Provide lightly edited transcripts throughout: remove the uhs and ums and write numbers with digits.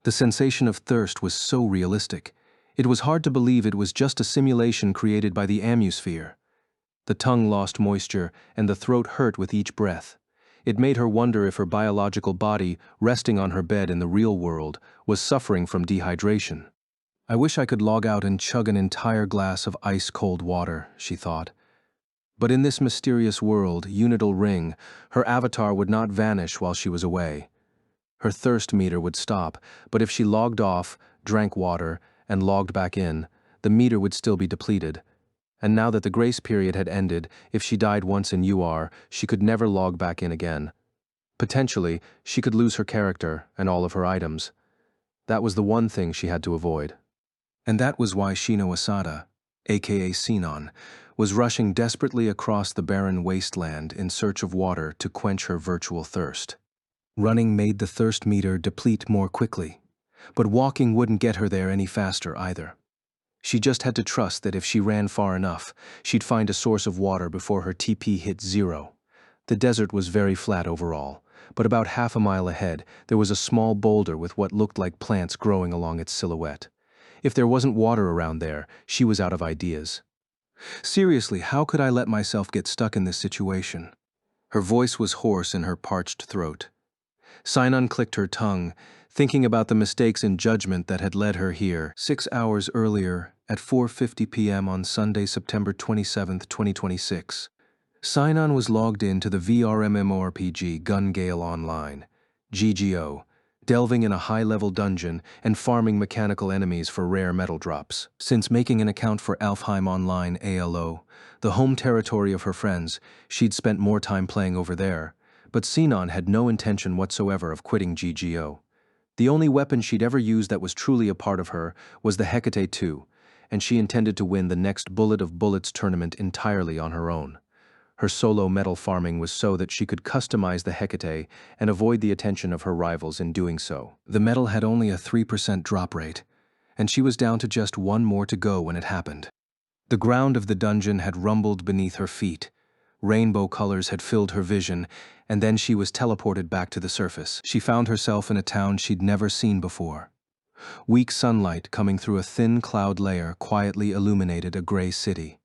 The sensation of thirst was so realistic. It was hard to believe it was just a simulation created by the atmosphere. The tongue lost moisture, and the throat hurt with each breath. It made her wonder if her biological body, resting on her bed in the real world, was suffering from dehydration. I wish I could log out and chug an entire glass of ice-cold water, she thought. But in this mysterious world, Unital Ring, her avatar would not vanish while she was away. Her thirst meter would stop, but if she logged off, drank water, and logged back in, the meter would still be depleted. And now that the grace period had ended, if she died once in UR, she could never log back in again. Potentially, she could lose her character and all of her items. That was the one thing she had to avoid. And that was why Shino Asada, aka Sinon, was rushing desperately across the barren wasteland in search of water to quench her virtual thirst. Running made the thirst meter deplete more quickly, but walking wouldn't get her there any faster either. She just had to trust that if she ran far enough, she'd find a source of water before her TP hit 0. The desert was very flat overall, but about half a mile ahead, there was a small boulder with what looked like plants growing along its silhouette. If there wasn't water around there, she was out of ideas. Seriously, how could I let myself get stuck in this situation? Her voice was hoarse in her parched throat. Sinon clicked her tongue, thinking about the mistakes in judgment that had led her here 6 hours earlier at 4:50 p.m. on Sunday, September 27, 2026. Sinon was logged in to the VR MMORPG Gun Gale Online, GGO, delving in a high-level dungeon and farming mechanical enemies for rare metal drops. Since making an account for Alfheim Online ALO, the home territory of her friends, she'd spent more time playing over there, but Sinon had no intention whatsoever of quitting GGO. The only weapon she'd ever used that was truly a part of her was the Hecate II, and she intended to win the next Bullet of Bullets tournament entirely on her own. Her solo metal farming was so that she could customize the Hecate and avoid the attention of her rivals in doing so. The metal had only a 3% drop rate, and she was down to just one more to go when it happened. The ground of the dungeon had rumbled beneath her feet. Rainbow colors had filled her vision, and then she was teleported back to the surface. She found herself in a town she'd never seen before. Weak sunlight coming through a thin cloud layer quietly illuminated a gray city.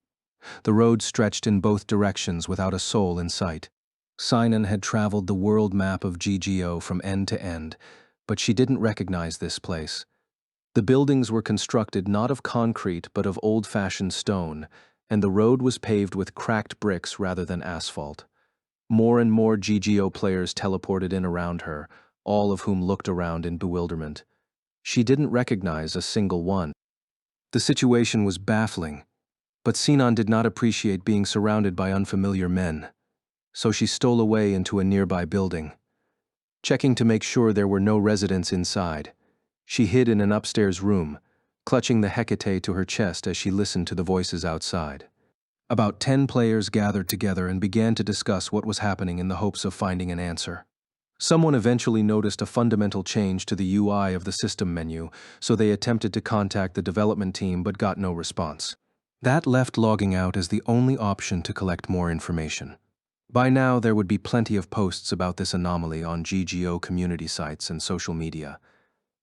The road stretched in both directions without a soul in sight. Sinon had traveled the world map of GGO from end to end, but she didn't recognize this place. The buildings were constructed not of concrete but of old-fashioned stone, and the road was paved with cracked bricks rather than asphalt. More and more GGO players teleported in around her, all of whom looked around in bewilderment. She didn't recognize a single one. The situation was baffling, but Sinon did not appreciate being surrounded by unfamiliar men, so she stole away into a nearby building. Checking to make sure there were no residents inside, she hid in an upstairs room, clutching the Hecate to her chest as she listened to the voices outside. About 10 players gathered together and began to discuss what was happening in the hopes of finding an answer. Someone eventually noticed a fundamental change to the UI of the system menu, so they attempted to contact the development team but got no response. That left logging out as the only option to collect more information. By now, there would be plenty of posts about this anomaly on GGO community sites and social media.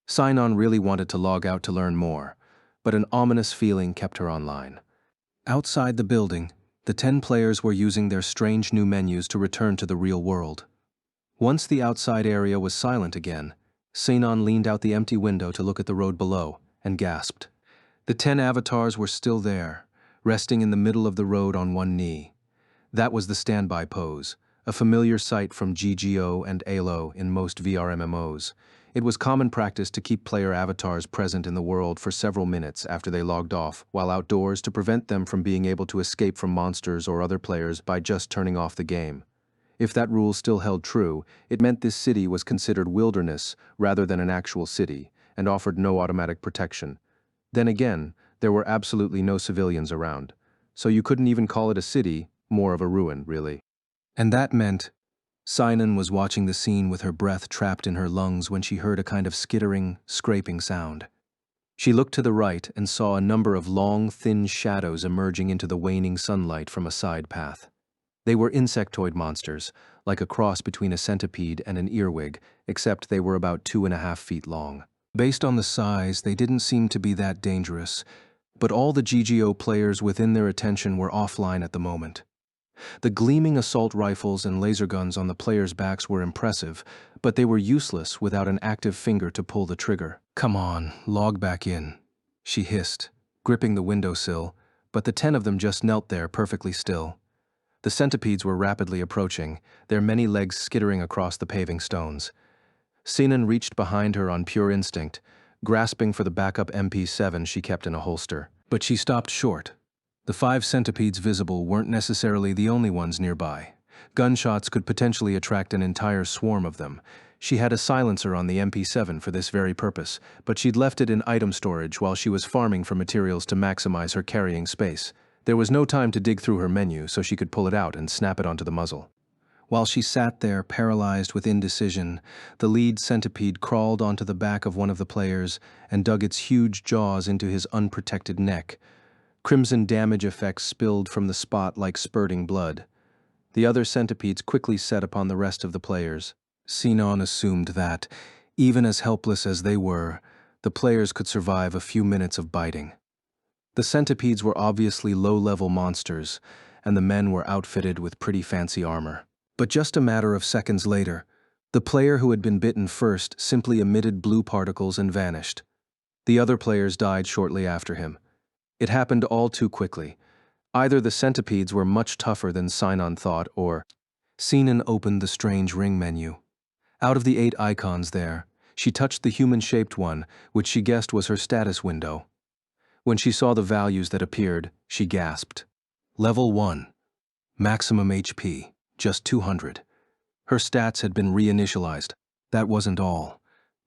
Sinon really wanted to log out to learn more, but an ominous feeling kept her online. Outside the building, the 10 players were using their strange new menus to return to the real world. Once the outside area was silent again, Sinon leaned out the empty window to look at the road below and gasped. The 10 avatars were still there, resting in the middle of the road on one knee. That was the standby pose, a familiar sight from GGO and ALO in most VR MMOs. It was common practice to keep player avatars present in the world for several minutes after they logged off while outdoors to prevent them from being able to escape from monsters or other players by just turning off the game. If that rule still held true, it meant this city was considered wilderness rather than an actual city and offered no automatic protection. Then again, there were absolutely no civilians around, so you couldn't even call it a city, more of a ruin, really. And that meant Sinon was watching the scene with her breath trapped in her lungs when she heard a kind of skittering, scraping sound. She looked to the right and saw a number of long, thin shadows emerging into the waning sunlight from a side path. They were insectoid monsters, like a cross between a centipede and an earwig, except they were about 2.5 feet long. Based on the size, they didn't seem to be that dangerous, but all the GGO players within their attention were offline at the moment. The gleaming assault rifles and laser guns on the players' backs were impressive, but they were useless without an active finger to pull the trigger. "Come on, log back in," she hissed, gripping the windowsill, but the 10 of them just knelt there perfectly still. The centipedes were rapidly approaching, their many legs skittering across the paving stones. Sinan reached behind her on pure instinct, grasping for the backup MP7 she kept in a holster. But she stopped short. The 5 centipedes visible weren't necessarily the only ones nearby. Gunshots could potentially attract an entire swarm of them. She had a silencer on the MP7 for this very purpose, but she'd left it in item storage while she was farming for materials to maximize her carrying space. There was no time to dig through her menu, so she could pull it out and snap it onto the muzzle. While she sat there, paralyzed with indecision, the lead centipede crawled onto the back of one of the players and dug its huge jaws into his unprotected neck. Crimson damage effects spilled from the spot like spurting blood. The other centipedes quickly set upon the rest of the players. Sinan assumed that, even as helpless as they were, the players could survive a few minutes of biting. The centipedes were obviously low-level monsters, and the men were outfitted with pretty fancy armor. But just a matter of seconds later, the player who had been bitten first simply emitted blue particles and vanished. The other players died shortly after him. It happened all too quickly. Either the centipedes were much tougher than Sinan thought, or... Sinan opened the strange ring menu. Out of the 8 icons there, she touched the human-shaped one, which she guessed was her status window. When she saw the values that appeared, she gasped. Level 1. Maximum HP. Just 200. Her stats had been reinitialized. That wasn't all.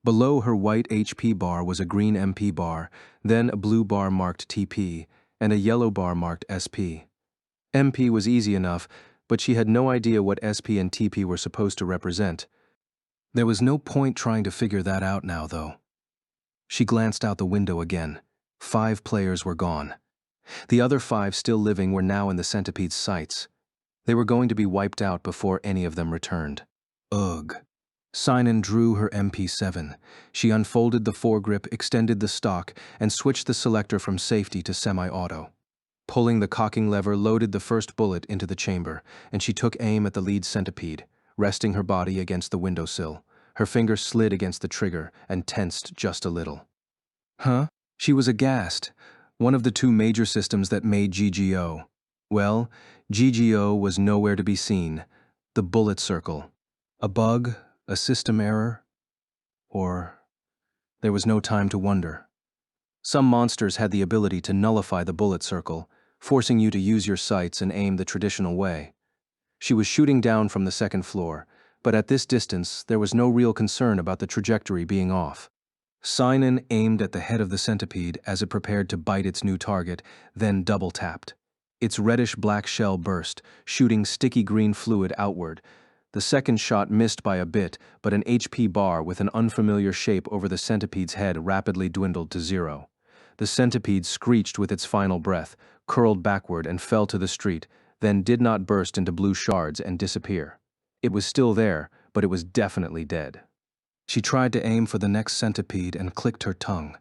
Below her white HP bar was a green MP bar, then a blue bar marked TP, and a yellow bar marked SP. MP was easy enough, but she had no idea what SP and TP were supposed to represent. There was no point trying to figure that out now, though. She glanced out the window again. 5 players were gone. The other 5 still living were now in the centipede's sights. They were going to be wiped out before any of them returned. Ugh. Sinan drew her MP7. She unfolded the foregrip, extended the stock, and switched the selector from safety to semi-auto. Pulling the cocking lever loaded the first bullet into the chamber, and she took aim at the lead centipede, resting her body against the windowsill. Her finger slid against the trigger and tensed just a little. Huh? She was aghast. One of the 2 major systems that made GGO. Well, GGO was nowhere to be seen. The bullet circle. A bug? A system error? Or... There was no time to wonder. Some monsters had the ability to nullify the bullet circle, forcing you to use your sights and aim the traditional way. She was shooting down from the 2nd floor, but at this distance there was no real concern about the trajectory being off. Sinan aimed at the head of the centipede as it prepared to bite its new target, then double-tapped. Its reddish-black shell burst, shooting sticky green fluid outward. The second shot missed by a bit, but an HP bar with an unfamiliar shape over the centipede's head rapidly dwindled to 0. The centipede screeched with its final breath, curled backward and fell to the street, then did not burst into blue shards and disappear. It was still there, but it was definitely dead. She tried to aim for the next centipede and clicked her tongue.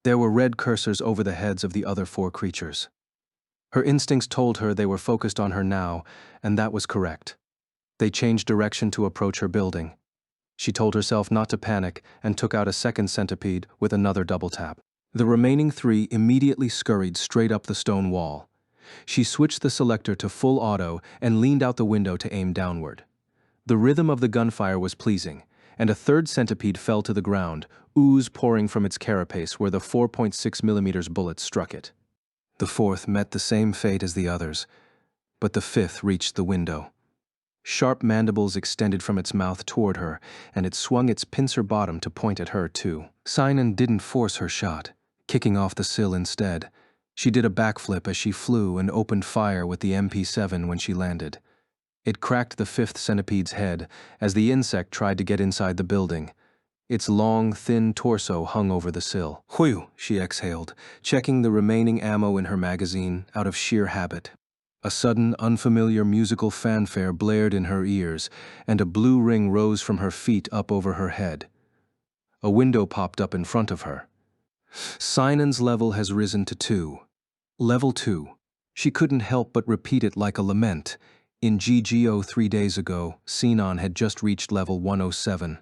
There were red cursors over the heads of the other 4 creatures. Her instincts told her they were focused on her now, and that was correct. They changed direction to approach her building. She told herself not to panic and took out a second centipede with another double tap. The remaining 3 immediately scurried straight up the stone wall. She switched the selector to full auto and leaned out the window to aim downward. The rhythm of the gunfire was pleasing, and a 3rd centipede fell to the ground, ooze pouring from its carapace where the 4.6mm bullet struck it. The 4th met the same fate as the others, but the 5th reached the window. Sharp mandibles extended from its mouth toward her, and it swung its pincer bottom to point at her, too. Sinan didn't force her shot, kicking off the sill instead. She did a backflip as she flew and opened fire with the MP7 when she landed. It cracked the 5th centipede's head as the insect tried to get inside the building. Its long, thin torso hung over the sill. Whew, she exhaled, checking the remaining ammo in her magazine out of sheer habit. A sudden, unfamiliar musical fanfare blared in her ears, and a blue ring rose from her feet up over her head. A window popped up in front of her. Sinan's level has risen to 2. Level 2. She couldn't help but repeat it like a lament. In GGO 3 days ago, Sinan had just reached level 107.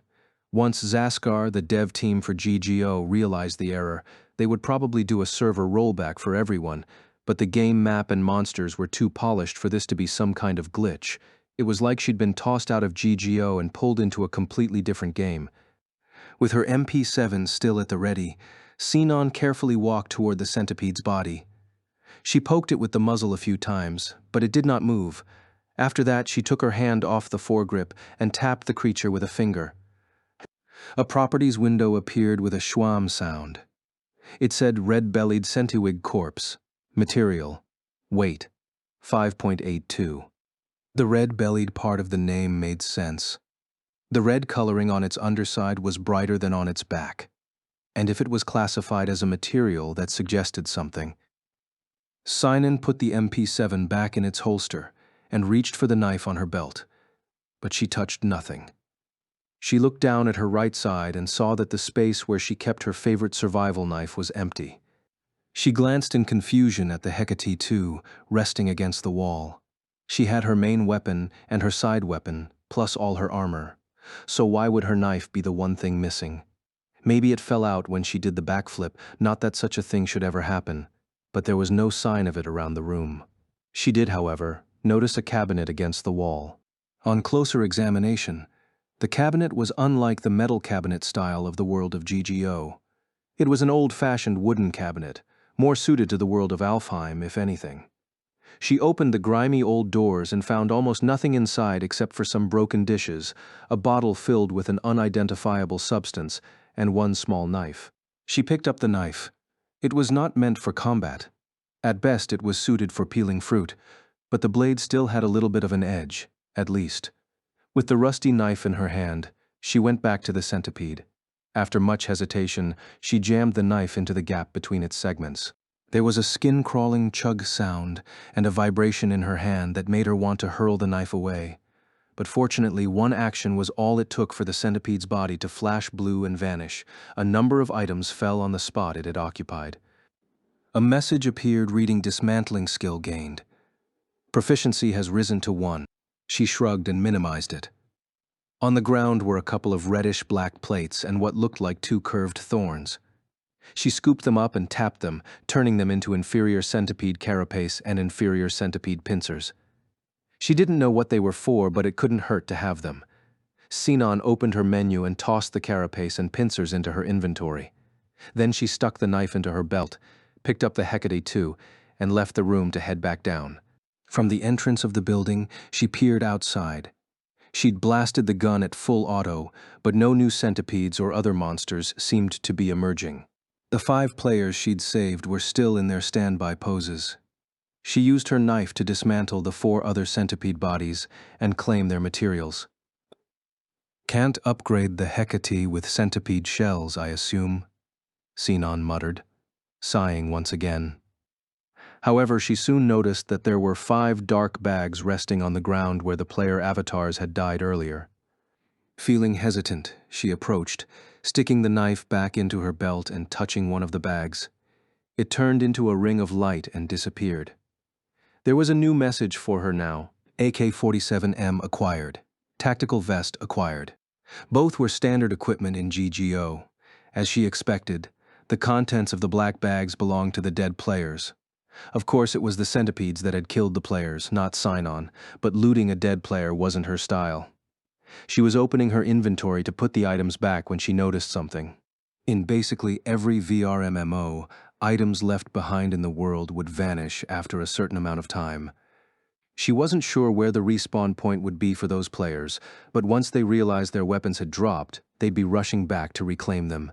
Once Zaskar, the dev team for GGO, realized the error, they would probably do a server rollback for everyone, but the game map and monsters were too polished for this to be some kind of glitch. It was like she'd been tossed out of GGO and pulled into a completely different game. With her MP7 still at the ready, Sinan carefully walked toward the centipede's body. She poked it with the muzzle a few times, but it did not move. After that, she took her hand off the foregrip and tapped the creature with a finger. A properties window appeared with a schwam sound. It said red-bellied centiwig corpse. Material. Weight. 5.82. The red-bellied part of the name made sense. The red coloring on its underside was brighter than on its back. And if it was classified as a material, that suggested something. Sinan put the MP7 back in its holster and reached for the knife on her belt, but she touched nothing. She looked down at her right side and saw that the space where she kept her favorite survival knife was empty. She glanced in confusion at the Hecate 2 resting against the wall. She had her main weapon and her side weapon, plus all her armor. So why would her knife be the one thing missing? Maybe it fell out when she did the backflip, not that such a thing should ever happen, but there was no sign of it around the room. She did, however, notice a cabinet against the wall. On closer examination, the cabinet was unlike the metal cabinet style of the world of GGO. It was an old-fashioned wooden cabinet, more suited to the world of Alfheim, if anything. She opened the grimy old doors and found almost nothing inside except for some broken dishes, a bottle filled with an unidentifiable substance, and one small knife. She picked up the knife. It was not meant for combat. At best, it was suited for peeling fruit, but the blade still had a little bit of an edge, at least. With the rusty knife in her hand, she went back to the centipede. After much hesitation, she jammed the knife into the gap between its segments. There was a skin-crawling chug sound and a vibration in her hand that made her want to hurl the knife away. But fortunately, one action was all it took for the centipede's body to flash blue and vanish. A number of items fell on the spot it had occupied. A message appeared reading dismantling skill gained. Proficiency has risen to 1. She shrugged and minimized it. On the ground were a couple of reddish-black plates and what looked like 2 curved thorns. She scooped them up and tapped them, turning them into inferior centipede carapace and inferior centipede pincers. She didn't know what they were for, but it couldn't hurt to have them. Sinan opened her menu and tossed the carapace and pincers into her inventory. Then she stuck the knife into her belt, picked up the Hecate 2, and left the room to head back down. From the entrance of the building, she peered outside. She'd blasted the gun at full auto, but no new centipedes or other monsters seemed to be emerging. The 5 players she'd saved were still in their standby poses. She used her knife to dismantle the 4 other centipede bodies and claim their materials. "Can't upgrade the Hecate with centipede shells, I assume," Sinan muttered, sighing once again. However, she soon noticed that there were 5 dark bags resting on the ground where the player avatars had died earlier. Feeling hesitant, she approached, sticking the knife back into her belt and touching one of the bags. It turned into a ring of light and disappeared. There was a new message for her now. AK-47M acquired. Tactical vest acquired. Both were standard equipment in GGO. As she expected, the contents of the black bags belonged to the dead players. Of course, it was the centipedes that had killed the players, not Sinan, but looting a dead player wasn't her style. She was opening her inventory to put the items back when she noticed something. In basically every VR MMO, items left behind in the world would vanish after a certain amount of time. She wasn't sure where the respawn point would be for those players, but once they realized their weapons had dropped, they'd be rushing back to reclaim them.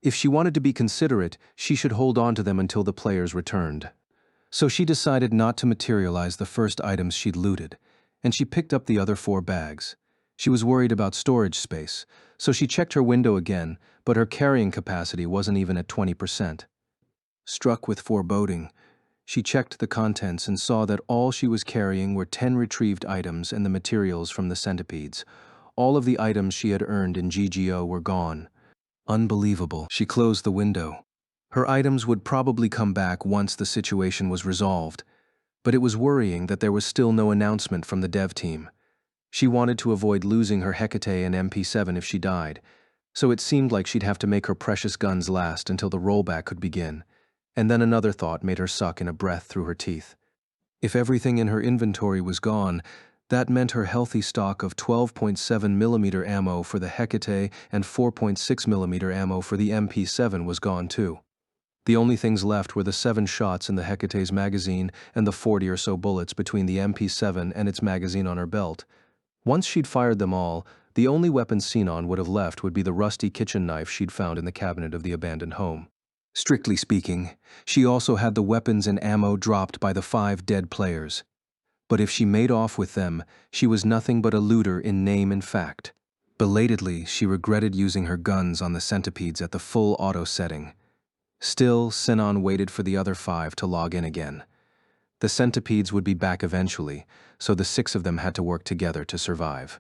If she wanted to be considerate, she should hold on to them until the players returned. So she decided not to materialize the first items she'd looted, and she picked up the other 4 bags. She was worried about storage space, so she checked her window again, but her carrying capacity wasn't even at 20%. Struck with foreboding, she checked the contents and saw that all she was carrying were 10 retrieved items and the materials from the centipedes. All of the items she had earned in GGO were gone. Unbelievable. She closed the window. Her items would probably come back once the situation was resolved, but it was worrying that there was still no announcement from the dev team. She wanted to avoid losing her Hecate and MP7 if she died, so it seemed like she'd have to make her precious guns last until the rollback could begin, and then another thought made her suck in a breath through her teeth. If everything in her inventory was gone, that meant her healthy stock of 12.7mm ammo for the Hecate and 4.6mm ammo for the MP7 was gone too. The only things left were the 7 shots in the Hecate's magazine and the 40 or so bullets between the MP7 and its magazine on her belt. Once she'd fired them all, the only weapon Sinon would have left would be the rusty kitchen knife she'd found in the cabinet of the abandoned home. Strictly speaking, she also had the weapons and ammo dropped by the 5 dead players. But if she made off with them, she was nothing but a looter in name and fact. Belatedly, she regretted using her guns on the centipedes at the full auto setting. Still, Sinon waited for the other 5 to log in again. The centipedes would be back eventually, so the 6 of them had to work together to survive.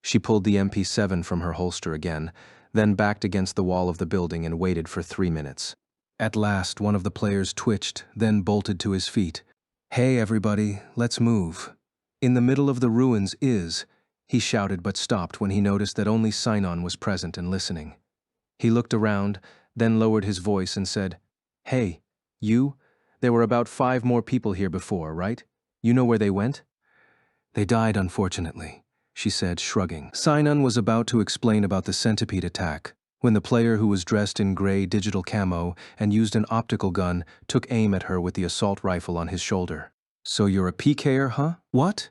She pulled the MP7 from her holster again, then backed against the wall of the building and waited for 3 minutes. At last, one of the players twitched, then bolted to his feet. "Hey, everybody, let's move. In the middle of the ruins is," he shouted but stopped when he noticed that only Sinon was present and listening. He looked around, then lowered his voice and said, "Hey, you? There were about 5 more people here before, right? You know where they went?" "They died, unfortunately," she said, shrugging. Sinon was about to explain about the centipede attack, when the player who was dressed in gray digital camo and used an optical gun took aim at her with the assault rifle on his shoulder. "So you're a PKer, huh? What?"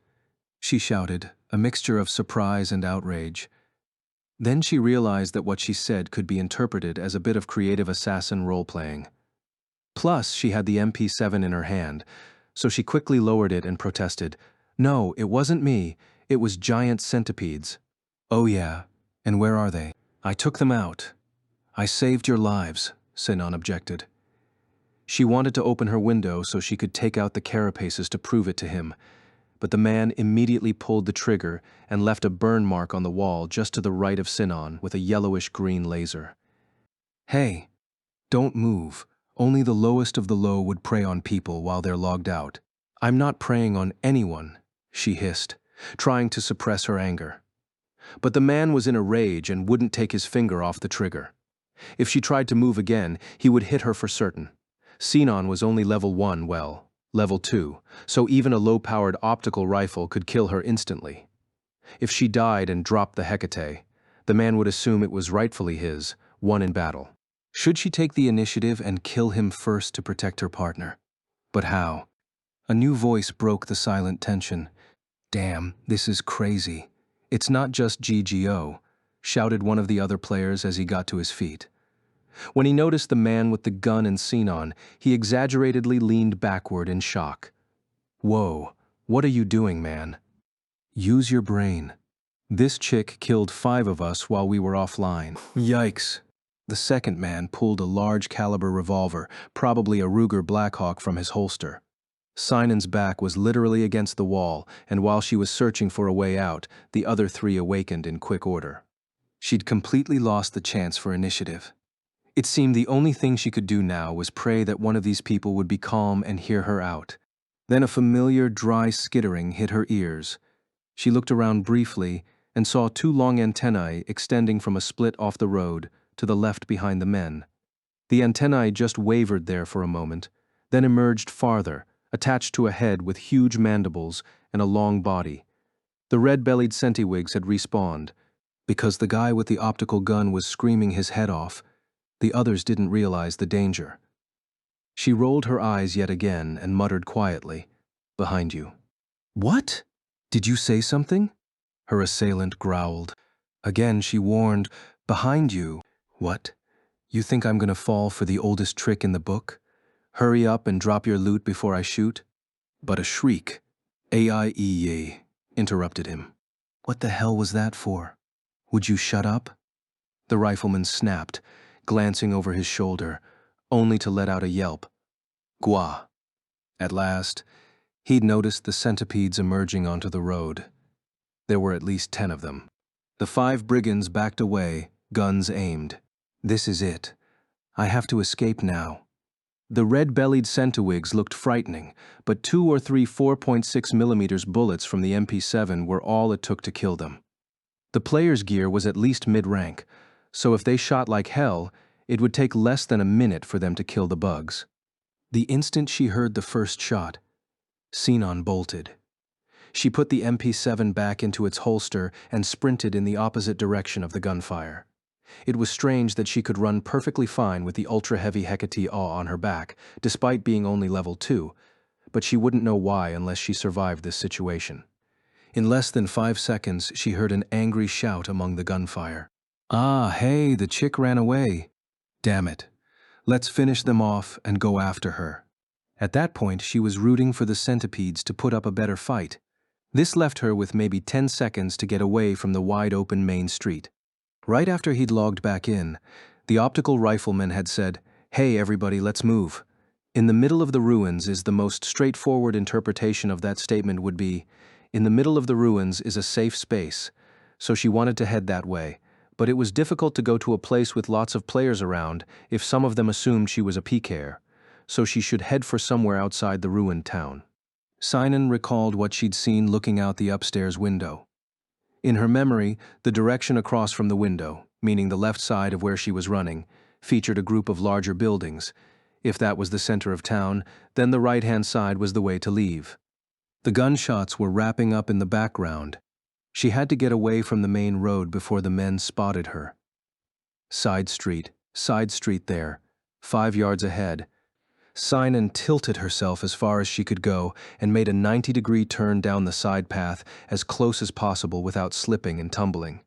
she shouted, a mixture of surprise and outrage. Then she realized that what she said could be interpreted as a bit of creative assassin role-playing. Plus, she had the MP7 in her hand, so she quickly lowered it and protested, "No, it wasn't me. It was giant centipedes." "Oh yeah, and where are they?" "I took them out. I saved your lives," Sinon objected. She wanted to open her window so she could take out the carapaces to prove it to him, but the man immediately pulled the trigger and left a burn mark on the wall just to the right of Sinon with a yellowish-green laser. "Hey, don't move. Only the lowest of the low would prey on people while they're logged out." "I'm not preying on anyone," she hissed, trying to suppress her anger. But the man was in a rage and wouldn't take his finger off the trigger. If she tried to move again, he would hit her for certain. Sinon was only level 1, well, level 2, so even a low-powered optical rifle could kill her instantly. If she died and dropped the Hecate, the man would assume it was rightfully his, won in battle. Should she take the initiative and kill him first to protect her partner? But how? A new voice broke the silent tension. "Damn, this is crazy. It's not just GGO," shouted one of the other players as he got to his feet. When he noticed the man with the gun and Sinon, he exaggeratedly leaned backward in shock. "Whoa, what are you doing, man? Use your brain. This chick killed 5 of us while we were offline." "Yikes." The second man pulled a large-caliber revolver, probably a Ruger Blackhawk, from his holster. Sinon's back was literally against the wall, and while she was searching for a way out, the other 3 awakened in quick order. She'd completely lost the chance for initiative. It seemed the only thing she could do now was pray that one of these people would be calm and hear her out. Then a familiar, dry skittering hit her ears. She looked around briefly and saw 2 long antennae extending from a split off the road to the left behind the men. The antennae just wavered there for a moment, then emerged farther, attached to a head with huge mandibles and a long body. The red-bellied centiwigs had respawned. Because the guy with the optical gun was screaming his head off, the others didn't realize the danger. She rolled her eyes yet again and muttered quietly, "Behind you." "What? Did you say something?" her assailant growled. Again she warned, "Behind you." "What? You think I'm gonna fall for the oldest trick in the book? Hurry up and drop your loot before I shoot?" But a shriek, "AIE," interrupted him. "What the hell was that for? Would you shut up?" The rifleman snapped, glancing over his shoulder, only to let out a yelp. "Gua." At last, he'd noticed the centipedes emerging onto the road. There were at least 10 of them. The 5 brigands backed away, guns aimed. This is it. I have to escape now. The red-bellied centiwigs looked frightening, but 2 or 3 4.6mm bullets from the MP7 were all it took to kill them. The player's gear was at least mid-rank, so if they shot like hell, it would take less than a minute for them to kill the bugs. The instant she heard the first shot, Sinon bolted. She put the MP7 back into its holster and sprinted in the opposite direction of the gunfire. It was strange that she could run perfectly fine with the ultra-heavy Hecate Awe on her back, despite being only level 2, but she wouldn't know why unless she survived this situation. In less than 5 seconds, she heard an angry shout among the gunfire. "Ah, hey, the chick ran away. Damn it. Let's finish them off and go after her." At that point, she was rooting for the centipedes to put up a better fight. This left her with maybe 10 seconds to get away from the wide-open main street. Right after he'd logged back in, the optical rifleman had said, "Hey everybody, let's move." In the middle of the ruins is the most straightforward interpretation of that statement would be, in the middle of the ruins is a safe space, so she wanted to head that way, but it was difficult to go to a place with lots of players around if some of them assumed she was a PKer, so she should head for somewhere outside the ruined town. Sinon recalled what she'd seen looking out the upstairs window. In her memory, the direction across from the window, meaning the left side of where she was running, featured a group of larger buildings. If that was the center of town, then the right-hand side was the way to leave. The gunshots were wrapping up in the background. She had to get away from the main road before the men spotted her. Side street there, 5 yards ahead. Sinon tilted herself as far as she could go and made a 90-degree turn down the side path as close as possible without slipping and tumbling.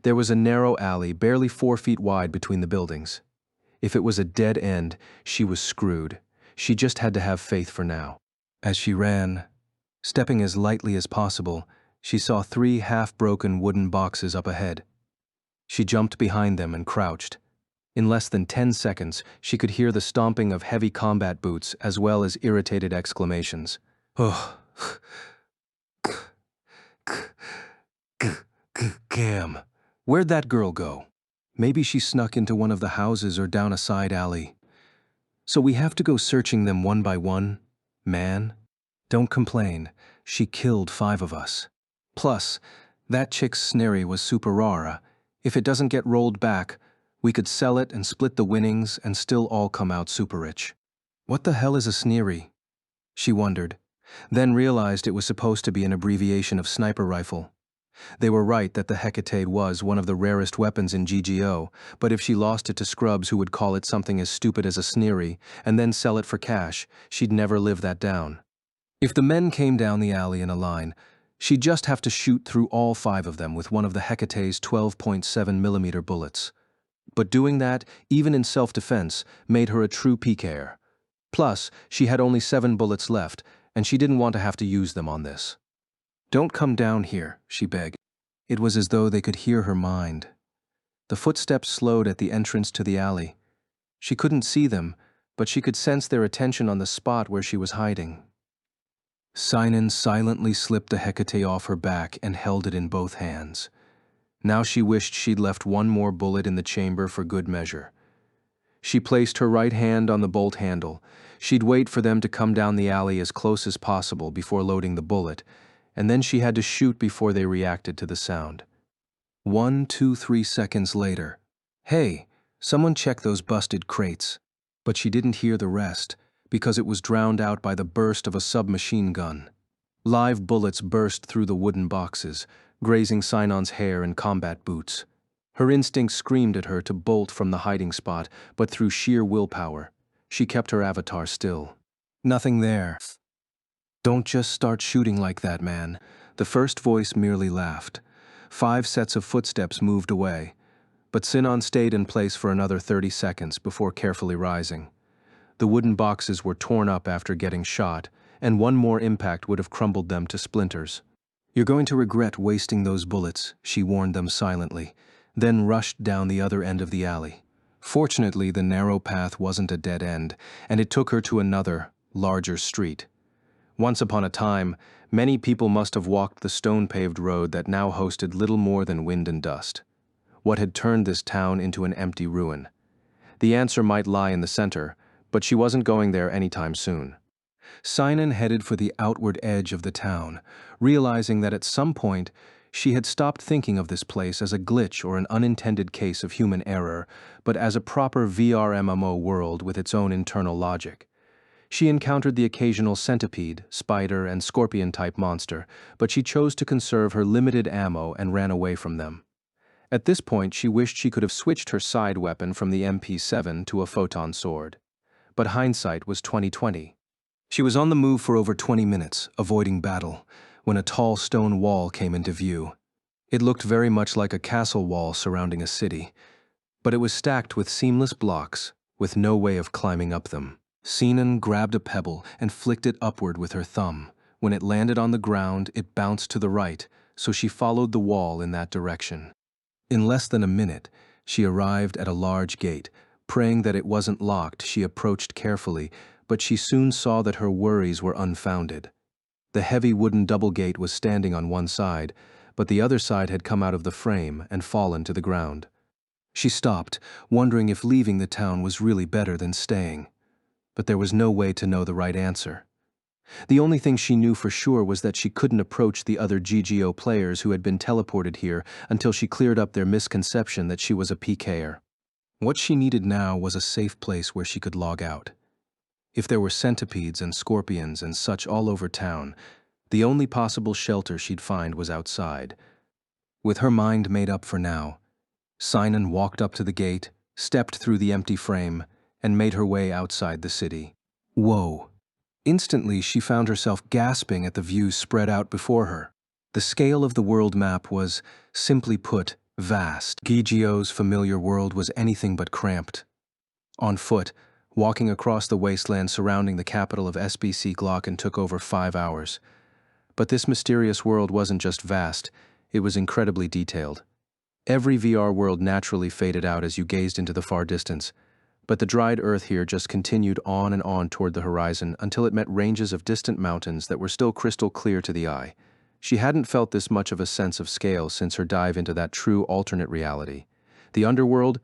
There was a narrow alley barely 4 feet wide between the buildings. If it was a dead end, she was screwed. She just had to have faith for now. As she ran, stepping as lightly as possible, she saw 3 half-broken wooden boxes up ahead. She jumped behind them and crouched. In less than 10 seconds, she could hear the stomping of heavy combat boots as well as irritated exclamations. "Oh, Cam, where'd that girl go? Maybe she snuck into one of the houses or down a side alley. So we have to go searching them one by one? Man, don't complain. She killed 5 of us. Plus, that chick's snary was super rara. If it doesn't get rolled back, we could sell it and split the winnings and still all come out super rich." What the hell is a sneery? She wondered, then realized it was supposed to be an abbreviation of sniper rifle. They were right that the Hecate was one of the rarest weapons in GGO, but if she lost it to scrubs who would call it something as stupid as a sneery and then sell it for cash, she'd never live that down. If the men came down the alley in a line, she'd just have to shoot through all 5 of them with one of the Hecate's 12.7mm bullets. But doing that, even in self-defense, made her a true PKer. Plus, she had only 7 bullets left, and she didn't want to have to use them on this. "Don't come down here," she begged. It was as though they could hear her mind. The footsteps slowed at the entrance to the alley. She couldn't see them, but she could sense their attention on the spot where she was hiding. Sinon silently slipped the Hecate off her back and held it in both hands. Now she wished she'd left one more bullet in the chamber for good measure. She placed her right hand on the bolt handle. She'd wait for them to come down the alley as close as possible before loading the bullet, and then she had to shoot before they reacted to the sound. 1, 2, 3 seconds later. "Hey, someone check those busted crates." But she didn't hear the rest, because it was drowned out by the burst of a submachine gun. Live bullets burst through the wooden boxes, grazing Sinon's hair and combat boots. Her instinct screamed at her to bolt from the hiding spot, but through sheer willpower, she kept her avatar still. "Nothing there." "Don't just start shooting like that, man." The first voice merely laughed. 5 sets of footsteps moved away, but Sinon stayed in place for another 30 seconds before carefully rising. The wooden boxes were torn up after getting shot, and one more impact would have crumbled them to splinters. "You're going to regret wasting those bullets," she warned them silently, then rushed down the other end of the alley. Fortunately, the narrow path wasn't a dead end, and it took her to another, larger street. Once upon a time, many people must have walked the stone-paved road that now hosted little more than wind and dust. What had turned this town into an empty ruin? The answer might lie in the center, but she wasn't going there anytime soon. Sinan headed for the outward edge of the town, realizing that at some point she had stopped thinking of this place as a glitch or an unintended case of human error, but as a proper VR MMO world with its own internal logic. She encountered the occasional centipede, spider, and scorpion-type monster, but she chose to conserve her limited ammo and ran away from them. At this point, she wished she could have switched her side weapon from the MP7 to a photon sword. But hindsight was 2020. She was on the move for over 20 minutes, avoiding battle, when a tall stone wall came into view. It looked very much like a castle wall surrounding a city, but it was stacked with seamless blocks, with no way of climbing up them. Sinan grabbed a pebble and flicked it upward with her thumb. When it landed on the ground, it bounced to the right, so she followed the wall in that direction. In less than a minute, she arrived at a large gate. Praying that it wasn't locked, she approached carefully, but she soon saw that her worries were unfounded. The heavy wooden double gate was standing on one side, but the other side had come out of the frame and fallen to the ground. She stopped, wondering if leaving the town was really better than staying. But there was no way to know the right answer. The only thing she knew for sure was that she couldn't approach the other GGO players who had been teleported here until she cleared up their misconception that she was a PKer. What she needed now was a safe place where she could log out. If there were centipedes and scorpions and such all over town, the only possible shelter she'd find was outside. With her mind made up for now, Sinan walked up to the gate, stepped through the empty frame, and made her way outside the city. Whoa! Instantly, she found herself gasping at the views spread out before her. The scale of the world map was, simply put, vast. GGO's familiar world was anything but cramped. On foot, walking across the wasteland surrounding the capital of SBC Glocken took over 5 hours. But this mysterious world wasn't just vast, it was incredibly detailed. Every VR world naturally faded out as you gazed into the far distance, but the dried earth here just continued on and on toward the horizon until it met ranges of distant mountains that were still crystal clear to the eye. She hadn't felt this much of a sense of scale since her dive into that true alternate reality. The underworld.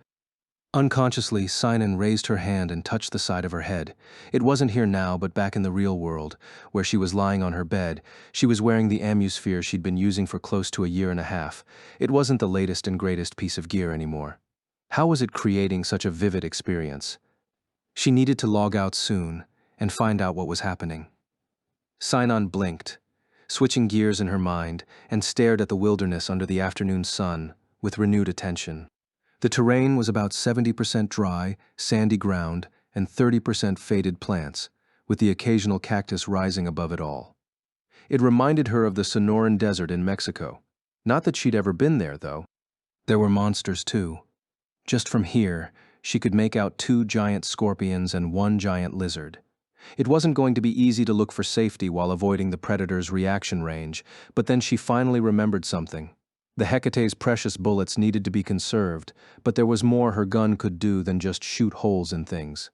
Unconsciously, Sinan raised her hand and touched the side of her head. It wasn't here now, but back in the real world, where she was lying on her bed. She was wearing the ammusphere she'd been using for close to a year and a half. It wasn't the latest and greatest piece of gear anymore. How was it creating such a vivid experience? She needed to log out soon and find out what was happening. Sinan blinked, switching gears in her mind, and stared at the wilderness under the afternoon sun with renewed attention. The terrain was about 70% dry, sandy ground, and 30% faded plants, with the occasional cactus rising above it all. It reminded her of the Sonoran Desert in Mexico. Not that she'd ever been there, though. There were monsters, too. Just from here, she could make out 2 giant scorpions and 1 giant lizard. It wasn't going to be easy to look for safety while avoiding the predator's reaction range, but then she finally remembered something. The Hecate's precious bullets needed to be conserved, but there was more her gun could do than just shoot holes in things.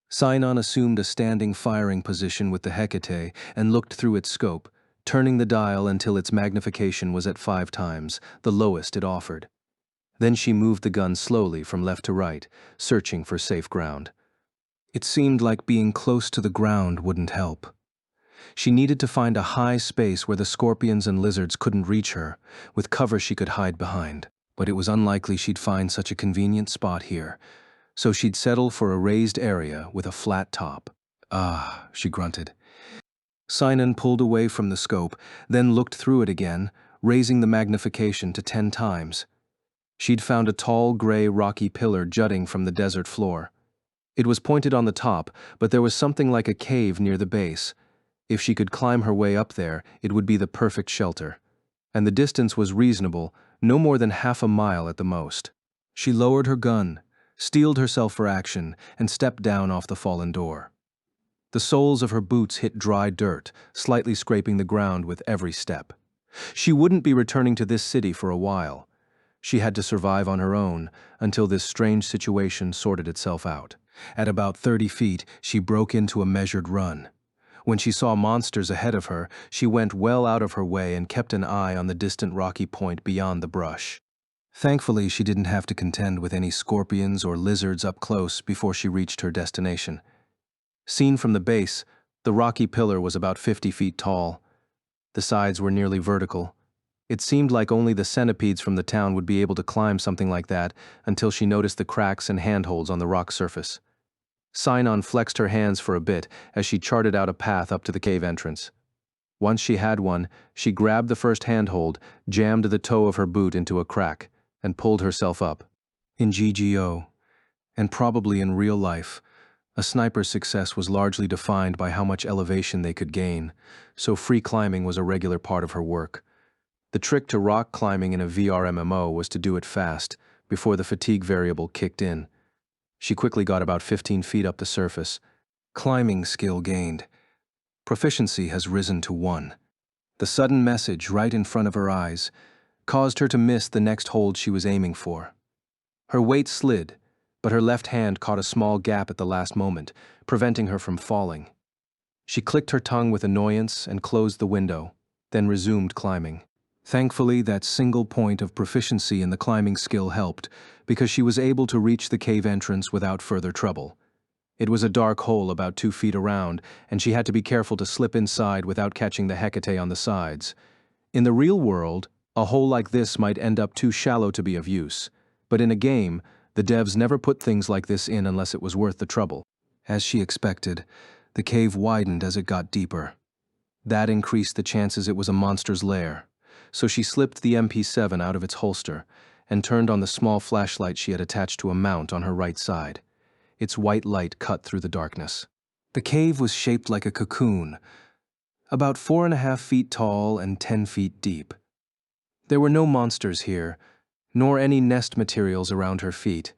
Sinan assumed a standing firing position with the Hecate and looked through its scope, turning the dial until its magnification was at 5 times, the lowest it offered. Then she moved the gun slowly from left to right, searching for safe ground. It seemed like being close to the ground wouldn't help. She needed to find a high space where the scorpions and lizards couldn't reach her, with cover she could hide behind. But it was unlikely she'd find such a convenient spot here, so she'd settle for a raised area with a flat top. Ah, she grunted. Sinan pulled away from the scope, then looked through it again, raising the magnification to 10 times. She'd found a tall, gray, rocky pillar jutting from the desert floor. It was pointed on the top, but there was something like a cave near the base. If she could climb her way up there, it would be the perfect shelter. And the distance was reasonable, no more than half a mile at the most. She lowered her gun, steeled herself for action, and stepped down off the fallen door. The soles of her boots hit dry dirt, slightly scraping the ground with every step. She wouldn't be returning to this city for a while. She had to survive on her own until this strange situation sorted itself out. At about 30 feet, she broke into a measured run. When she saw monsters ahead of her, she went well out of her way and kept an eye on the distant rocky point beyond the brush. Thankfully, she didn't have to contend with any scorpions or lizards up close before she reached her destination. Seen from the base, the rocky pillar was about 50 feet tall. The sides were nearly vertical. It seemed like only the centipedes from the town would be able to climb something like that until she noticed the cracks and handholds on the rock surface. Sinon flexed her hands for a bit as she charted out a path up to the cave entrance. Once she had one, she grabbed the first handhold, jammed the toe of her boot into a crack, and pulled herself up. In GGO, and probably in real life, a sniper's success was largely defined by how much elevation they could gain, so free climbing was a regular part of her work. The trick to rock climbing in a VR MMO was to do it fast, before the fatigue variable kicked in. She quickly got about 15 feet up the surface. Climbing skill gained. Proficiency has risen to 1. The sudden message right in front of her eyes caused her to miss the next hold she was aiming for. Her weight slid, but her left hand caught a small gap at the last moment, preventing her from falling. She clicked her tongue with annoyance and closed the window, then resumed climbing. Thankfully, that single point of proficiency in the climbing skill helped, because she was able to reach the cave entrance without further trouble. It was a dark hole about 2 feet around, and she had to be careful to slip inside without catching the Hecate on the sides. In the real world, a hole like this might end up too shallow to be of use, but in a game, the devs never put things like this in unless it was worth the trouble. As she expected, the cave widened as it got deeper. That increased the chances it was a monster's lair, so she slipped the MP7 out of its holster and turned on the small flashlight she had attached to a mount on her right side. Its white light cut through the darkness. The cave was shaped like a cocoon, about 4.5 feet tall and 10 feet deep. There were no monsters here, nor any nest materials around her feet.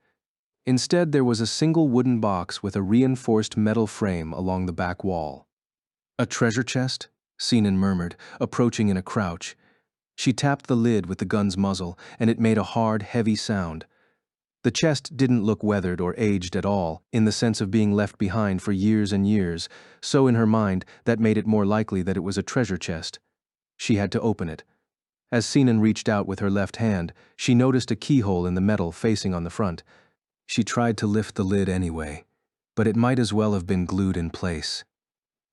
Instead, there was a single wooden box with a reinforced metal frame along the back wall. "A treasure chest?" Sinan murmured, approaching in a crouch. She tapped the lid with the gun's muzzle, and it made a hard, heavy sound. The chest didn't look weathered or aged at all, in the sense of being left behind for years and years, so in her mind, that made it more likely that it was a treasure chest. She had to open it. As Sinan reached out with her left hand, she noticed a keyhole in the metal facing on the front. She tried to lift the lid anyway, but it might as well have been glued in place.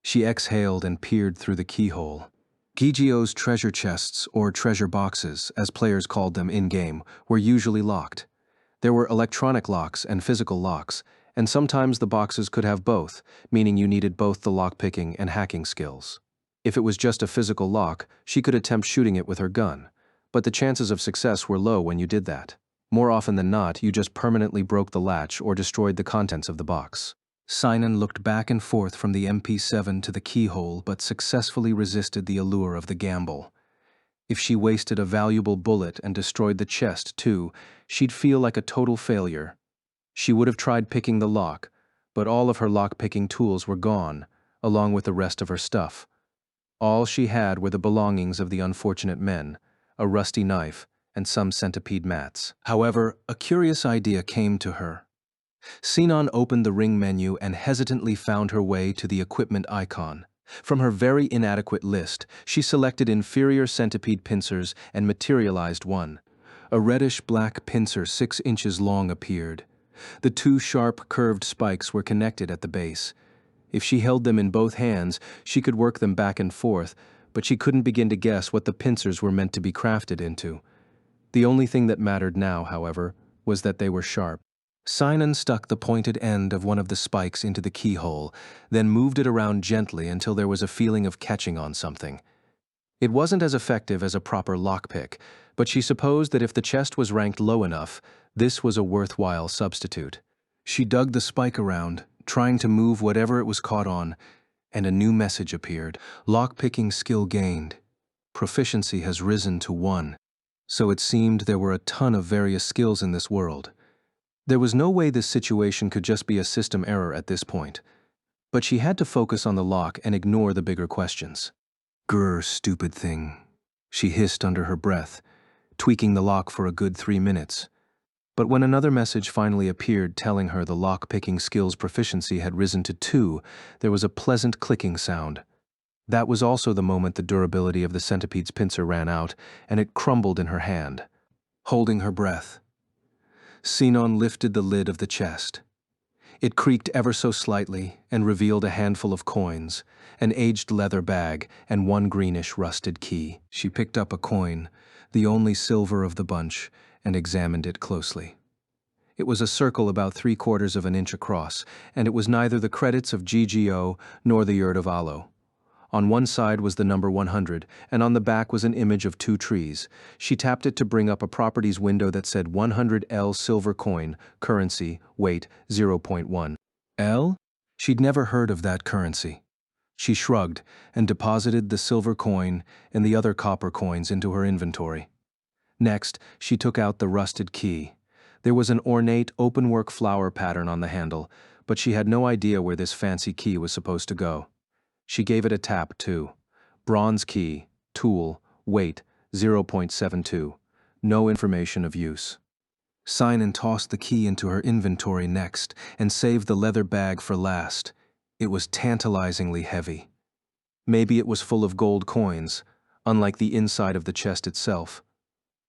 She exhaled and peered through the keyhole. GGO's treasure chests, or treasure boxes, as players called them in-game, were usually locked. There were electronic locks and physical locks, and sometimes the boxes could have both, meaning you needed both the lockpicking and hacking skills. If it was just a physical lock, she could attempt shooting it with her gun, but the chances of success were low when you did that. More often than not, you just permanently broke the latch or destroyed the contents of the box. Sinan looked back and forth from the MP7 to the keyhole but successfully resisted the allure of the gamble. If she wasted a valuable bullet and destroyed the chest, too, she'd feel like a total failure. She would have tried picking the lock, but all of her lock-picking tools were gone, along with the rest of her stuff. All she had were the belongings of the unfortunate men, a rusty knife, and some centipede mats. However, a curious idea came to her. Sinan opened the ring menu and hesitantly found her way to the equipment icon. From her very inadequate list, she selected inferior centipede pincers and materialized one. A reddish-black pincer 6 inches long appeared. The 2 sharp, curved spikes were connected at the base. If she held them in both hands, she could work them back and forth, but she couldn't begin to guess what the pincers were meant to be crafted into. The only thing that mattered now, however, was that they were sharp. Sinan stuck the pointed end of one of the spikes into the keyhole, then moved it around gently until there was a feeling of catching on something. It wasn't as effective as a proper lockpick, but she supposed that if the chest was ranked low enough, this was a worthwhile substitute. She dug the spike around, trying to move whatever it was caught on, and a new message appeared. Lockpicking skill gained. Proficiency has risen to 1. So it seemed there were a ton of various skills in this world. There was no way this situation could just be a system error at this point. But she had to focus on the lock and ignore the bigger questions. "Grr, stupid thing," she hissed under her breath, tweaking the lock for a good 3 minutes. But when another message finally appeared telling her the lock-picking skills proficiency had risen to 2, there was a pleasant clicking sound. That was also the moment the durability of the centipede's pincer ran out, and it crumbled in her hand. holding her breath. Sinon lifted the lid of the chest. It creaked ever so slightly and revealed a handful of coins, an aged leather bag, and one greenish rusted key. She picked up a coin, the only silver of the bunch, and examined it closely. It was a circle about 3/4 of an inch across, and it was neither the credits of GGO nor the yurt of Alo. On one side was the number 100, and on the back was an image of 2 trees. She tapped it to bring up a properties window that said 100L silver coin, currency, weight 0.1. L? She'd never heard of that currency. She shrugged and deposited the silver coin and the other copper coins into her inventory. Next, she took out the rusted key. There was an ornate openwork flower pattern on the handle, but she had no idea where this fancy key was supposed to go. She gave it a tap, too. Bronze key, tool, weight, 0.72. No information of use. Sinon tossed the key into her inventory next and saved the leather bag for last. It was tantalizingly heavy. Maybe it was full of gold coins, unlike the inside of the chest itself.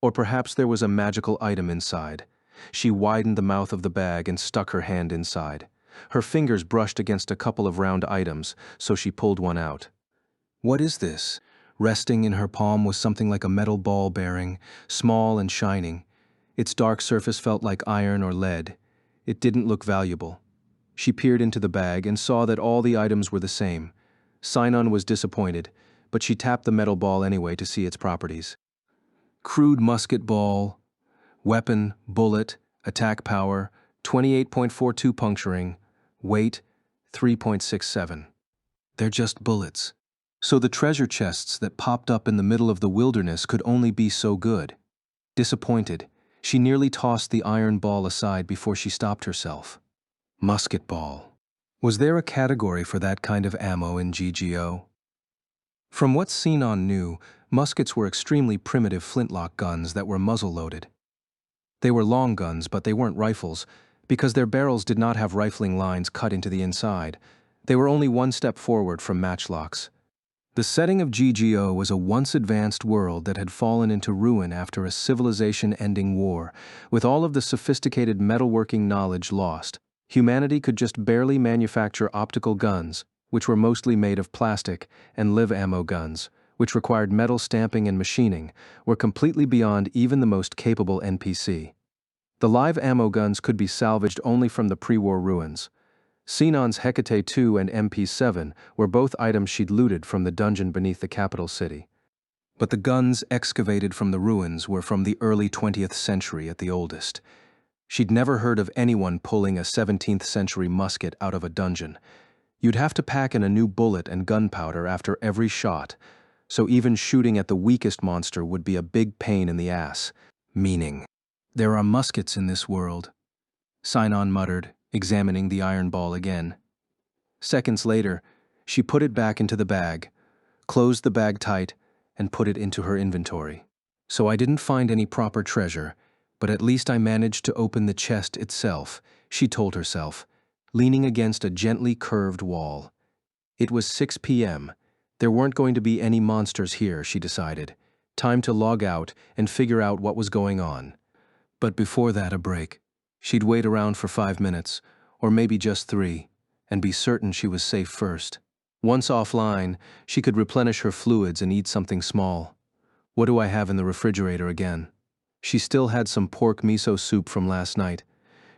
Or perhaps there was a magical item inside. She widened the mouth of the bag and stuck her hand inside. Her fingers brushed against a couple of round items, so she pulled one out. What is this? Resting in her palm was something like a metal ball bearing, small and shining. Its dark surface felt like iron or lead. It didn't look valuable. She peered into the bag and saw that all the items were the same. Sinon was disappointed, but she tapped the metal ball anyway to see its properties. Crude musket ball, weapon, bullet, attack power, 28.42 puncturing, weight, 3.67. They're just bullets. So the treasure chests that popped up in the middle of the wilderness could only be so good. Disappointed, she nearly tossed the iron ball aside before she stopped herself. Musket ball. Was there a category for that kind of ammo in GGO? From what Sinon knew, muskets were extremely primitive flintlock guns that were muzzle-loaded. They were long guns, but they weren't rifles, because their barrels did not have rifling lines cut into the inside. They were only one step forward from matchlocks. The setting of GGO was a once-advanced world that had fallen into ruin after a civilization-ending war. With all of the sophisticated metalworking knowledge lost, humanity could just barely manufacture optical guns, which were mostly made of plastic, and live ammo guns, which required metal stamping and machining, were completely beyond even the most capable NPC. The live ammo guns could be salvaged only from the pre-war ruins. Sinon's Hecate 2 and MP7 were both items she'd looted from the dungeon beneath the capital city. But the guns excavated from the ruins were from the early 20th century at the oldest. She'd never heard of anyone pulling a 17th century musket out of a dungeon. You'd have to pack in a new bullet and gunpowder after every shot, so even shooting at the weakest monster would be a big pain in the ass. Meaning, there are muskets in this world, Sinon muttered, examining the iron ball again. Seconds later, she put it back into the bag, closed the bag tight, and put it into her inventory. So I didn't find any proper treasure, but at least I managed to open the chest itself, she told herself, leaning against a gently curved wall. It was 6 p.m. There weren't going to be any monsters here, she decided. Time to log out and figure out what was going on. But before that, a break. She'd wait around for 5 minutes, or maybe just 3, and be certain she was safe first. Once offline, she could replenish her fluids and eat something small. What do I have in the refrigerator again? She still had some pork miso soup from last night.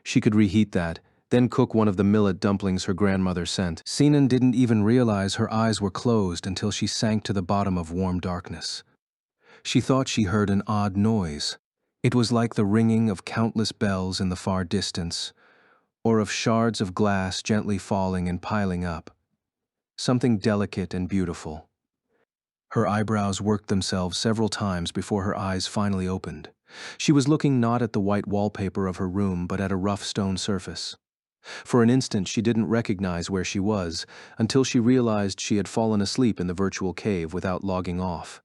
She could reheat that, then cook one of the millet dumplings her grandmother sent. Sinon didn't even realize her eyes were closed until she sank to the bottom of warm darkness. She thought she heard an odd noise. It was like the ringing of countless bells in the far distance, or of shards of glass gently falling and piling up. Something delicate and beautiful. Her eyebrows worked themselves several times before her eyes finally opened. She was looking not at the white wallpaper of her room, but at a rough stone surface. For an instant she didn't recognize where she was, until she realized she had fallen asleep in the virtual cave without logging off.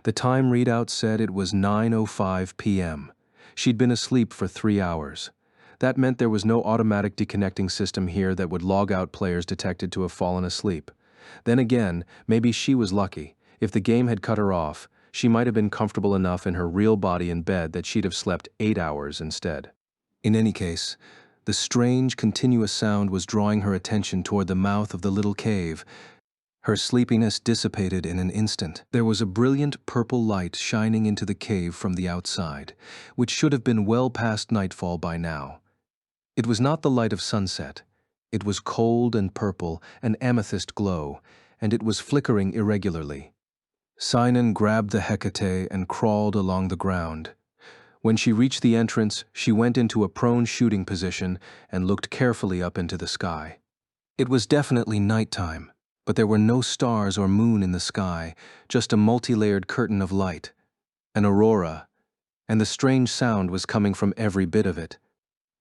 The time readout said it was 9:05 p.m. She'd been asleep for 3 hours. That meant there was no automatic deconnecting system here that would log out players detected to have fallen asleep. Then again, maybe she was lucky. If the game had cut her off, She might have been comfortable enough in her real body in bed that she'd have slept 8 hours instead. In any case, the strange, continuous sound was drawing her attention toward the mouth of the little cave. Her sleepiness dissipated in an instant. There was a brilliant purple light shining into the cave from the outside, which should have been well past nightfall by now. It was not the light of sunset. It was cold and purple, an amethyst glow, and it was flickering irregularly. Sinan grabbed the Hecate and crawled along the ground. When she reached the entrance, she went into a prone shooting position and looked carefully up into the sky. It was definitely nighttime, but there were no stars or moon in the sky, just a multi-layered curtain of light, an aurora, and the strange sound was coming from every bit of it.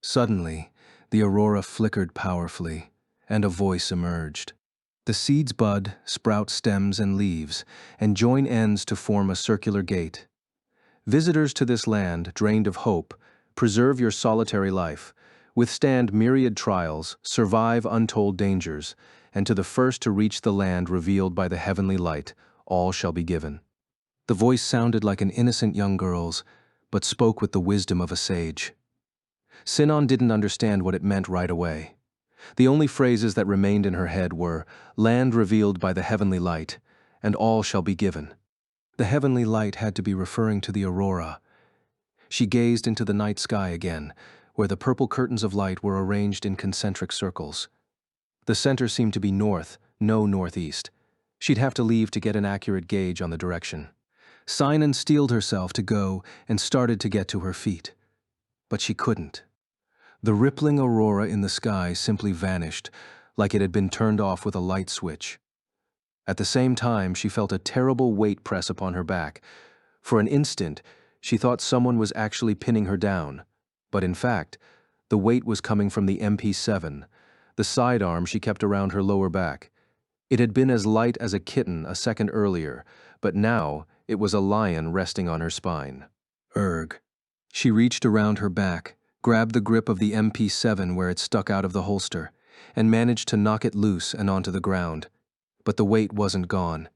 Suddenly, the aurora flickered powerfully, and a voice emerged. The seeds bud, sprout stems and leaves, and join ends to form a circular gate. Visitors to this land, drained of hope, preserve your solitary life, withstand myriad trials, survive untold dangers, and to the first to reach the land revealed by the heavenly light, all shall be given. The voice sounded like an innocent young girl's, but spoke with the wisdom of a sage. Sinan didn't understand what it meant right away. The only phrases that remained in her head were, "Land revealed by the heavenly light, and all shall be given." The heavenly light had to be referring to the aurora. She gazed into the night sky again, where the purple curtains of light were arranged in concentric circles. The center seemed to be north, no northeast. She'd have to leave to get an accurate gauge on the direction. Sinan steeled herself to go and started to get to her feet. But she couldn't. The rippling aurora in the sky simply vanished, like it had been turned off with a light switch. At the same time, she felt a terrible weight press upon her back. For an instant, she thought someone was actually pinning her down. But in fact, the weight was coming from the MP7, the sidearm she kept around her lower back. It had been as light as a kitten a second earlier, but now it was a lion resting on her spine. Erg. She reached around her back, grabbed the grip of the MP7 where it stuck out of the holster, and managed to knock it loose and onto the ground. But the weight wasn't gone.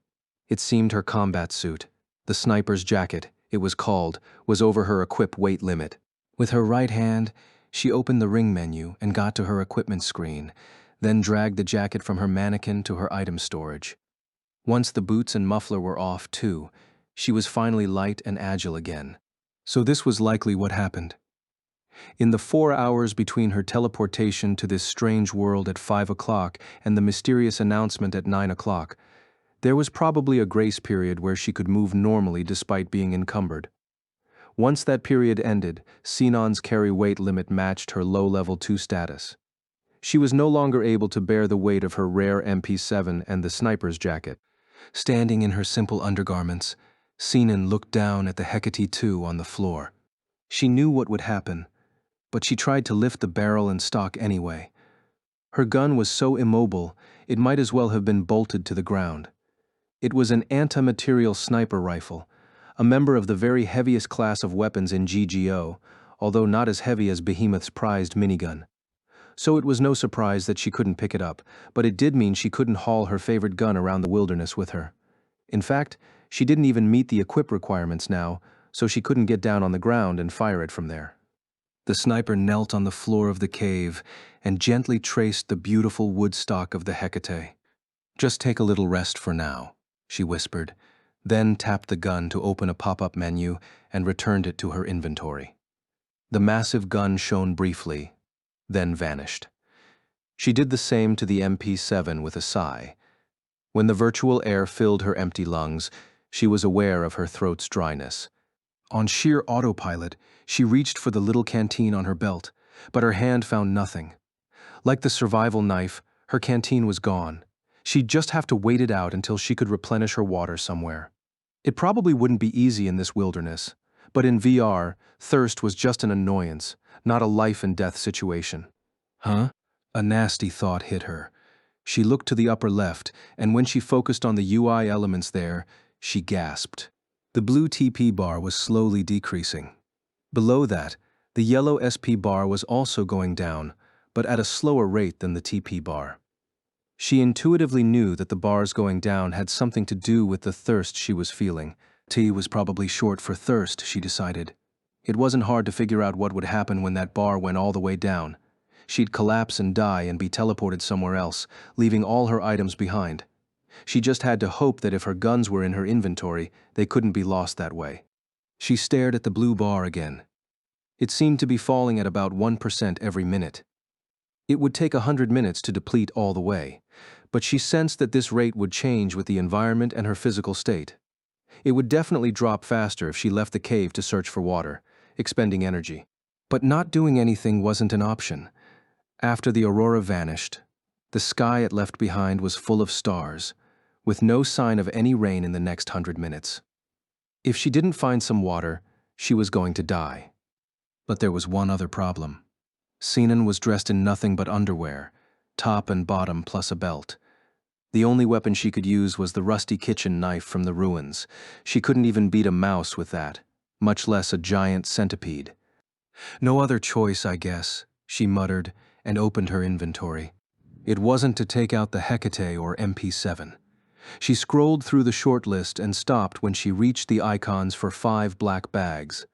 It seemed her combat suit, the sniper's jacket, it was called, was over her equip weight limit. With her right hand, she opened the ring menu and got to her equipment screen, then dragged the jacket from her mannequin to her item storage. Once the boots and muffler were off, too, she was finally light and agile again. So this was likely what happened. In the 4 hours between her teleportation to this strange world at 5 o'clock and the mysterious announcement at 9 o'clock, there was probably a grace period where she could move normally despite being encumbered. Once that period ended, Sinan's carry weight limit matched her low-level 2 status. She was no longer able to bear the weight of her rare MP7 and the sniper's jacket. Standing in her simple undergarments, Sinan looked down at the Hecate 2 on the floor. She knew what would happen, but she tried to lift the barrel and stock anyway. Her gun was so immobile, it might as well have been bolted to the ground. It was an anti-material sniper rifle, a member of the very heaviest class of weapons in GGO, although not as heavy as Behemoth's prized minigun. So it was no surprise that she couldn't pick it up, but it did mean she couldn't haul her favorite gun around the wilderness with her. In fact, she didn't even meet the equip requirements now, so she couldn't get down on the ground and fire it from there. The sniper knelt on the floor of the cave and gently traced the beautiful wood stock of the Hecate. "Just take a little rest for now," she whispered, then tapped the gun to open a pop-up menu and returned it to her inventory. The massive gun shone briefly, then vanished. She did the same to the MP7 with a sigh. When the virtual air filled her empty lungs, she was aware of her throat's dryness. On sheer autopilot, she reached for the little canteen on her belt, but her hand found nothing. Like the survival knife, her canteen was gone. She'd just have to wait it out until she could replenish her water somewhere. It probably wouldn't be easy in this wilderness, but in VR, thirst was just an annoyance, not a life-and-death situation. Huh? A nasty thought hit her. She looked to the upper left, and when she focused on the UI elements there, she gasped. The blue TP bar was slowly decreasing. Below that, the yellow SP bar was also going down, but at a slower rate than the TP bar. She intuitively knew that the bars going down had something to do with the thirst she was feeling, T was probably short for thirst, she decided. It wasn't hard to figure out what would happen when that bar went all the way down. She'd collapse and die and be teleported somewhere else, leaving all her items behind. She just had to hope that if her guns were in her inventory, they couldn't be lost that way. She stared at the blue bar again. It seemed to be falling at about 1% every minute. It would take 100 minutes to deplete all the way, but she sensed that this rate would change with the environment and her physical state. It would definitely drop faster if she left the cave to search for water, expending energy. But not doing anything wasn't an option. After the aurora vanished, the sky it left behind was full of stars, with no sign of any rain in the next 100 minutes. If she didn't find some water, she was going to die. But there was one other problem. Sinan was dressed in nothing but underwear, top and bottom plus a belt. The only weapon she could use was the rusty kitchen knife from the ruins. She couldn't even beat a mouse with that, much less a giant centipede. No other choice, I guess, she muttered and opened her inventory. It wasn't to take out the Hecate or MP7. She scrolled through the short list and stopped when she reached the icons for 5 black bags.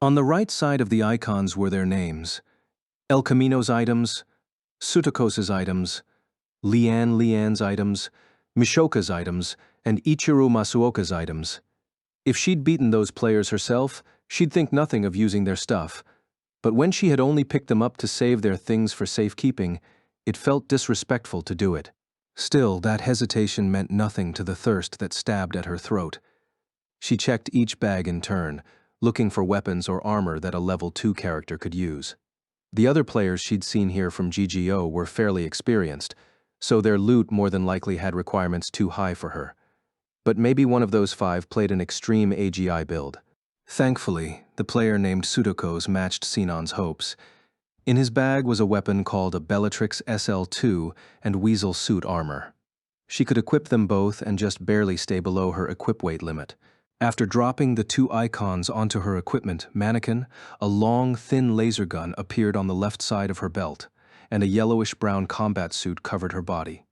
On the right side of the icons were their names: El Camino's items, Sutakos's items, Lian's items, Mishoka's items, and Ichiro Masuoka's items. If she'd beaten those players herself, she'd think nothing of using their stuff. But when she had only picked them up to save their things for safekeeping, it felt disrespectful to do it. Still, that hesitation meant nothing to the thirst that stabbed at her throat. She checked each bag in turn, looking for weapons or armor that a level 2 character could use. The other players she'd seen here from GGO were fairly experienced, so their loot more than likely had requirements too high for her. But maybe one of those 5 played an extreme AGI build. Thankfully, the player named Sutakos matched Sinan's hopes. In his bag was a weapon called a Bellatrix SL2 and Weasel suit armor. She could equip them both and just barely stay below her equip weight limit. After dropping the 2 icons onto her equipment mannequin, a long, thin laser gun appeared on the left side of her belt, and a yellowish-brown combat suit covered her body.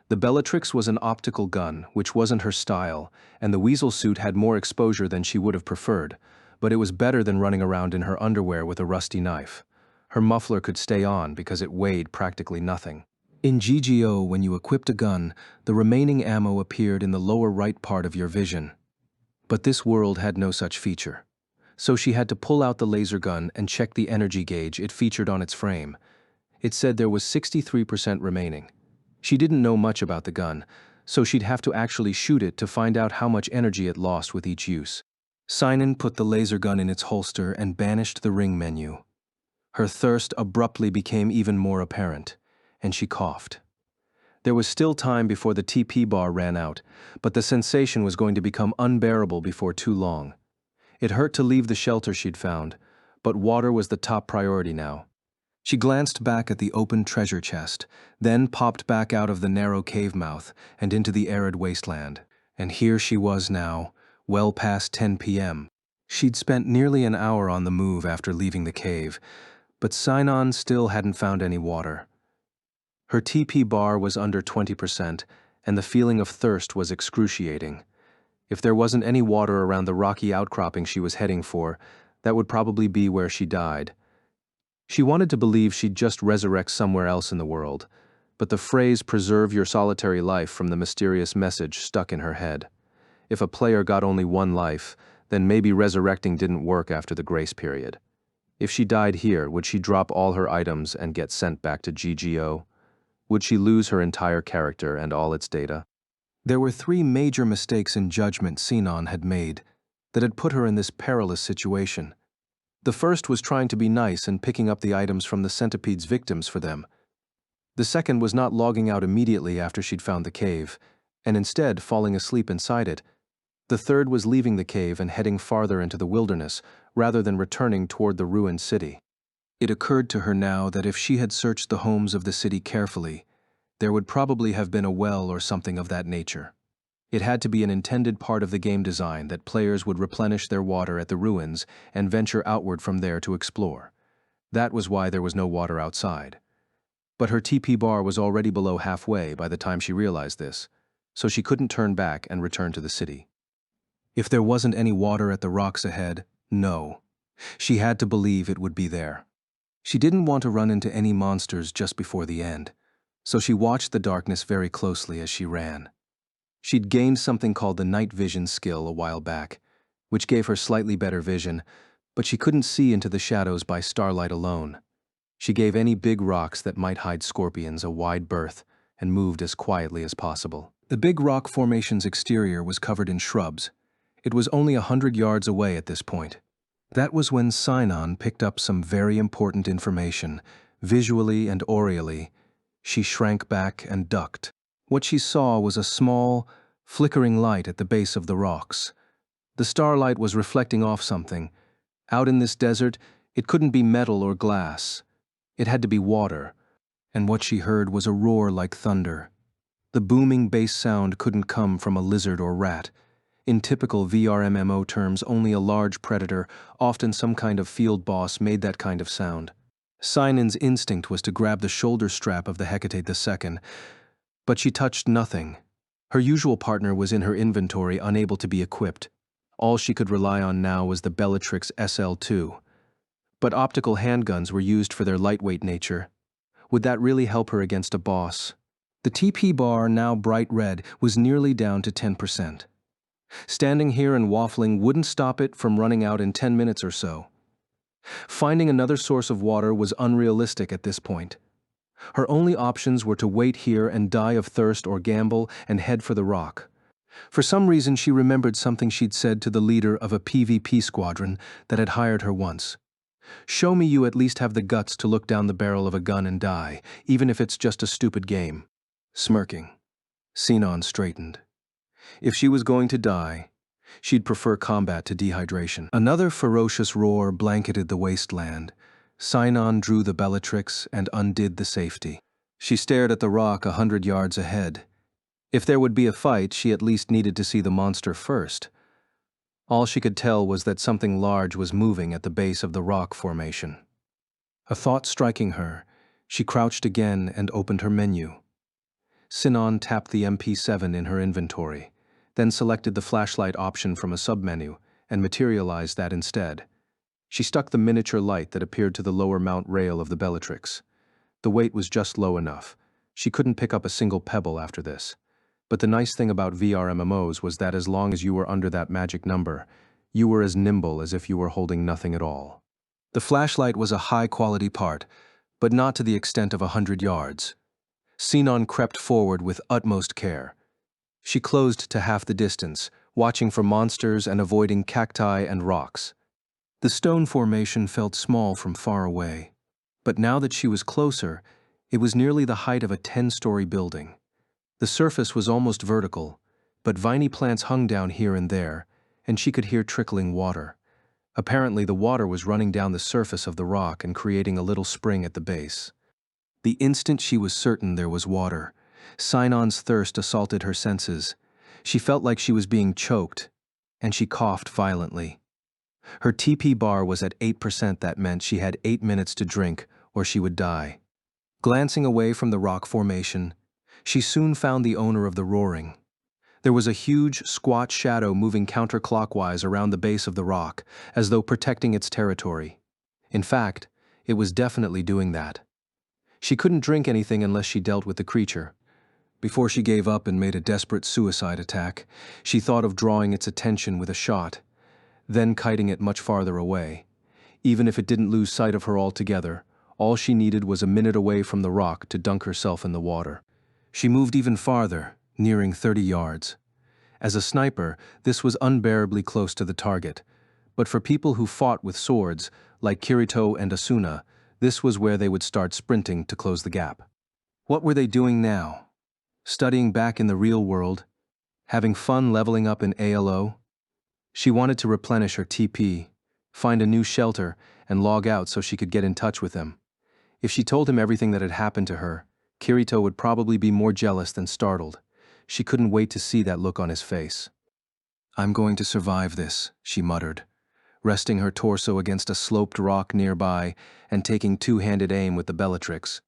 The Bellatrix was an optical gun, which wasn't her style, and the Weasel suit had more exposure than she would have preferred, but it was better than running around in her underwear with a rusty knife. Her muffler could stay on because it weighed practically nothing. In GGO, when you equipped a gun, the remaining ammo appeared in the lower right part of your vision. But this world had no such feature. So she had to pull out the laser gun and check the energy gauge it featured on its frame. It said there was 63% remaining. She didn't know much about the gun, so she'd have to actually shoot it to find out how much energy it lost with each use. Sinan put the laser gun in its holster and banished the ring menu. Her thirst abruptly became even more apparent, and she coughed. There was still time before the TP bar ran out, but the sensation was going to become unbearable before too long. It hurt to leave the shelter she'd found, but water was the top priority now. She glanced back at the open treasure chest, then popped back out of the narrow cave mouth and into the arid wasteland. And here she was now, well past 10 p.m. She'd spent nearly an hour on the move after leaving the cave, but Sinan still hadn't found any water. Her TP bar was under 20%, and the feeling of thirst was excruciating. If there wasn't any water around the rocky outcropping she was heading for, that would probably be where she died. She wanted to believe she'd just resurrect somewhere else in the world, but the phrase "preserve your solitary life" from the mysterious message stuck in her head. If a player got only 1 life, then maybe resurrecting didn't work after the grace period. If she died here, would she drop all her items and get sent back to GGO? Would she lose her entire character and all its data? There were 3 major mistakes in judgment Sinan had made that had put her in this perilous situation. The first was trying to be nice and picking up the items from the centipede's victims for them. The second was not logging out immediately after she'd found the cave, and instead falling asleep inside it. The third was leaving the cave and heading farther into the wilderness, rather than returning toward the ruined city. It occurred to her now that if she had searched the homes of the city carefully, there would probably have been a well or something of that nature. It had to be an intended part of the game design that players would replenish their water at the ruins and venture outward from there to explore. That was why there was no water outside. But her TP bar was already below halfway by the time she realized this, so she couldn't turn back and return to the city. If there wasn't any water at the rocks ahead, no. She had to believe it would be there. She didn't want to run into any monsters just before the end, so she watched the darkness very closely as she ran. She'd gained something called the night vision skill a while back, which gave her slightly better vision, but she couldn't see into the shadows by starlight alone. She gave any big rocks that might hide scorpions a wide berth and moved as quietly as possible. The big rock formation's exterior was covered in shrubs. It was only 100 yards away at this point. That was when Sinon picked up some very important information, visually and orally. She shrank back and ducked. What she saw was a small, flickering light at the base of the rocks. The starlight was reflecting off something. Out in this desert, it couldn't be metal or glass. It had to be water, and what she heard was a roar like thunder. The booming bass sound couldn't come from a lizard or rat. In typical VRMMO terms, only a large predator, often some kind of field boss, made that kind of sound. Sinon's instinct was to grab the shoulder strap of the Hecate II, but she touched nothing. Her usual partner was in her inventory, unable to be equipped. All she could rely on now was the Bellatrix SL2. But optical handguns were used for their lightweight nature. Would that really help her against a boss? The TP bar, now bright red, was nearly down to 10%. Standing here and waffling wouldn't stop it from running out in 10 minutes or so. Finding another source of water was unrealistic at this point. Her only options were to wait here and die of thirst or gamble and head for the rock. For some reason, she remembered something she'd said to the leader of a PvP squadron that had hired her once. "Show me you at least have the guts to look down the barrel of a gun and die, even if it's just a stupid game." Smirking, Sinon straightened. If she was going to die, she'd prefer combat to dehydration. Another ferocious roar blanketed the wasteland. Sinon drew the Bellatrix and undid the safety. She stared at the rock 100 yards ahead. If there would be a fight, she at least needed to see the monster first. All she could tell was that something large was moving at the base of the rock formation. A thought striking her, she crouched again and opened her menu. Sinon tapped the MP7 in her inventory, then selected the flashlight option from a submenu and materialized that instead. She stuck the miniature light that appeared to the lower mount rail of the Bellatrix. The weight was just low enough. She couldn't pick up a single pebble after this. But the nice thing about VRMMOs was that as long as you were under that magic number, you were as nimble as if you were holding nothing at all. The flashlight was a high-quality part, but not to the extent of 100 yards. Sinon crept forward with utmost care. She closed to half the distance, watching for monsters and avoiding cacti and rocks. The stone formation felt small from far away, but now that she was closer, it was nearly the height of a 10-story building. The surface was almost vertical, but viney plants hung down here and there, and she could hear trickling water. Apparently, the water was running down the surface of the rock and creating a little spring at the base. The instant she was certain there was water, Sinon's thirst assaulted her senses. She felt like she was being choked, and she coughed violently. Her TP bar was at 8%. That meant she had 8 minutes to drink, or she would die. Glancing away from the rock formation, she soon found the owner of the roaring. There was a huge, squat shadow moving counterclockwise around the base of the rock, as though protecting its territory. In fact, it was definitely doing that. She couldn't drink anything unless she dealt with the creature. Before she gave up and made a desperate suicide attack, she thought of drawing its attention with a shot, then kiting it much farther away. Even if it didn't lose sight of her altogether, all she needed was a minute away from the rock to dunk herself in the water. She moved even farther, nearing 30 yards. As a sniper, this was unbearably close to the target, but for people who fought with swords, like Kirito and Asuna, this was where they would start sprinting to close the gap. What were they doing now? Studying back in the real world? Having fun leveling up in ALO? She wanted to replenish her TP, find a new shelter, and log out so she could get in touch with him. If she told him everything that had happened to her, Kirito would probably be more jealous than startled. She couldn't wait to see that look on his face. "I'm going to survive this," she muttered, resting her torso against a sloped rock nearby and taking two-handed aim with the Bellatrix.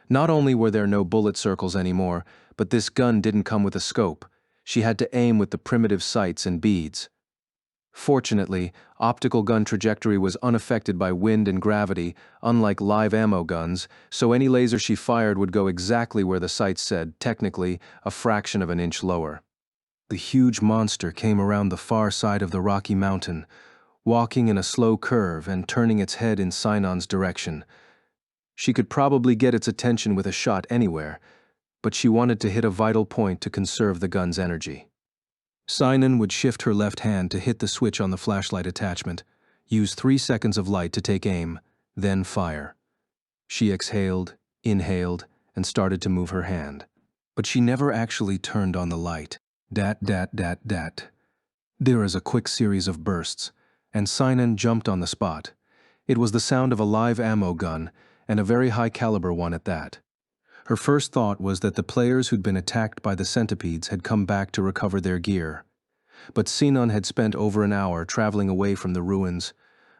Not only were there no bullet circles anymore, but this gun didn't come with a scope. She had to aim with the primitive sights and beads. Fortunately, optical gun trajectory was unaffected by wind and gravity, unlike live ammo guns, so any laser she fired would go exactly where the sights said, technically, a fraction of an inch lower. The huge monster came around the far side of the rocky mountain, walking in a slow curve and turning its head in Sinan's direction. She could probably get its attention with a shot anywhere, but she wanted to hit a vital point to conserve the gun's energy. Sinan would shift her left hand to hit the switch on the flashlight attachment, use 3 seconds of light to take aim, then fire. She exhaled, inhaled, and started to move her hand. But she never actually turned on the light. Dat, dat, dat, dat. There is a quick series of bursts, and Sinan jumped on the spot. It was the sound of a live ammo gun, and a very high-caliber one at that. Her first thought was that the players who'd been attacked by the centipedes had come back to recover their gear. But Sinan had spent over an hour traveling away from the ruins.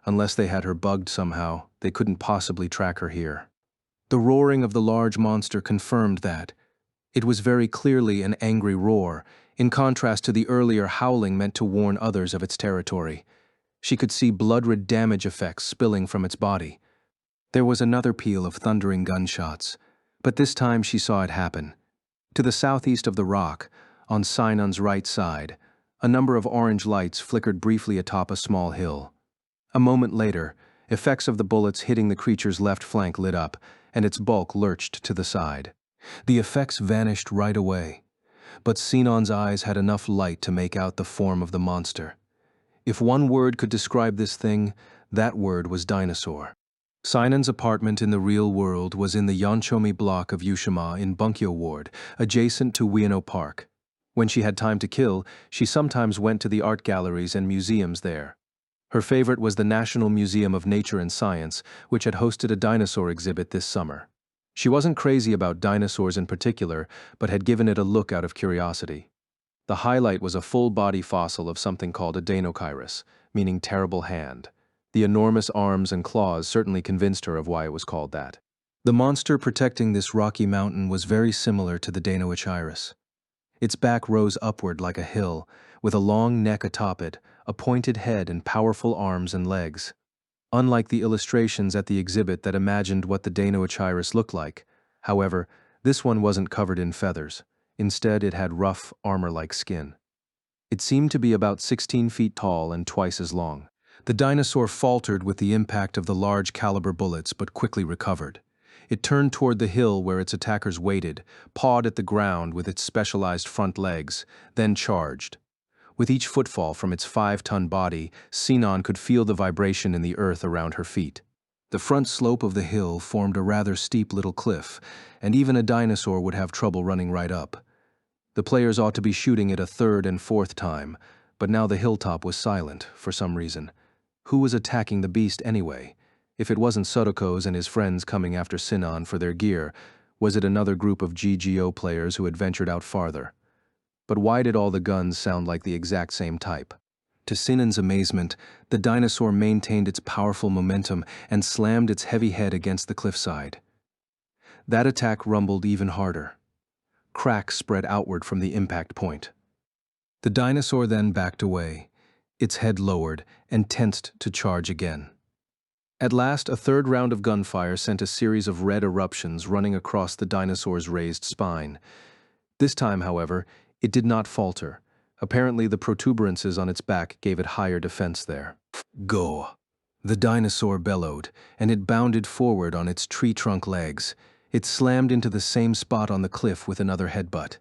Unless they had her bugged somehow, they couldn't possibly track her here. The roaring of the large monster confirmed that. It was very clearly an angry roar, in contrast to the earlier howling meant to warn others of its territory. She could see blood-red damage effects spilling from its body. There was another peal of thundering gunshots, but this time she saw it happen. To the southeast of the rock, on Sinan's right side, a number of orange lights flickered briefly atop a small hill. A moment later, effects of the bullets hitting the creature's left flank lit up, and its bulk lurched to the side. The effects vanished right away, but Sinan's eyes had enough light to make out the form of the monster. If one word could describe this thing, that word was dinosaur. Sinan's apartment in the real world was in the Yonchomi block of Yushima in Bunkyo Ward, adjacent to Ueno Park. When she had time to kill, she sometimes went to the art galleries and museums there. Her favorite was the National Museum of Nature and Science, which had hosted a dinosaur exhibit this summer. She wasn't crazy about dinosaurs in particular, but had given it a look out of curiosity. The highlight was a full-body fossil of something called a Deinocheirus, meaning terrible hand. The enormous arms and claws certainly convinced her of why it was called that. The monster protecting this rocky mountain was very similar to the Deinocheirus. Its back rose upward like a hill, with a long neck atop it, a pointed head and powerful arms and legs. Unlike the illustrations at the exhibit that imagined what the Deinocheirus looked like, however, this one wasn't covered in feathers. Instead, it had rough, armor-like skin. It seemed to be about 16 feet tall and twice as long. The dinosaur faltered with the impact of the large caliber bullets, but quickly recovered. It turned toward the hill where its attackers waited, pawed at the ground with its specialized front legs, then charged. With each footfall from its 5-ton body, Sinan could feel the vibration in the earth around her feet. The front slope of the hill formed a rather steep little cliff, and even a dinosaur would have trouble running right up. The players ought to be shooting it a 3rd and 4th time, but now the hilltop was silent, for some reason. Who was attacking the beast anyway? If it wasn't Sodokos and his friends coming after Sinan for their gear, was it another group of GGO players who had ventured out farther? But why did all the guns sound like the exact same type? To Sinan's amazement, the dinosaur maintained its powerful momentum and slammed its heavy head against the cliffside. That attack rumbled even harder. Cracks spread outward from the impact point. The dinosaur then backed away, its head lowered, and tensed to charge again. At last, a 3rd round of gunfire sent a series of red eruptions running across the dinosaur's raised spine. This time, however, it did not falter. Apparently, the protuberances on its back gave it higher defense there. Go! The dinosaur bellowed, and it bounded forward on its tree-trunk legs. It slammed into the same spot on the cliff with another headbutt.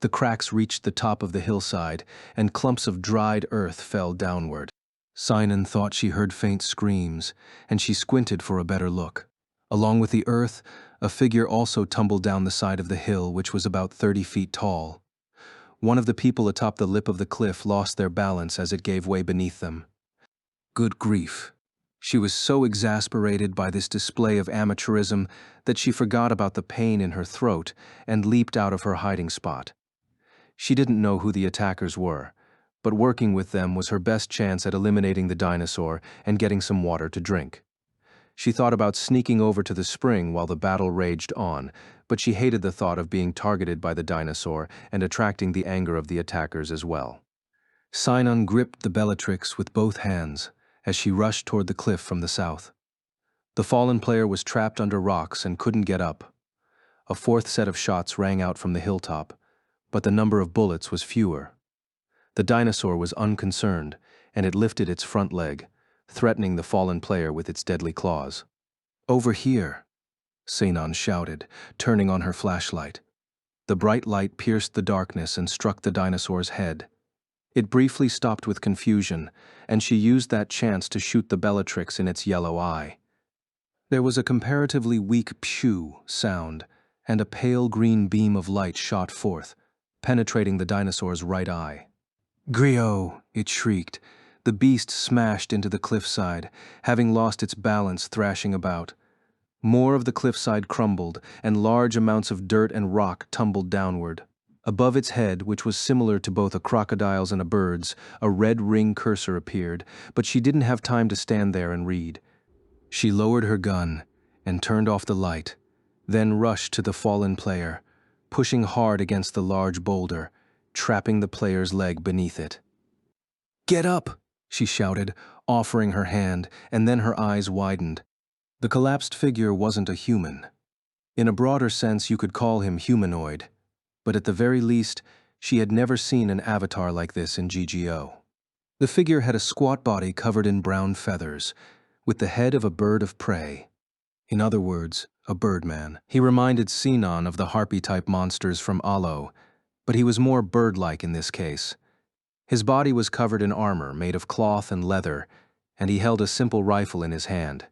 The cracks reached the top of the hillside, and clumps of dried earth fell downward. Sinan thought she heard faint screams, and she squinted for a better look. Along with the earth, a figure also tumbled down the side of the hill, which was about 30 feet tall. One of the people atop the lip of the cliff lost their balance as it gave way beneath them. Good grief. She was so exasperated by this display of amateurism that she forgot about the pain in her throat and leaped out of her hiding spot. She didn't know who the attackers were, but working with them was her best chance at eliminating the dinosaur and getting some water to drink. She thought about sneaking over to the spring while the battle raged on, but she hated the thought of being targeted by the dinosaur and attracting the anger of the attackers as well. Sinon gripped the Bellatrix with both hands as she rushed toward the cliff from the south. The fallen player was trapped under rocks and couldn't get up. A fourth set of shots rang out from the hilltop, but the number of bullets was fewer. The dinosaur was unconcerned, and it lifted its front leg, threatening the fallen player with its deadly claws. "Over here," Sinon shouted, turning on her flashlight. The bright light pierced the darkness and struck the dinosaur's head. It briefly stopped with confusion, and she used that chance to shoot the Bellatrix in its yellow eye. There was a comparatively weak phew sound, and a pale green beam of light shot forth, penetrating the dinosaur's right eye. "Griot!" it shrieked. The beast smashed into the cliffside, having lost its balance thrashing about. More of the cliffside crumbled, and large amounts of dirt and rock tumbled downward. Above its head, which was similar to both a crocodile's and a bird's, a red ring cursor appeared, but she didn't have time to stand there and read. She lowered her gun and turned off the light, then rushed to the fallen player, pushing hard against the large boulder, trapping the player's leg beneath it. "Get up!" she shouted, offering her hand, and then her eyes widened. The collapsed figure wasn't a human. In a broader sense, you could call him humanoid, but at the very least, she had never seen an avatar like this in GGO. The figure had a squat body covered in brown feathers, with the head of a bird of prey. In other words, a birdman. He reminded Sinon of the harpy-type monsters from Alo, but he was more bird-like in this case. His body was covered in armor made of cloth and leather, and he held a simple rifle in his hand.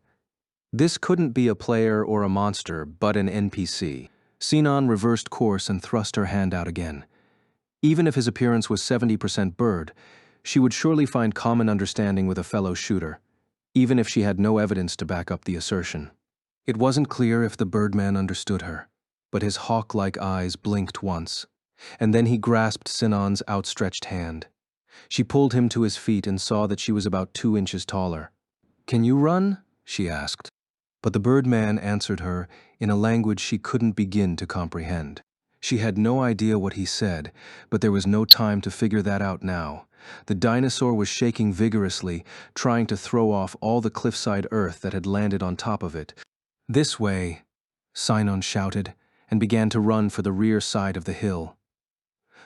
This couldn't be a player or a monster, but an NPC. Sinon reversed course and thrust her hand out again. Even if his appearance was 70% bird, she would surely find common understanding with a fellow shooter, even if she had no evidence to back up the assertion. It wasn't clear if the birdman understood her, but his hawk-like eyes blinked once, and then he grasped Sinon's outstretched hand. She pulled him to his feet and saw that she was about 2 inches taller. "Can you run?" she asked. But the birdman answered her in a language she couldn't begin to comprehend. She had no idea what he said, but there was no time to figure that out now. The dinosaur was shaking vigorously, trying to throw off all the cliffside earth that had landed on top of it. "This way," Sinon shouted, and began to run for the rear side of the hill.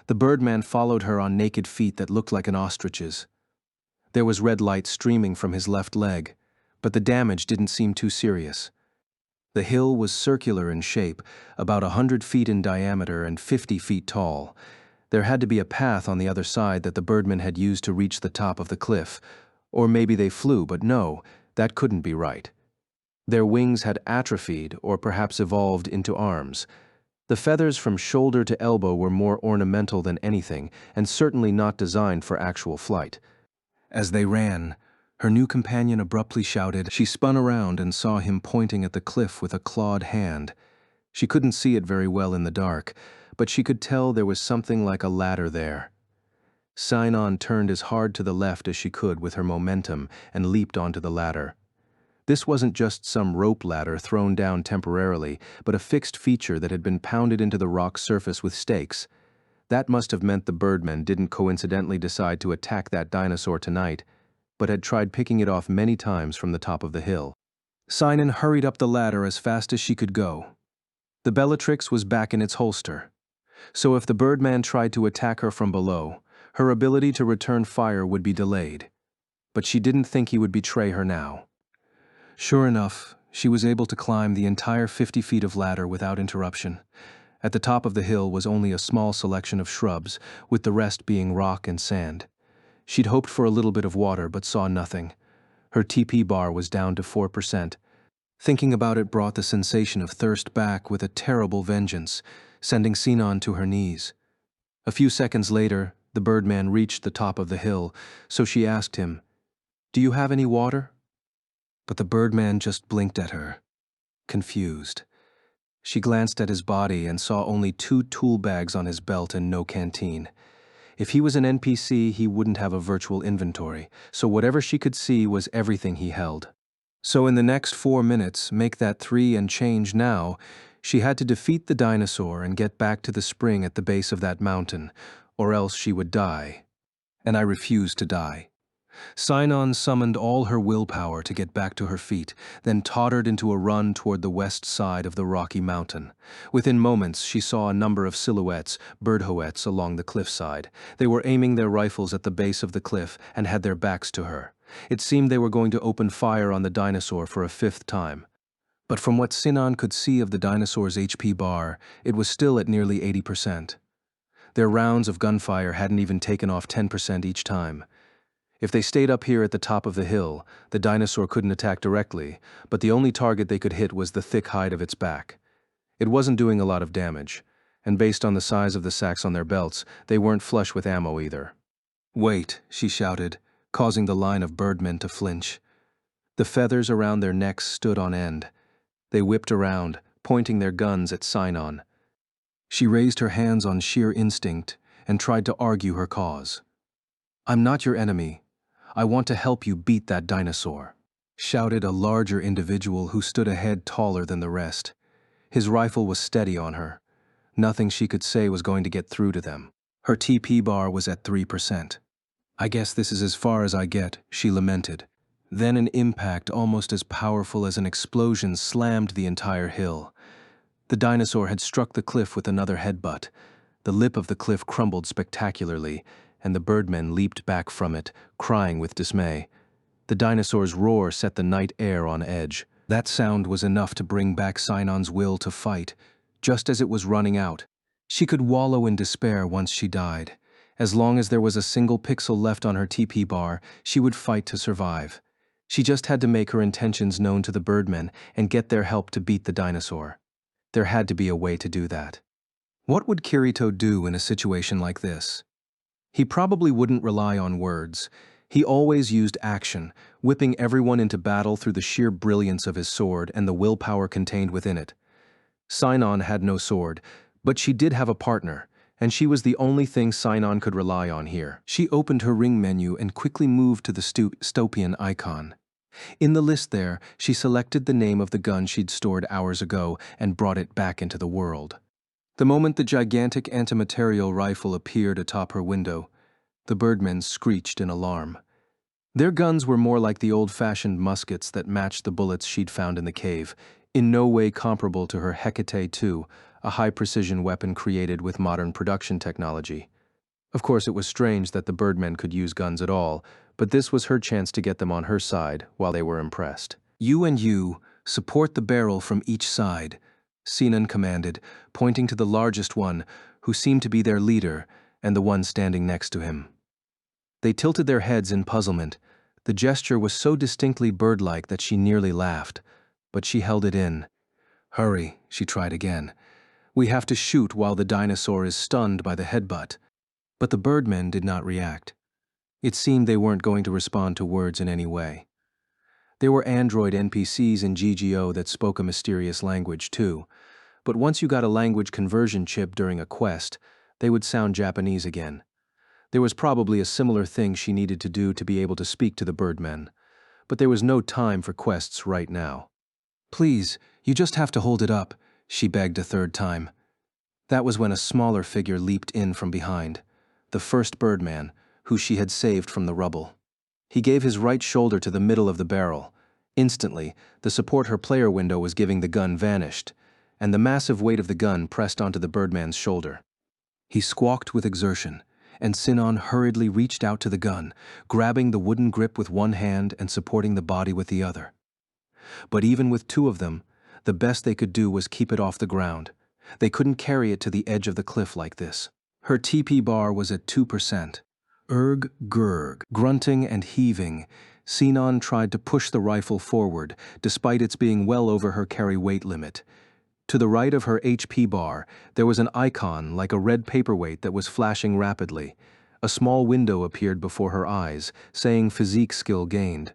The birdman followed her on naked feet that looked like an ostrich's. There was red light streaming from his left leg, but the damage didn't seem too serious. The hill was circular in shape, about 100 feet in diameter and 50 feet tall. There had to be a path on the other side that the birdman had used to reach the top of the cliff. Or maybe they flew, but no, that couldn't be right. Their wings had atrophied or perhaps evolved into arms. The feathers from shoulder to elbow were more ornamental than anything, and certainly not designed for actual flight. As they ran, her new companion abruptly shouted. She spun around and saw him pointing at the cliff with a clawed hand. She couldn't see it very well in the dark, but she could tell there was something like a ladder there. Sinon turned as hard to the left as she could with her momentum and leaped onto the ladder. This wasn't just some rope ladder thrown down temporarily, but a fixed feature that had been pounded into the rock surface with stakes. That must have meant the birdmen didn't coincidentally decide to attack that dinosaur tonight, but had tried picking it off many times from the top of the hill. Sinon hurried up the ladder as fast as she could go. The Bellatrix was back in its holster, so if the birdman tried to attack her from below, her ability to return fire would be delayed. But she didn't think he would betray her now. Sure enough, she was able to climb the entire 50 feet of ladder without interruption. At the top of the hill was only a small selection of shrubs, with the rest being rock and sand. She'd hoped for a little bit of water, but saw nothing. Her TP bar was down to 4%. Thinking about it brought the sensation of thirst back with a terrible vengeance, sending Sinon to her knees. A few seconds later, the birdman reached the top of the hill, so she asked him, "Do you have any water?" But the birdman just blinked at her, confused. She glanced at his body and saw only 2 tool bags on his belt and no canteen. If he was an NPC, he wouldn't have a virtual inventory, so whatever she could see was everything he held. So in the next 4 minutes, make that 3 and change now, she had to defeat the dinosaur and get back to the spring at the base of that mountain, or else she would die. And I refused to die. Sinon summoned all her willpower to get back to her feet, then tottered into a run toward the west side of the rocky mountain. Within moments, she saw a number of silhouettes, birdhoettes, along the cliffside. They were aiming their rifles at the base of the cliff and had their backs to her. It seemed they were going to open fire on the dinosaur for a 5th time. But from what Sinon could see of the dinosaur's HP bar, it was still at nearly 80%. Their rounds of gunfire hadn't even taken off 10% each time. If they stayed up here at the top of the hill, the dinosaur couldn't attack directly, but the only target they could hit was the thick hide of its back. It wasn't doing a lot of damage, and based on the size of the sacks on their belts, they weren't flush with ammo either. "Wait," she shouted, causing the line of birdmen to flinch. The feathers around their necks stood on end. They whipped around, pointing their guns at Sinon. She raised her hands on sheer instinct and tried to argue her cause. "I'm not your enemy. I want to help you beat that dinosaur," shouted a larger individual who stood a head taller than the rest. His rifle was steady on her. Nothing she could say was going to get through to them. Her TP bar was at 3%. "I guess this is as far as I get," she lamented. Then an impact almost as powerful as an explosion slammed the entire hill. The dinosaur had struck the cliff with another headbutt. The lip of the cliff crumbled spectacularly, and the birdmen leaped back from it, crying with dismay. The dinosaur's roar set the night air on edge. That sound was enough to bring back Sinon's will to fight, just as it was running out. She could wallow in despair once she died. As long as there was a single pixel left on her TP bar, she would fight to survive. She just had to make her intentions known to the birdmen and get their help to beat the dinosaur. There had to be a way to do that. What would Kirito do in a situation like this? He probably wouldn't rely on words. He always used action, whipping everyone into battle through the sheer brilliance of his sword and the willpower contained within it. Sinon had no sword, but she did have a partner, and she was the only thing Sinon could rely on here. She opened her ring menu and quickly moved to the Stopian icon. In the list there, she selected the name of the gun she'd stored hours ago and brought it back into the world. The moment the gigantic antimaterial rifle appeared atop her window, the birdmen screeched in alarm. Their guns were more like the old-fashioned muskets that matched the bullets she'd found in the cave, in no way comparable to her Hecate II, a high-precision weapon created with modern production technology. Of course, it was strange that the birdmen could use guns at all, but this was her chance to get them on her side while they were impressed. "You and you, support the barrel from each side," Sinon commanded, pointing to the largest one, who seemed to be their leader, and the one standing next to him. They tilted their heads in puzzlement. The gesture was so distinctly bird-like that she nearly laughed, but she held it in. "Hurry," she tried again. "We have to shoot while the dinosaur is stunned by the headbutt." But the birdmen did not react. It seemed they weren't going to respond to words in any way. There were android NPCs in GGO that spoke a mysterious language too, but once you got a language conversion chip during a quest, they would sound Japanese again. There was probably a similar thing she needed to do to be able to speak to the birdmen, but there was no time for quests right now. "Please, you just have to hold it up," she begged a 3rd time. That was when a smaller figure leaped in from behind, the first birdman, who she had saved from the rubble. He gave his right shoulder to the middle of the barrel. Instantly, the support her player window was giving the gun vanished, and the massive weight of the gun pressed onto the birdman's shoulder. He squawked with exertion, and Sinon hurriedly reached out to the gun, grabbing the wooden grip with one hand and supporting the body with the other. But even with 2 of them, the best they could do was keep it off the ground. They couldn't carry it to the edge of the cliff like this. Her TP bar was at 2%. Gurg. Grunting and heaving, Sinon tried to push the rifle forward, despite its being well over her carry weight limit. To the right of her HP bar, there was an icon like a red paperweight that was flashing rapidly. A small window appeared before her eyes, saying physique skill gained.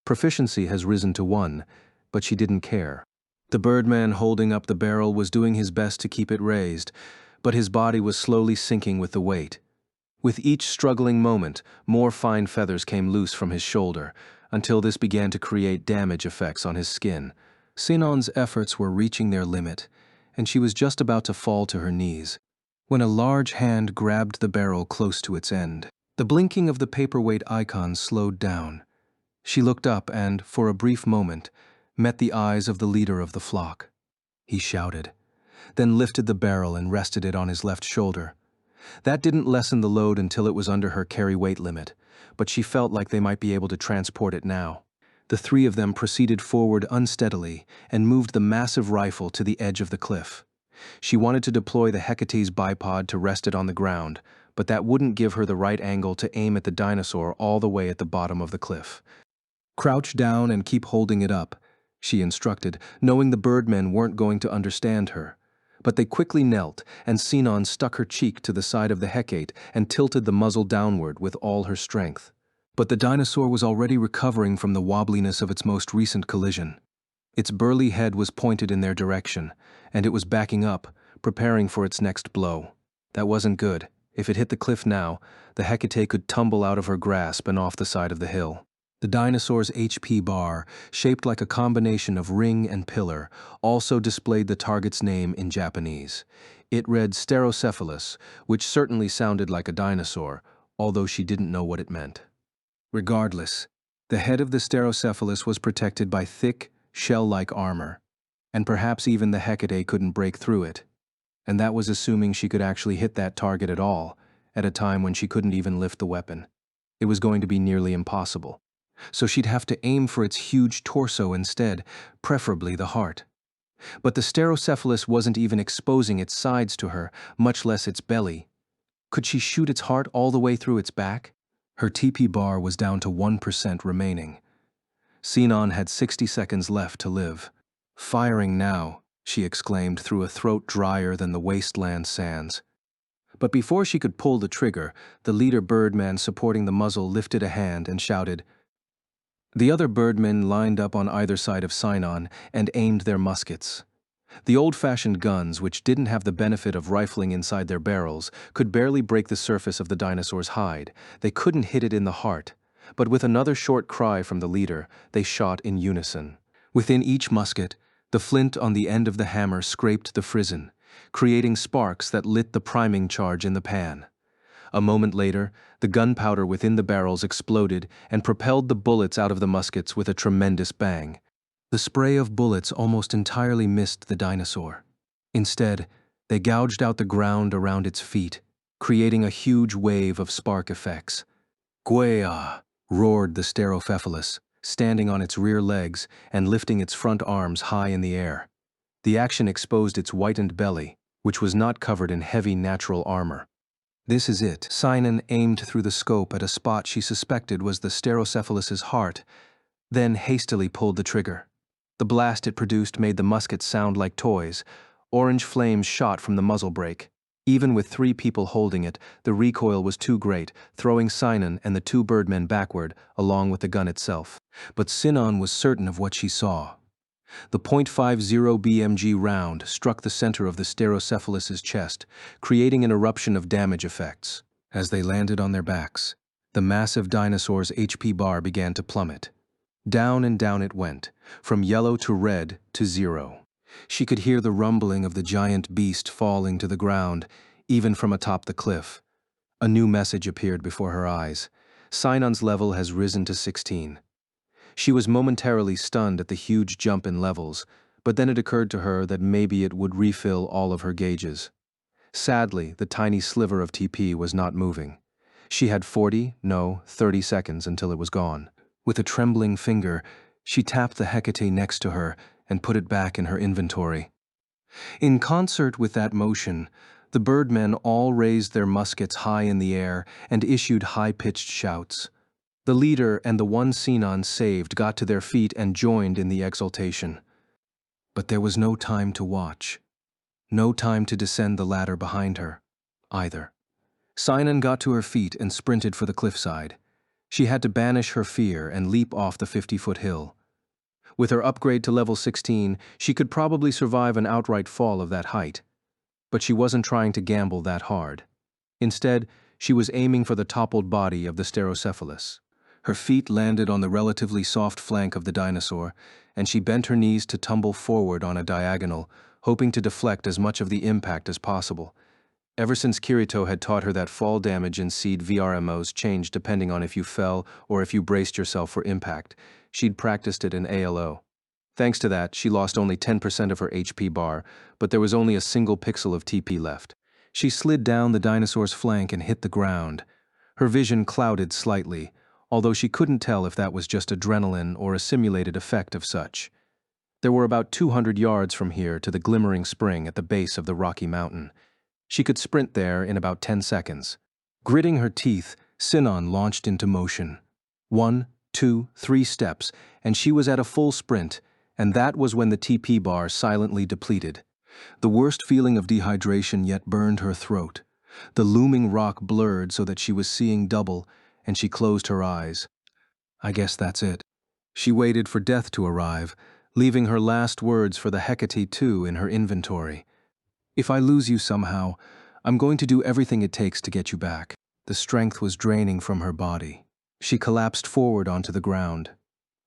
Proficiency has risen to 1, but she didn't care. The birdman holding up the barrel was doing his best to keep it raised, but his body was slowly sinking with the weight. With each struggling moment, more fine feathers came loose from his shoulder, until this began to create damage effects on his skin. Sinon's efforts were reaching their limit, and she was just about to fall to her knees, when a large hand grabbed the barrel close to its end. The blinking of the paperweight icon slowed down. She looked up and, for a brief moment, met the eyes of the leader of the flock. He shouted, then lifted the barrel and rested it on his left shoulder. That didn't lessen the load until it was under her carry-weight limit, but she felt like they might be able to transport it now. The three of them proceeded forward unsteadily and moved the massive rifle to the edge of the cliff. She wanted to deploy the Hecate's bipod to rest it on the ground, but that wouldn't give her the right angle to aim at the dinosaur all the way at the bottom of the cliff. "Crouch down and keep holding it up," she instructed, knowing the birdmen weren't going to understand her. But they quickly knelt, and Sinon stuck her cheek to the side of the Hecate and tilted the muzzle downward with all her strength. But the dinosaur was already recovering from the wobbliness of its most recent collision. Its burly head was pointed in their direction, and it was backing up, preparing for its next blow. That wasn't good. If it hit the cliff now, the Hecate could tumble out of her grasp and off the side of the hill. The dinosaur's HP bar, shaped like a combination of ring and pillar, also displayed the target's name in Japanese. It read Stereocephalus, which certainly sounded like a dinosaur, although she didn't know what it meant. Regardless, the head of the Stereocephalus was protected by thick, shell-like armor, and perhaps even the Hecate couldn't break through it. And that was assuming she could actually hit that target at all, at a time when she couldn't even lift the weapon. It was going to be nearly impossible. So she'd have to aim for its huge torso instead, preferably the heart. But the Stereocephalus wasn't even exposing its sides to her, much less its belly. Could she shoot its heart all the way through its back? Her TP bar was down to 1% remaining. Sinon had 60 seconds left to live. "Firing now," she exclaimed through a throat drier than the wasteland sands. But before she could pull the trigger, the leader birdman supporting the muzzle lifted a hand and shouted. The other birdmen lined up on either side of Sinon and aimed their muskets. The old-fashioned guns, which didn't have the benefit of rifling inside their barrels, could barely break the surface of the dinosaur's hide. They couldn't hit it in the heart. But with another short cry from the leader, they shot in unison. Within each musket, the flint on the end of the hammer scraped the frizzen, creating sparks that lit the priming charge in the pan. A moment later, the gunpowder within the barrels exploded and propelled the bullets out of the muskets with a tremendous bang. The spray of bullets almost entirely missed the dinosaur. Instead, they gouged out the ground around its feet, creating a huge wave of spark effects. "Gwea!" roared the Stereocephalus, standing on its rear legs and lifting its front arms high in the air. The action exposed its whitened belly, which was not covered in heavy natural armor. "This is it." Sinon aimed through the scope at a spot she suspected was the Stereocephalus's heart, then hastily pulled the trigger. The blast it produced made the musket sound like toys. Orange flames shot from the muzzle brake. Even with 3 people holding it, the recoil was too great, throwing Sinon and the 2 birdmen backward, along with the gun itself. But Sinon was certain of what she saw. The .50 BMG round struck the center of the Stereocephalus's chest, creating an eruption of damage effects. As they landed on their backs, the massive dinosaur's HP bar began to plummet. Down and down it went, from yellow to red to 0. She could hear the rumbling of the giant beast falling to the ground, even from atop the cliff. A new message appeared before her eyes. Sinon's level has risen to 16. She was momentarily stunned at the huge jump in levels, but then it occurred to her that maybe it would refill all of her gauges. Sadly, the tiny sliver of TP was not moving. She had 30 seconds until it was gone. With a trembling finger, she tapped the Hecate next to her and put it back in her inventory. In concert with that motion, the birdmen all raised their muskets high in the air and issued high-pitched shouts. The leader and the one Sinon saved got to their feet and joined in the exultation. But there was no time to watch. No time to descend the ladder behind her, either. Sinon got to her feet and sprinted for the cliffside. She had to banish her fear and leap off the 50-foot hill. With her upgrade to level 16, she could probably survive an outright fall of that height. But she wasn't trying to gamble that hard. Instead, She was aiming for the toppled body of the Stereocephalus. Her feet landed on the relatively soft flank of the dinosaur, and she bent her knees to tumble forward on a diagonal, hoping to deflect as much of the impact as possible. Ever since Kirito had taught her that fall damage in Seed VRMOs changed depending on if you fell or if you braced yourself for impact, she'd practiced it in ALO. Thanks to that, she lost only 10% of her HP bar, but there was only a single pixel of TP left. She slid down the dinosaur's flank and hit the ground. Her vision clouded slightly, although she couldn't tell if that was just adrenaline or a simulated effect of such. There were about 200 yards from here to the glimmering spring at the base of the Rocky Mountain. She could sprint there in about 10 seconds. Gritting her teeth, Sinon launched into motion. 1, 2, 3 steps, and she was at a full sprint, and that was when the TP bar silently depleted. The worst feeling of dehydration yet burned her throat. The looming rock blurred so that she was seeing double, and she closed her eyes. I guess that's it. She waited for death to arrive, leaving her last words for the Hecate II in her inventory. If I lose you somehow, I'm going to do everything it takes to get you back. The strength was draining from her body. She collapsed forward onto the ground.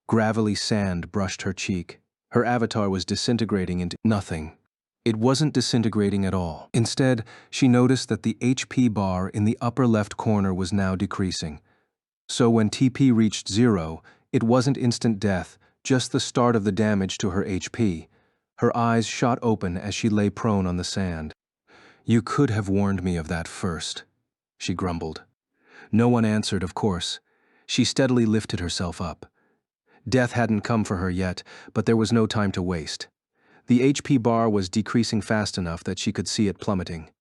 Gravelly sand brushed her cheek. Her avatar was disintegrating into nothing. It wasn't disintegrating at all. Instead, she noticed that the HP bar in the upper left corner was now decreasing. So when TP reached 0, it wasn't instant death, just the start of the damage to her HP. Her eyes shot open as she lay prone on the sand. You could have warned me of that first, she grumbled. No one answered, of course. She steadily lifted herself up. Death hadn't come for her yet, but there was no time to waste. The HP bar was decreasing fast enough that she could see it plummeting.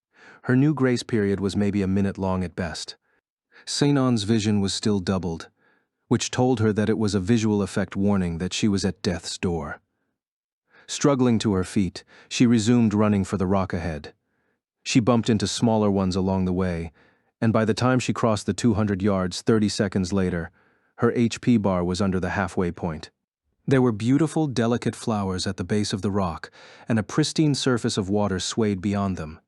Her new grace period was maybe a minute long at best. Sinon's vision was still doubled, which told her that it was a visual effect warning that she was at death's door. Struggling to her feet, she resumed running for the rock ahead. She bumped into smaller ones along the way, and by the time she crossed the 200 yards 30 seconds later, her HP bar was under the halfway point. There were beautiful, delicate flowers at the base of the rock, and a pristine surface of water swayed beyond them.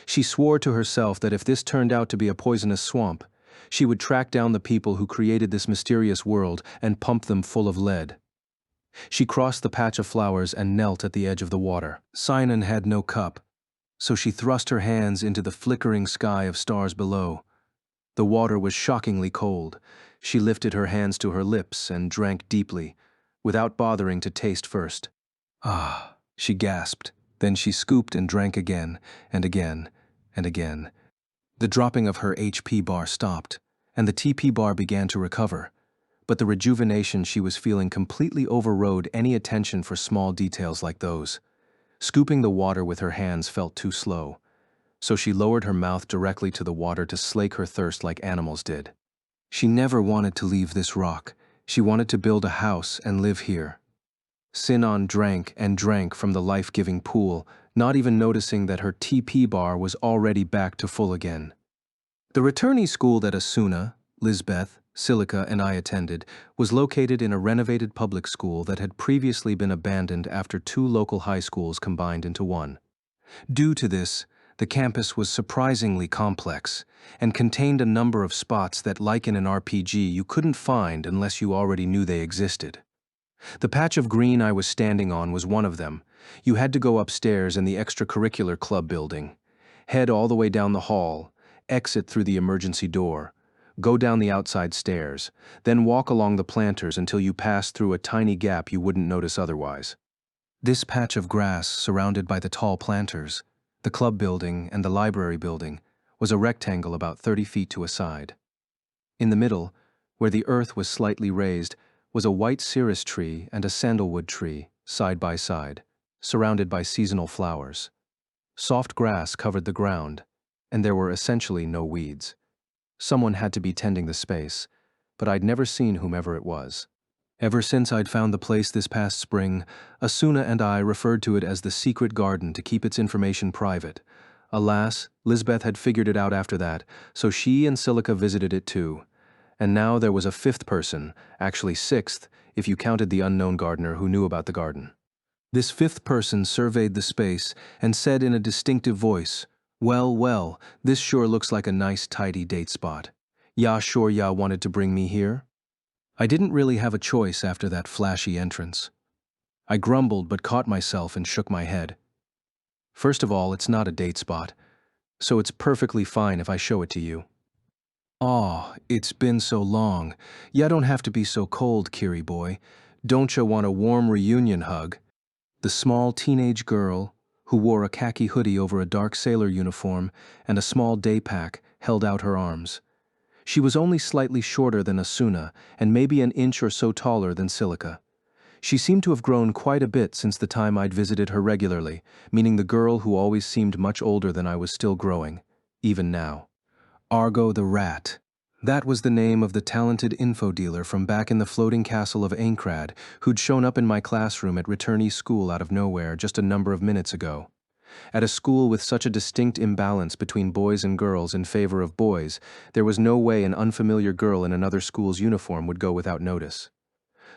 She swore to herself that if this turned out to be a poisonous swamp, she would track down the people who created this mysterious world and pump them full of lead. She crossed the patch of flowers and knelt at the edge of the water. Sinon had no cup, so she thrust her hands into the flickering sky of stars below. The water was shockingly cold. She lifted her hands to her lips and drank deeply, without bothering to taste first. Ah, she gasped. Then she scooped and drank again, and again, and again. The dropping of her HP bar stopped, and the TP bar began to recover. But the rejuvenation she was feeling completely overrode any attention for small details like those. Scooping the water with her hands felt too slow, so she lowered her mouth directly to the water to slake her thirst like animals did. She never wanted to leave this rock. She wanted to build a house and live here. Sinon drank and drank from the life-giving pool, not even noticing that her TP bar was already back to full again. The returnee school that Asuna, Lisbeth, Silica, and I attended was located in a renovated public school that had previously been abandoned after 2 local high schools combined into one. Due to this, the campus was surprisingly complex and contained a number of spots that, like in an RPG, you couldn't find unless you already knew they existed. The patch of green I was standing on was one of them. You had to go upstairs in the extracurricular club building, head all the way down the hall, exit through the emergency door, go down the outside stairs, then walk along the planters until you passed through a tiny gap you wouldn't notice otherwise. This patch of grass, surrounded by the tall planters, the club building and the library building, was a rectangle about 30 feet to a side. In the middle, where the earth was slightly raised, was a white cirrus tree and a sandalwood tree, side by side, surrounded by seasonal flowers. Soft grass covered the ground, and there were essentially no weeds. Someone had to be tending the space, but I'd never seen whomever it was. Ever since I'd found the place this past spring, Asuna and I referred to it as the secret garden to keep its information private. Alas, Lisbeth had figured it out after that, so she and Silica visited it too. And now there was a 5th person, actually 6th, if you counted the unknown gardener who knew about the garden. This 5th person surveyed the space and said in a distinctive voice, Well, well, this sure looks like a nice tidy date spot. Ya sure ya wanted to bring me here? I didn't really have a choice after that flashy entrance. I grumbled but caught myself and shook my head. First of all, it's not a date spot, so it's perfectly fine if I show it to you. Aw, it's been so long. Ya don't have to be so cold, Kiri boy. Don't ya want a warm reunion hug? The small teenage girl, who wore a khaki hoodie over a dark sailor uniform and a small day pack, held out her arms. She was only slightly shorter than Asuna and maybe an inch or so taller than Silica. She seemed to have grown quite a bit since the time I'd visited her regularly, meaning the girl who always seemed much older than I was still growing, even now. Argo the Rat. That was the name of the talented info dealer from back in the floating castle of Aincrad who'd shown up in my classroom at returnee school out of nowhere just a number of minutes ago. At a school with such a distinct imbalance between boys and girls in favor of boys, there was no way an unfamiliar girl in another school's uniform would go without notice.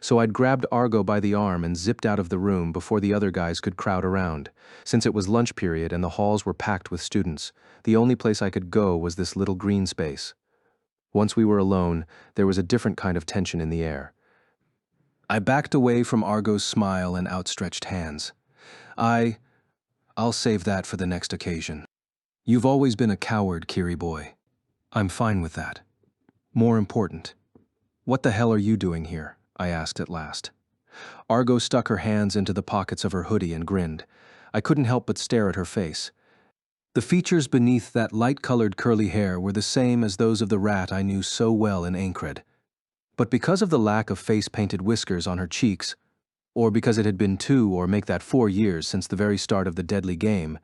So I'd grabbed Argo by the arm and zipped out of the room before the other guys could crowd around. Since it was lunch period and the halls were packed with students, the only place I could go was this little green space. Once we were alone, there was a different kind of tension in the air. I backed away from Argo's smile and outstretched hands. I'll save that for the next occasion. You've always been a coward, Kiri boy. I'm fine with that. More important, what the hell are you doing here? I asked at last. Argo stuck her hands into the pockets of her hoodie and grinned. I couldn't help but stare at her face. The features beneath that light-colored curly hair were the same as those of the rat I knew so well in Aincrad. But because of the lack of face-painted whiskers on her cheeks, or because it had been 2 or make that 4 years since the very start of the deadly game,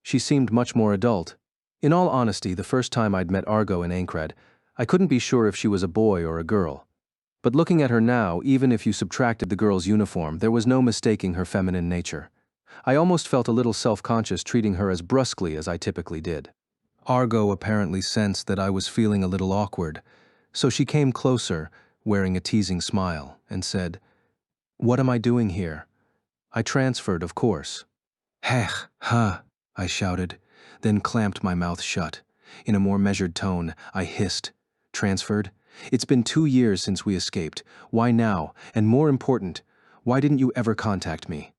she seemed much more adult. In all honesty, the first time I'd met Argo in Aincrad, I couldn't be sure if she was a boy or a girl. But looking at her now, even if you subtracted the girl's uniform, there was no mistaking her feminine nature. I almost felt a little self-conscious treating her as brusquely as I typically did. Argo apparently sensed that I was feeling a little awkward, so she came closer, wearing a teasing smile, and said, "What am I doing here? I transferred, of course." "Hech, huh," I shouted, then clamped my mouth shut. In a more measured tone, I hissed, "Transferred? It's been 2 years since we escaped. Why now? And more important, why didn't you ever contact me?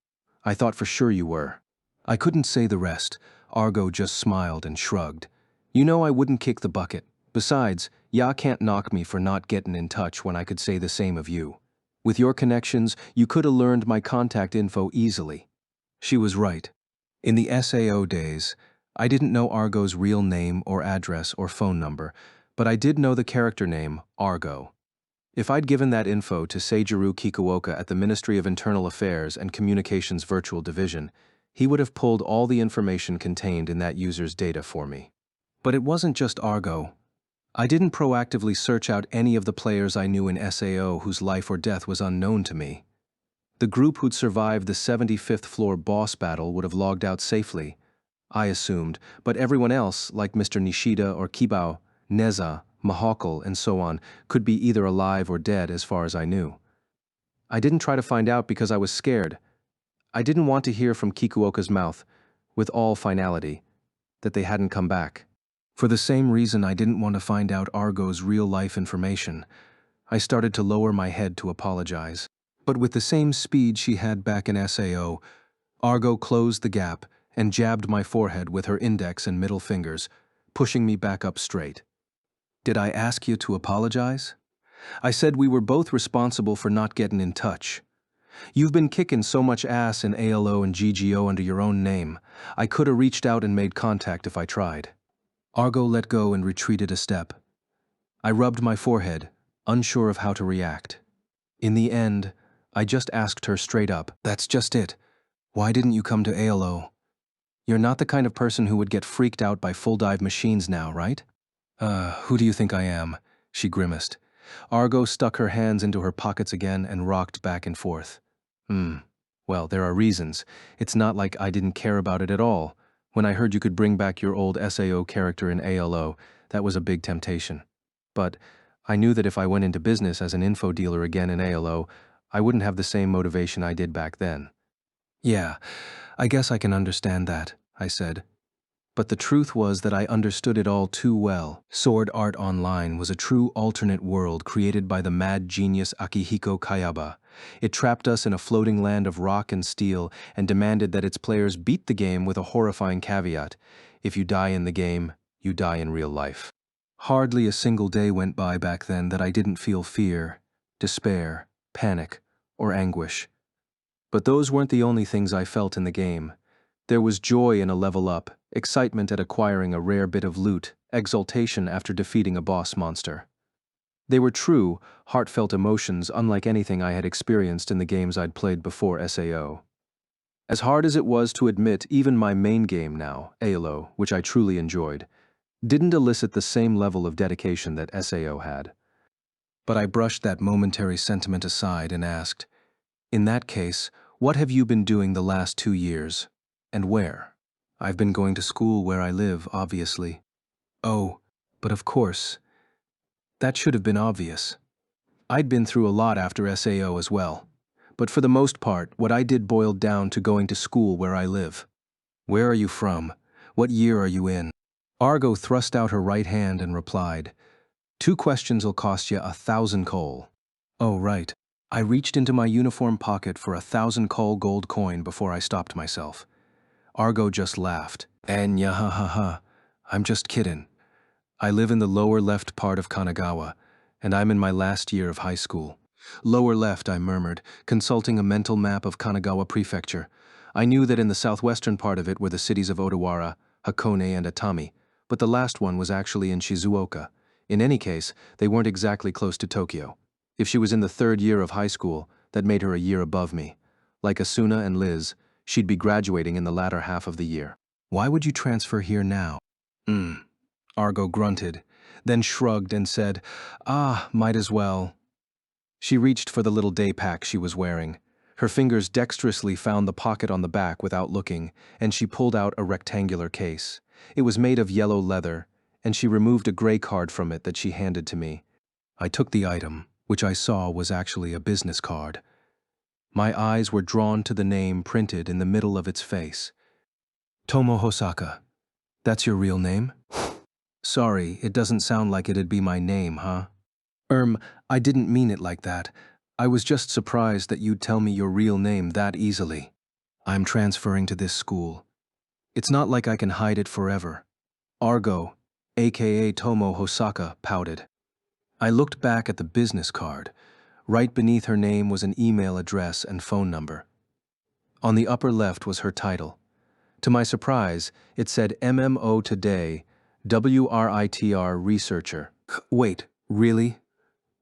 I thought for sure you were." I couldn't say the rest. Argo just smiled and shrugged. "You know I wouldn't kick the bucket. Besides, ya can't knock me for not getting in touch when I could say the same of you. With your connections, you could have learned my contact info easily." She was right. In the SAO days, I didn't know Argo's real name or address or phone number, but I did know the character name, Argo. If I'd given that info to Seijiro Kikuoka at the Ministry of Internal Affairs and Communications Virtual Division, he would have pulled all the information contained in that user's data for me. But it wasn't just Argo. I didn't proactively search out any of the players I knew in SAO whose life or death was unknown to me. The group who'd survived the 75th floor boss battle would have logged out safely, I assumed, but everyone else, like Mr. Nishida or Kibao, Neza, Mahakal, and so on, could be either alive or dead as far as I knew. I didn't try to find out because I was scared. I didn't want to hear from Kikuoka's mouth, with all finality, that they hadn't come back. For the same reason I didn't want to find out Argo's real-life information, I started to lower my head to apologize. But with the same speed she had back in SAO, Argo closed the gap and jabbed my forehead with her index and middle fingers, pushing me back up straight. "Did I ask you to apologize? I said we were both responsible for not getting in touch. You've been kicking so much ass in ALO and GGO under your own name. I could have reached out and made contact if I tried." Argo let go and retreated a step. I rubbed my forehead, unsure of how to react. In the end, I just asked her straight up, "That's just it. Why didn't you come to ALO? You're not the kind of person who would get freaked out by full-dive machines now, right?" Who do you think I am?" she grimaced. Argo stuck her hands into her pockets again and rocked back and forth. Well, there are reasons. It's not like I didn't care about it at all. When I heard you could bring back your old SAO character in ALO, that was a big temptation. But I knew that if I went into business as an info dealer again in ALO, I wouldn't have the same motivation I did back then. "Yeah, I guess I can understand that," I said. But the truth was that I understood it all too well. Sword Art Online was a true alternate world created by the mad genius Akihiko Kayaba. It trapped us in a floating land of rock and steel and demanded that its players beat the game with a horrifying caveat. If you die in the game, you die in real life. Hardly a single day went by back then that I didn't feel fear, despair, panic, or anguish. But those weren't the only things I felt in the game. There was joy in a level up, excitement at acquiring a rare bit of loot, exultation after defeating a boss monster. They were true, heartfelt emotions unlike anything I had experienced in the games I'd played before SAO. As hard as it was to admit, even my main game now, ALO, which I truly enjoyed, didn't elicit the same level of dedication that SAO had. But I brushed that momentary sentiment aside and asked, "In that case, what have you been doing the last 2 years? And where?" "I've been going to school where I live, obviously." "Oh, but of course. That should have been obvious. I'd been through a lot after SAO as well. But for the most part, what I did boiled down to going to school where I live." "Where are you from? What year are you in?" Argo thrust out her right hand and replied, "2 questions'll cost you 1,000 coal." "Oh, right." I reached into my uniform pocket for 1,000 coal gold coin before I stopped myself. Argo just laughed. "And ya ha ha ha, I'm just kiddin'. I live in the lower left part of Kanagawa, and I'm in my last year of high school." "Lower left," I murmured, consulting a mental map of Kanagawa Prefecture. I knew that in the southwestern part of it were the cities of Odawara, Hakone, and Atami, but the last one was actually in Shizuoka. In any case, they weren't exactly close to Tokyo. If she was in the 3rd year of high school, that made her a year above me. Like Asuna and Liz, she'd be graduating in the latter half of the year. "Why would you transfer here now?" Argo grunted, then shrugged and said, Might as well." She reached for the little day pack she was wearing. Her fingers dexterously found the pocket on the back without looking, and she pulled out a rectangular case. It was made of yellow leather, and she removed a gray card from it that she handed to me. I took the item, which I saw was actually a business card. My eyes were drawn to the name printed in the middle of its face. "Tomo Hosaka. That's your real name?" "Sorry, it doesn't sound like it'd be my name, huh?" I didn't mean it like that. I was just surprised that you'd tell me your real name that easily." "I'm transferring to this school. It's not like I can hide it forever." Argo, aka Tomo Hosaka, pouted. I looked back at the business card. Right beneath her name was an email address and phone number. On the upper left was her title. To my surprise, it said MMO Today, WRITR Researcher. "Wait, really?"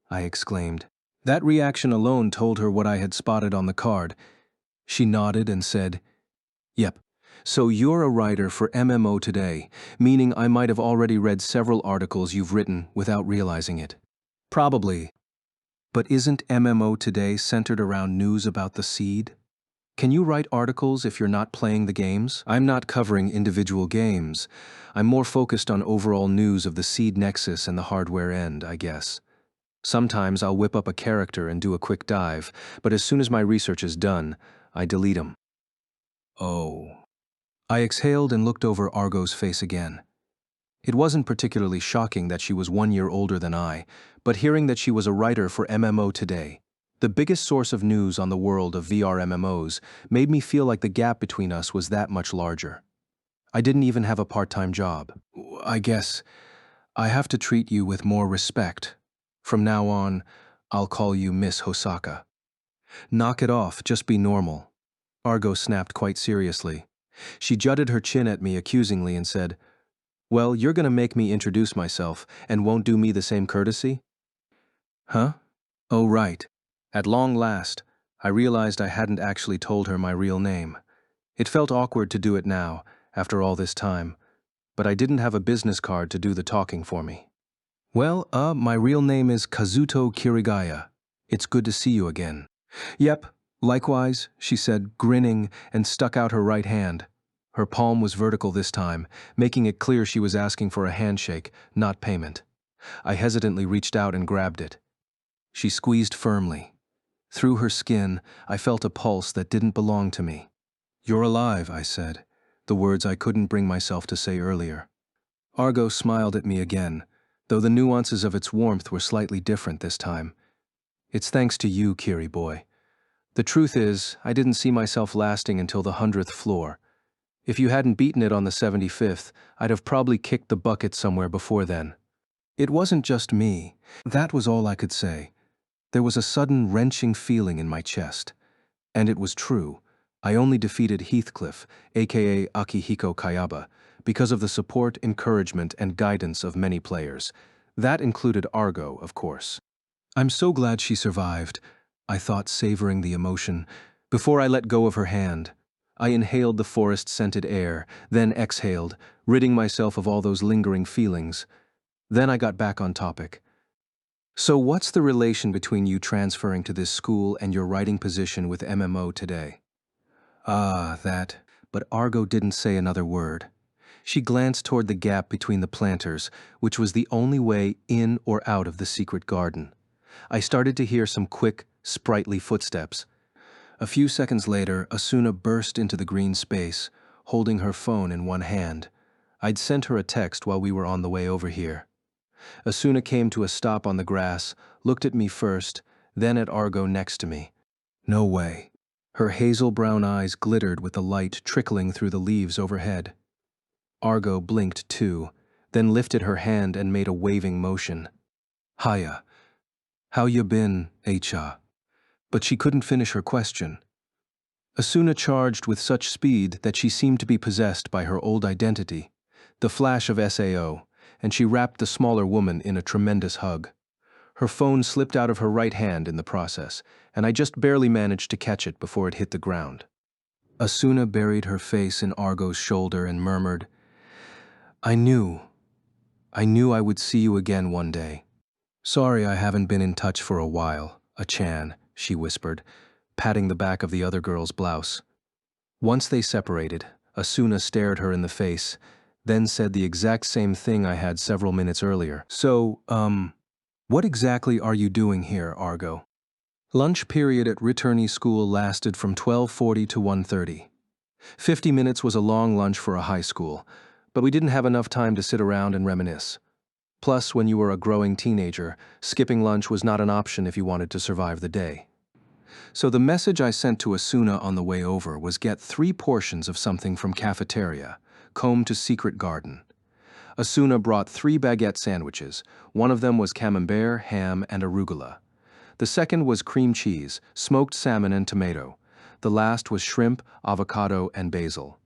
I exclaimed. That reaction alone told her what I had spotted on the card. She nodded and said, "Yep. So you're a writer for MMO Today, meaning I might have already read several articles you've written without realizing it." "Probably. But isn't MMO Today centered around news about the seed? Can you write articles if you're not playing the games?" "I'm not covering individual games. I'm more focused on overall news of the seed nexus and the hardware end, I guess. Sometimes I'll whip up a character and do a quick dive, but as soon as my research is done, I delete them." "Oh." I exhaled and looked over Argo's face again. It wasn't particularly shocking that she was 1 year older than I, but hearing that she was a writer for MMO Today, the biggest source of news on the world of VR MMOs, made me feel like the gap between us was that much larger. I didn't even have a part-time job. "I guess I have to treat you with more respect. From now on, I'll call you Miss Hosaka." "Knock it off, just be normal." Argo snapped quite seriously. She jutted her chin at me accusingly and said, "Well, you're gonna make me introduce myself and won't do me the same courtesy?" "Huh? Oh, right." At long last, I realized I hadn't actually told her my real name. It felt awkward to do it now, after all this time, but I didn't have a business card to do the talking for me. "Well, my real name is Kazuto Kirigaya. It's good to see you again." "Yep, likewise," she said, grinning, and stuck out her right hand. Her palm was vertical this time, making it clear she was asking for a handshake, not payment. I hesitantly reached out and grabbed it. She squeezed firmly. Through her skin, I felt a pulse that didn't belong to me. "You're alive," I said. the words I couldn't bring myself to say earlier. Argo smiled at me again, though the nuances of its warmth were slightly different this time. It's thanks to you, Kiri boy. The truth is, I didn't see myself lasting until the 100th floor. If you hadn't beaten it on the 75th, I'd have probably kicked the bucket somewhere before then. It wasn't just me. That was all I could say. There was a sudden wrenching feeling in my chest. And it was true. I only defeated Heathcliff, aka Akihiko Kayaba, because of the support, encouragement, and guidance of many players. That included Argo, of course. I'm so glad she survived, I thought, savoring the emotion. Before I let go of her hand, I inhaled the forest-scented air, then exhaled, ridding myself of all those lingering feelings. Then I got back on topic. So what's the relation between you transferring to this school and your writing position with MMO today? That. But Argo didn't say another word. She glanced toward the gap between the planters, which was the only way in or out of the secret garden. I started to hear some quick, sprightly footsteps. A few seconds later, Asuna burst into the green space, holding her phone in one hand. I'd sent her a text while we were on the way over here. Asuna came to a stop on the grass, looked at me first, then at Argo next to me. No way. Her hazel-brown eyes glittered with the light trickling through the leaves overhead. Argo blinked too, then lifted her hand and made a waving motion. Hiya. How you been, Acha? But she couldn't finish her question. Asuna charged with such speed that she seemed to be possessed by her old identity, the flash of SAO, and she wrapped the smaller woman in a tremendous hug. Her phone slipped out of her right hand in the process, and I just barely managed to catch it before it hit the ground. Asuna buried her face in Argo's shoulder and murmured, I knew I would see you again one day. Sorry I haven't been in touch for a while, Achan, she whispered, patting the back of the other girl's blouse. Once they separated, Asuna stared her in the face, then said the exact same thing I had several minutes earlier. So, what exactly are you doing here, Argo? Lunch period at returnee school lasted from 12:40 to 1:30. 50 minutes was a long lunch for a high school, but we didn't have enough time to sit around and reminisce. Plus, when you were a growing teenager, skipping lunch was not an option if you wanted to survive the day. So the message I sent to Asuna on the way over was get 3 portions of something from cafeteria, comb to secret garden. Asuna brought 3 baguette sandwiches. One of them was camembert, ham, and arugula. The second was cream cheese, smoked salmon and tomato. The last was shrimp, avocado, and basil.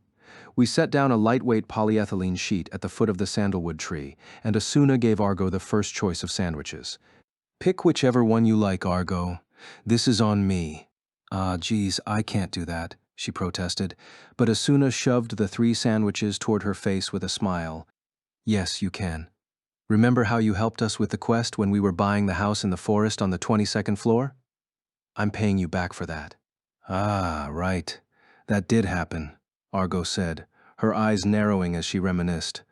We set down a lightweight polyethylene sheet at the foot of the sandalwood tree, and Asuna gave Argo the first choice of sandwiches. Pick whichever one you like, Argo. This is on me. Geez, I can't do that, she protested, but Asuna shoved the 3 sandwiches toward her face with a smile. Yes, you can. Remember how you helped us with the quest when we were buying the house in the forest on the 22nd floor? I'm paying you back for that. Right. That did happen, Argo said, her eyes narrowing as she reminisced.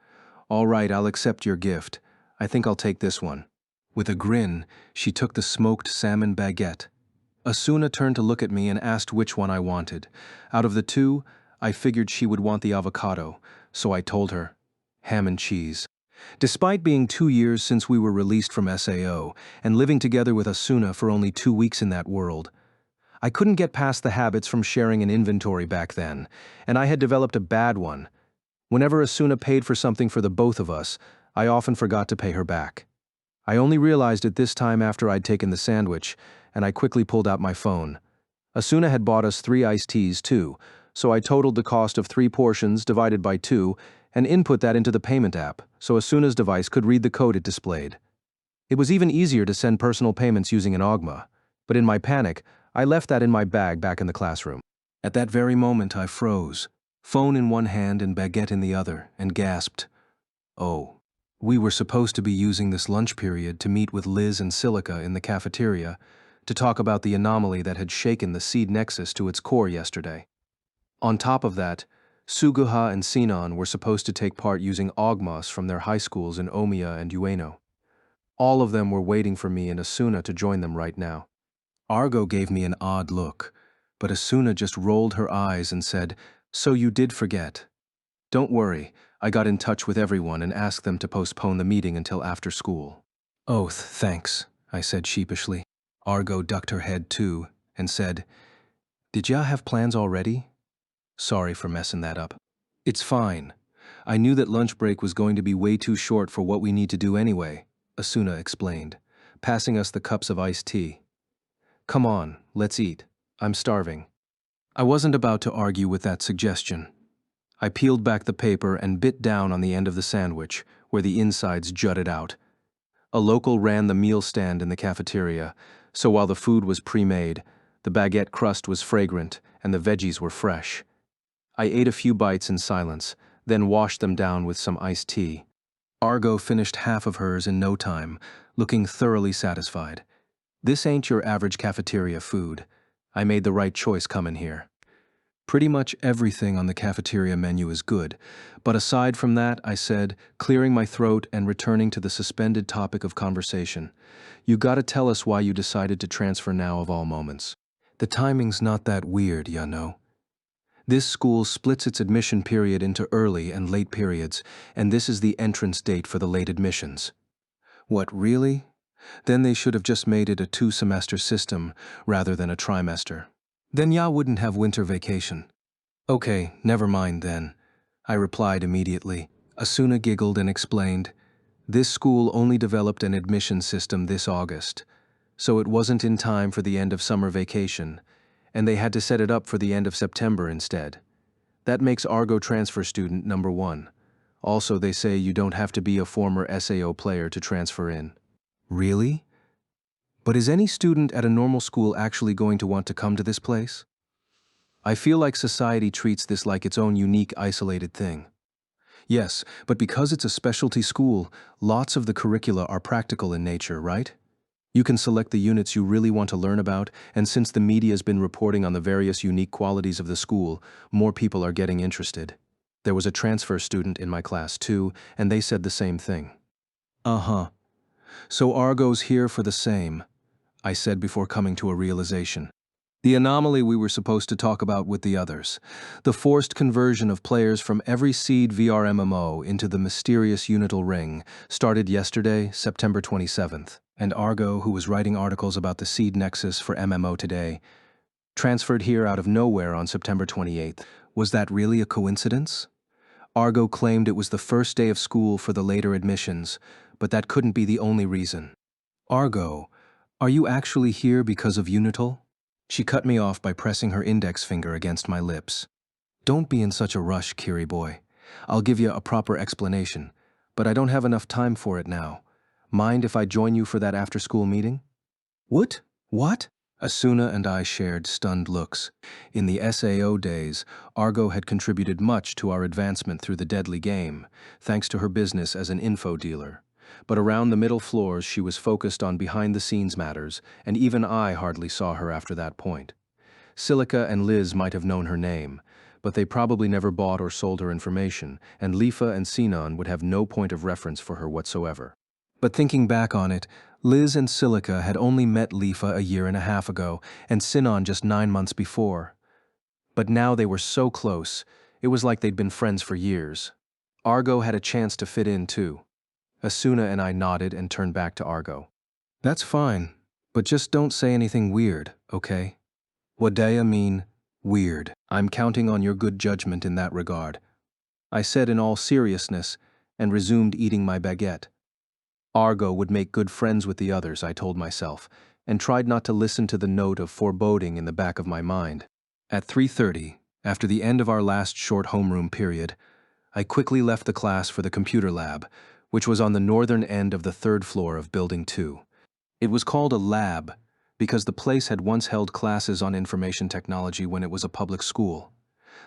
All right, I'll accept your gift. I think I'll take this one. With a grin, she took the smoked salmon baguette. Asuna turned to look at me and asked which one I wanted. Out of the 2, I figured she would want the avocado, so I told her, ham and cheese. Despite being 2 years since we were released from SAO and living together with Asuna for only 2 weeks in that world, I couldn't get past the habits from sharing an inventory back then, and I had developed a bad one. Whenever Asuna paid for something for the both of us, I often forgot to pay her back. I only realized it this time after I'd taken the sandwich, and I quickly pulled out my phone. Asuna had bought us 3 iced teas too, so I totaled the cost of 3 portions divided by 2 and input that into the payment app so Asuna's device could read the code it displayed. It was even easier to send personal payments using an Ogma, but in my panic, I left that in my bag back in the classroom. At that very moment, I froze, phone in one hand and baguette in the other, and gasped, oh. We were supposed to be using this lunch period to meet with Liz and Silica in the cafeteria to talk about the anomaly that had shaken the seed nexus to its core yesterday. On top of that, Suguha and Sinon were supposed to take part using Ogmos from their high schools in Omiya and Ueno. All of them were waiting for me and Asuna to join them right now. Argo gave me an odd look, but Asuna just rolled her eyes and said, "So you did forget." Don't worry, I got in touch with everyone and asked them to postpone the meeting until after school. Oh, thanks, I said sheepishly. Argo ducked her head too and said, Did ya have plans already? Sorry for messing that up. It's fine. I knew that lunch break was going to be way too short for what we need to do anyway, Asuna explained, passing us the cups of iced tea. Come on, let's eat. I'm starving. I wasn't about to argue with that suggestion. I peeled back the paper and bit down on the end of the sandwich, where the insides jutted out. A local ran the meal stand in the cafeteria, so while the food was pre-made, the baguette crust was fragrant and the veggies were fresh. I ate a few bites in silence, then washed them down with some iced tea. Argo finished half of hers in no time, looking thoroughly satisfied. This ain't your average cafeteria food. I made the right choice coming here. Pretty much everything on the cafeteria menu is good, but aside from that, I said, clearing my throat and returning to the suspended topic of conversation, you gotta tell us why you decided to transfer now of all moments. The timing's not that weird, ya know. This school splits its admission period into early and late periods, and this is the entrance date for the late admissions. What, really? Then they should have just made it a 2-semester system rather than a trimester. Then ya wouldn't have winter vacation. Okay, never mind then, I replied immediately. Asuna giggled and explained, this school only developed an admission system this August, so it wasn't in time for the end of summer vacation, and they had to set it up for the end of September instead. That makes Argo transfer student number 1. Also, they say you don't have to be a former SAO player to transfer in. Really? But is any student at a normal school actually going to want to come to this place? I feel like society treats this like its own unique, isolated thing. Yes, but because it's a specialty school, lots of the curricula are practical in nature, right? You can select the units you really want to learn about, and since the media's been reporting on the various unique qualities of the school, more people are getting interested. There was a transfer student in my class too, and they said the same thing. Uh-huh. So Argo's here for the same, I said before coming to a realization. The anomaly we were supposed to talk about with the others. The forced conversion of players from every seed VR MMO into the mysterious Unital Ring started yesterday, September 27th, and Argo, who was writing articles about the seed nexus for MMO today, transferred here out of nowhere on September 28th. Was that really a coincidence? Argo claimed it was the first day of school for the later admissions, but that couldn't be the only reason. Argo, are you actually here because of Unital? She cut me off by pressing her index finger against my lips. Don't be in such a rush, Kiri boy. I'll give you a proper explanation, but I don't have enough time for it now. Mind if I join you for that after-school meeting? What? What? Asuna and I shared stunned looks. In the SAO days, Argo had contributed much to our advancement through the deadly game, thanks to her business as an info dealer. But around the middle floors she was focused on behind-the-scenes matters, and even I hardly saw her after that point. Silica and Liz might have known her name, but they probably never bought or sold her information, and Lifa and Sinon would have no point of reference for her whatsoever. But thinking back on it, Liz and Silica had only met Lifa a year and a half ago, and Sinon just 9 months before. But now they were so close, it was like they'd been friends for years. Argo had a chance to fit in too. Asuna and I nodded and turned back to Argo. That's fine, but just don't say anything weird, okay? Wadaya mean weird. I'm counting on your good judgment in that regard, I said in all seriousness, and resumed eating my baguette. Argo would make good friends with the others, I told myself, and tried not to listen to the note of foreboding in the back of my mind. At 3:30, after the end of our last short homeroom period, I quickly left the class for the computer lab, which was on the northern end of the 3rd floor of Building 2. It was called a lab because the place had once held classes on information technology when it was a public school.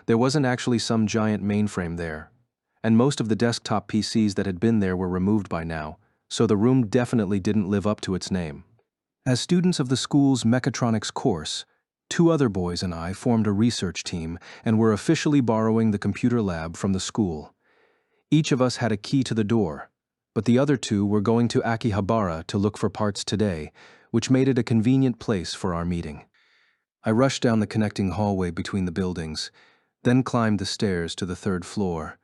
There wasn't actually some giant mainframe there, and most of the desktop PCs that had been there were removed by now, so the room definitely didn't live up to its name. As students of the school's mechatronics course, 2 other boys and I formed a research team and were officially borrowing the computer lab from the school. Each of us had a key to the door, but the other 2 were going to Akihabara to look for parts today, which made it a convenient place for our meeting. I rushed down the connecting hallway between the buildings, then climbed the stairs to the 3rd floor,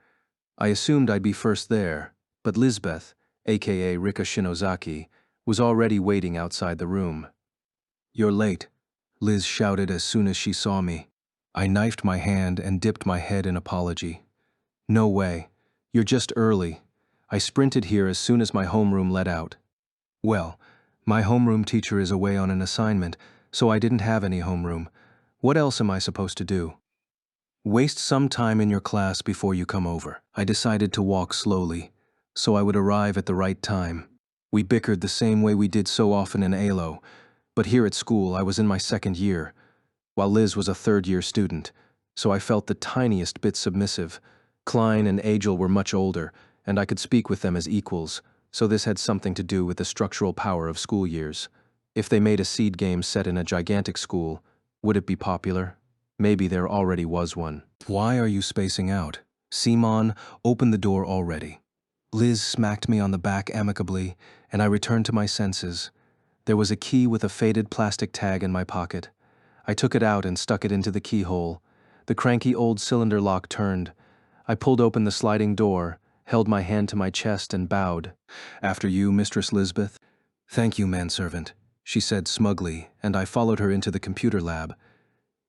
I assumed I'd be first there, but Lisbeth, aka Rika Shinozaki, was already waiting outside the room. "You're late," Liz shouted as soon as she saw me. I knifed my hand and dipped my head in apology. "No way. You're just early. I sprinted here as soon as my homeroom let out." "Well, my homeroom teacher is away on an assignment, so I didn't have any homeroom. What else am I supposed to do?" "Waste some time in your class before you come over." I decided to walk slowly, so I would arrive at the right time. We bickered the same way we did so often in ALO, but here at school I was in my second year, while Liz was a third-year student, so I felt the tiniest bit submissive. Klein and Agel were much older, and I could speak with them as equals, so this had something to do with the structural power of school years. If they made a seed game set in a gigantic school, would it be popular? Maybe there already was one. "Why are you spacing out? Simon, open the door already." Liz smacked me on the back amicably, and I returned to my senses. There was a key with a faded plastic tag in my pocket. I took it out and stuck it into the keyhole. The cranky old cylinder lock turned. I pulled open the sliding door, held my hand to my chest and bowed. "After you, Mistress Lisbeth." "Thank you, manservant," she said smugly, and I followed her into the computer lab.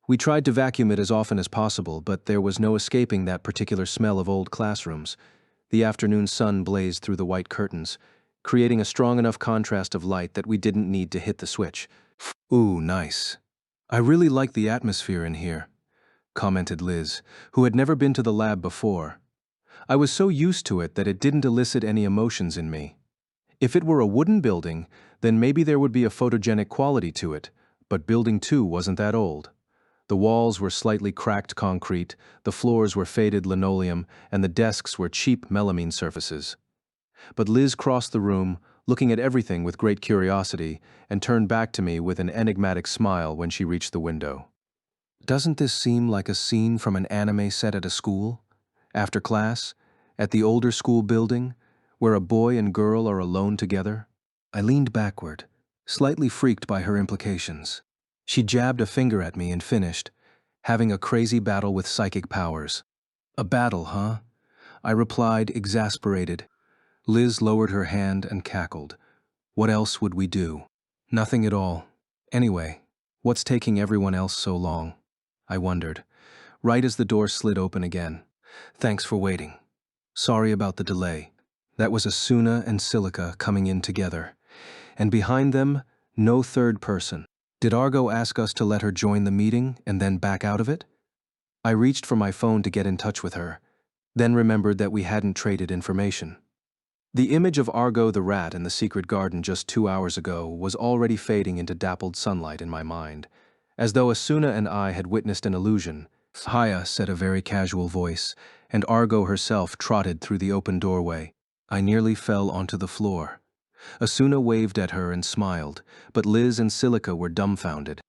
We tried to vacuum it as often as possible, but there was no escaping that particular smell of old classrooms. The afternoon sun blazed through the white curtains, creating a strong enough contrast of light that we didn't need to hit the switch. "Ooh, nice. I really like the atmosphere in here," commented Liz, who had never been to the lab before. I was so used to it that it didn't elicit any emotions in me. If it were a wooden building, then maybe there would be a photogenic quality to it, but Building 2 wasn't that old. The walls were slightly cracked concrete, the floors were faded linoleum, and the desks were cheap melamine surfaces. But Liz crossed the room, looking at everything with great curiosity, and turned back to me with an enigmatic smile when she reached the window. "Doesn't this seem like a scene from an anime set at a school? After class? At the older school building? Where a boy and girl are alone together?" I leaned backward, slightly freaked by her implications. She jabbed a finger at me and finished, "Having a crazy battle with psychic powers." "A battle, huh?" I replied, exasperated. Liz lowered her hand and cackled. "What else would we do?" "Nothing at all. Anyway, what's taking everyone else so long?" I wondered, right as the door slid open again. "Thanks for waiting. Sorry about the delay." That was Asuna and Silica coming in together. And behind them, no third person. Did Argo ask us to let her join the meeting and then back out of it? I reached for my phone to get in touch with her, then remembered that we hadn't traded information. The image of Argo the rat in the secret garden just 2 hours ago was already fading into dappled sunlight in my mind, as though Asuna and I had witnessed an illusion. "Hiya," said a very casual voice, and Argo herself trotted through the open doorway. I nearly fell onto the floor. Asuna waved at her and smiled, but Liz and Silica were dumbfounded.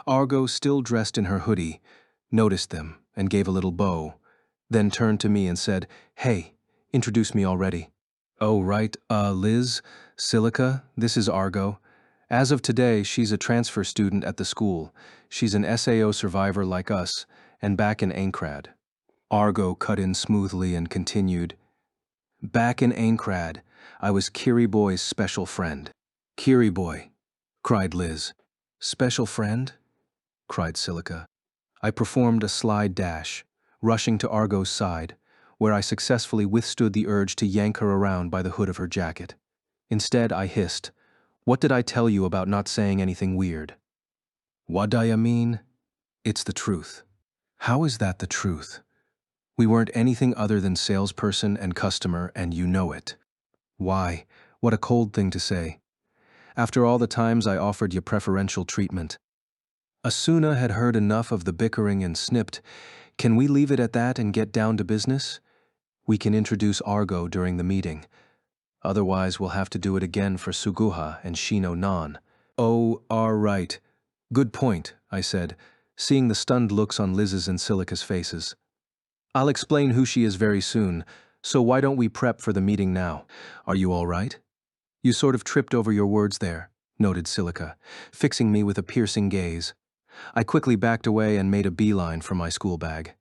Argo, still dressed in her hoodie, noticed them and gave a little bow, then turned to me and said, "Hey, introduce me already." "Oh, right, Liz, Silica, this is Argo. As of today, she's a transfer student at the school. She's an SAO survivor like us, and back in Aincrad." Argo cut in smoothly and continued, "Back in Aincrad, I was Kiri Boy's special friend." "Kiri Boy," cried Liz. "Special friend?" cried Silica. I performed a slide dash, rushing to Argo's side, where I successfully withstood the urge to yank her around by the hood of her jacket. Instead, I hissed, "What did I tell you about not saying anything weird?" "Wadaya mean? It's the truth." "How is that the truth? We weren't anything other than salesperson and customer, and you know it." "Why, what a cold thing to say. After all the times I offered you preferential treatment." Asuna had heard enough of the bickering and snipped, "Can we leave it at that and get down to business? We can introduce Argo during the meeting. Otherwise, we'll have to do it again for Suguha and Shino Nan." "Oh, all right. Good point," I said, seeing the stunned looks on Liz's and Silica's faces. "I'll explain who she is very soon, so why don't we prep for the meeting now? Are you all right?" "You sort of tripped over your words there," noted Silica, fixing me with a piercing gaze. I quickly backed away and made a beeline for my school bag.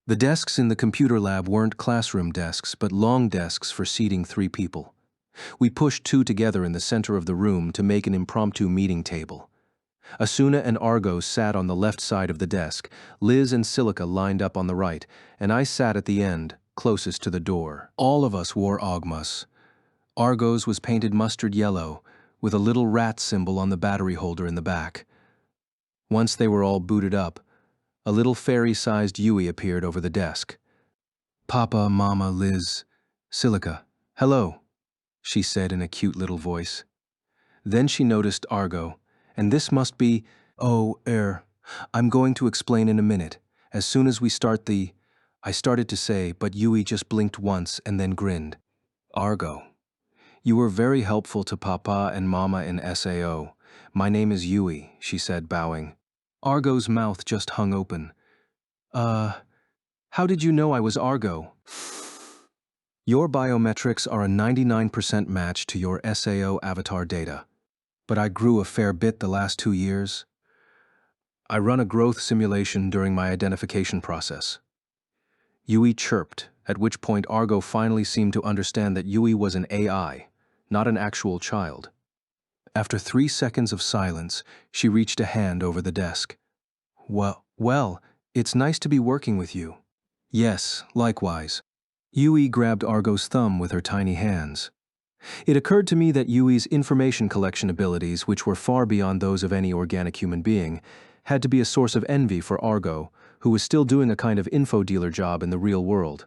The desks in the computer lab weren't classroom desks, but long desks for seating 3 people. We pushed 2 together in the center of the room to make an impromptu meeting table. Asuna and Argo sat on the left side of the desk, Liz and Silica lined up on the right, and I sat at the end, closest to the door. All of us wore augmas. Argo's was painted mustard yellow, with a little rat symbol on the battery holder in the back. Once they were all booted up, a little fairy-sized Yui appeared over the desk. "Papa, Mama, Liz, Silica, hello," she said in a cute little voice. Then she noticed Argo, and this must be, I'm going to explain in a minute, as soon as we start the, I started to say, but Yui just blinked once and then grinned. "Argo, you were very helpful to Papa and Mama in SAO. My name is Yui," she said, bowing. Argo's mouth just hung open. How did you know I was Argo?" "Your biometrics are a 99% match to your SAO avatar data. But I grew a fair bit the last 2 years. I run a growth simulation during my identification process." Yui chirped, at which point Argo finally seemed to understand that Yui was an AI, not an actual child. After 3 seconds of silence, she reached a hand over the desk. Well, it's nice to be working with you." "Yes, likewise." Yui grabbed Argo's thumb with her tiny hands. It occurred to me that Yui's information collection abilities, which were far beyond those of any organic human being, had to be a source of envy for Argo, who was still doing a kind of info dealer job in the real world.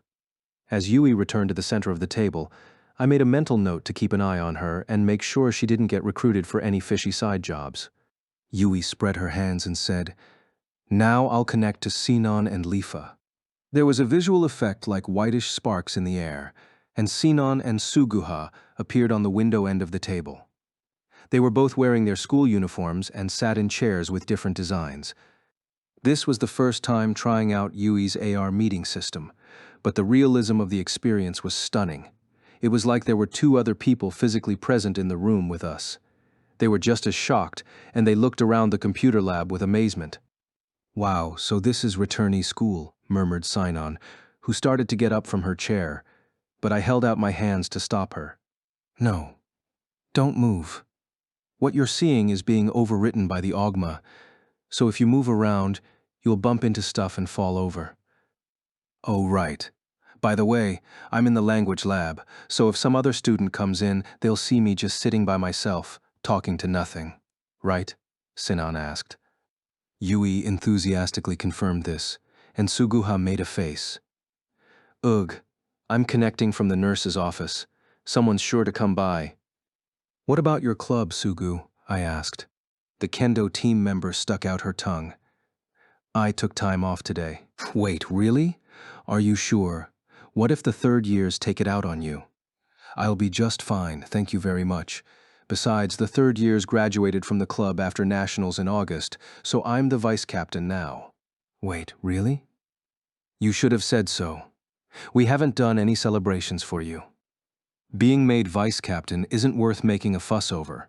As Yui returned to the center of the table, I made a mental note to keep an eye on her and make sure she didn't get recruited for any fishy side jobs. Yui spread her hands and said, "Now I'll connect to Sinon and Lifa." There was a visual effect like whitish sparks in the air, and Sinon and Suguha appeared on the window end of the table. They were both wearing their school uniforms and sat in chairs with different designs. This was the first time trying out Yui's AR meeting system, but the realism of the experience was stunning. It was like there were 2 other people physically present in the room with us. They were just as shocked, and they looked around the computer lab with amazement. "Wow, so this is returnee school," murmured Sinon, who started to get up from her chair, but I held out my hands to stop her. "No, don't move. What you're seeing is being overwritten by the Augma, so if you move around, you'll bump into stuff and fall over." "Oh, right. By the way, I'm in the language lab, so if some other student comes in, they'll see me just sitting by myself, talking to nothing. Right?" Sinon asked. Yui enthusiastically confirmed this, and Suguha made a face. "Ugh, I'm connecting from the nurse's office. Someone's sure to come by." "What about your club, Sugu?" I asked. The kendo team member stuck out her tongue. "I took time off today." "Wait, really? Are you sure? What if the 3rd years take it out on you?" "I'll be just fine, thank you very much. Besides, the 3rd years graduated from the club after nationals in August, so I'm the vice captain now." "Wait, really?" "You should have said so. We haven't done any celebrations for you. Being made vice captain isn't worth making a fuss over.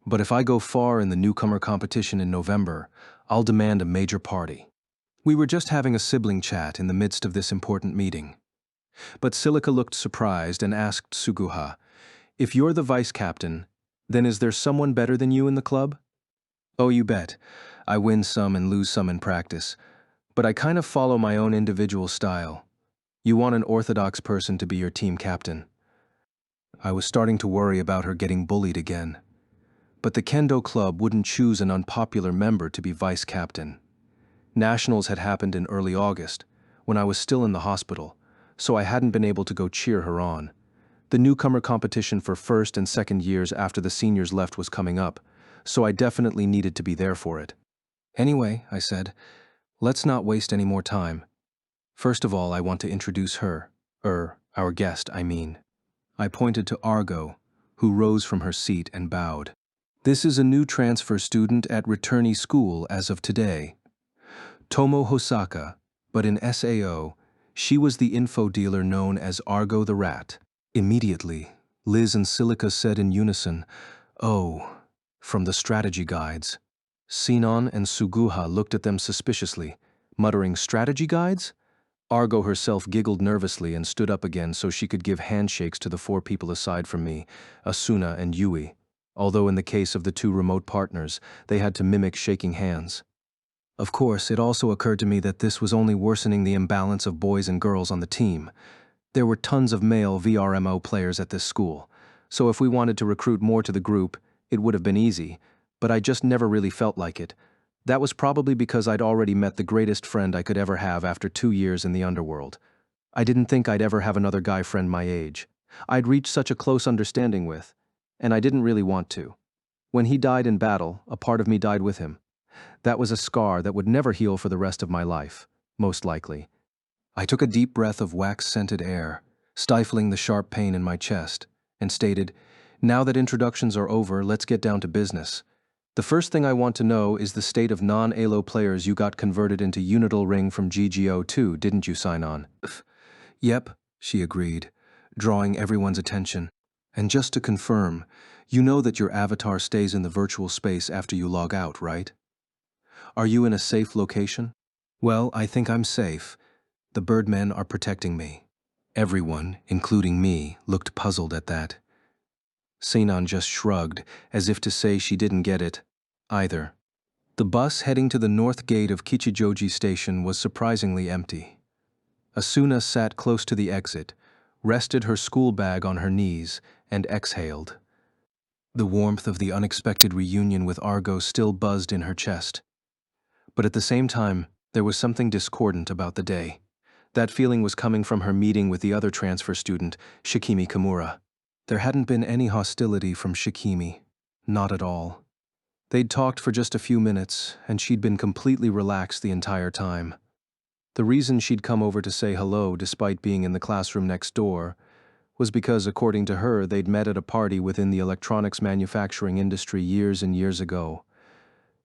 But if I go far in the newcomer competition in November, I'll demand a major party." We were just having a sibling chat in the midst of this important meeting. But Silica looked surprised and asked Suguha, "If you're the vice captain, then is there someone better than you in the club?" "Oh, you bet. I win some and lose some in practice. But I kind of follow my own individual style. You want an orthodox person to be your team captain." I was starting to worry about her getting bullied again. But the Kendo Club wouldn't choose an unpopular member to be vice captain. Nationals had happened in early August, when I was still in the hospital, so I hadn't been able to go cheer her on. The newcomer competition for 1st and 2nd years after the seniors left was coming up, so I definitely needed to be there for it. "Anyway," I said, "let's not waste any more time. First of all, I want to introduce her, our guest, I mean." I pointed to Argo, who rose from her seat and bowed. "This is a new transfer student at returnee school as of today. Tomo Hosaka, but in SAO, she was the info dealer known as Argo the Rat." Immediately, Liz and Silica said in unison, "Oh," from the strategy guides. Sinon and Suguha looked at them suspiciously, muttering, "Strategy guides? Argo herself giggled nervously and stood up again so she could give handshakes to the four people aside from me, Asuna and Yui, although in the case of the two remote partners, they had to mimic shaking hands. Of course, it also occurred to me that this was only worsening the imbalance of boys and girls on the team. There were tons of male VRMO players at this school, so if we wanted to recruit more to the group, it would have been easy, but I just never really felt like it. That was probably because I'd already met the greatest friend I could ever have after 2 years in the underworld. I didn't think I'd ever have another guy friend my age. I'd reached such a close understanding with, and I didn't really want to. When he died in battle, a part of me died with him. That was a scar that would never heal for the rest of my life, most likely. I took a deep breath of wax-scented air, stifling the sharp pain in my chest, and stated, "Now that introductions are over, let's get down to business. The first thing I want to know is the state of non-ALO players you got converted into Unital Ring from GGO2, didn't you sign on?" "Yep," she agreed, drawing everyone's attention. "And just to confirm, you know that your avatar stays in the virtual space after you log out, right? Are you in a safe location?" "Well, I think I'm safe. The Birdmen are protecting me." Everyone, including me, looked puzzled at that. Seinan just shrugged, as if to say she didn't get it, either. The bus heading to the north gate of Kichijoji Station was surprisingly empty. Asuna sat close to the exit, rested her school bag on her knees, and exhaled. The warmth of the unexpected reunion with Argo still buzzed in her chest. But at the same time, there was something discordant about the day. That feeling was coming from her meeting with the other transfer student, Shikimi Kimura. There hadn't been any hostility from Shikimi. Not at all. They'd talked for just a few minutes, and she'd been completely relaxed the entire time. The reason she'd come over to say hello despite being in the classroom next door was because, according to her, they'd met at a party within the electronics manufacturing industry years and years ago.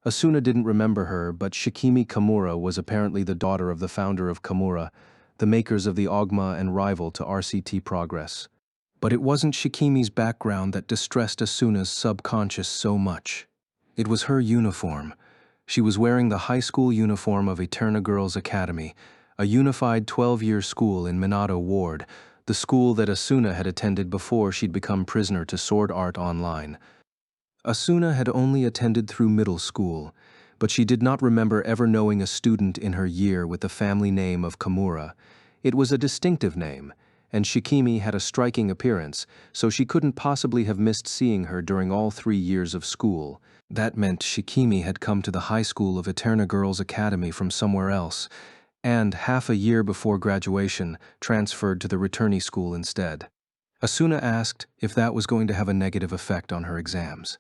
Asuna didn't remember her, but Shikimi Kimura was apparently the daughter of the founder of Kimura, the makers of the Ogma and rival to RCT Progress. But it wasn't Shikimi's background that distressed Asuna's subconscious so much. It was her uniform. She was wearing the high school uniform of Eterna Girls Academy, a unified 12-year school in Minato Ward, the school that Asuna had attended before she'd become prisoner to Sword Art Online. Asuna had only attended through middle school, but she did not remember ever knowing a student in her year with the family name of Kimura. It was a distinctive name, and Shikimi had a striking appearance, so she couldn't possibly have missed seeing her during all 3 years of school. That meant Shikimi had come to the high school of Eterna Girls Academy from somewhere else, and, half a year before graduation, transferred to the returnee school instead. Asuna asked if that was going to have a negative effect on her exams.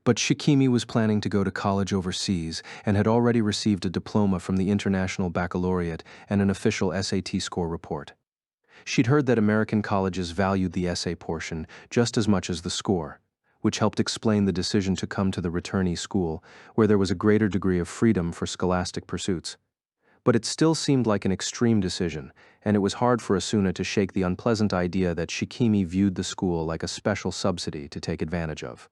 But Shikimi was planning to go to college overseas and had already received a diploma from the International Baccalaureate and an official SAT score report. She'd heard that American colleges valued the essay portion just as much as the score, which helped explain the decision to come to the returnee school, where there was a greater degree of freedom for scholastic pursuits. But it still seemed like an extreme decision, and it was hard for Asuna to shake the unpleasant idea that Shikimi viewed the school like a special subsidy to take advantage of.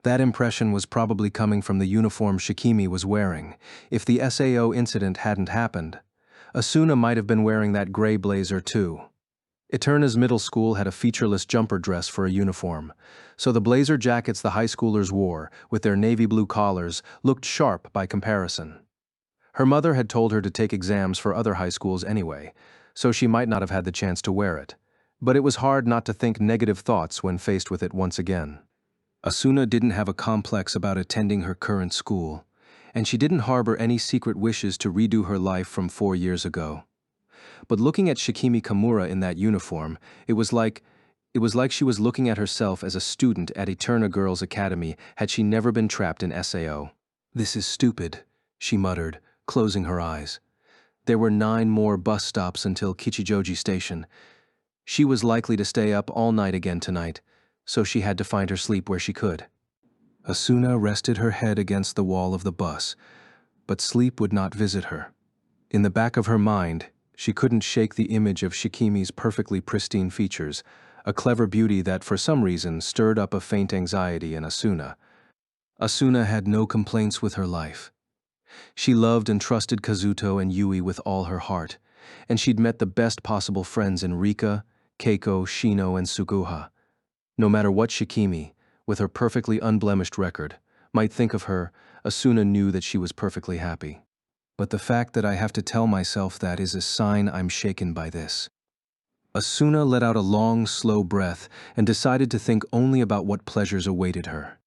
That impression was probably coming from the uniform Shikimi was wearing. If the SAO incident hadn't happened, Asuna might have been wearing that gray blazer too. Eterna's middle school had a featureless jumper dress for a uniform, so the blazer jackets the high schoolers wore, with their navy blue collars, looked sharp by comparison. Her mother had told her to take exams for other high schools anyway, so she might not have had the chance to wear it, but it was hard not to think negative thoughts when faced with it once again. Asuna didn't have a complex about attending her current school, and she didn't harbor any secret wishes to redo her life from 4 years ago. But looking at Shikimi Kimura in that uniform, it was like she was looking at herself as a student at Eterna Girls Academy had she never been trapped in SAO. "This is stupid," she muttered, closing her eyes. There were 9 more bus stops until Kichijoji Station. She was likely to stay up all night again tonight, so she had to find her sleep where she could. Asuna rested her head against the wall of the bus, but sleep would not visit her. In the back of her mind, she couldn't shake the image of Shikimi's perfectly pristine features, a clever beauty that for some reason stirred up a faint anxiety in Asuna. Asuna had no complaints with her life. She loved and trusted Kazuto and Yui with all her heart, and she'd met the best possible friends in Rika, Keiko, Shino, and Suguha. No matter what Shikimi, with her perfectly unblemished record, might think of her, Asuna knew that she was perfectly happy. But the fact that I have to tell myself that is a sign I'm shaken by this. Asuna let out a long, slow breath and decided to think only about what pleasures awaited her.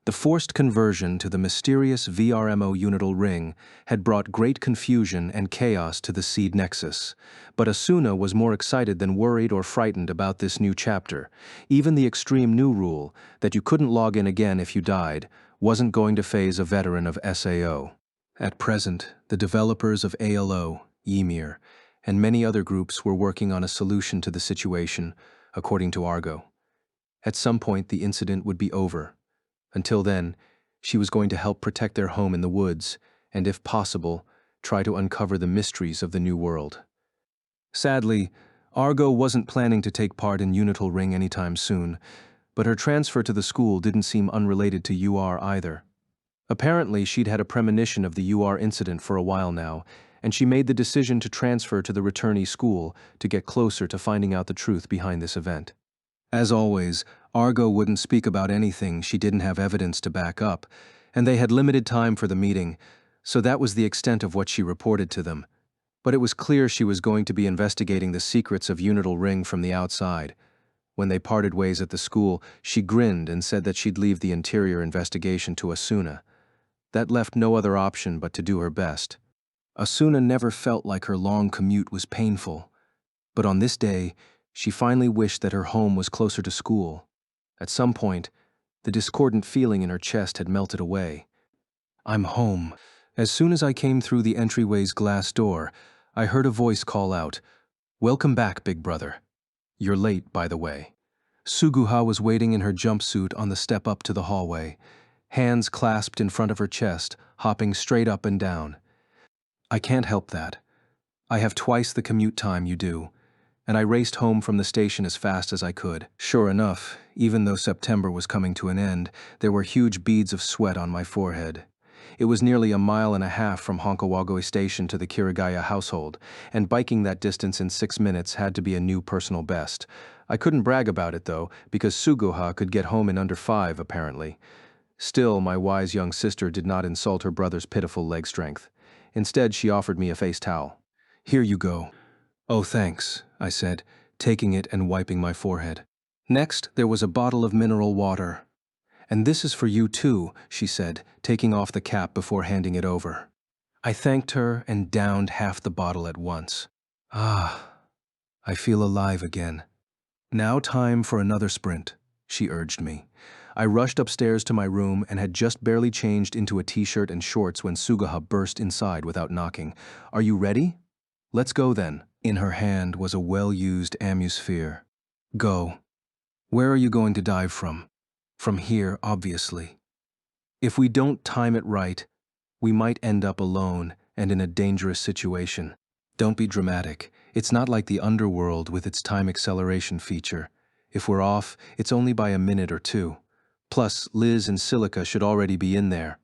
The forced conversion to the mysterious VRMO unital ring had brought great confusion and chaos to the seed nexus, but Asuna was more excited than worried or frightened about this new chapter. Even the extreme new rule, that you couldn't log in again if you died, wasn't going to faze a veteran of SAO. At present, the developers of ALO, Ymir, and many other groups were working on a solution to the situation, according to Argo. At some point, the incident would be over. Until then, she was going to help protect their home in the woods, and if possible, try to uncover the mysteries of the new world. Sadly, Argo wasn't planning to take part in Unital Ring anytime soon, but her transfer to the school didn't seem unrelated to UR either. Apparently, she'd had a premonition of the UR incident for a while now, and she made the decision to transfer to the returnee school to get closer to finding out the truth behind this event. As always, Argo wouldn't speak about anything she didn't have evidence to back up, and they had limited time for the meeting, so that was the extent of what she reported to them. But it was clear she was going to be investigating the secrets of Unital Ring from the outside. When they parted ways at the school, she grinned and said that she'd leave the interior investigation to Asuna. That left no other option but to do her best. Asuna never felt like her long commute was painful, but on this day, she finally wished that her home was closer to school. At some point, the discordant feeling in her chest had melted away. I'm home. As soon as I came through the entryway's glass door, I heard a voice call out, "Welcome back, big brother. You're late, by the way." Suguha was waiting in her jumpsuit on the step up to the hallway, hands clasped in front of her chest, hopping straight up and down. I can't help that. I have twice the commute time you do, and I raced home from the station as fast as I could. Sure enough, even though September was coming to an end, there were huge beads of sweat on my forehead. It was nearly a mile and a half from Honkawagoe Station to the Kirigaya household, and biking that distance in 6 minutes had to be a new personal best. I couldn't brag about it, though, because Suguha could get home in under 5, apparently. Still, my wise young sister did not insult her brother's pitiful leg strength. Instead, she offered me a face towel. "Here you go." "Oh, thanks," I said, taking it and wiping my forehead. Next, there was a bottle of mineral water. "And this is for you too," she said, taking off the cap before handing it over. I thanked her and downed half the bottle at once. Ah, I feel alive again. "Now time for another sprint," she urged me. I rushed upstairs to my room and had just barely changed into a t-shirt and shorts when Suguha burst inside without knocking. "Are you ready? Let's go then." In her hand was a well-used ammusphere. "Go. Where are you going to dive from?" "From here, obviously. If we don't time it right, we might end up alone and in a dangerous situation. Don't be dramatic. It's not like the underworld with its time acceleration feature. If we're off, it's only by a minute or two. Plus, Liz and Silica should already be in there."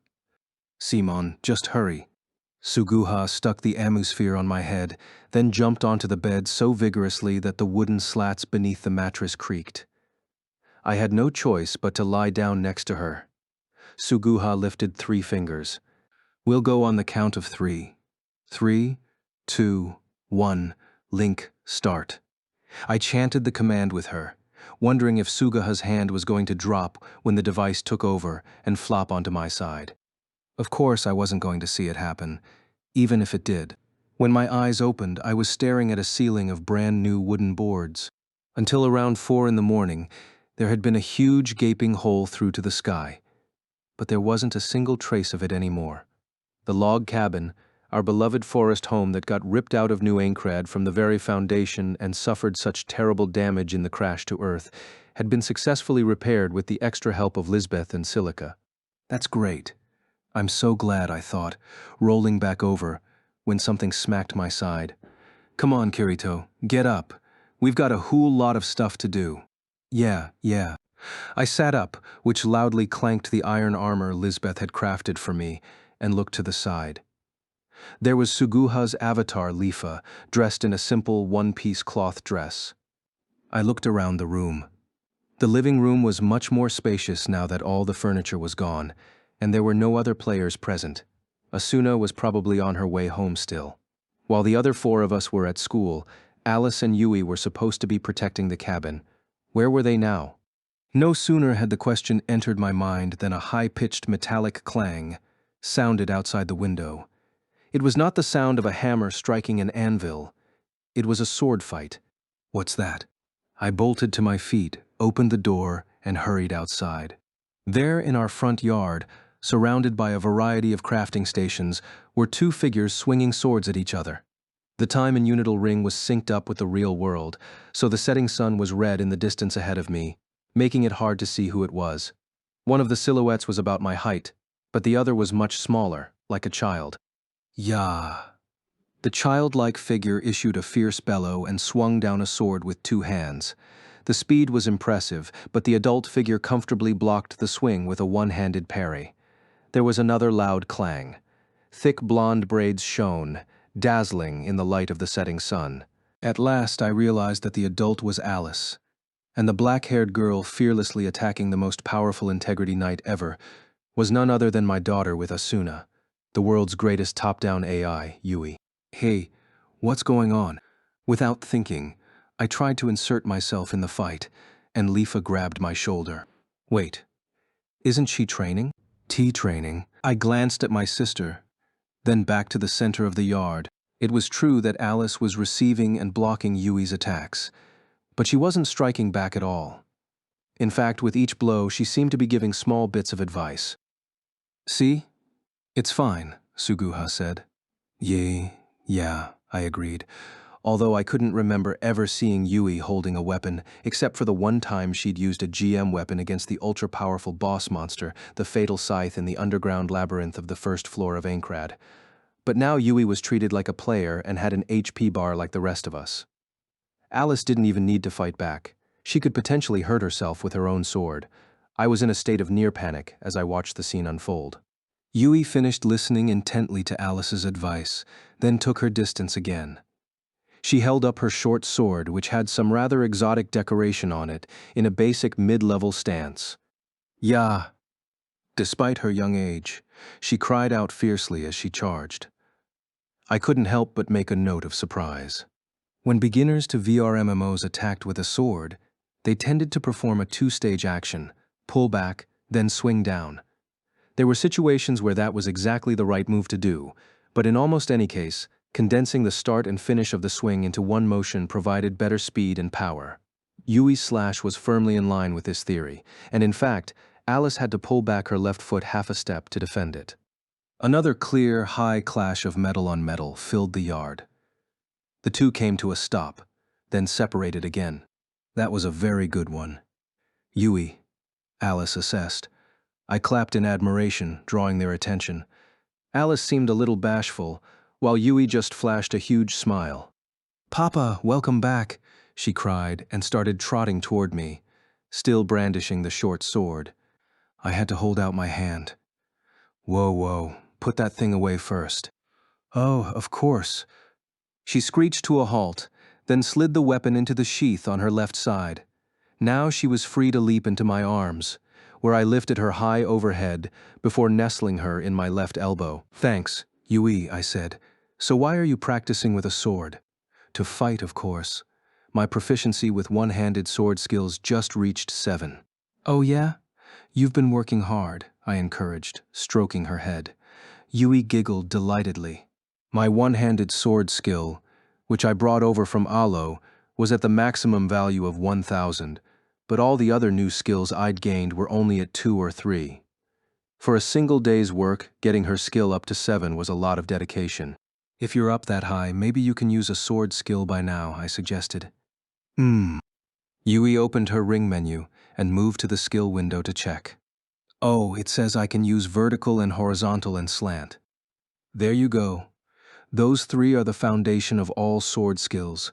"Simon, just hurry." Suguha stuck the ammusphere on my head, then jumped onto the bed so vigorously that the wooden slats beneath the mattress creaked. I had no choice but to lie down next to her. Suguha lifted 3 fingers. "We'll go on the count of 3. 3, 2, 1, link, start." I chanted the command with her, wondering if Suguha's hand was going to drop when the device took over and flop onto my side. Of course, I wasn't going to see it happen, even if it did. When my eyes opened, I was staring at a ceiling of brand new wooden boards. Until around 4 in the morning, there had been a huge gaping hole through to the sky, but there wasn't a single trace of it anymore. The log cabin, our beloved forest home that got ripped out of New Aincrad from the very foundation and suffered such terrible damage in the crash to Earth, had been successfully repaired with the extra help of Lisbeth and Silica. That's great. I'm so glad, I thought, rolling back over, when something smacked my side. "Come on, Kirito, get up. We've got a whole lot of stuff to do." Yeah. I sat up, which loudly clanked the iron armor Lisbeth had crafted for me, and looked to the side. There was Suguha's avatar Lifa, dressed in a simple one-piece cloth dress. I looked around the room. The living room was much more spacious now that all the furniture was gone, and there were no other players present. Asuna was probably on her way home still. While the other four of us were at school, Alice and Yui were supposed to be protecting the cabin. Where were they now? No sooner had the question entered my mind than a high-pitched metallic clang sounded outside the window. It was not the sound of a hammer striking an anvil. It was a sword fight. What's that? I bolted to my feet, opened the door, and hurried outside. There in our front yard, surrounded by a variety of crafting stations, were two figures swinging swords at each other. The time in Unital Ring was synced up with the real world, so the setting sun was red in the distance ahead of me, making it hard to see who it was. One of the silhouettes was about my height, but the other was much smaller, like a child. Yah! The childlike figure issued a fierce bellow and swung down a sword with two hands. The speed was impressive, but the adult figure comfortably blocked the swing with a one-handed parry. There was another loud clang. Thick blonde braids shone, dazzling in the light of the setting sun. At last I realized that the adult was Alice, and the black-haired girl fearlessly attacking the most powerful integrity knight ever was none other than my daughter with Asuna, the world's greatest top-down AI, Yui. Hey, what's going on? Without thinking, I tried to insert myself in the fight, and Lifa grabbed my shoulder. Wait, isn't she training? Training. I glanced at my sister, then back to the center of the yard. It was true that Alice was receiving and blocking Yui's attacks, but she wasn't striking back at all. In fact, with each blow, she seemed to be giving small bits of advice. See? It's fine, Suguha said. Yeah, I agreed, although I couldn't remember ever seeing Yui holding a weapon, except for the one time she'd used a GM weapon against the ultra-powerful boss monster, the Fatal Scythe in the underground labyrinth of the first floor of Aincrad. But now Yui was treated like a player and had an HP bar like the rest of us. Alice didn't even need to fight back. She could potentially hurt herself with her own sword. I was in a state of near panic as I watched the scene unfold. Yui finished listening intently to Alice's advice, then took her distance again. She held up her short sword, which had some rather exotic decoration on it, in a basic mid-level stance. "Ya!" Despite her young age, she cried out fiercely as she charged. I couldn't help but make a note of surprise. When beginners to VR MMOs attacked with a sword, they tended to perform a two-stage action, pull back, then swing down. There were situations where that was exactly the right move to do, but in almost any case, condensing the start and finish of the swing into one motion provided better speed and power. Yui's slash was firmly in line with this theory, and in fact, Alice had to pull back her left foot half a step to defend it. Another clear, high clash of metal on metal filled the yard. The two came to a stop, then separated again. That was a very good one. Yui, Alice assessed. I clapped in admiration, drawing their attention. Alice seemed a little bashful, while Yui just flashed a huge smile. "Papa, welcome back," she cried and started trotting toward me, still brandishing the short sword. I had to hold out my hand. Whoa, put that thing away first." "Oh, of course." She screeched to a halt, then slid the weapon into the sheath on her left side. Now she was free to leap into my arms, where I lifted her high overhead before nestling her in my left elbow. "Thanks, Yui," I said. "So why are you practicing with a sword?" "To fight, of course. My proficiency with one-handed sword skills just reached 7. "Oh yeah? You've been working hard," I encouraged, stroking her head. Yui giggled delightedly. My one-handed sword skill, which I brought over from Alo, was at the maximum value of 1,000, but all the other new skills I'd gained were only at 2 or 3. For a single day's work, getting her skill up to 7 was a lot of dedication. "If you're up that high, maybe you can use a sword skill by now," I suggested. Yui opened her ring menu and moved to the skill window to check. "Oh, it says I can use vertical and horizontal and slant." "There you go. Those 3 are the foundation of all sword skills.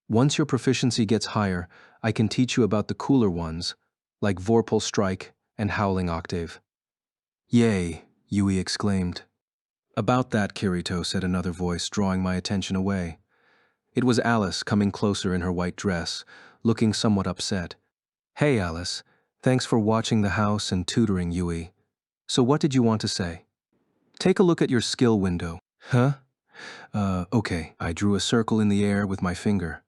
Once your proficiency gets higher, I can teach you about the cooler ones, like Vorpal Strike and Howling Octave." "Yay," Yui exclaimed. About that, Kirito, said another voice, drawing my attention away. It was Alice, coming closer in her white dress, looking somewhat upset. Hey, Alice. Thanks for watching the house and tutoring Yui. So what did you want to say? Take a look at your skill window. Huh? Okay. I drew a circle in the air with my finger.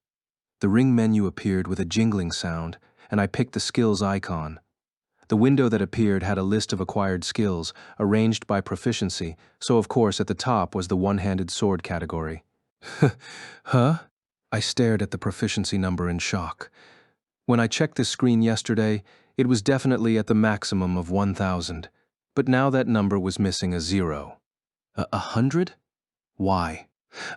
The ring menu appeared with a jingling sound, and I picked the skills icon. The window that appeared had a list of acquired skills, arranged by proficiency, so of course at the top was the one-handed sword category. Huh? I stared at the proficiency number in shock. When I checked this screen yesterday, it was definitely at the maximum of 1,000, but now that number was missing a 0. 100? Why?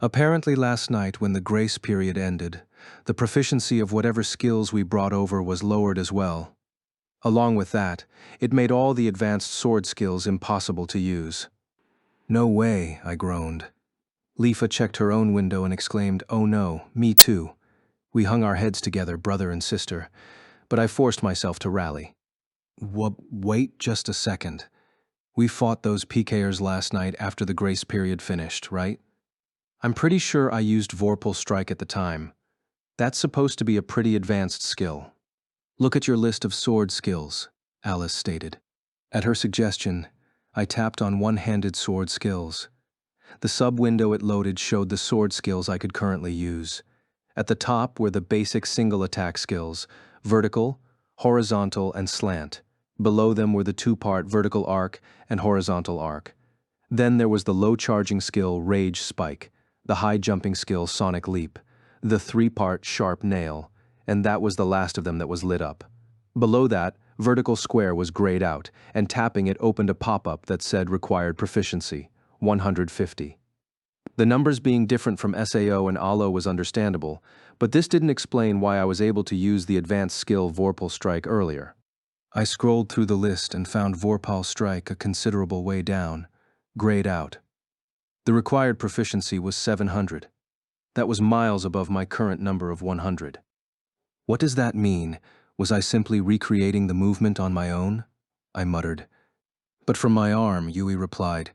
Apparently last night, when the grace period ended, the proficiency of whatever skills we brought over was lowered as well. Along with that, it made all the advanced sword skills impossible to use. No way, I groaned. Lifa checked her own window and exclaimed, "Oh no, me too." We hung our heads together, brother and sister, but I forced myself to rally. Wait just a second. We fought those PKers last night after the grace period finished, right? I'm pretty sure I used Vorpal Strike at the time. That's supposed to be a pretty advanced skill. Look at your list of sword skills, Alice stated. At her suggestion, I tapped on one-handed sword skills. The sub-window it loaded showed the sword skills I could currently use. At the top were the basic single attack skills, vertical, horizontal, and slant. Below them were the two-part vertical arc and horizontal arc. Then there was the low-charging skill Rage Spike, the high-jumping skill Sonic Leap, the three-part Sharp Nail, and that was the last of them that was lit up. Below that, vertical square was grayed out, and tapping it opened a pop-up that said required proficiency, 150. The numbers being different from SAO and ALO was understandable, but this didn't explain why I was able to use the advanced skill Vorpal Strike earlier. I scrolled through the list and found Vorpal Strike a considerable way down, grayed out. The required proficiency was 700. That was miles above my current number of 100. What does that mean? Was I simply recreating the movement on my own? I muttered. But from my arm, Yui replied,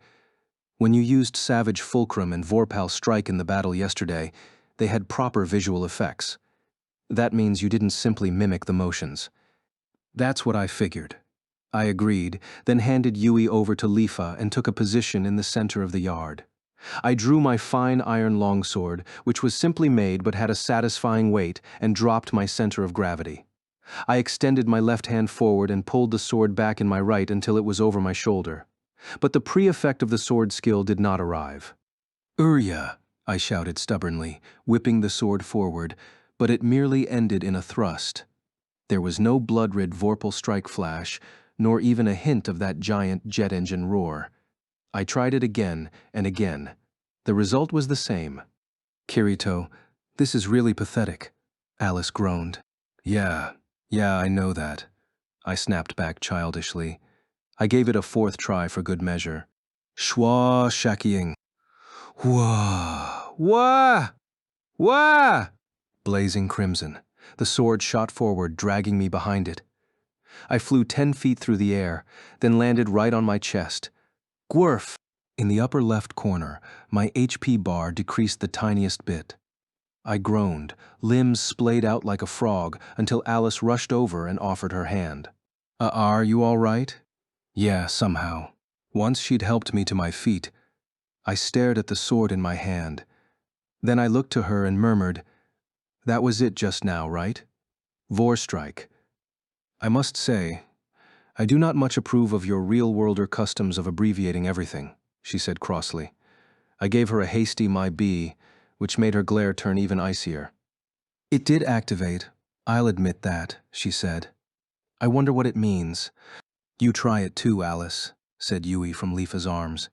"When you used Savage Fulcrum and Vorpal Strike in the battle yesterday, they had proper visual effects. That means you didn't simply mimic the motions." That's what I figured. I agreed, then handed Yui over to Lifa and took a position in the center of the yard. I drew my fine iron longsword, which was simply made but had a satisfying weight, and dropped my center of gravity. I extended my left hand forward and pulled the sword back in my right until it was over my shoulder. But the pre-effect of the sword skill did not arrive. "Urya!" I shouted stubbornly, whipping the sword forward, but it merely ended in a thrust. There was no blood-red Vorpal Strike flash, nor even a hint of that giant jet engine roar. I tried it again and again. The result was the same. "Kirito, this is really pathetic," Alice groaned. Yeah, I know that," I snapped back childishly. I gave it a fourth try for good measure. Shwa shakying. Wah! Wah! Wah! Blazing crimson. The sword shot forward, dragging me behind it. I flew 10 feet through the air, then landed right on my chest. Gwurf! In the upper left corner, my HP bar decreased the tiniest bit. I groaned, limbs splayed out like a frog, until Alice rushed over and offered her hand. Are you all right?" Yeah, somehow. Once she'd helped me to my feet, I stared at the sword in my hand. Then I looked to her and murmured, "That was it just now, right? Vorstrike. I must say, I do not much approve of your real-worlder customs of abbreviating everything," she said crossly. I gave her a hasty "my B," which made her glare turn even icier. "It did activate, I'll admit that," she said. "I wonder what it means." "You try it too, Alice," said Yui from Lifa's arms.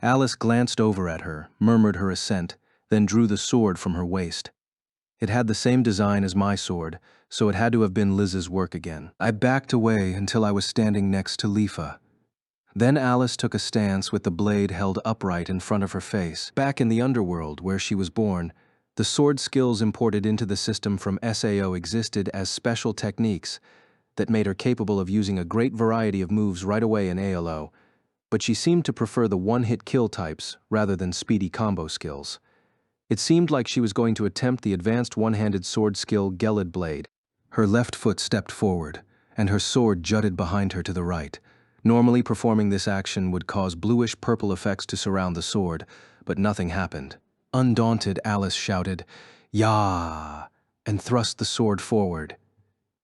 Alice glanced over at her, murmured her assent, then drew the sword from her waist. It had the same design as my sword, so it had to have been Liz's work again. I backed away until I was standing next to Lifa. Then Alice took a stance with the blade held upright in front of her face. Back in the underworld, where she was born, the sword skills imported into the system from SAO existed as special techniques that made her capable of using a great variety of moves right away in ALO. but she seemed to prefer the one-hit kill types rather than speedy combo skills. It seemed like she was going to attempt the advanced one-handed sword skill Gelid Blade. Her left foot stepped forward, and her sword jutted behind her to the right. Normally, performing this action would cause bluish-purple effects to surround the sword, but nothing happened. Undaunted, Alice shouted, "Yah!" and thrust the sword forward.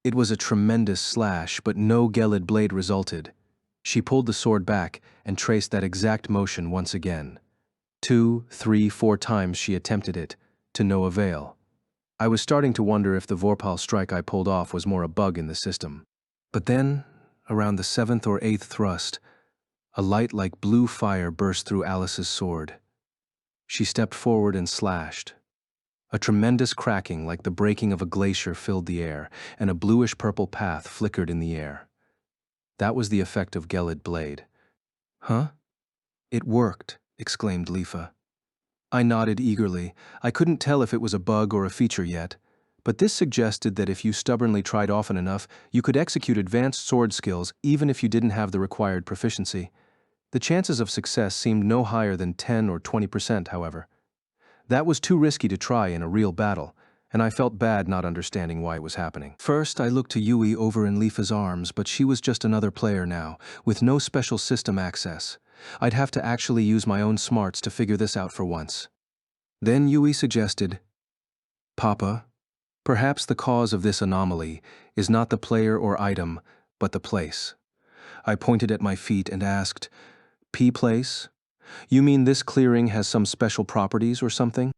It was a tremendous slash, but no Gelid blade resulted. She pulled the sword back and traced that exact motion once again. 2, 3, 4 times she attempted it, to no avail. I was starting to wonder if the Vorpal strike I pulled off was more a bug in the system. But then, around the 7th or 8th thrust, a light like blue fire burst through Alice's sword. She stepped forward and slashed. A tremendous cracking like the breaking of a glacier filled the air, and a bluish-purple path flickered in the air. That was the effect of Gelid Blade. "Huh? It worked," exclaimed Lifa. I nodded eagerly. I couldn't tell if it was a bug or a feature yet, but this suggested that if you stubbornly tried often enough, you could execute advanced sword skills even if you didn't have the required proficiency. The chances of success seemed no higher than 10 or 20%, however. That was too risky to try in a real battle, and I felt bad not understanding why it was happening. First, I looked to Yui over in Lifa's arms, but she was just another player now, with no special system access. I'd have to actually use my own smarts to figure this out for once. Then Yui suggested, "Papa, perhaps the cause of this anomaly is not the player or item, but the place." I pointed at my feet and asked, "P-place? You mean this clearing has some special properties or something?"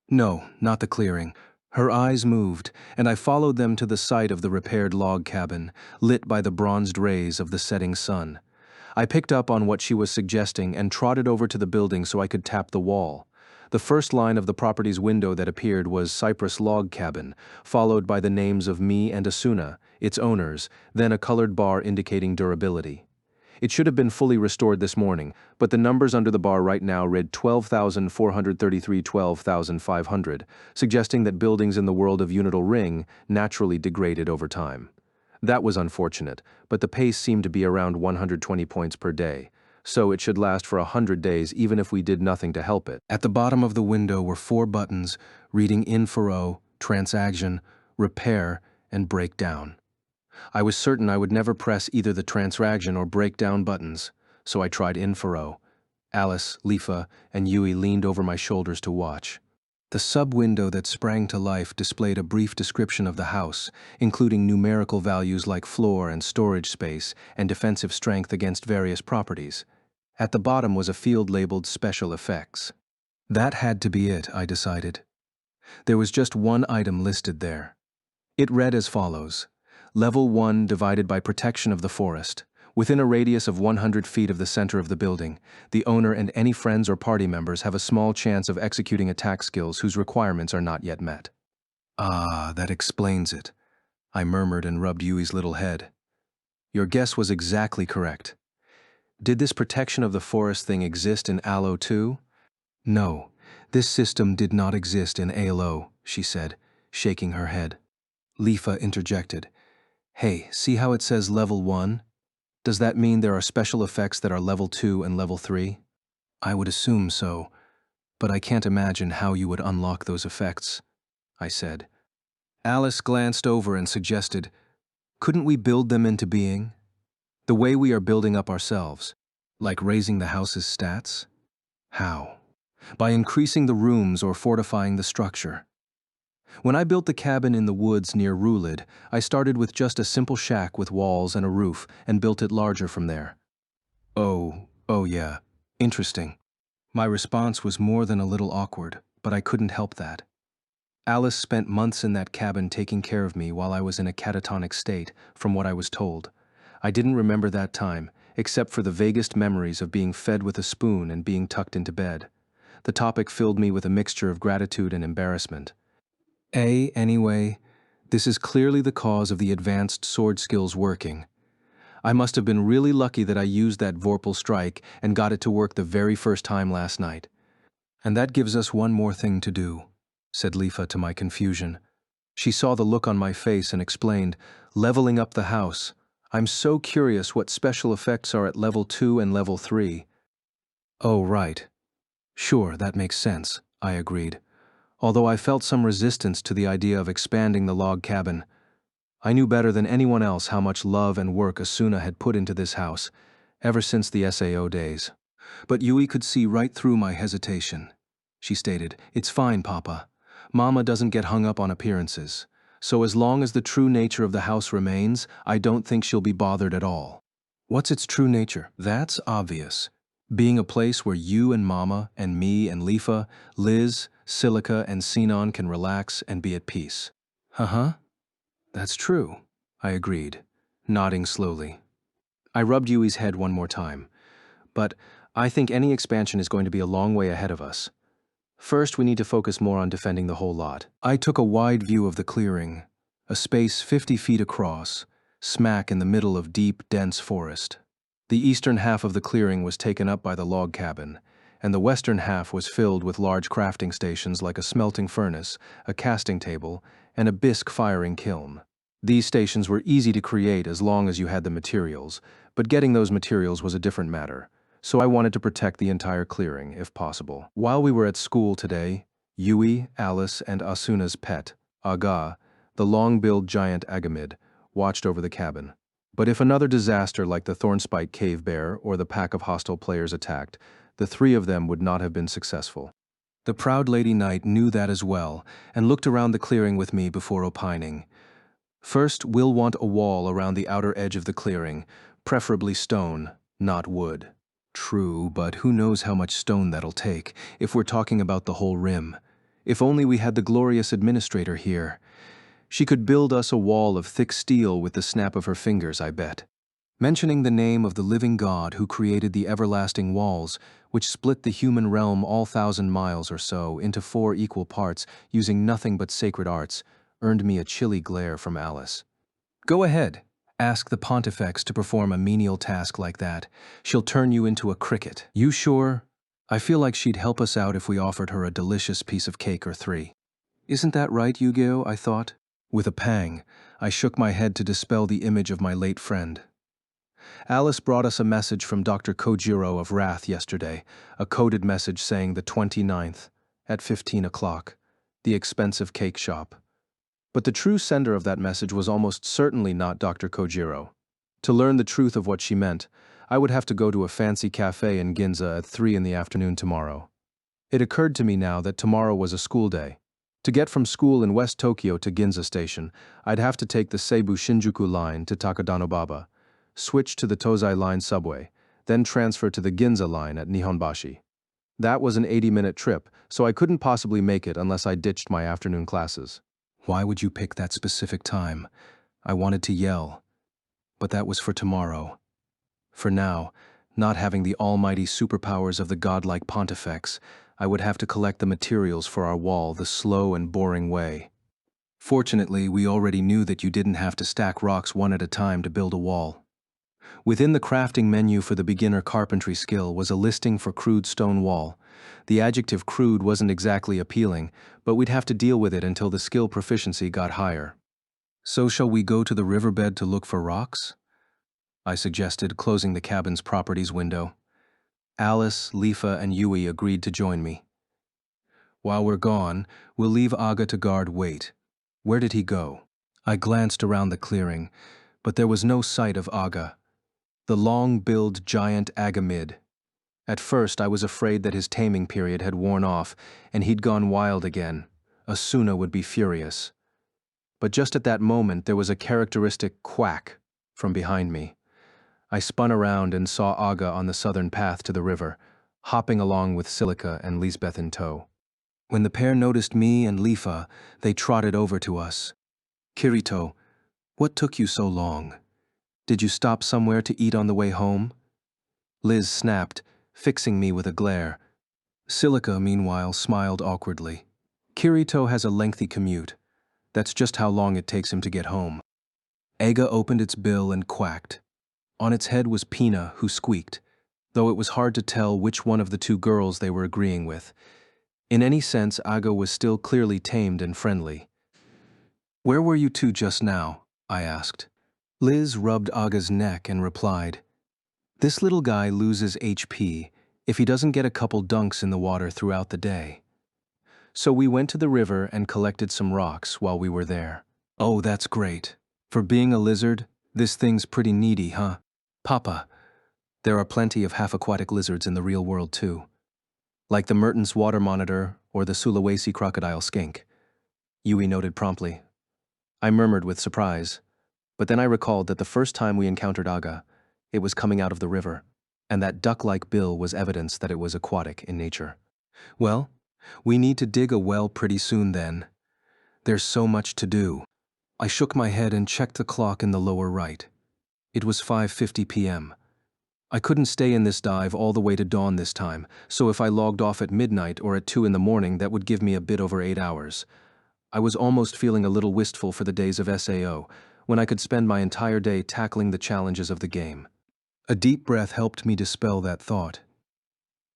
"No, not the clearing." Her eyes moved, and I followed them to the site of the repaired log cabin, lit by the bronzed rays of the setting sun. I picked up on what she was suggesting and trotted over to the building so I could tap the wall. The first line of the property's window that appeared was Cypress Log Cabin, followed by the names of me and Asuna, its owners, then a colored bar indicating durability. It should have been fully restored this morning, but the numbers under the bar right now read 12,433, 12,500, suggesting that buildings in the world of Unital Ring naturally degraded over time. That was unfortunate, but the pace seemed to be around 120 points per day, so it should last for 100 days even if we did nothing to help it. At the bottom of the window were 4 buttons reading Info, Transaction, Repair, and Breakdown. I was certain I would never press either the Transaction or Breakdown buttons, so I tried Info. Alice, Lifa, and Yui leaned over my shoulders to watch. The sub-window that sprang to life displayed a brief description of the house, including numerical values like floor and storage space and defensive strength against various properties. At the bottom was a field labeled Special Effects. That had to be it, I decided. There was just one item listed there. It read as follows: Level 1 divided by Protection of the Forest. Within a radius of 100 feet of the center of the building, the owner and any friends or party members have a small chance of executing attack skills whose requirements are not yet met. "Ah, that explains it," I murmured and rubbed Yui's little head. "Your guess was exactly correct. Did this protection of the forest thing exist in Alo too?" "No, this system did not exist in Alo," she said, shaking her head. Lifa interjected, "Hey, see how it says Level 1? Does that mean there are special effects that are Level 2 and Level 3? "I would assume so, but I can't imagine how you would unlock those effects," I said. Alice glanced over and suggested, "Couldn't we build them into being? The way we are building up ourselves, like raising the house's stats?" "How?" "By increasing the rooms or fortifying the structure. When I built the cabin in the woods near Rulid, I started with just a simple shack with walls and a roof and built it larger from there." Oh yeah, interesting." My response was more than a little awkward, but I couldn't help that. Alice spent months in that cabin taking care of me while I was in a catatonic state, from what I was told. I didn't remember that time, except for the vaguest memories of being fed with a spoon and being tucked into bed. The topic filled me with a mixture of gratitude and embarrassment. Anyway, this is clearly the cause of the advanced sword skills working. I must have been really lucky that I used that Vorpal strike and got it to work the very first time last night. "And that gives us one more thing to do," said Lifa to my confusion. She saw the look on my face and explained, "Leveling up the house. I'm so curious what special effects are at level 2 and level 3. Oh, right. Sure, that makes sense, I agreed. Although I felt some resistance to the idea of expanding the log cabin. I knew better than anyone else how much love and work Asuna had put into this house, ever since the SAO days. But Yui could see right through my hesitation. She stated, "It's fine, Papa. Mama doesn't get hung up on appearances. So as long as the true nature of the house remains, I don't think she'll be bothered at all." What's its true nature? That's obvious. Being a place where you and Mama and me and Lifa, Liz, Silica and Sinon can relax and be at peace. Uh-huh. That's true, I agreed, nodding slowly. I rubbed Yui's head one more time. But I think any expansion is going to be a long way ahead of us. First, we need to focus more on defending the whole lot. I took a wide view of the clearing, a space 50 feet across, smack in the middle of deep, dense forest. The eastern half of the clearing was taken up by the log cabin, and the western half was filled with large crafting stations like a smelting furnace, a casting table, and a bisque firing kiln. These stations were easy to create as long as you had the materials, but getting those materials was a different matter, so I wanted to protect the entire clearing, if possible. While we were at school today, Yui, Alice, and Asuna's pet, Aga, the long-billed giant agamid, watched over the cabin. But if another disaster like the Thornspike cave bear or the pack of hostile players attacked, the three of them would not have been successful. The proud Lady Knight knew that as well, and looked around the clearing with me before opining. First, we'll want a wall around the outer edge of the clearing, preferably stone, not wood. True, but who knows how much stone that'll take, if we're talking about the whole rim. If only we had the glorious administrator here. She could build us a wall of thick steel with the snap of her fingers, I bet. Mentioning the name of the living God who created the everlasting walls, which split the human realm all 1,000 miles or so into 4 equal parts using nothing but sacred arts, earned me a chilly glare from Alice. Go ahead. Ask the Pontifex to perform a menial task like that. She'll turn you into a cricket. You sure? I feel like she'd help us out if we offered her a delicious piece of cake or 3. Isn't that right, Yu-Gi-Oh? I thought. With a pang, I shook my head to dispel the image of my late friend. Alice brought us a message from Dr. Kojiro of Wrath yesterday, a coded message saying the 29th, at 15 o'clock, the expensive cake shop. But the true sender of that message was almost certainly not Dr. Kojiro. To learn the truth of what she meant, I would have to go to a fancy cafe in Ginza at 3 in the afternoon tomorrow. It occurred to me now that tomorrow was a school day. To get from school in West Tokyo to Ginza Station, I'd have to take the Seibu Shinjuku line to Takadanobaba, switch to the Tozai Line subway, then transfer to the Ginza line at Nihonbashi. That was an 80-minute trip, so I couldn't possibly make it unless I ditched my afternoon classes. Why would you pick that specific time? I wanted to yell. But that was for tomorrow. For now, not having the almighty superpowers of the godlike Pontifex, I would have to collect the materials for our wall the slow and boring way. Fortunately, we already knew that you didn't have to stack rocks one at a time to build a wall. Within the crafting menu for the beginner carpentry skill was a listing for crude stone wall. The adjective crude wasn't exactly appealing, but we'd have to deal with it until the skill proficiency got higher. So shall we go to the riverbed to look for rocks? I suggested, closing the cabin's properties window. Alice, Lifa, and Yui agreed to join me. While we're gone, we'll leave Aga to guard Wait. Where did he go? I glanced around the clearing, but there was no sight of Aga. The long-billed giant agamid. At first, I was afraid that his taming period had worn off, and he'd gone wild again. Asuna would be furious. But just at that moment, there was a characteristic quack from behind me. I spun around and saw Aga on the southern path to the river, hopping along with Silica and Lisbeth in tow. When the pair noticed me and Lifa, they trotted over to us. Kirito, what took you so long? Did you stop somewhere to eat on the way home? Liz snapped, fixing me with a glare. Silica, meanwhile, smiled awkwardly. Kirito has a lengthy commute. That's just how long it takes him to get home. Aga opened its bill and quacked. On its head was Pina, who squeaked, though it was hard to tell which one of the 2 girls they were agreeing with. In any sense, Aga was still clearly tamed and friendly. Where were you 2 just now? I asked. Liz rubbed Aga's neck and replied, "This little guy loses HP if he doesn't get a couple dunks in the water throughout the day." So we went to the river and collected some rocks while we were there. "Oh, that's great. For being a lizard, this thing's pretty needy, huh?" "Papa, there are plenty of half-aquatic lizards in the real world too, like the Mertens water monitor or the Sulawesi crocodile skink," Yui noted promptly. I murmured with surprise, but then I recalled that the first time we encountered Aga, it was coming out of the river, and that duck-like bill was evidence that it was aquatic in nature. "Well, we need to dig a well pretty soon then. There's so much to do." I shook my head and checked the clock in the lower right. It was 5:50 p.m. I couldn't stay in this dive all the way to dawn this time, so if I logged off at midnight or at 2 in the morning, that would give me a bit over 8 hours. I was almost feeling a little wistful for the days of SAO, when I could spend my entire day tackling the challenges of the game. A deep breath helped me dispel that thought.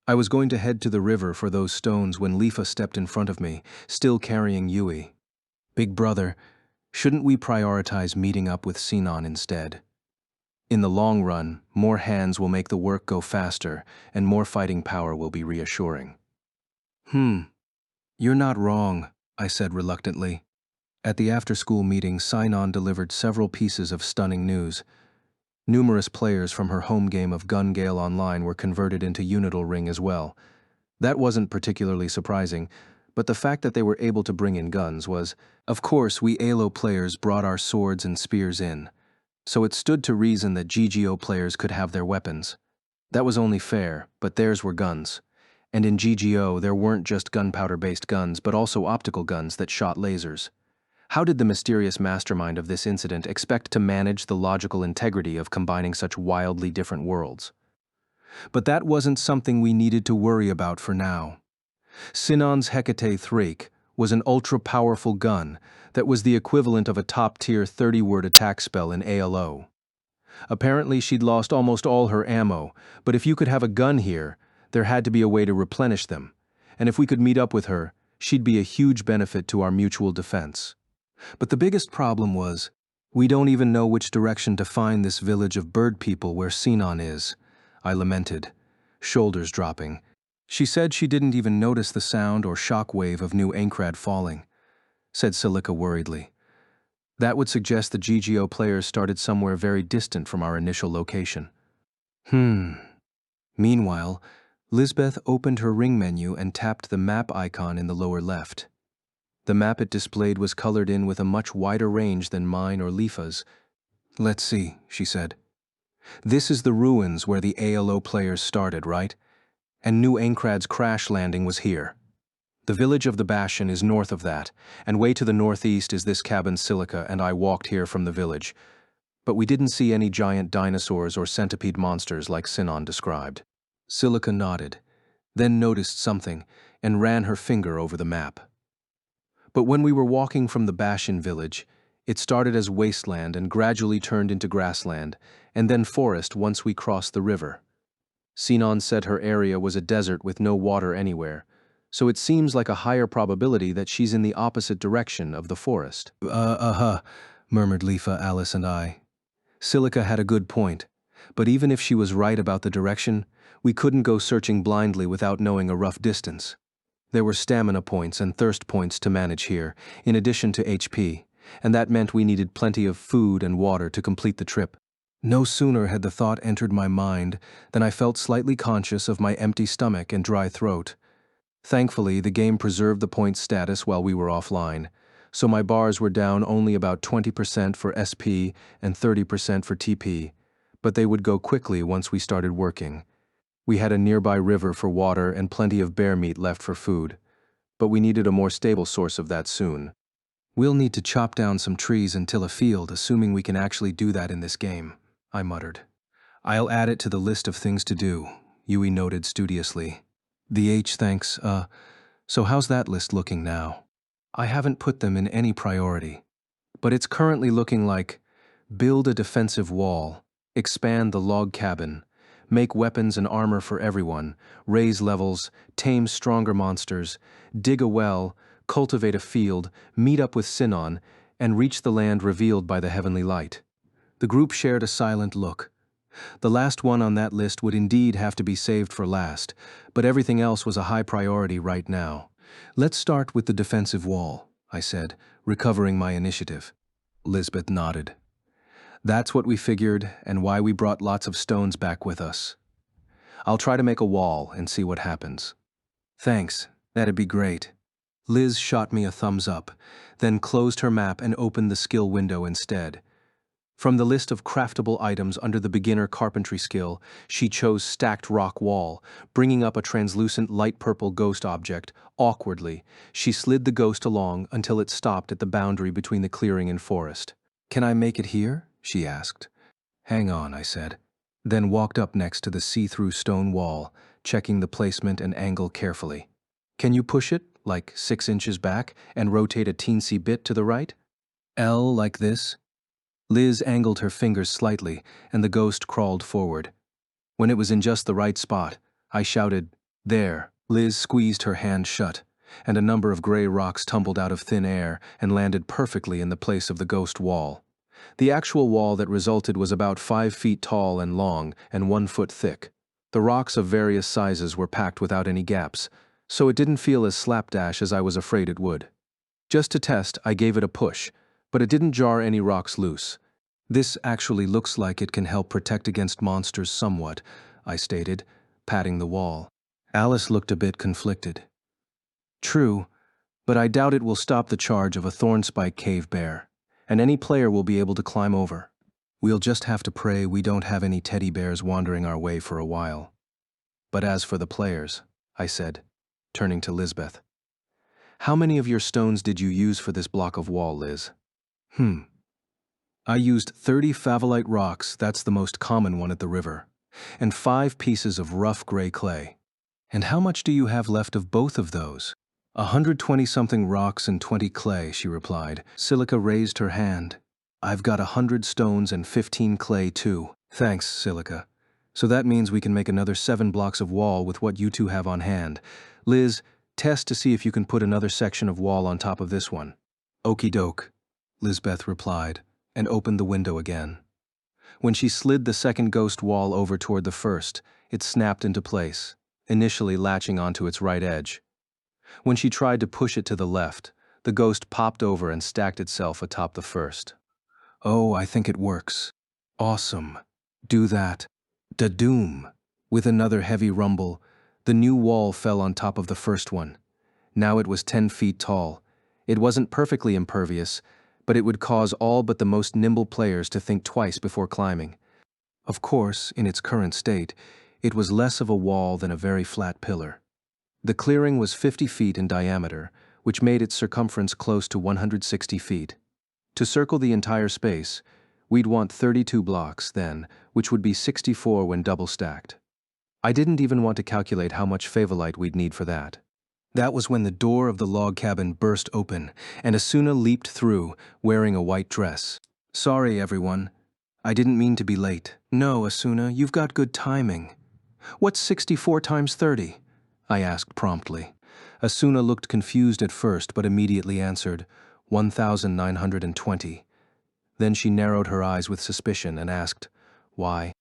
I was going to head to the river for those stones when Lifa stepped in front of me, still carrying Yui. "Big brother, shouldn't we prioritize meeting up with Sinon instead? In the long run, more hands will make the work go faster, and more fighting power will be reassuring." You're not wrong," I said reluctantly. At the after-school meeting, Sinon delivered several pieces of stunning news. Numerous players from her home game of Gun Gale Online were converted into Unital Ring as well. That wasn't particularly surprising, but the fact that they were able to bring in guns was, of course, we ALO players brought our swords and spears in, so it stood to reason that GGO players could have their weapons. That was only fair, but theirs were guns. And in GGO, there weren't just gunpowder-based guns, but also optical guns that shot lasers. How did the mysterious mastermind of this incident expect to manage the logical integrity of combining such wildly different worlds? But that wasn't something we needed to worry about for now. Sinon's Hecate Thrake was an ultra-powerful gun that was the equivalent of a top-tier 30-word attack spell in ALO. Apparently she'd lost almost all her ammo, but if you could have a gun here, there had to be a way to replenish them, and if we could meet up with her, she'd be a huge benefit to our mutual defense. But the biggest problem was, we don't even know which direction to find this village of bird people where Sinon is, I lamented, shoulders dropping. She said she didn't even notice the sound or shock wave of new Aincrad falling, said Silica worriedly. That would suggest the GGO players started somewhere very distant from our initial location. Meanwhile, Lisbeth opened her ring menu and tapped the map icon in the lower left. The map it displayed was colored in with a much wider range than mine or Lifa's. "Let's see," she said. "This is the ruins where the ALO players started, right? And New Aincrad's crash landing was here. The village of the Bastion is north of that, and way to the northeast is this cabin Silica and I walked here from the village. But we didn't see any giant dinosaurs or centipede monsters like Sinon described." Silica nodded, then noticed something, and ran her finger over the map. But when we were walking from the Bastion village, it started as wasteland and gradually turned into grassland, and then forest once we crossed the river. Sinon said her area was a desert with no water anywhere, so it seems like a higher probability that she's in the opposite direction of the forest. Murmured Lifa, Alice, and I. Silica had a good point, but even if she was right about the direction, we couldn't go searching blindly without knowing a rough distance. There were stamina points and thirst points to manage here, in addition to HP, and that meant we needed plenty of food and water to complete the trip. No sooner had the thought entered my mind than I felt slightly conscious of my empty stomach and dry throat. Thankfully, the game preserved the point status while we were offline, so my bars were down only about 20% for SP and 30% for TP, but they would go quickly once we started working. We had a nearby river for water and plenty of bear meat left for food, but we needed a more stable source of that soon. "We'll need to chop down some trees and till a field, assuming we can actually do that in this game," I muttered. "I'll add it to the list of things to do," Yui noted studiously. Thanks. So how's that list looking now?" "I haven't put them in any priority, but it's currently looking like build a defensive wall, expand the log cabin, make weapons and armor for everyone, raise levels, tame stronger monsters, dig a well, cultivate a field, meet up with Sinon, and reach the land revealed by the heavenly light. The group shared a silent look. The last one on that list would indeed have to be saved for last, but everything else was a high priority right now. Let's start with the defensive wall, I said, recovering my initiative. Lisbeth nodded. That's what we figured and why we brought lots of stones back with us. I'll try to make a wall and see what happens. Thanks, that'd be great. Liz shot me a thumbs up, then closed her map and opened the skill window instead. From the list of craftable items under the beginner carpentry skill, she chose stacked rock wall, bringing up a translucent light purple ghost object. Awkwardly, she slid the ghost along until it stopped at the boundary between the clearing and forest. Can I make it here? She asked. Hang on, I said, then walked up next to the see-through stone wall, checking the placement and angle carefully. Can you push it, like 6 inches back, and rotate a teensy bit to the right? L like this? Liz angled her fingers slightly, and the ghost crawled forward. When it was in just the right spot, I shouted, "There!" Liz squeezed her hand shut, and a number of gray rocks tumbled out of thin air and landed perfectly in the place of the ghost wall. The actual wall that resulted was about 5 feet tall and long and 1 foot thick. The rocks of various sizes were packed without any gaps, so it didn't feel as slapdash as I was afraid it would. Just to test, I gave it a push, but it didn't jar any rocks loose. This actually looks like it can help protect against monsters somewhat, I stated, patting the wall. Alice looked a bit conflicted. True, but I doubt it will stop the charge of a thornspike cave bear, and any player will be able to climb over. We'll just have to pray we don't have any teddy bears wandering our way for a while. But as for the players, I said, turning to Lisbeth. How many of your stones did you use for this block of wall, Liz? I used 30 favolite rocks, that's the most common one at the river, and 5 pieces of rough gray clay. And how much do you have left of both of those? 120-something rocks and 20 clay, she replied. Silica raised her hand. I've got 100 stones and 15 clay too. Thanks, Silica. So that means we can make another 7 blocks of wall with what you two have on hand. Liz, test to see if you can put another section of wall on top of this one. Okie doke, Lisbeth replied, and opened the window again. When she slid the second ghost wall over toward the first, it snapped into place, initially latching onto its right edge. When she tried to push it to the left, the ghost popped over and stacked itself atop the first. Oh, I think it works. Awesome. Do that. Da-doom. With another heavy rumble, the new wall fell on top of the first one. Now it was 10 feet tall. It wasn't perfectly impervious, but it would cause all but the most nimble players to think twice before climbing. Of course, in its current state, it was less of a wall than a very flat pillar. The clearing was 50 feet in diameter, which made its circumference close to 160 feet. To circle the entire space, we'd want 32 blocks then, which would be 64 when double stacked. I didn't even want to calculate how much favolite we'd need for that. That was when the door of the log cabin burst open, and Asuna leaped through, wearing a white dress. Sorry, everyone. I didn't mean to be late. No, Asuna, you've got good timing. What's 64 times 30? I asked promptly. Asuna looked confused at first, but immediately answered, 1,920. Then she narrowed her eyes with suspicion and asked, why?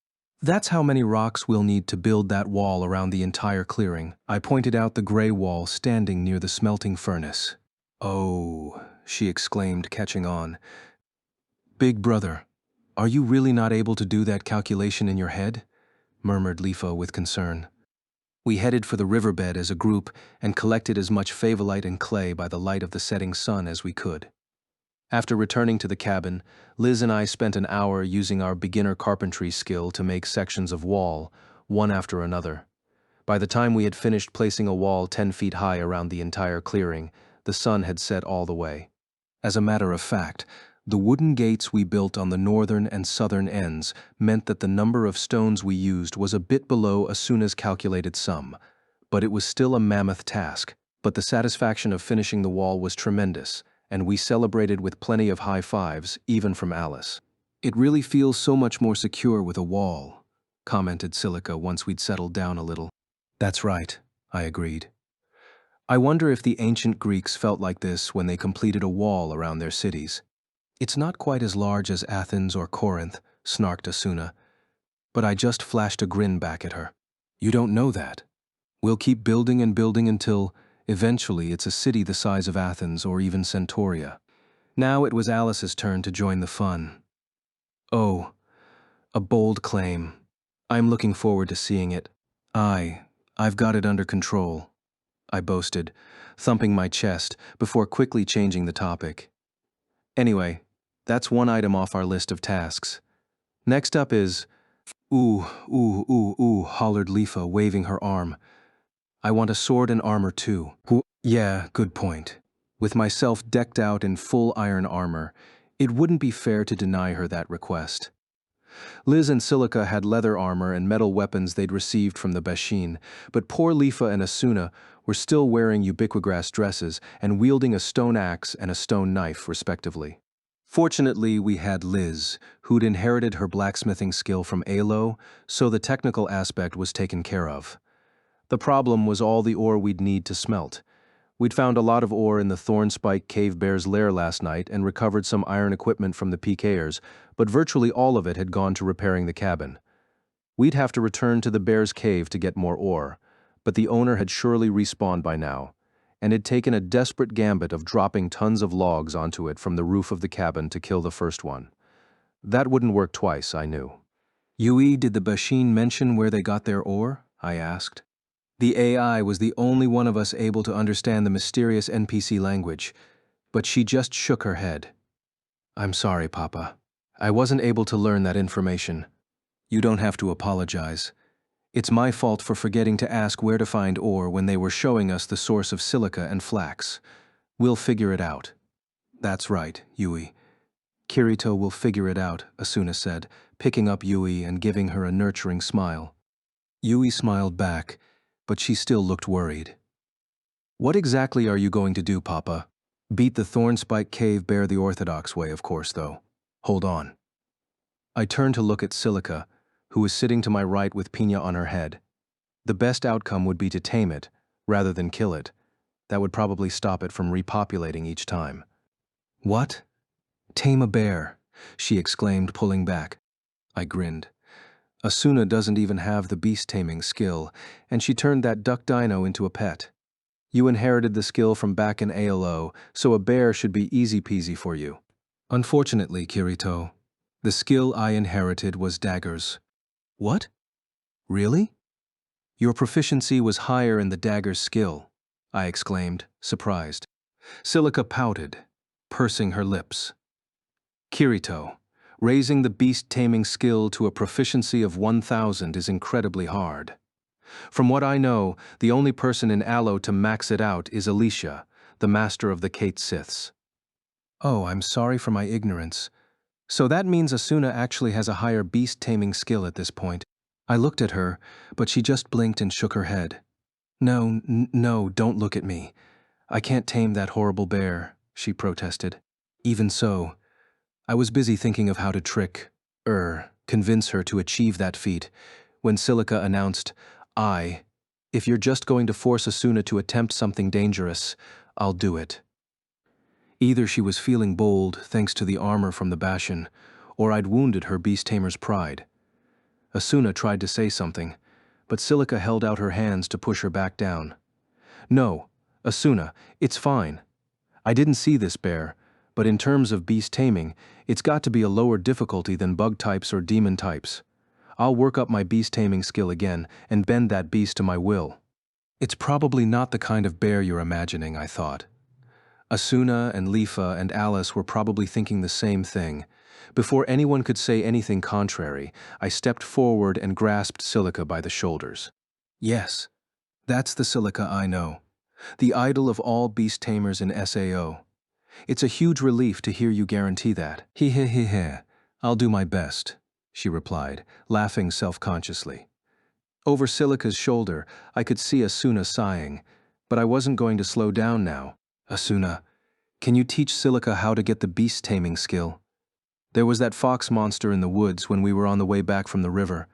That's how many rocks we'll need to build that wall around the entire clearing. I pointed out the gray wall standing near the smelting furnace. Oh, she exclaimed, catching on. Big brother, are you really not able to do that calculation in your head? Murmured Lifa with concern. We headed for the riverbed as a group and collected as much favolite and clay by the light of the setting sun as we could. After returning to the cabin, Liz and I spent an hour using our beginner carpentry skill to make sections of wall, one after another. By the time we had finished placing a wall 10 feet high around the entire clearing, the sun had set all the way. As a matter of fact, the wooden gates we built on the northern and southern ends meant that the number of stones we used was a bit below Asuna's calculated sum, but it was still a mammoth task. But the satisfaction of finishing the wall was tremendous, and we celebrated with plenty of high fives, even from Alice. It really feels so much more secure with a wall, commented Silica once we'd settled down a little. That's right, I agreed. I wonder if the ancient Greeks felt like this when they completed a wall around their cities. It's not quite as large as Athens or Corinth, snarked Asuna, but I just flashed a grin back at her. You don't know that. We'll keep building and building until, eventually, it's a city the size of Athens or even Centauria. Now it was Alice's turn to join the fun. Oh, a bold claim. I'm looking forward to seeing it. I've got it under control, I boasted, thumping my chest before quickly changing the topic. Anyway, that's one item off our list of tasks. Next up is… Ooh, hollered Lifa, waving her arm. I want a sword and armor too. Yeah, good point. With myself decked out in full iron armor, it wouldn't be fair to deny her that request. Liz and Silica had leather armor and metal weapons they'd received from the Bashin, but poor Lifa and Asuna were still wearing ubiquitous dresses and wielding a stone axe and a stone knife, respectively. Fortunately, we had Liz, who'd inherited her blacksmithing skill from Alo, so the technical aspect was taken care of. The problem was all the ore we'd need to smelt. We'd found a lot of ore in the Thornspike Cave Bear's lair last night and recovered some iron equipment from the PKers, but virtually all of it had gone to repairing the cabin. We'd have to return to the Bear's Cave to get more ore, but the owner had surely respawned by now, and had taken a desperate gambit of dropping tons of logs onto it from the roof of the cabin to kill the first one. That wouldn't work twice, I knew. Yui, did the Bashin mention where they got their ore? I asked. The AI was the only one of us able to understand the mysterious NPC language, but she just shook her head. I'm sorry, Papa. I wasn't able to learn that information. You don't have to apologize. It's my fault for forgetting to ask where to find ore when they were showing us the source of silica and flax. We'll figure it out. That's right, Yui. Kirito will figure it out, Asuna said, picking up Yui and giving her a nurturing smile. Yui smiled back, but she still looked worried. What exactly are you going to do, Papa? Beat the Thornspike Cave Bear the orthodox way, of course, though. Hold on. I turned to look at Silica, who was sitting to my right with Pina on her head. The best outcome would be to tame it, rather than kill it. That would probably stop it from repopulating each time. What? Tame a bear, she exclaimed, pulling back. I grinned. Asuna doesn't even have the beast-taming skill, and she turned that duck dino into a pet. You inherited the skill from back in ALO, so a bear should be easy-peasy for you. Unfortunately, Kirito, the skill I inherited was daggers. What? Really? Your proficiency was higher in the dagger's skill, I exclaimed, surprised. Silica pouted, pursing her lips. Kirito, raising the beast-taming skill to a proficiency of 1,000 is incredibly hard. From what I know, the only person in Alo to max it out is Alicia, the master of the Kate Siths. Oh, I'm sorry for my ignorance. So that means Asuna actually has a higher beast-taming skill at this point. I looked at her, but she just blinked and shook her head. No, don't look at me. I can't tame that horrible bear, she protested. Even so, I was busy thinking of how to convince her to achieve that feat, when Silica announced, if you're just going to force Asuna to attempt something dangerous, I'll do it. Either she was feeling bold thanks to the armor from the Bashin, or I'd wounded her beast-tamer's pride. Asuna tried to say something, but Silica held out her hands to push her back down. No, Asuna, it's fine. I didn't see this bear, but in terms of beast taming, it's got to be a lower difficulty than bug types or demon types. I'll work up my beast taming skill again and bend that beast to my will. It's probably not the kind of bear you're imagining, I thought. Asuna and Lifa and Alice were probably thinking the same thing. Before anyone could say anything contrary, I stepped forward and grasped Silica by the shoulders. Yes, that's the Silica I know, the idol of all beast tamers in SAO. It's a huge relief to hear you guarantee that. He, I'll do my best, she replied, laughing self-consciously. Over Silica's shoulder, I could see Asuna sighing, but I wasn't going to slow down now. Asuna, can you teach Silica how to get the beast-taming skill? There was that fox monster in the woods when we were on the way back from the river,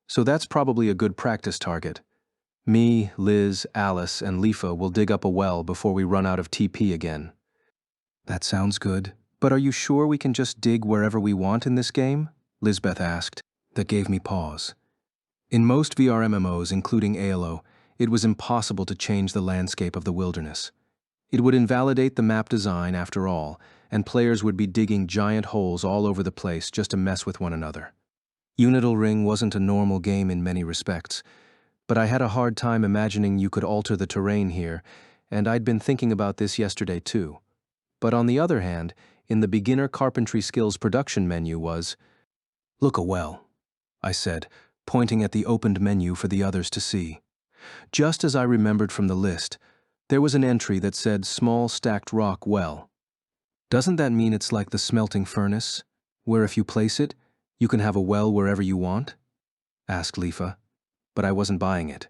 so that's probably a good practice target. Me, Liz, Alice, and Lifa will dig up a well before we run out of TP again. That sounds good, but are you sure we can just dig wherever we want in this game? Lisbeth asked. That gave me pause. In most VR MMOs, including Halo, it was impossible to change the landscape of the wilderness. It would invalidate the map design, after all, and players would be digging giant holes all over the place just to mess with one another. Unital Ring wasn't a normal game in many respects, but I had a hard time imagining you could alter the terrain here, and I'd been thinking about this yesterday too. But on the other hand, in the beginner carpentry skills production menu was, "Look a well," I said, pointing at the opened menu for the others to see. Just as I remembered from the list, there was an entry that said small stacked rock well. Doesn't that mean it's like the smelting furnace, where if you place it, you can have a well wherever you want? Asked Lifa, but I wasn't buying it.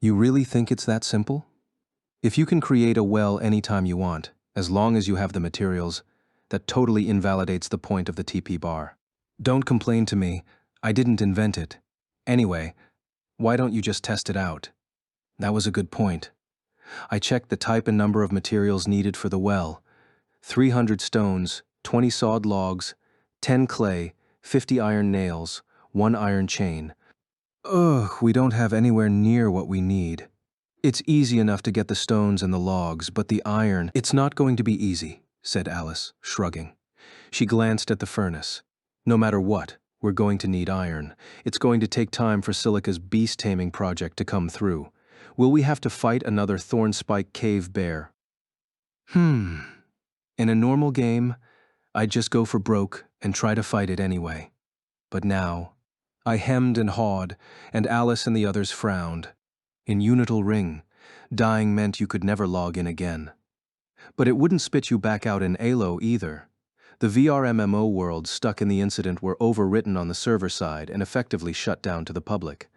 You really think it's that simple? If you can create a well anytime you want, as long as you have the materials, that totally invalidates the point of the TP bar. Don't complain to me, I didn't invent it. Anyway, why don't you just test it out? That was a good point. I checked the type and number of materials needed for the well. 300 stones, 20 sawed logs, 10 clay, 50 iron nails, 1 iron chain. Ugh, we don't have anywhere near what we need. It's easy enough to get the stones and the logs, but the iron, it's not going to be easy, said Alice, shrugging. She glanced at the furnace. No matter what, we're going to need iron. It's going to take time for Silica's beast-taming project to come through. Will we have to fight another Thornspike cave bear? In a normal game, I'd just go for broke and try to fight it anyway. But now, I hemmed and hawed, and Alice and the others frowned. In Unital Ring, dying meant you could never log in again. But it wouldn't spit you back out in Halo either. The VR MMO worlds stuck in the incident were overwritten on the server side and effectively shut down to the public.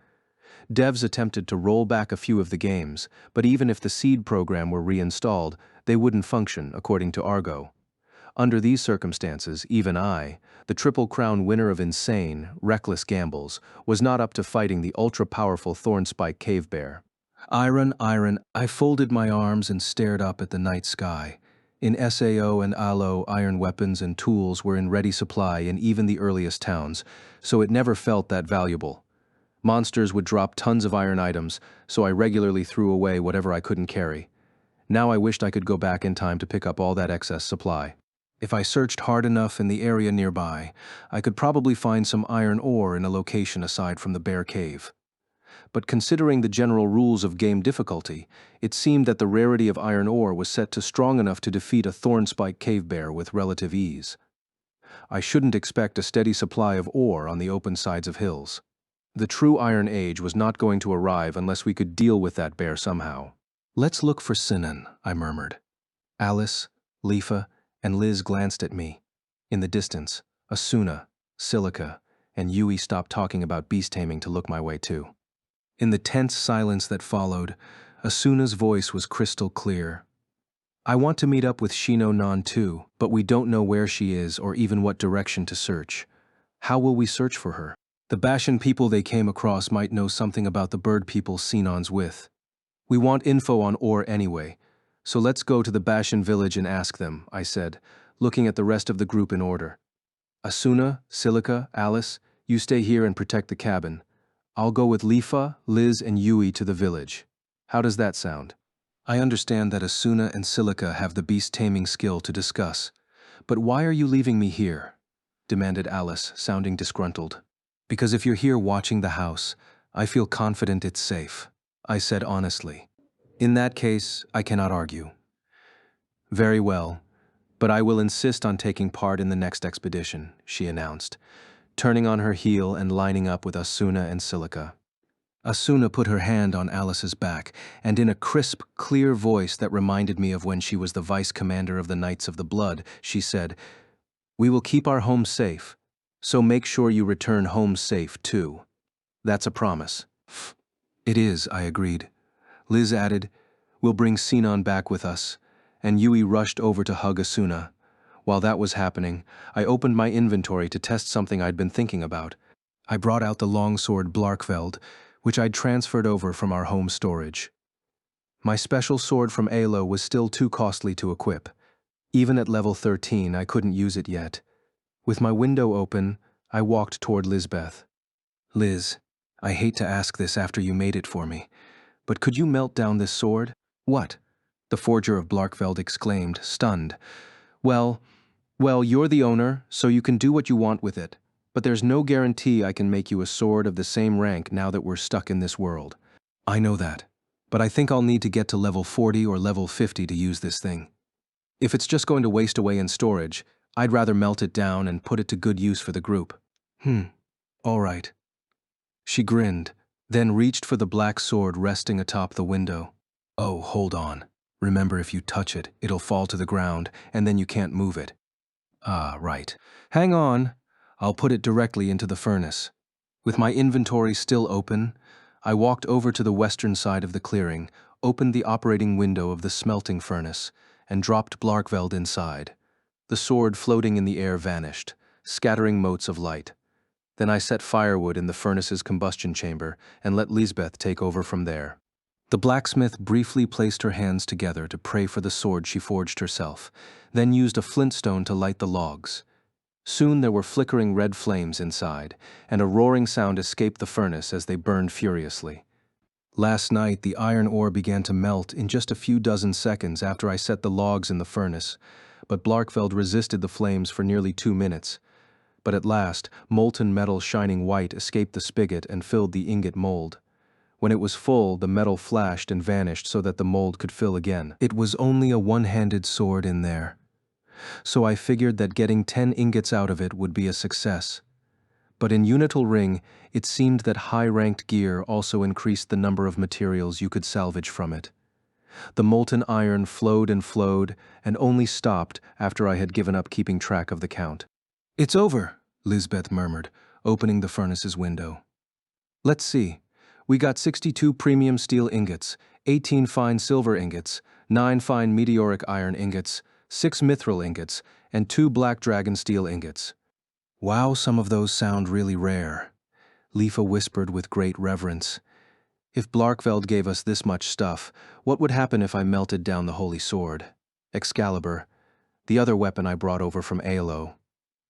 Devs attempted to roll back a few of the games, but even if the seed program were reinstalled, they wouldn't function, according to Argo. Under these circumstances, even I, the Triple Crown winner of insane, reckless gambles, was not up to fighting the ultra-powerful Thornspike cave bear. Iron, I folded my arms and stared up at the night sky. In SAO and ALO, iron weapons and tools were in ready supply in even the earliest towns, so it never felt that valuable. Monsters would drop tons of iron items, so I regularly threw away whatever I couldn't carry. Now I wished I could go back in time to pick up all that excess supply. If I searched hard enough in the area nearby, I could probably find some iron ore in a location aside from the bear cave. But considering the general rules of game difficulty, it seemed that the rarity of iron ore was set to strong enough to defeat a Thornspike cave bear with relative ease. I shouldn't expect a steady supply of ore on the open sides of hills. The true Iron Age was not going to arrive unless we could deal with that bear somehow. Let's look for Sinan, I murmured. Alice, Lifa, and Liz glanced at me. In the distance, Asuna, Silica, and Yui stopped talking about beast taming to look my way too. In the tense silence that followed, Asuna's voice was crystal clear. I want to meet up with Shino Nan too, but we don't know where she is or even what direction to search. How will we search for her? The Bashan people they came across might know something about the bird people Sinan's with. We want info on ore anyway, so let's go to the Bashan village and ask them, I said, looking at the rest of the group in order. Asuna, Silica, Alice, you stay here and protect the cabin. I'll go with Lifa, Liz, and Yui to the village. How does that sound? I understand that Asuna and Silica have the beast-taming skill to discuss, but why are you leaving me here? Demanded Alice, sounding disgruntled. Because if you're here watching the house, I feel confident it's safe, I said honestly. In that case, I cannot argue. Very well, but I will insist on taking part in the next expedition, she announced, turning on her heel and lining up with Asuna and Silica. Asuna put her hand on Alice's back, and in a crisp, clear voice that reminded me of when she was the vice commander of the Knights of the Blood, she said, "We will keep our home safe, so make sure you return home safe too. That's a promise." It is, I agreed. Liz added, "We'll bring Sinan back with us," and Yui rushed over to hug Asuna. While that was happening, I opened my inventory to test something I'd been thinking about. I brought out the longsword Blarkveld, which I'd transferred over from our home storage. My special sword from Alo was still too costly to equip. Even at level 13, I couldn't use it yet. With my window open, I walked toward Lisbeth. Liz, I hate to ask this after you made it for me, but could you melt down this sword? What? The forger of Blarkveld exclaimed, stunned. Well, you're the owner, so you can do what you want with it. But there's no guarantee I can make you a sword of the same rank now that we're stuck in this world. I know that, but I think I'll need to get to level 40 or level 50 to use this thing. If it's just going to waste away in storage, I'd rather melt it down and put it to good use for the group. All right. She grinned, then reached for the black sword resting atop the window. Oh, hold on. Remember, if you touch it, it'll fall to the ground, and then you can't move it. Ah, right. Hang on. I'll put it directly into the furnace. With my inventory still open, I walked over to the western side of the clearing, opened the operating window of the smelting furnace, and dropped Blarkveld inside. The sword floating in the air vanished, scattering motes of light. Then I set firewood in the furnace's combustion chamber and let Lisbeth take over from there. The blacksmith briefly placed her hands together to pray for the sword she forged herself, then used a flintstone to light the logs. Soon there were flickering red flames inside, and a roaring sound escaped the furnace as they burned furiously. Last night, the iron ore began to melt in just a few dozen seconds after I set the logs in the furnace, but Blarkveld resisted the flames for nearly 2 minutes. But at last, molten metal shining white escaped the spigot and filled the ingot mold. When it was full, the metal flashed and vanished so that the mold could fill again. It was only a one-handed sword in there, so I figured that getting 10 ingots out of it would be a success. But in Unital Ring, it seemed that high-ranked gear also increased the number of materials you could salvage from it. The molten iron flowed and only stopped after I had given up keeping track of the count. It's over, Lisbeth murmured, opening the furnace's window. Let's see. We got 62 premium steel ingots, 18 fine silver ingots, 9 fine meteoric iron ingots, 6 mithril ingots, and 2 black dragon steel ingots. Wow, some of those sound really rare, Lifa whispered with great reverence. If Blarkveld gave us this much stuff, what would happen if I melted down the holy sword? Excalibur, the other weapon I brought over from Aelo.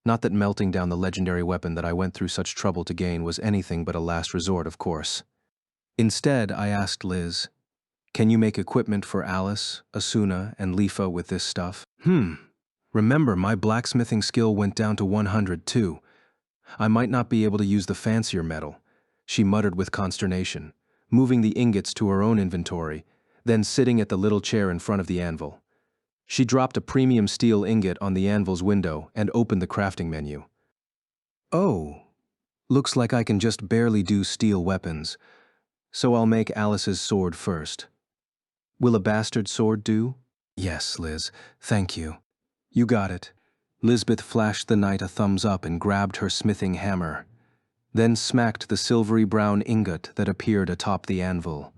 Not that melting down the legendary weapon that I went through such trouble to gain was anything but a last resort, of course. Instead, I asked Liz, can you make equipment for Alice, Asuna, and Lifa with this stuff? Remember, my blacksmithing skill went down to 100 too. I might not be able to use the fancier metal, she muttered with consternation, moving the ingots to her own inventory, then sitting at the little chair in front of the anvil. She dropped a premium steel ingot on the anvil's window and opened the crafting menu. Oh, looks like I can just barely do steel weapons, so I'll make Alice's sword first. Will a bastard sword do? Yes, Liz, thank you. You got it. Lisbeth flashed the knight a thumbs up and grabbed her smithing hammer, then smacked the silvery brown ingot that appeared atop the anvil.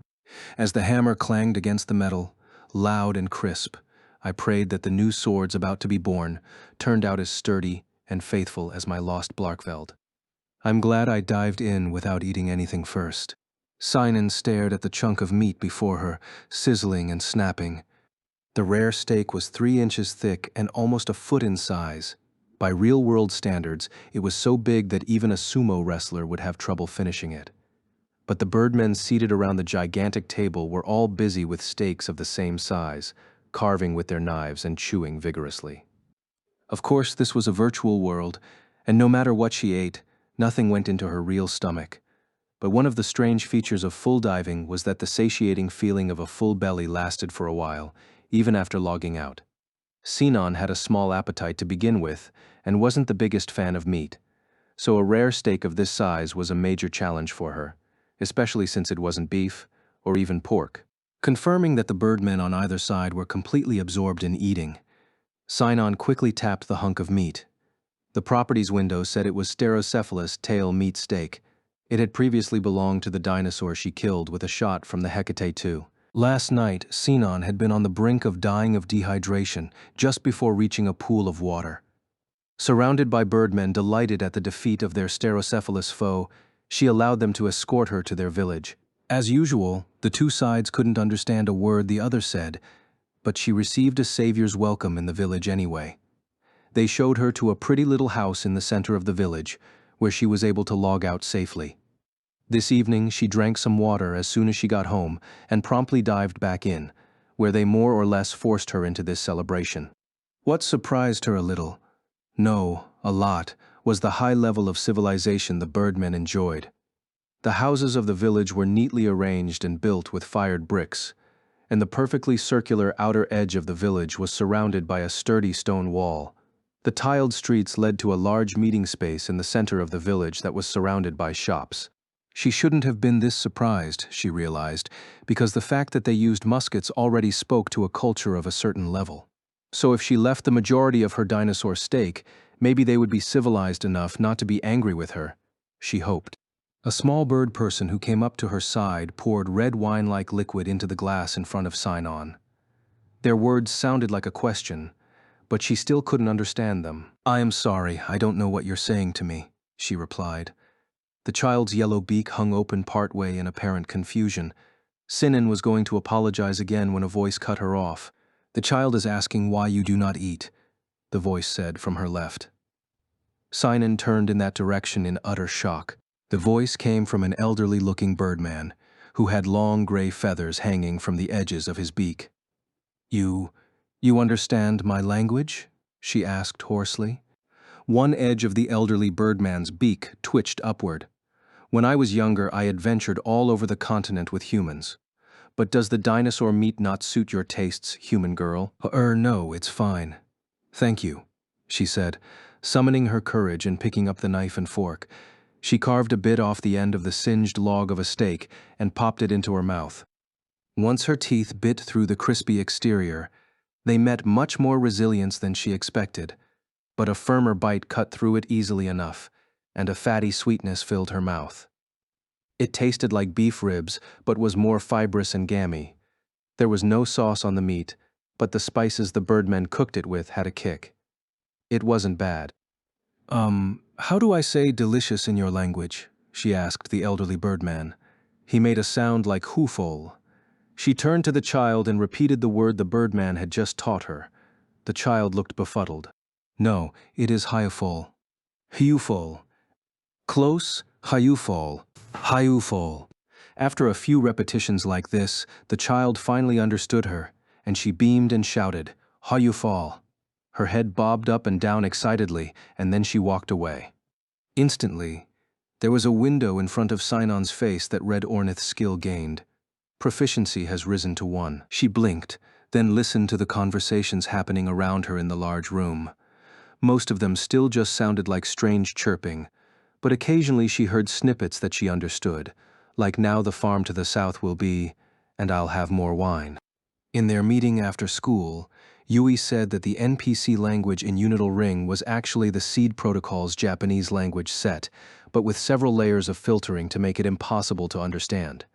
As the hammer clanged against the metal, loud and crisp, I prayed that the new swords about to be born turned out as sturdy and faithful as my lost Blarkveld. I'm glad I dived in without eating anything first. Sinan stared at the chunk of meat before her, sizzling and snapping. The rare steak was 3 inches thick and almost a foot in size. By real-world standards, it was so big that even a sumo wrestler would have trouble finishing it. But the birdmen seated around the gigantic table were all busy with steaks of the same size, carving with their knives and chewing vigorously. Of course, this was a virtual world, and no matter what she ate, nothing went into her real stomach. But one of the strange features of full diving was that the satiating feeling of a full belly lasted for a while, even after logging out. Sinan had a small appetite to begin with and wasn't the biggest fan of meat, so a rare steak of this size was a major challenge for her, especially since it wasn't beef or even pork. Confirming that the birdmen on either side were completely absorbed in eating, Sinan quickly tapped the hunk of meat. The properties window said it was Sterocephalus tail meat steak. It had previously belonged to the dinosaur she killed with a shot from the Hecate II. Last night, Sinan had been on the brink of dying of dehydration just before reaching a pool of water. Surrounded by birdmen delighted at the defeat of their Sterocephalus foe, she allowed them to escort her to their village. As usual, the two sides couldn't understand a word the other said, but she received a savior's welcome in the village anyway. They showed her to a pretty little house in the center of the village, where she was able to log out safely. This evening, she drank some water as soon as she got home and promptly dived back in, where they more or less forced her into this celebration. What surprised her a little, no, a lot, was the high level of civilization the birdmen enjoyed. The houses of the village were neatly arranged and built with fired bricks, and the perfectly circular outer edge of the village was surrounded by a sturdy stone wall. The tiled streets led to a large meeting space in the center of the village that was surrounded by shops. She shouldn't have been this surprised, she realized, because the fact that they used muskets already spoke to a culture of a certain level. So if she left the majority of her dinosaur steak, maybe they would be civilized enough not to be angry with her, she hoped. A small bird person who came up to her side poured red wine-like liquid into the glass in front of Sinon. Their words sounded like a question, but she still couldn't understand them. "I am sorry, I don't know what you're saying to me," she replied. The child's yellow beak hung open partway in apparent confusion. Sinon was going to apologize again when a voice cut her off. "The child is asking why you do not eat," the voice said from her left. Sinon turned in that direction in utter shock. The voice came from an elderly-looking birdman, who had long gray feathers hanging from the edges of his beak. You understand my language?" she asked hoarsely. One edge of the elderly birdman's beak twitched upward. "When I was younger, I adventured all over the continent with humans. But does the dinosaur meat not suit your tastes, human girl?" No, it's fine. Thank you," she said, summoning her courage and picking up the knife and fork. She carved a bit off the end of the singed log of a steak and popped it into her mouth. Once her teeth bit through the crispy exterior, they met much more resilience than she expected, but a firmer bite cut through it easily enough, and a fatty sweetness filled her mouth. It tasted like beef ribs, but was more fibrous and gammy. There was no sauce on the meat, but the spices the birdmen cooked it with had a kick. It wasn't bad. How do I say delicious in your language?" she asked the elderly birdman. He made a sound like hoofol. She turned to the child and repeated the word the birdman had just taught her. The child looked befuddled. "No, it is hyufol." "Hyufol." "Close, hyufol. Hyufol." After a few repetitions like this, the child finally understood her, and she beamed and shouted, "Hyufol." Her head bobbed up and down excitedly, and then she walked away. Instantly, there was a window in front of Sinon's face that read Ornith's skill gained. Proficiency has risen to 1. She blinked, then listened to the conversations happening around her in the large room. Most of them still just sounded like strange chirping, but occasionally she heard snippets that she understood, like "now the farm to the south will be, and I'll have more wine." In their meeting after school, Yui said that the NPC language in Unital Ring was actually the Seed Protocol's Japanese language set, but with several layers of filtering to make it impossible to understand.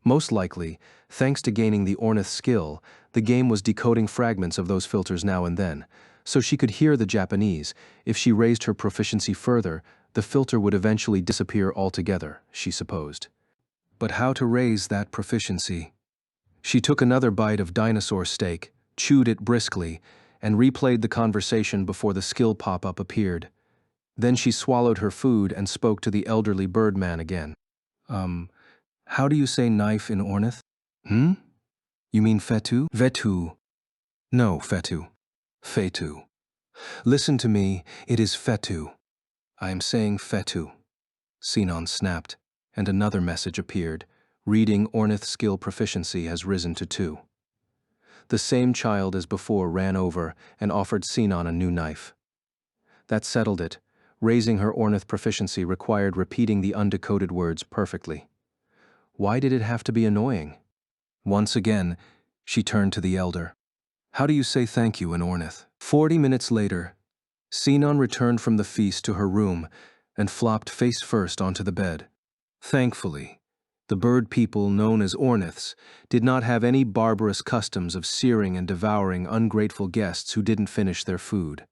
Most likely, thanks to gaining the Ornith skill, the game was decoding fragments of those filters now and then, so she could hear the Japanese. If she raised her proficiency further, the filter would eventually disappear altogether, she supposed. But how to raise that proficiency? She took another bite of dinosaur steak, chewed it briskly, and replayed the conversation before the skill pop-up appeared. Then she swallowed her food and spoke to the elderly birdman again. How do you say knife in Ornith?" "Hmm? You mean fetu?" "Vetu." "No, fetu. Fetu. Listen to me, it is fetu." "I am saying fetu." Sinon snapped, and another message appeared. "Reading Ornith skill proficiency has risen to 2. The same child as before ran over and offered Sinon a new knife. That settled it. Raising her Ornith proficiency required repeating the undecoded words perfectly. Why did it have to be annoying? Once again, she turned to the elder. "How do you say thank you in Ornith?" 40 minutes later, Sinon returned from the feast to her room and flopped face first onto the bed. Thankfully, the bird people known as Orniths did not have any barbarous customs of searing and devouring ungrateful guests who didn't finish their food.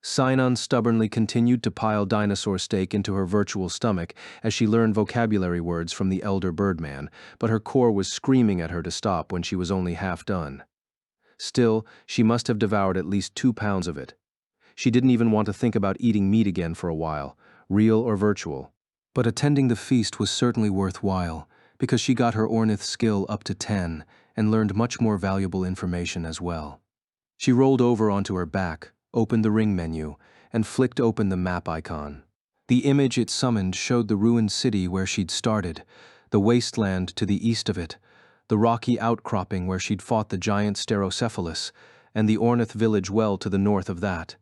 Sinon stubbornly continued to pile dinosaur steak into her virtual stomach as she learned vocabulary words from the elder birdman, but her core was screaming at her to stop when she was only half done. Still, she must have devoured at least 2 pounds of it. She didn't even want to think about eating meat again for a while, real or virtual. But attending the feast was certainly worthwhile, because she got her Ornith skill up to 10 and learned much more valuable information as well. She rolled over onto her back, opened the ring menu, and flicked open the map icon. The image it summoned showed the ruined city where she'd started, the wasteland to the east of it, the rocky outcropping where she'd fought the giant Sterocephalus, and the Ornith village well to the north of that.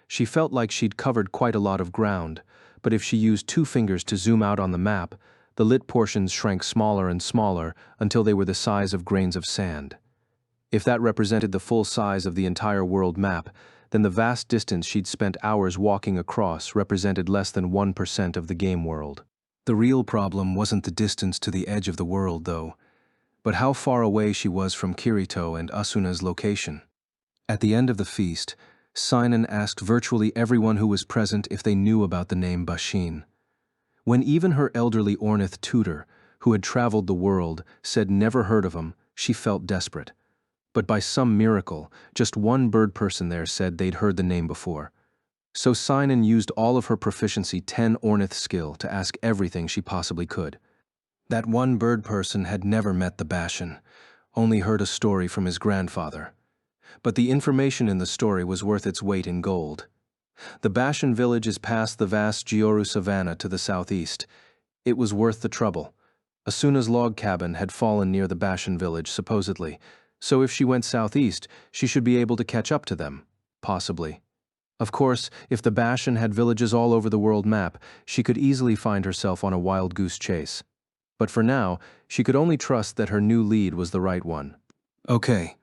She felt like she'd covered quite a lot of ground, but if she used 2 fingers to zoom out on the map, the lit portions shrank smaller and smaller until they were the size of grains of sand. If that represented the full size of the entire world map, then the vast distance she'd spent hours walking across represented less than 1% of the game world. The real problem wasn't the distance to the edge of the world, though, but how far away she was from Kirito and Asuna's location. At the end of the feast, Sinon asked virtually everyone who was present if they knew about the name Bashin. When even her elderly Ornith tutor, who had traveled the world, said never heard of him, she felt desperate. But by some miracle, just one bird person there said they'd heard the name before. So Sinon used all of her proficiency 10 Ornith skill to ask everything she possibly could. That one bird person had never met the Bashin, only heard a story from his grandfather. But the information in the story was worth its weight in gold. The Bashin village is past the vast Gyoru savanna to the southeast. It was worth the trouble. Asuna's log cabin had fallen near the Bashin village, supposedly, so if she went southeast, she should be able to catch up to them, possibly. Of course, if the Bashin had villages all over the world map, she could easily find herself on a wild goose chase. But for now, she could only trust that her new lead was the right one. Okay.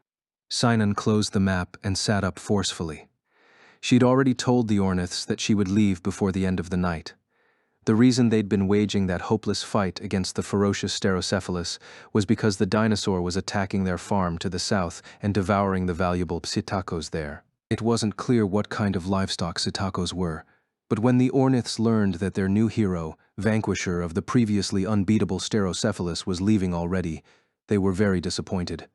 Sinon closed the map and sat up forcefully. She'd already told the Orniths that she would leave before the end of the night. The reason they'd been waging that hopeless fight against the ferocious Sterocephalus was because the dinosaur was attacking their farm to the south and devouring the valuable psittacos there. It wasn't clear what kind of livestock psittacos were, but when the Orniths learned that their new hero, vanquisher of the previously unbeatable Sterocephalus, was leaving already, they were very disappointed.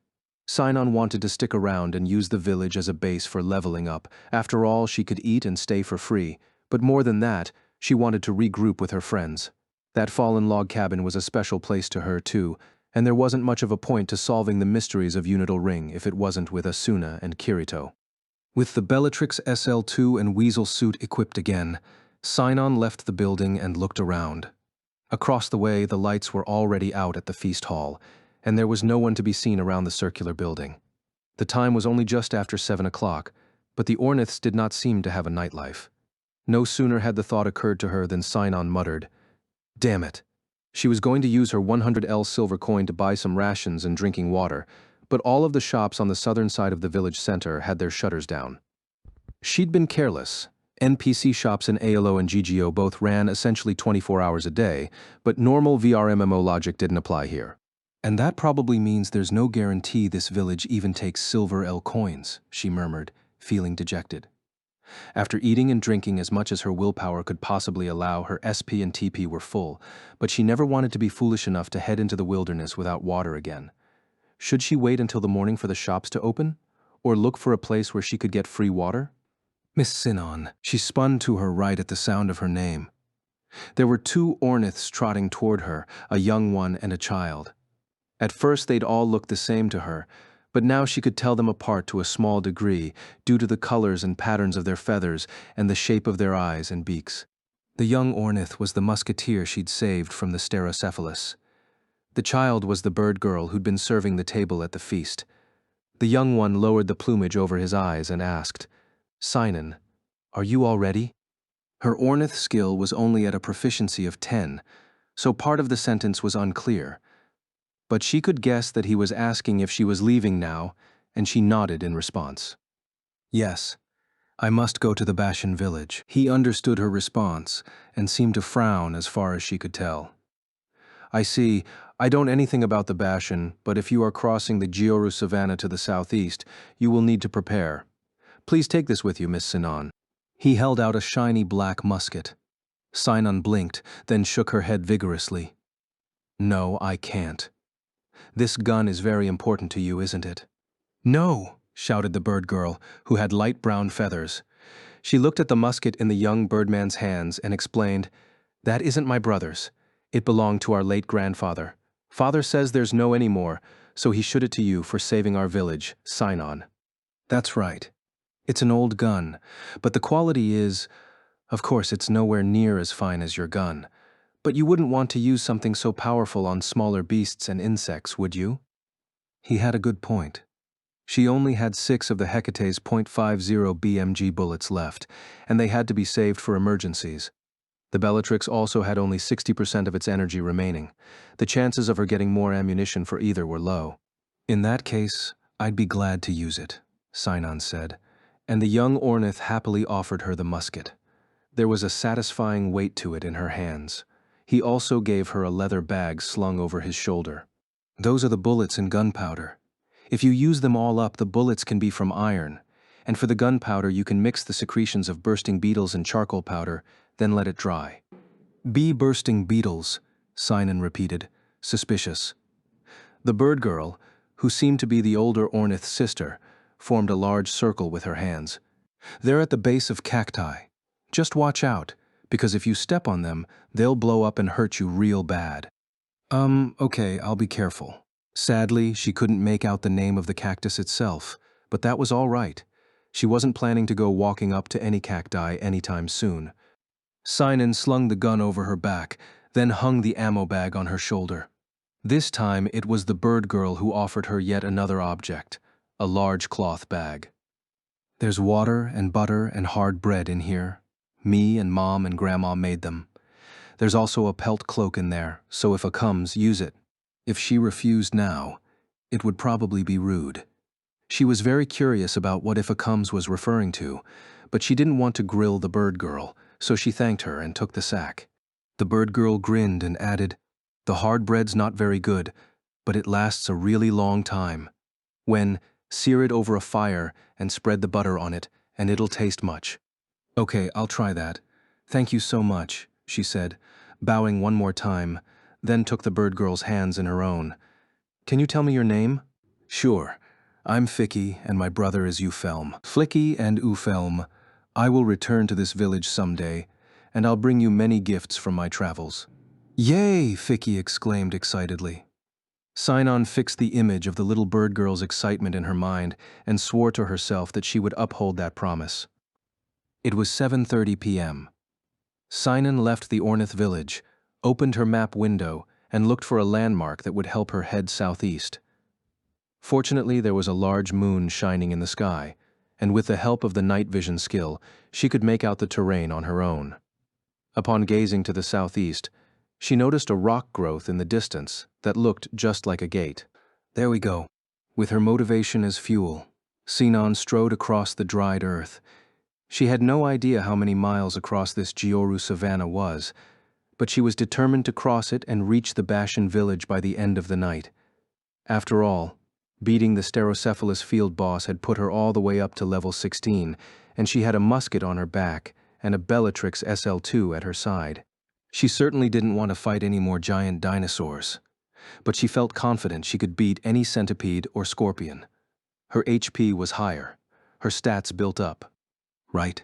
Sinon wanted to stick around and use the village as a base for leveling up. After all, she could eat and stay for free, but more than that, she wanted to regroup with her friends. That fallen log cabin was a special place to her, too, and there wasn't much of a point to solving the mysteries of Unital Ring if it wasn't with Asuna and Kirito. With the Bellatrix SL2 and Weasel suit equipped again, Sinon left the building and looked around. Across the way, the lights were already out at the feast hall, and there was no one to be seen around the circular building. The time was only just after 7 o'clock, but the Orniths did not seem to have a nightlife. No sooner had the thought occurred to her than Sinon muttered, "Damn it." She was going to use her 100L silver coin to buy some rations and drinking water, but all of the shops on the southern side of the village center had their shutters down. She'd been careless. NPC shops in ALO and GGO both ran essentially 24 hours a day, but normal VRMMO logic didn't apply here. And that probably means there's no guarantee this village even takes silver L coins, she murmured, feeling dejected. After eating and drinking as much as her willpower could possibly allow, her SP and TP were full, but she never wanted to be foolish enough to head into the wilderness without water again. Should she wait until the morning for the shops to open? Or look for a place where she could get free water? Miss Sinon. She spun to her right at the sound of her name. There were 2 Orniths trotting toward her, a young one and a child. At first they'd all looked the same to her, but now she could tell them apart to a small degree due to the colors and patterns of their feathers and the shape of their eyes and beaks. The young Ornith was the musketeer she'd saved from the Sterocephalus. The child was the bird girl who'd been serving the table at the feast. The young one lowered the plumage over his eyes and asked, "Sinon, are you all ready?" Her Ornith skill was only at a proficiency of 10, so part of the sentence was unclear. But she could guess that he was asking if she was leaving now, and she nodded in response. "Yes, I must go to the Bashin village." He understood her response and seemed to frown as far as she could tell. "I see. I don't anything about the Bashin, but if you are crossing the Gyoru savanna to the southeast, you will need to prepare. Please take this with you, Miss Sinon." He held out a shiny black musket. Sinon blinked, then shook her head vigorously. "No, I can't. This gun is very important to you, isn't it?" "No!" shouted the bird girl, who had light brown feathers. She looked at the musket in the young birdman's hands and explained, "That isn't my brother's. It belonged to our late grandfather. Father says there's no any more, so he should it to you for saving our village. Sign on." "That's right. It's an old gun, but the quality is, of course, it's nowhere near as fine as your gun. But you wouldn't want to use something so powerful on smaller beasts and insects, would you?" He had a good point. She only had 6 of the Hecate's .50 BMG bullets left, and they had to be saved for emergencies. The Bellatrix also had only 60% of its energy remaining. The chances of her getting more ammunition for either were low. "In that case, I'd be glad to use it," Sinon said, and the young Ornith happily offered her the musket. There was a satisfying weight to it in her hands. He also gave her a leather bag slung over his shoulder. "Those are the bullets and gunpowder. If you use them all up, the bullets can be from iron, and for the gunpowder you can mix the secretions of bursting beetles and charcoal powder, then let it dry." "Bee bursting beetles," Sinon repeated, suspicious. The bird girl, who seemed to be the older Ornith's sister, formed a large circle with her hands. "They're at the base of cacti. Just watch out, because if you step on them, they'll blow up and hurt you real bad." Okay, I'll be careful." Sadly, she couldn't make out the name of the cactus itself, but that was all right. She wasn't planning to go walking up to any cacti anytime soon. Sinon slung the gun over her back, then hung the ammo bag on her shoulder. This time it was the bird girl who offered her yet another object, a large cloth bag. "There's water and butter and hard bread in here. Me and Mom and Grandma made them. There's also a pelt cloak in there, so if a comes, use it." If she refused now, it would probably be rude. She was very curious about what if a comes was referring to, but she didn't want to grill the bird girl, so she thanked her and took the sack. The bird girl grinned and added, "The hard bread's not very good, but it lasts a really long time. When, sear it over a fire and spread the butter on it, and it'll taste much." "Okay, I'll try that. Thank you so much," she said, bowing one more time, then took the bird girl's hands in her own. "Can you tell me your name?" "Sure. I'm Ficky, and my brother is Ufelm. Flicky and Ufelm, I will return to this village someday, and I'll bring you many gifts from my travels." "Yay!" Ficky exclaimed excitedly. Sinon fixed the image of the little bird girl's excitement in her mind and swore to herself that she would uphold that promise. It was 7:30 p.m. Sinon left the Ornith village, opened her map window, and looked for a landmark that would help her head southeast. Fortunately, there was a large moon shining in the sky, and with the help of the night vision skill, she could make out the terrain on her own. Upon gazing to the southeast, she noticed a rock growth in the distance that looked just like a gate. There we go. With her motivation as fuel, Sinon strode across the dried earth. She had no idea how many miles across this Gioru savanna was, but she was determined to cross it and reach the Bashan village by the end of the night. After all, beating the Sterocephalus field boss had put her all the way up to level 16, and she had a musket on her back and a Bellatrix SL2 at her side. She certainly didn't want to fight any more giant dinosaurs, but she felt confident she could beat any centipede or scorpion. Her HP was higher, her stats built up. Right?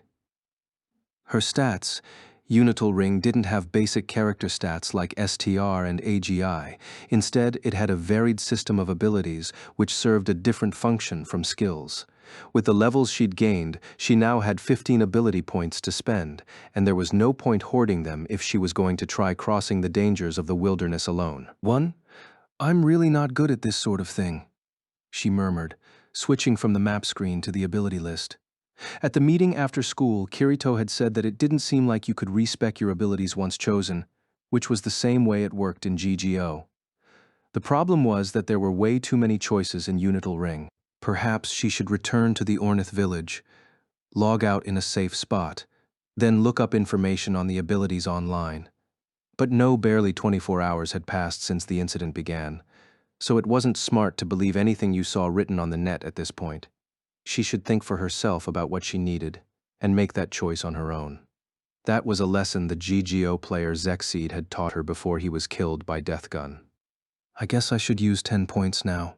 Her stats, Unital Ring didn't have basic character stats like STR and AGI. Instead, it had a varied system of abilities which served a different function from skills. With the levels she'd gained, she now had 15 ability points to spend, and there was no point hoarding them if she was going to try crossing the dangers of the wilderness alone. "I'm really not good at this sort of thing," she murmured, switching from the map screen to the ability list. At the meeting after school, Kirito had said that it didn't seem like you could respec your abilities once chosen, which was the same way it worked in GGO. The problem was that there were way too many choices in Unital Ring. Perhaps she should return to the Ornith village, log out in a safe spot, then look up information on the abilities online. But no, barely 24 hours had passed since the incident began, so it wasn't smart to believe anything you saw written on the net at this point. She should think for herself about what she needed, and make that choice on her own. That was a lesson the GGO player Zexseed had taught her before he was killed by Deathgun. "I guess I should use 10 points now."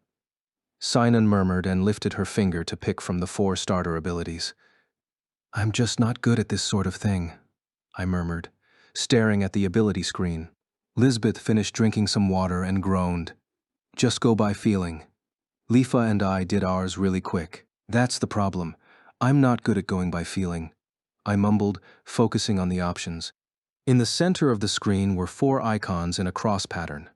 Sinon murmured and lifted her finger to pick from the 4 starter abilities. I'm just not good at this sort of thing, I murmured, staring at the ability screen. Lisbeth finished drinking some water and groaned. Just go by feeling. Lifa and I did ours really quick. That's the problem. I'm not good at going by feeling, I mumbled, focusing on the options. In the center of the screen were 4 icons in a cross pattern.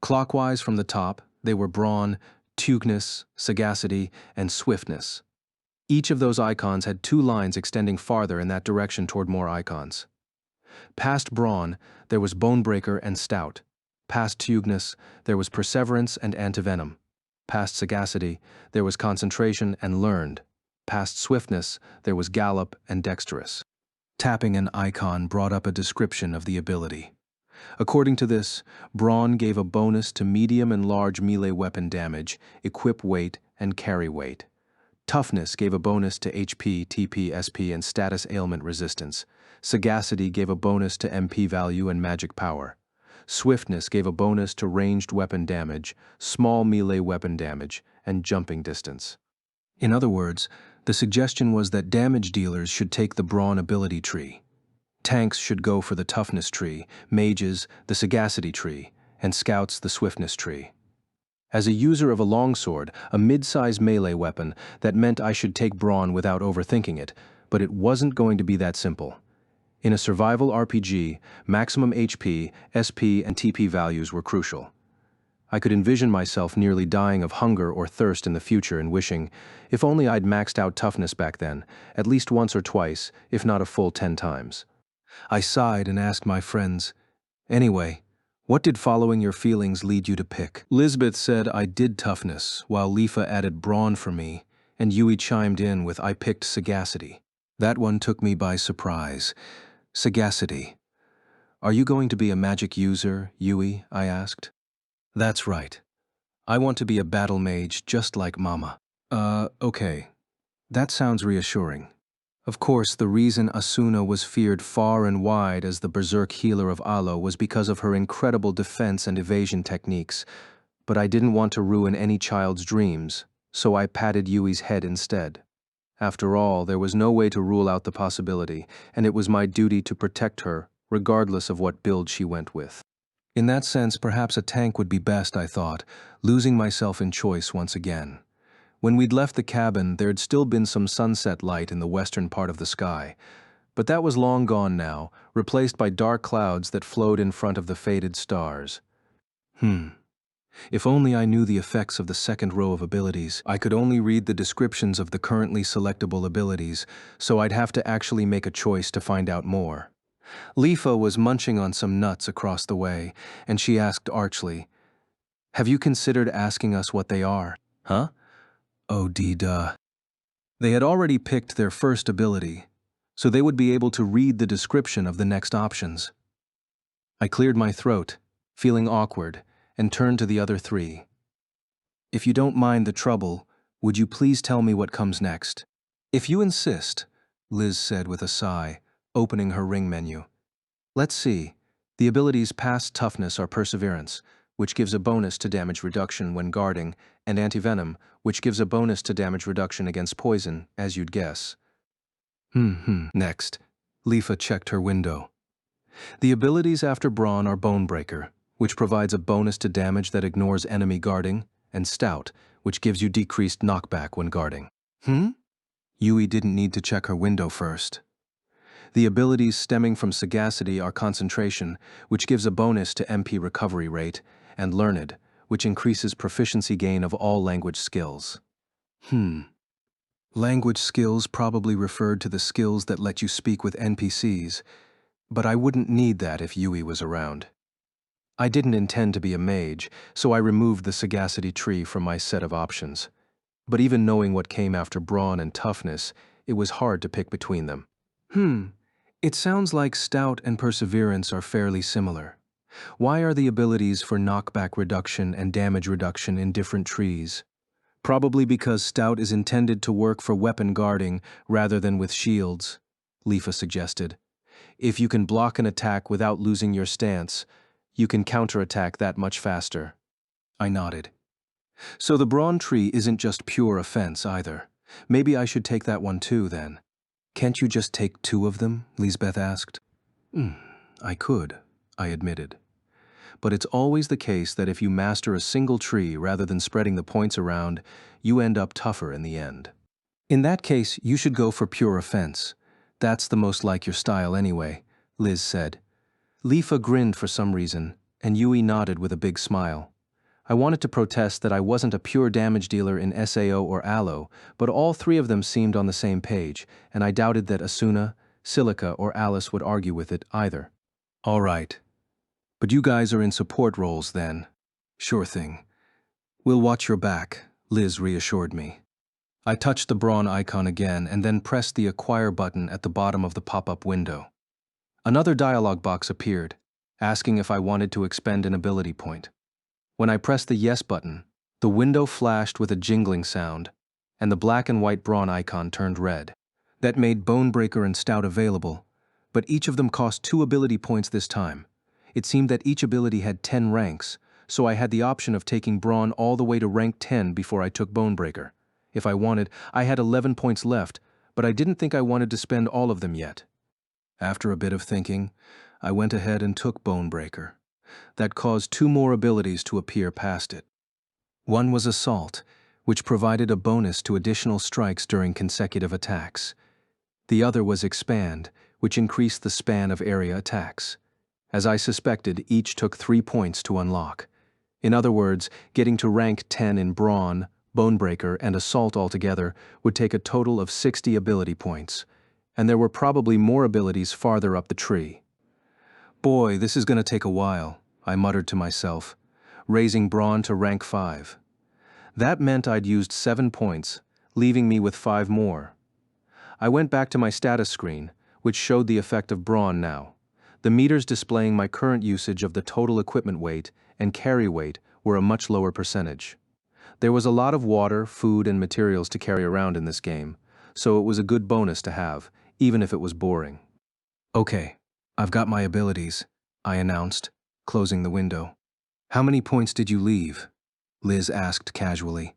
Clockwise from the top, they were brawn, tugeness, sagacity, and swiftness. Each of those icons had 2 lines extending farther in that direction toward more icons. Past brawn, there was bonebreaker and stout. Past tugeness, there was perseverance and antivenom. Past sagacity, there was concentration and learned. Past swiftness, there was gallop and dexterous. Tapping an icon brought up a description of the ability. According to this, brawn gave a bonus to medium and large melee weapon damage, equip weight, and carry weight. Toughness gave a bonus to HP, TP, SP, and status ailment resistance. Sagacity gave a bonus to MP value and magic power. Swiftness gave a bonus to ranged weapon damage, small melee weapon damage, and jumping distance. In other words, the suggestion was that damage dealers should take the brawn ability tree. Tanks should go for the toughness tree, mages the sagacity tree, and scouts the swiftness tree. As a user of a longsword, a mid-size melee weapon, that meant I should take brawn without overthinking it, but it wasn't going to be that simple. In a survival RPG, maximum HP, SP, and TP values were crucial. I could envision myself nearly dying of hunger or thirst in the future and wishing, if only I'd maxed out toughness back then, at least once or twice, if not a full 10 times. I sighed and asked my friends, "Anyway, what did following your feelings lead you to pick?" Lisbeth said I did toughness, while Lifa added brawn for me, and Yui chimed in with I picked sagacity. That one took me by surprise. Sagacity. Are you going to be a magic user, Yui? I asked. That's right. I want to be a battle mage just like Mama. Okay. That sounds reassuring. Of course, the reason Asuna was feared far and wide as the berserk healer of Alo was because of her incredible defense and evasion techniques, but I didn't want to ruin any child's dreams, so I patted Yui's head instead. After all, there was no way to rule out the possibility, and it was my duty to protect her, regardless of what build she went with. In that sense, perhaps a tank would be best, I thought, losing myself in choice once again. When we'd left the cabin, there'd still been some sunset light in the western part of the sky, but that was long gone now, replaced by dark clouds that flowed in front of the faded stars. If only I knew the effects of the second row of abilities. I could only read the descriptions of the currently selectable abilities, so I'd have to actually make a choice to find out more. Lifa was munching on some nuts across the way, and she asked archly, "Have you considered asking us what they are?" Huh? Oh, duh. They had already picked their first ability, so they would be able to read the description of the next options. I cleared my throat, feeling awkward, and turned to the other 3. If you don't mind the trouble, would you please tell me what comes next? If you insist, Liz said with a sigh, opening her ring menu. Let's see. The abilities past toughness are perseverance, which gives a bonus to damage reduction when guarding, and antivenom, which gives a bonus to damage reduction against poison, as you'd guess. Next, Lifa checked her window. The abilities after brawn are bonebreaker, which provides a bonus to damage that ignores enemy guarding, and stout, which gives you decreased knockback when guarding. Yui didn't need to check her window first. The abilities stemming from sagacity are concentration, which gives a bonus to MP recovery rate, and learned, which increases proficiency gain of all language skills. Language skills probably referred to the skills that let you speak with NPCs, but I wouldn't need that if Yui was around. I didn't intend to be a mage, so I removed the sagacity tree from my set of options. But even knowing what came after brawn and toughness, it was hard to pick between them. It sounds like stout and perseverance are fairly similar. Why are the abilities for knockback reduction and damage reduction in different trees? Probably because stout is intended to work for weapon guarding rather than with shields, Lifa suggested. If you can block an attack without losing your stance, you can counterattack that much faster. I nodded. So the brawn tree isn't just pure offense either. Maybe I should take that one too, then. Can't you just take 2 of them? Lisbeth asked. I could, I admitted. But it's always the case that if you master a single tree rather than spreading the points around, you end up tougher in the end. In that case, you should go for pure offense. That's the most like your style anyway, Liz said. Lifa grinned for some reason, and Yui nodded with a big smile. I wanted to protest that I wasn't a pure damage dealer in SAO or Aloe, but all 3 of them seemed on the same page, and I doubted that Asuna, Silica, or Alice would argue with it either. All right. But you guys are in support roles then. Sure thing. We'll watch your back, Liz reassured me. I touched the brawn icon again and then pressed the acquire button at the bottom of the pop-up window. Another dialog box appeared, asking if I wanted to expend an ability point. When I pressed the yes button, the window flashed with a jingling sound, and the black and white brawn icon turned red. That made Bonebreaker and Stout available, but each of them cost 2 ability points this time. It seemed that each ability had 10 ranks, so I had the option of taking Brawn all the way to rank 10 before I took Bonebreaker. If I wanted, I had 11 points left, but I didn't think I wanted to spend all of them yet. After a bit of thinking, I went ahead and took Bonebreaker. That caused 2 more abilities to appear past it. One was Assault, which provided a bonus to additional strikes during consecutive attacks. The other was Expand, which increased the span of area attacks. As I suspected, each took 3 points to unlock. In other words, getting to rank 10 in Brawn, Bonebreaker, and Assault altogether would take a total of 60 ability points, and there were probably more abilities farther up the tree. Boy, this is going to take a while, I muttered to myself, raising Brawn to rank 5. That meant I'd used 7 points, leaving me with 5 more. I went back to my status screen, which showed the effect of Brawn now. The meters displaying my current usage of the total equipment weight and carry weight were a much lower percentage. There was a lot of water, food, and materials to carry around in this game, so it was a good bonus to have, even if it was boring. Okay, I've got my abilities, I announced, closing the window. How many points did you leave? Liz asked casually.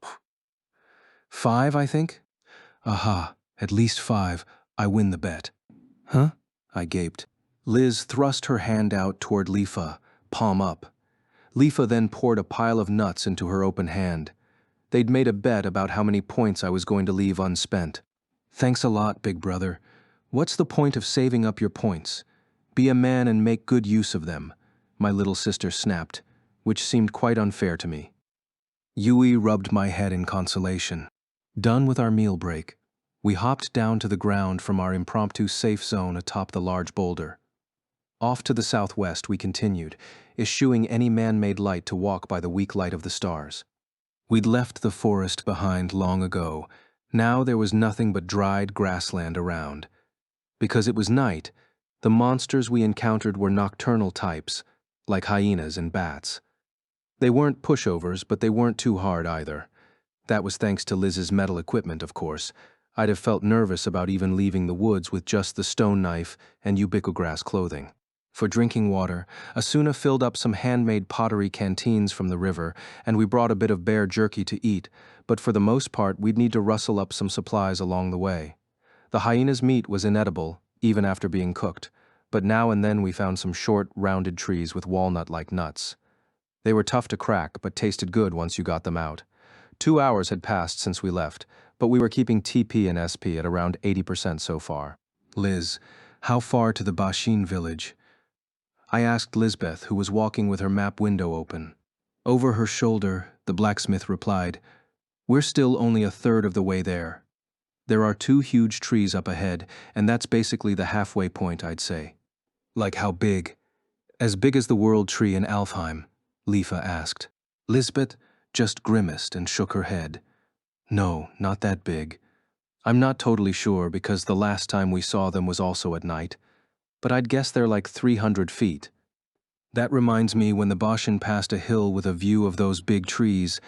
5, I think? Aha, at least 5. I win the bet. Huh? I gaped. Liz thrust her hand out toward Lifa, palm up. Lifa then poured a pile of nuts into her open hand. They'd made a bet about how many points I was going to leave unspent. Thanks a lot, big brother. What's the point of saving up your points? Be a man and make good use of them, my little sister snapped, which seemed quite unfair to me. Yui rubbed my head in consolation. Done with our meal break, we hopped down to the ground from our impromptu safe zone atop the large boulder. Off to the southwest we continued, eschewing any man-made light to walk by the weak light of the stars. We'd left the forest behind long ago. Now there was nothing but dried grassland around. Because it was night, the monsters we encountered were nocturnal types, like hyenas and bats. They weren't pushovers, but they weren't too hard either. That was thanks to Liz's metal equipment, of course. I'd have felt nervous about even leaving the woods with just the stone knife and ubiquitous clothing. For drinking water, Asuna filled up some handmade pottery canteens from the river, and we brought a bit of bear jerky to eat, but for the most part we'd need to rustle up some supplies along the way. The hyena's meat was inedible, even after being cooked, but now and then we found some short, rounded trees with walnut-like nuts. They were tough to crack, but tasted good once you got them out. 2 hours had passed since we left, but we were keeping TP and SP at around 80% so far. Liz, how far to the Bashin village? I asked Lisbeth, who was walking with her map window open. Over her shoulder, the blacksmith replied, "We're still only a third of the way there. There are 2 huge trees up ahead, and that's basically the halfway point, I'd say." Like how big? As big as the World Tree in Alfheim, Lifa asked. Lisbeth just grimaced and shook her head. No, not that big. I'm not totally sure because the last time we saw them was also at night, but I'd guess they're like 300 feet. That reminds me, when the Bashin passed a hill with a view of those big trees,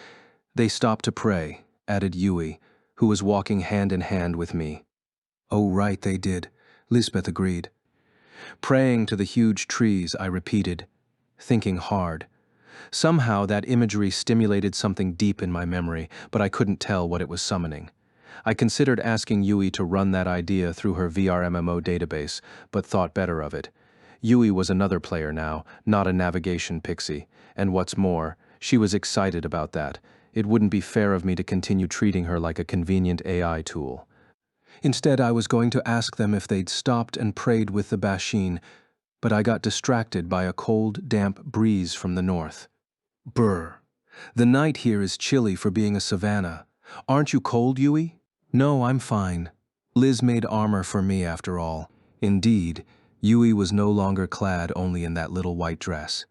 they stopped to pray, added Yui, who was walking hand in hand with me. Oh, right, they did, Lisbeth agreed. Praying to the huge trees, I repeated, thinking hard. Somehow that imagery stimulated something deep in my memory, but I couldn't tell what it was summoning. I considered asking Yui to run that idea through her VR database, but thought better of it. Yui was another player now, not a navigation pixie, and what's more, she was excited about that. It wouldn't be fair of me to continue treating her like a convenient AI tool. Instead, I was going to ask them if they'd stopped and prayed with the Bashin, but I got distracted by a cold, damp breeze from the north. Brr. The night here is chilly for being a savanna. Aren't you cold, Yui? No, I'm fine. Liz made armor for me after all. Indeed, Yui was no longer clad only in that little white dress.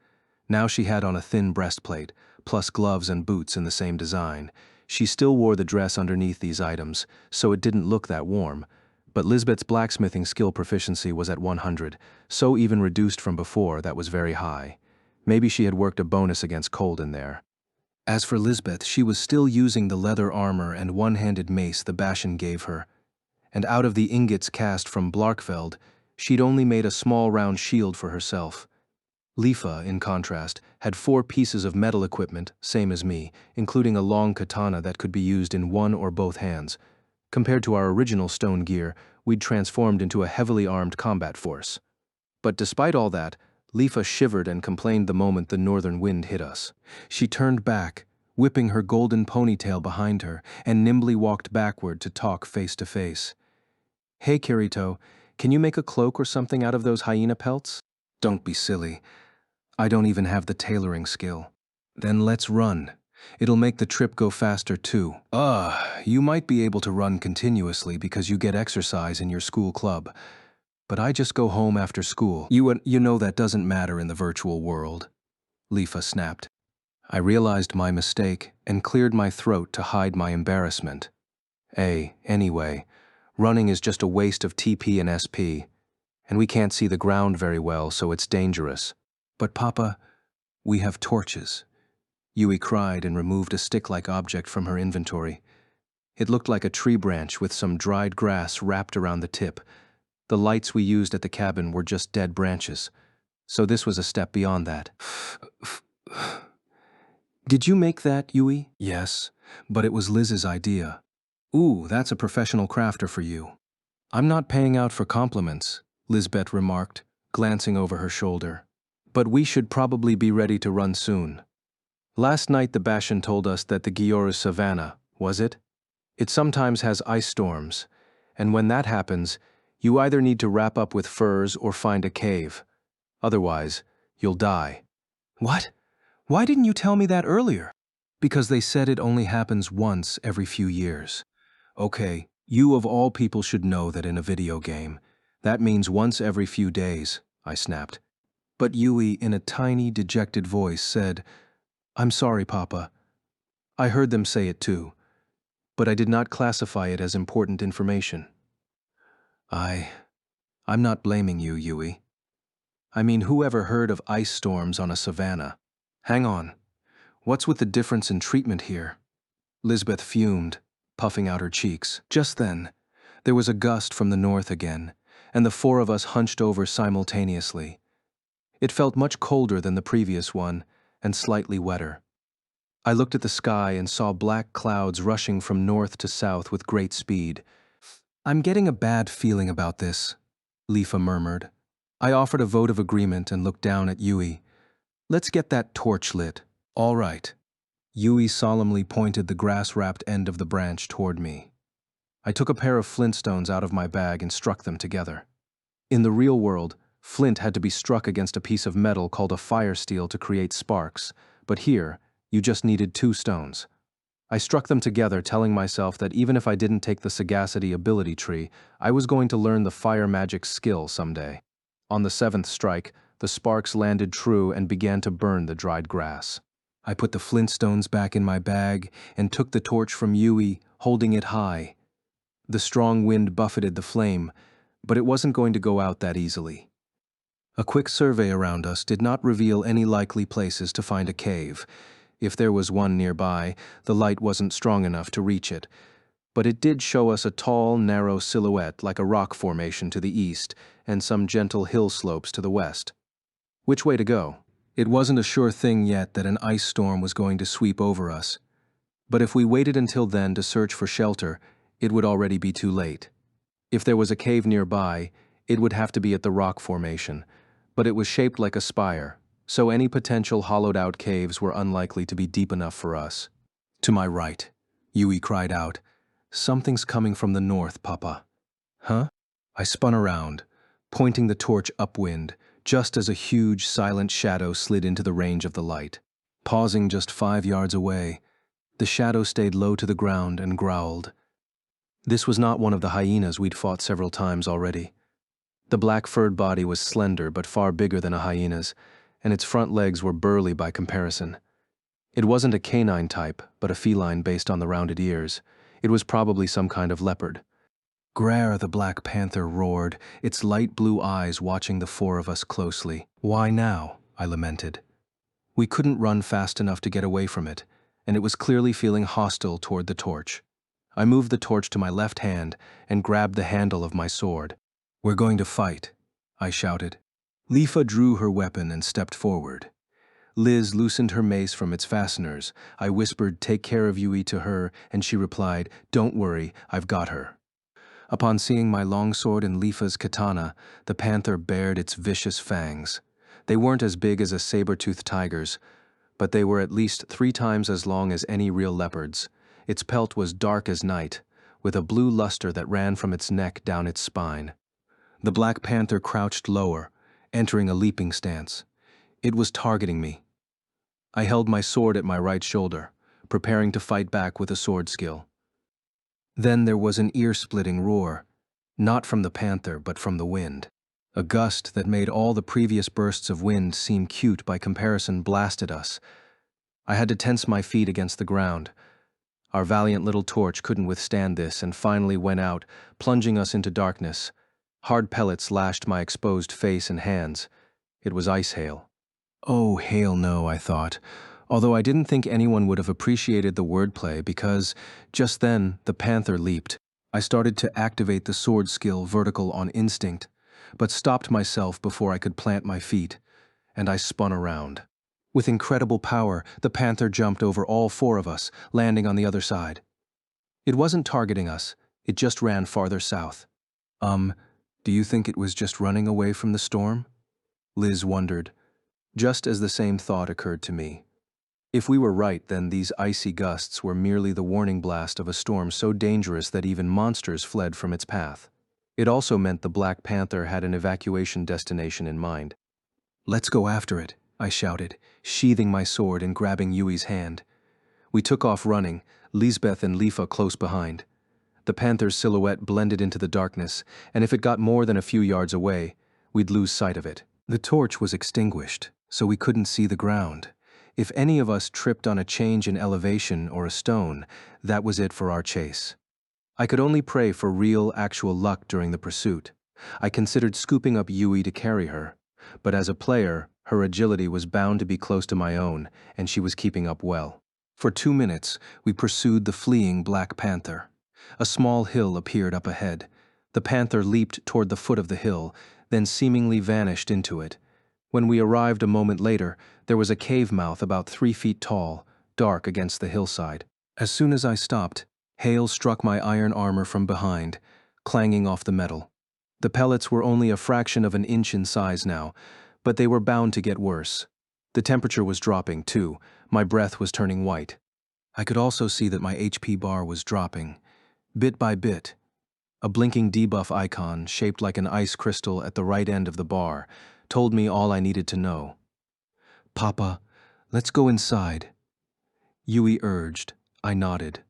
Now she had on a thin breastplate, plus gloves and boots in the same design. She still wore the dress underneath these items, so it didn't look that warm. But Lisbeth's blacksmithing skill proficiency was at 100, so even reduced from before, that was very high. Maybe she had worked a bonus against cold in there. As for Lisbeth, she was still using the leather armor and one-handed mace the Bashan gave her. And out of the ingots cast from Blarkveld, she'd only made a small round shield for herself. Lifa, in contrast, had 4 pieces of metal equipment, same as me, including a long katana that could be used in one or both hands. Compared to our original stone gear, we'd transformed into a heavily armed combat force. But despite all that, Lifa shivered and complained the moment the northern wind hit us. She turned back, whipping her golden ponytail behind her, and nimbly walked backward to talk face to face. Hey, Kirito, can you make a cloak or something out of those hyena pelts? Don't be silly. I don't even have the tailoring skill. Then let's run. It'll make the trip go faster too. You might be able to run continuously because you get exercise in your school club. But I just go home after school. You know that doesn't matter in the virtual world. Lifa snapped. I realized my mistake and cleared my throat to hide my embarrassment. Anyway, running is just a waste of TP and SP. And we can't see the ground very well, so it's dangerous. But Papa, we have torches. Yui cried and removed a stick-like object from her inventory. It looked like a tree branch with some dried grass wrapped around the tip. The lights we used at the cabin were just dead branches. So this was a step beyond that. Did you make that, Yui? Yes, but it was Liz's idea. Ooh, that's a professional crafter for you. I'm not paying out for compliments, Lisbeth remarked, glancing over her shoulder. But we should probably be ready to run soon. Last night the Bashan told us that the Gyoru Savannah, was it? It sometimes has ice storms, and when that happens, you either need to wrap up with furs or find a cave. Otherwise, you'll die. What? Why didn't you tell me that earlier? Because they said it only happens once every few years. Okay, you of all people should know that in a video game. That means once every few days, I snapped. But Yui, in a tiny, dejected voice, said, I'm sorry, Papa. I heard them say it too, but I did not classify it as important information. I'm not blaming you, Yui. I mean, who ever heard of ice storms on a savanna? Hang on. What's with the difference in treatment here? Lisbeth fumed, puffing out her cheeks. Just then, there was a gust from the north again, and the 4 of us hunched over simultaneously. It felt much colder than the previous one, and slightly wetter. I looked at the sky and saw black clouds rushing from north to south with great speed. I'm getting a bad feeling about this, Lifa murmured. I offered a vote of agreement and looked down at Yui. Let's get that torch lit. All right. Yui solemnly pointed the grass-wrapped end of the branch toward me. I took a pair of flintstones out of my bag and struck them together. In the real world, flint had to be struck against a piece of metal called a fire steel to create sparks, but here, you just needed 2 stones. I struck them together, telling myself that even if I didn't take the sagacity ability tree, I was going to learn the fire magic skill someday. On the 7th strike, the sparks landed true and began to burn the dried grass. I put the flintstones back in my bag and took the torch from Yui, holding it high. The strong wind buffeted the flame, but it wasn't going to go out that easily. A quick survey around us did not reveal any likely places to find a cave. If there was one nearby, the light wasn't strong enough to reach it. But it did show us a tall, narrow silhouette like a rock formation to the east and some gentle hill slopes to the west. Which way to go? It wasn't a sure thing yet that an ice storm was going to sweep over us. But if we waited until then to search for shelter, it would already be too late. If there was a cave nearby, it would have to be at the rock formation, but it was shaped like a spire, so any potential hollowed-out caves were unlikely to be deep enough for us. To my right, Yui cried out, "Something's coming from the north, Papa." Huh? I spun around, pointing the torch upwind, just as a huge, silent shadow slid into the range of the light. Pausing just 5 yards away, the shadow stayed low to the ground and growled. This was not one of the hyenas we'd fought several times already. The black-furred body was slender but far bigger than a hyena's, and its front legs were burly by comparison. It wasn't a canine type, but a feline based on the rounded ears. It was probably some kind of leopard. "Grar," the Black Panther roared, its light blue eyes watching the four of us closely. "Why now?" I lamented. We couldn't run fast enough to get away from it, and it was clearly feeling hostile toward the torch. I moved the torch to my left hand and grabbed the handle of my sword. "We're going to fight," I shouted. Lifa drew her weapon and stepped forward. Liz loosened her mace from its fasteners. I whispered, "Take care of Yui," to her, and she replied, "Don't worry, I've got her." Upon seeing my longsword and Lifa's katana, the panther bared its vicious fangs. They weren't as big as a saber-toothed tiger's, but they were at least 3 times as long as any real leopard's. Its pelt was dark as night, with a blue luster that ran from its neck down its spine. The Black Panther crouched lower, entering a leaping stance. It was targeting me. I held my sword at my right shoulder, preparing to fight back with a sword skill. Then there was an ear-splitting roar, not from the panther but from the wind. A gust that made all the previous bursts of wind seem cute by comparison blasted us. I had to tense my feet against the ground. Our valiant little torch couldn't withstand this and finally went out, plunging us into darkness. Hard pellets lashed my exposed face and hands. It was ice hail. Oh, hail no, I thought, although I didn't think anyone would have appreciated the wordplay because, just then, the panther leaped. I started to activate the sword skill vertical on instinct, but stopped myself before I could plant my feet, and I spun around. With incredible power, the panther jumped over all 4 of us, landing on the other side. It wasn't targeting us, it just ran farther south. Do you think it was just running away from the storm?" Liz wondered, just as the same thought occurred to me. If we were right, then these icy gusts were merely the warning blast of a storm so dangerous that even monsters fled from its path. It also meant the Black Panther had an evacuation destination in mind. "Let's go after it," I shouted, sheathing my sword and grabbing Yui's hand. We took off running, Lisbeth and Lifa close behind. The panther's silhouette blended into the darkness, and if it got more than a few yards away, we'd lose sight of it. The torch was extinguished, so we couldn't see the ground. If any of us tripped on a change in elevation or a stone, that was it for our chase. I could only pray for real, actual luck during the pursuit. I considered scooping up Yui to carry her, but as a player, her agility was bound to be close to my own, and she was keeping up well. For 2 minutes, we pursued the fleeing Black Panther. A small hill appeared up ahead. The panther leaped toward the foot of the hill, then seemingly vanished into it. When we arrived a moment later, there was a cave mouth about 3 feet tall, dark against the hillside. As soon as I stopped, hail struck my iron armor from behind, clanging off the metal. The pellets were only a fraction of an inch in size now, but they were bound to get worse. The temperature was dropping, too. My breath was turning white. I could also see that my HP bar was dropping. Bit by bit, a blinking debuff icon, shaped like an ice crystal at the right end of the bar, told me all I needed to know. "Papa, let's go inside," Yui urged. I nodded.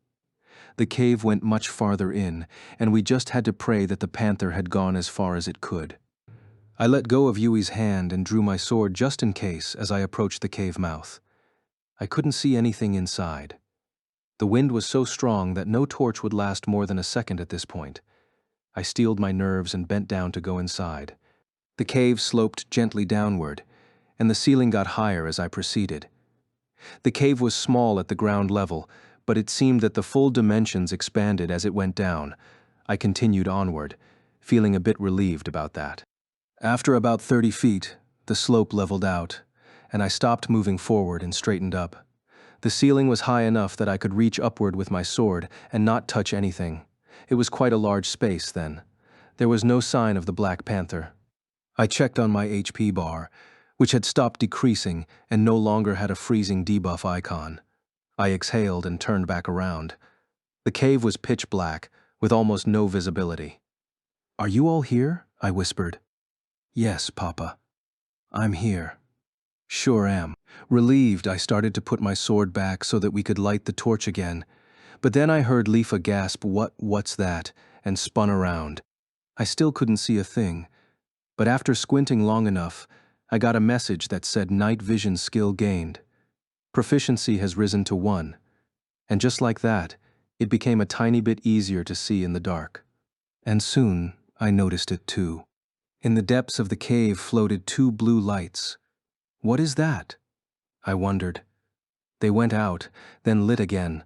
The cave went much farther in, and we just had to pray that the panther had gone as far as it could. I let go of Yui's hand and drew my sword just in case as I approached the cave mouth. I couldn't see anything inside. The wind was so strong that no torch would last more than a second at this point. I steeled my nerves and bent down to go inside. The cave sloped gently downward, and the ceiling got higher as I proceeded. The cave was small at the ground level, but it seemed that the full dimensions expanded as it went down. I continued onward, feeling a bit relieved about that. After about 30 feet, the slope leveled out, and I stopped moving forward and straightened up. The ceiling was high enough that I could reach upward with my sword and not touch anything. It was quite a large space then. There was no sign of the Black Panther. I checked on my HP bar, which had stopped decreasing and no longer had a freezing debuff icon. I exhaled and turned back around. The cave was pitch black, with almost no visibility. "Are you all here?" I whispered. "Yes, Papa. I'm here." "Sure am." Relieved, I started to put my sword back so that we could light the torch again. But then I heard Lifa gasp, "What's that?" and spun around. I still couldn't see a thing, but after squinting long enough, I got a message that said night vision skill gained. Proficiency has risen to 1. And just like that, it became a tiny bit easier to see in the dark. And soon, I noticed it too. In the depths of the cave floated 2 blue lights. "What is that?" I wondered. They went out, then lit again,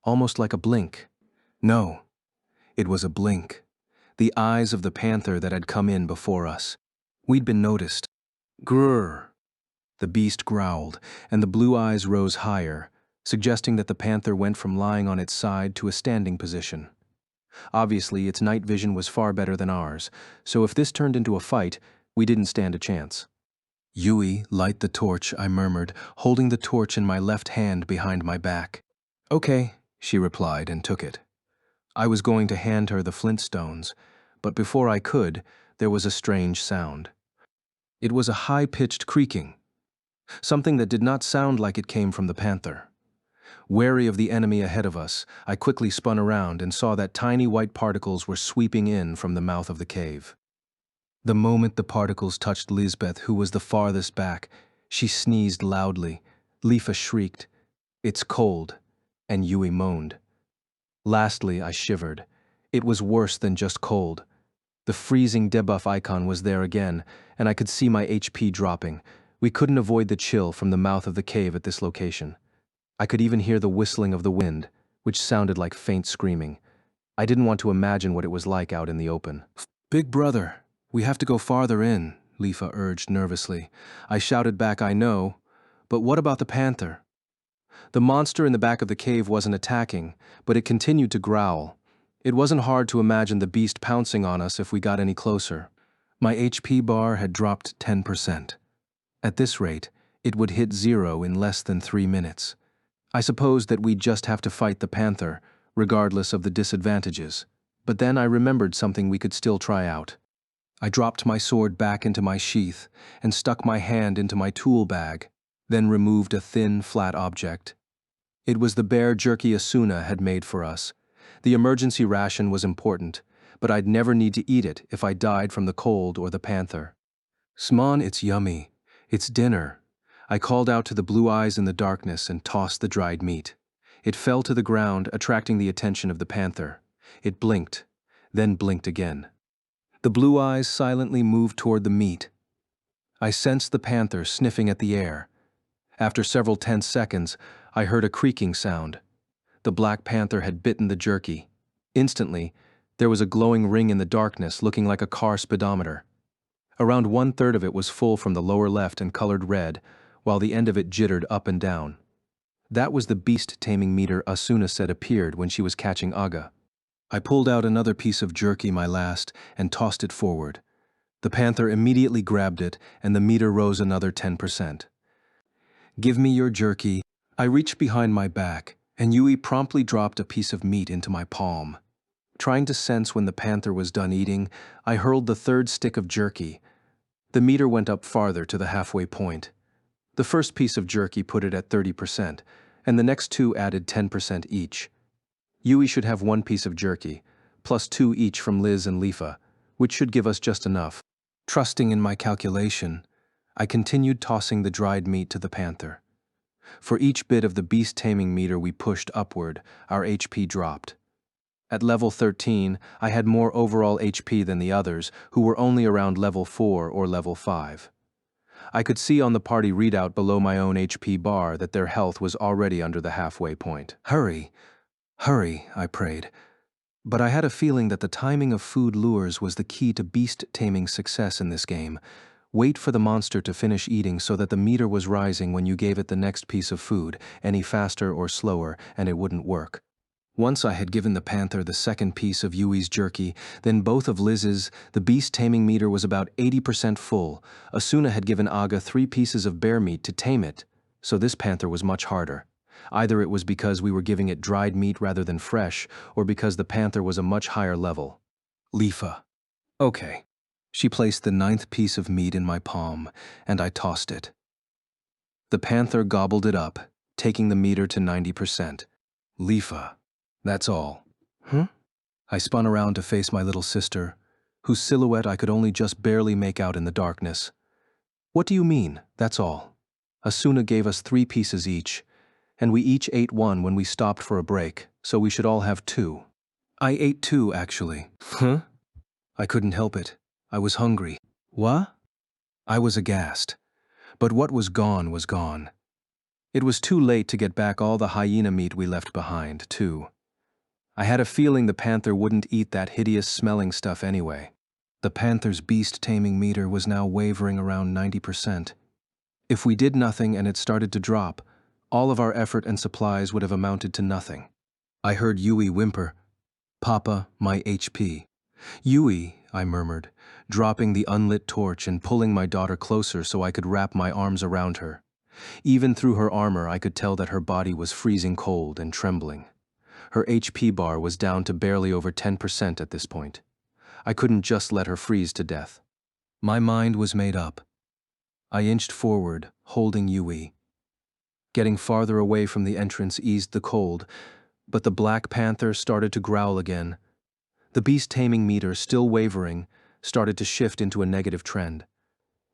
almost like a blink. No, it was a blink. The eyes of the panther that had come in before us. We'd been noticed. Grrr! The beast growled, and the blue eyes rose higher, suggesting that the panther went from lying on its side to a standing position. Obviously, its night vision was far better than ours, so if this turned into a fight, we didn't stand a chance. "Yui, light the torch," I murmured, holding the torch in my left hand behind my back. "Okay," she replied and took it. I was going to hand her the flint stones, but before I could, there was a strange sound. It was a high-pitched creaking, something that did not sound like it came from the panther. Wary of the enemy ahead of us, I quickly spun around and saw that tiny white particles were sweeping in from the mouth of the cave. The moment the particles touched Lisbeth, who was the farthest back, she sneezed loudly. Lifa shrieked, "It's cold," and Yui moaned. Lastly, I shivered. It was worse than just cold. The freezing debuff icon was there again, and I could see my HP dropping. We couldn't avoid the chill from the mouth of the cave at this location. I could even hear the whistling of the wind, which sounded like faint screaming. I didn't want to imagine what it was like out in the open. "Big brother, we have to go farther in," Lifa urged nervously. I shouted back, "I know, but what about the panther?" The monster in the back of the cave wasn't attacking, but it continued to growl. It wasn't hard to imagine the beast pouncing on us if we got any closer. My HP bar had dropped 10%. At this rate, it would hit 0 in less than 3 minutes. I supposed that we'd just have to fight the panther, regardless of the disadvantages. But then I remembered something we could still try out. I dropped my sword back into my sheath and stuck my hand into my tool bag, then removed a thin, flat object. It was the bear jerky Asuna had made for us. The emergency ration was important, but I'd never need to eat it if I died from the cold or the panther. "Sman, it's yummy. It's dinner." I called out to the blue eyes in the darkness and tossed the dried meat. It fell to the ground, attracting the attention of the panther. It blinked, then blinked again. The blue eyes silently moved toward the meat. I sensed the panther sniffing at the air. After several tense seconds, I heard a creaking sound. The black panther had bitten the jerky. Instantly, there was a glowing ring in the darkness looking like a car speedometer. Around 1/3 of it was full from the lower left and colored red, while the end of it jittered up and down. That was the beast-taming meter Asuna said appeared when she was catching Aga. I pulled out another piece of jerky, my last, and tossed it forward. The panther immediately grabbed it, and the meter rose another 10%. "Give me your jerky." I reached behind my back, and Yui promptly dropped a piece of meat into my palm. Trying to sense when the panther was done eating, I hurled the 3rd stick of jerky. The meter went up farther to the halfway point. The first piece of jerky put it at 30%, and the next 2 added 10% each. Yui should have 1 piece of jerky, plus 2 each from Liz and Lifa, which should give us just enough. Trusting in my calculation, I continued tossing the dried meat to the panther. For each bit of the beast-taming meter we pushed upward, our HP dropped. At level 13, I had more overall HP than the others, who were only around level 4 or level 5. I could see on the party readout below my own HP bar that their health was already under the halfway point. "Hurry, hurry," I prayed. But I had a feeling that the timing of food lures was the key to beast-taming success in this game. Wait for the monster to finish eating so that the meter was rising when you gave it the next piece of food. Any faster or slower, and it wouldn't work. Once I had given the panther the second piece of Yui's jerky, then both of Liz's. The beast taming meter was about 80% full. Asuna had given Aga 3 pieces of bear meat to tame it, so this panther was much harder. Either it was because we were giving it dried meat rather than fresh, or because the panther was a much higher level. Lifa. Okay. She placed the 9th piece of meat in my palm, and I tossed it. The panther gobbled it up, taking the meter to 90%. Lifa. That's all. Huh? I spun around to face my little sister, whose silhouette I could only just barely make out in the darkness. What do you mean, that's all? Asuna gave us 3 pieces each, and we each ate 1 when we stopped for a break, so we should all have 2. I ate 2, actually. Huh? I couldn't help it. I was hungry. What? I was aghast. But what was gone was gone. It was too late to get back all the hyena meat we left behind, too. I had a feeling the panther wouldn't eat that hideous-smelling stuff anyway. The panther's beast-taming meter was now wavering around 90%. If we did nothing and it started to drop, all of our effort and supplies would have amounted to nothing. I heard Yui whimper, "Papa, my HP." "Yui," I murmured, dropping the unlit torch and pulling my daughter closer so I could wrap my arms around her. Even through her armor, I could tell that her body was freezing cold and trembling. Her HP bar was down to barely over 10% at this point. I couldn't just let her freeze to death. My mind was made up. I inched forward, holding Yui. Getting farther away from the entrance eased the cold, but the black panther started to growl again. The beast-taming meter, still wavering, started to shift into a negative trend.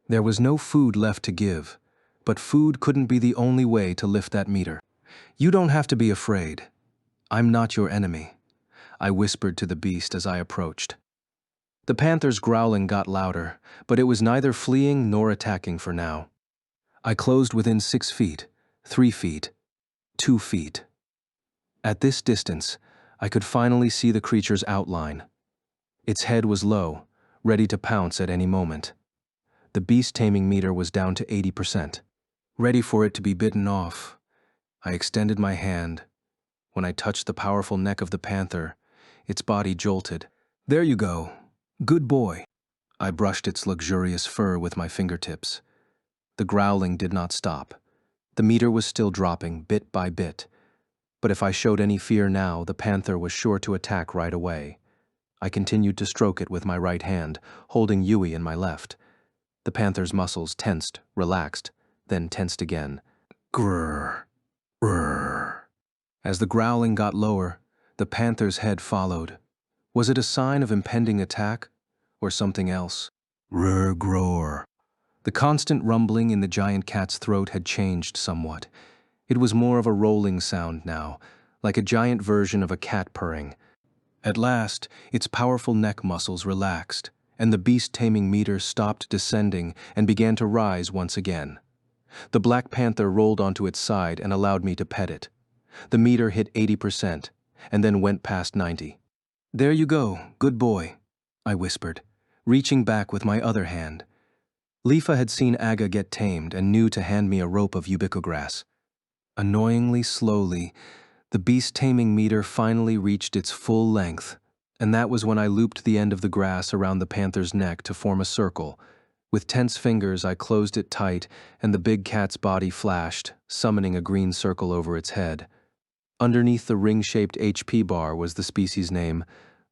There was no food left to give, but food couldn't be the only way to lift that meter. "You don't have to be afraid. I'm not your enemy," I whispered to the beast as I approached. The panther's growling got louder, but it was neither fleeing nor attacking for now. I closed within 6 feet, 3 feet, 2 feet. At this distance, I could finally see the creature's outline. Its head was low, ready to pounce at any moment. The beast-taming meter was down to 80%. Ready for it to be bitten off, I extended my hand. When I touched the powerful neck of the panther, its body jolted. "There you go. Good boy." I brushed its luxurious fur with my fingertips. The growling did not stop. The meter was still dropping, bit by bit. But if I showed any fear now, the panther was sure to attack right away. I continued to stroke it with my right hand, holding Yui in my left. The panther's muscles tensed, relaxed, then tensed again. Grrr, grrr. As the growling got lower, the panther's head followed. Was it a sign of impending attack, or something else? Grrr, grrr. The constant rumbling in the giant cat's throat had changed somewhat. It was more of a rolling sound now, like a giant version of a cat purring. At last, its powerful neck muscles relaxed, and the beast-taming meter stopped descending and began to rise once again. The black panther rolled onto its side and allowed me to pet it. The meter hit 80%, and then went past 90. "There you go, good boy," I whispered, reaching back with my other hand. Lifa had seen Aga get tamed and knew to hand me a rope of ubico-grass. Annoyingly slowly, the beast-taming meter finally reached its full length, and that was when I looped the end of the grass around the panther's neck to form a circle. With tense fingers, I closed it tight, and the big cat's body flashed, summoning a green circle over its head. Underneath the ring-shaped HP bar was the species name,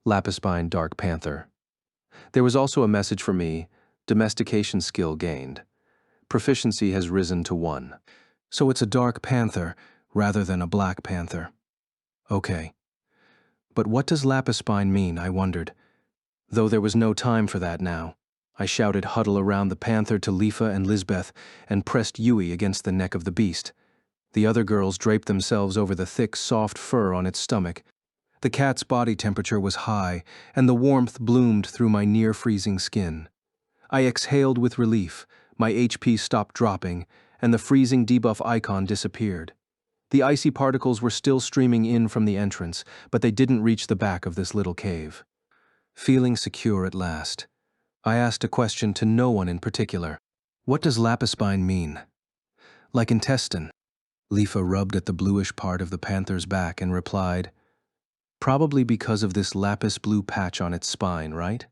Lapispine dark panther. There was also a message for me, domestication skill gained. Proficiency has risen to 1. So it's a dark panther rather than a black panther. Okay. But what does Lapispine mean, I wondered. Though there was no time for that now. I shouted huddle around the panther to Lifa and Lisbeth and pressed Yui against the neck of the beast. The other girls draped themselves over the thick, soft fur on its stomach. The cat's body temperature was high, and the warmth bloomed through my near-freezing skin. I exhaled with relief, my HP stopped dropping, and the freezing debuff icon disappeared. The icy particles were still streaming in from the entrance, but they didn't reach the back of this little cave. Feeling secure at last, I asked a question to no one in particular. "What does Lapispine mean?" "Like intestine." Lifa rubbed at the bluish part of the panther's back and replied, Probably because of this lapis blue patch on its spine, right?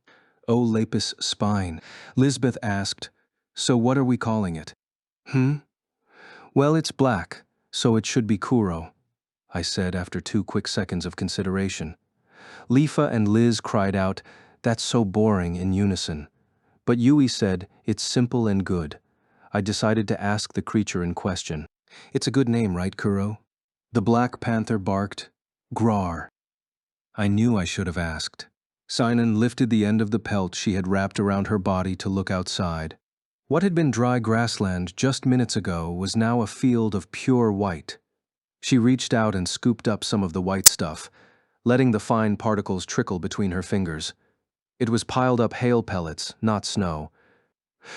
Oh, lapis spine, Lisbeth asked. So what are we calling it? Hmm? Well, it's black, so it should be Kuro, I said after 2 quick seconds of consideration. Lifa and Liz cried out, "That's so boring," in unison. But Yui said, "It's simple and good." I decided to ask the creature in question. "It's a good name, right, Kuro?" The black panther barked, "Grar." I knew I should have asked. Sinan lifted the end of the pelt she had wrapped around her body to look outside. What had been dry grassland just minutes ago was now a field of pure white. She reached out and scooped up some of the white stuff, letting the fine particles trickle between her fingers. It was piled up hail pellets, not snow.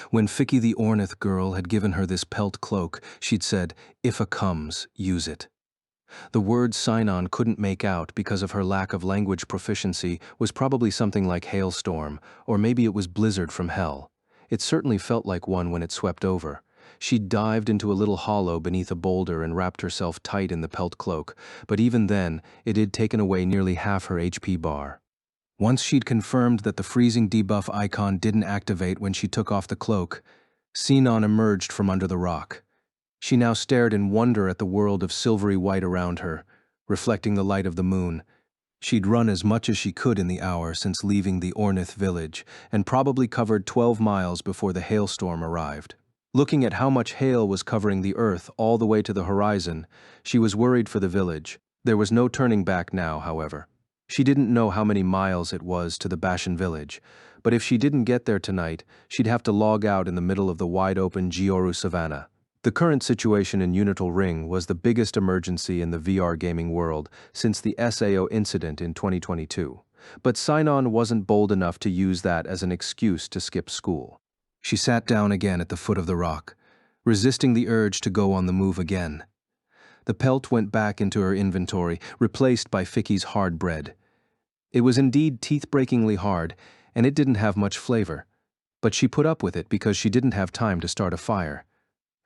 When Ficky the Ornith girl had given her this pelt cloak, she'd said, "If a comes, use it." The word Sinon couldn't make out because of her lack of language proficiency was probably something like hailstorm, or maybe it was blizzard from hell. It certainly felt like one when it swept over. She dived into a little hollow beneath a boulder and wrapped herself tight in the pelt cloak, but even then, it had taken away nearly half her HP bar. Once she'd confirmed that the freezing debuff icon didn't activate when she took off the cloak, Sinon emerged from under the rock. She now stared in wonder at the world of silvery white around her, reflecting the light of the moon. She'd run as much as she could in the hour since leaving the Ornith village, and probably covered 12 miles before the hailstorm arrived. Looking at how much hail was covering the earth all the way to the horizon, she was worried for the village. There was no turning back now, however. She didn't know how many miles it was to the Bashan village, but if she didn't get there tonight, she'd have to log out in the middle of the wide-open Gioru Savannah. The current situation in Unital Ring was the biggest emergency in the VR gaming world since the SAO incident in 2022, but Sinon wasn't bold enough to use that as an excuse to skip school. She sat down again at the foot of the rock, resisting the urge to go on the move again. The pelt went back into her inventory, replaced by Ficky's hard bread. It was indeed teeth-breakingly hard, and it didn't have much flavor, but she put up with it because she didn't have time to start a fire.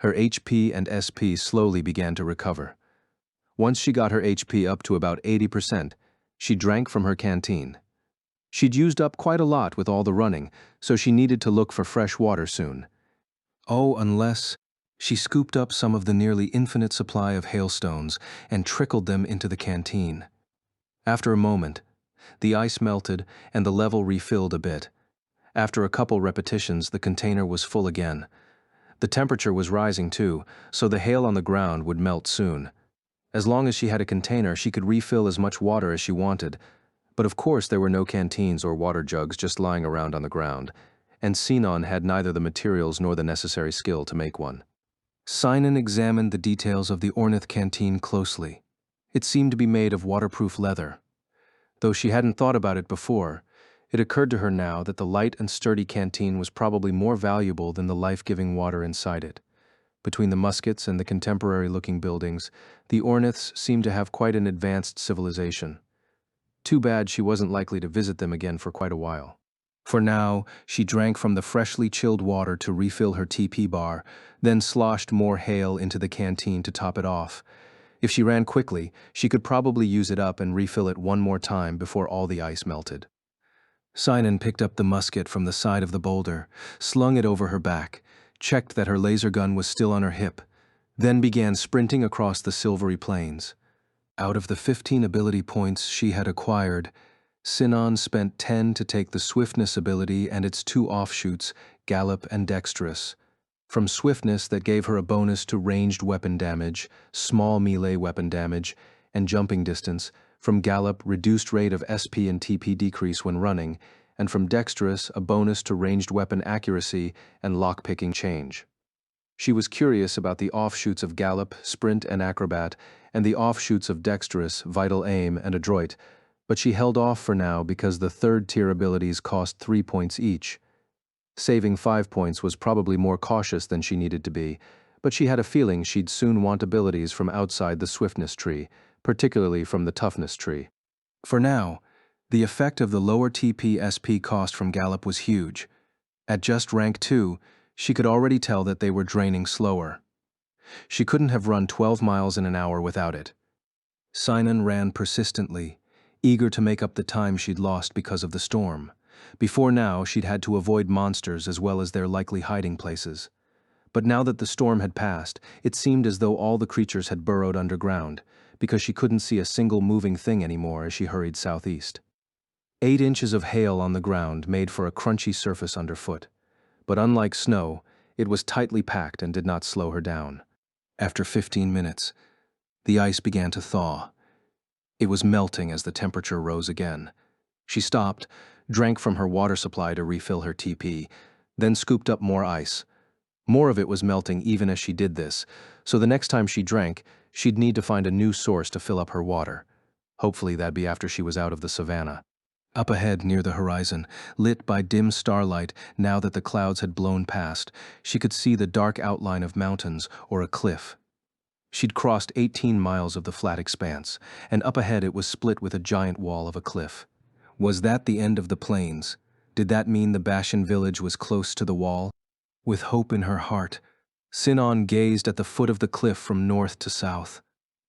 Her HP and SP slowly began to recover. Once she got her HP up to about 80%, she drank from her canteen. She'd used up quite a lot with all the running, so she needed to look for fresh water soon. Oh, unless she scooped up some of the nearly infinite supply of hailstones and trickled them into the canteen. After a moment, the ice melted and the level refilled a bit. After a couple repetitions, the container was full again. The temperature was rising too, so the hail on the ground would melt soon. As long as she had a container, she could refill as much water as she wanted. But of course there were no canteens or water jugs just lying around on the ground, and Sinon had neither the materials nor the necessary skill to make one. Sinon examined the details of the Ornith canteen closely. It seemed to be made of waterproof leather. Though she hadn't thought about it before, it occurred to her now that the light and sturdy canteen was probably more valuable than the life-giving water inside it. Between the muskets and the contemporary-looking buildings, the Orniths seemed to have quite an advanced civilization. Too bad she wasn't likely to visit them again for quite a while. For now, she drank from the freshly chilled water to refill her TP bar, then sloshed more hail into the canteen to top it off. If she ran quickly, she could probably use it up and refill it one more time before all the ice melted. Sinon picked up the musket from the side of the boulder, slung it over her back, checked that her laser gun was still on her hip, then began sprinting across the silvery plains. Out of the 15 ability points she had acquired, Sinon spent 10 to take the Swiftness ability and its 2 offshoots, Gallop and Dexterous. From Swiftness, that gave her a bonus to ranged weapon damage, small melee weapon damage, and jumping distance. From Gallop, reduced rate of SP and TP decrease when running, and from Dexterous, a bonus to ranged weapon accuracy and lockpicking change. She was curious about the offshoots of Gallop, Sprint, and Acrobat, and the offshoots of Dexterous, Vital Aim, and Adroit, but she held off for now because the third-tier abilities cost 3 points each. Saving 5 points was probably more cautious than she needed to be, but she had a feeling she'd soon want abilities from outside the Swiftness tree, particularly from the Toughness tree. For now, the effect of the lower TP-SP cost from Gallop was huge. At just rank 2, she could already tell that they were draining slower. She couldn't have run 12 miles in an hour without it. Sinon ran persistently, eager to make up the time she'd lost because of the storm. Before now, she'd had to avoid monsters as well as their likely hiding places. But now that the storm had passed, it seemed as though all the creatures had burrowed underground, because she couldn't see a single moving thing anymore as she hurried southeast. 8 inches of hail on the ground made for a crunchy surface underfoot. But unlike snow, it was tightly packed and did not slow her down. After 15 minutes, the ice began to thaw. It was melting as the temperature rose again. She stopped, drank from her water supply to refill her TP, then scooped up more ice. More of it was melting even as she did this, so the next time she drank, she'd need to find a new source to fill up her water. Hopefully that'd be after she was out of the savannah. Up ahead near the horizon, lit by dim starlight now that the clouds had blown past, she could see the dark outline of mountains or a cliff. She'd crossed 18 miles of the flat expanse, and up ahead it was split with a giant wall of a cliff. Was that the end of the plains? Did that mean the Bashan village was close to the wall? With hope in her heart, Sinon gazed at the foot of the cliff from north to south.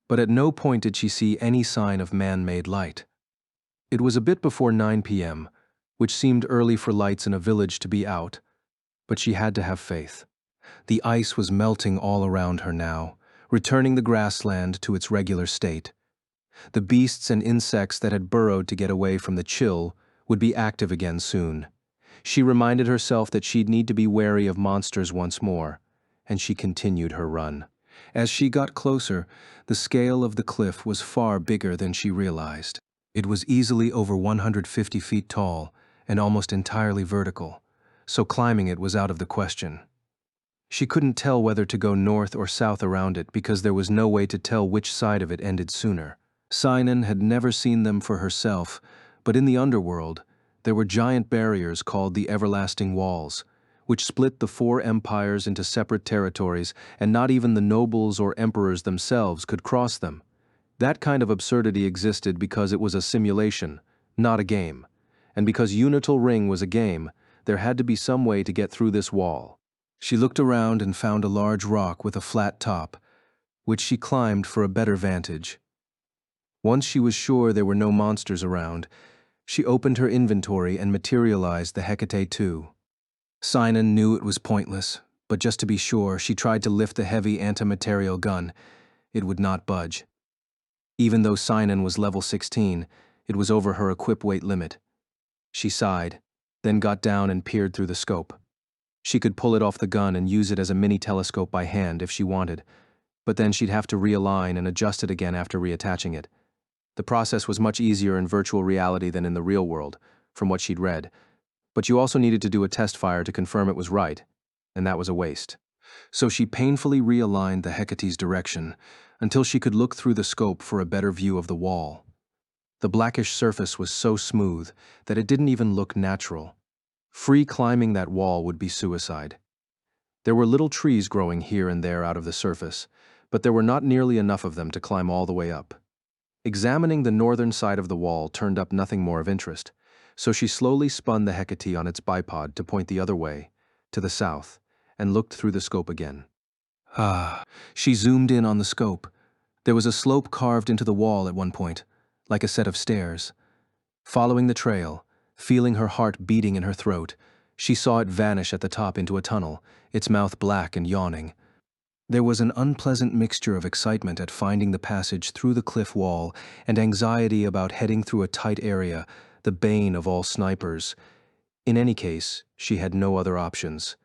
But at no point did she see any sign of man-made light. It was a bit before 9 p.m., which seemed early for lights in a village to be out, but she had to have faith. The ice was melting all around her now, returning the grassland to its regular state. The beasts and insects that had burrowed to get away from the chill would be active again soon. She reminded herself that she'd need to be wary of monsters once more, and she continued her run. As she got closer, the scale of the cliff was far bigger than she realized. It was easily over 150 feet tall and almost entirely vertical, so climbing it was out of the question. She couldn't tell whether to go north or south around it because there was no way to tell which side of it ended sooner. Sinon had never seen them for herself, but in the underworld, there were giant barriers called the Everlasting Walls, which split the 4 empires into separate territories, and not even the nobles or emperors themselves could cross them. That kind of absurdity existed because it was a simulation, not a game. And because Unital Ring was a game, there had to be some way to get through this wall. She looked around and found a large rock with a flat top, which she climbed for a better vantage. Once she was sure there were no monsters around, she opened her inventory and materialized the Hecate II. Sinon knew it was pointless, but just to be sure, she tried to lift the heavy antimaterial gun. It would not budge. Even though Sinon was level 16, it was over her equip weight limit. She sighed, then got down and peered through the scope. She could pull it off the gun and use it as a mini telescope by hand if she wanted, but then she'd have to realign and adjust it again after reattaching it. The process was much easier in virtual reality than in the real world, from what she'd read, but you also needed to do a test fire to confirm it was right, and that was a waste. So she painfully realigned the Hecate's direction until she could look through the scope for a better view of the wall. The blackish surface was so smooth that it didn't even look natural. Free climbing that wall would be suicide. There were little trees growing here and there out of the surface, but there were not nearly enough of them to climb all the way up. Examining the northern side of the wall turned up nothing more of interest, so she slowly spun the Hecate on its bipod to point the other way, to the south, and looked through the scope again. She zoomed in on the scope. There was a slope carved into the wall at one point, like a set of stairs. Following the trail, feeling her heart beating in her throat, she saw it vanish at the top into a tunnel, its mouth black and yawning. There was an unpleasant mixture of excitement at finding the passage through the cliff wall and anxiety about heading through a tight area, the bane of all snipers. In any case, she had no other options.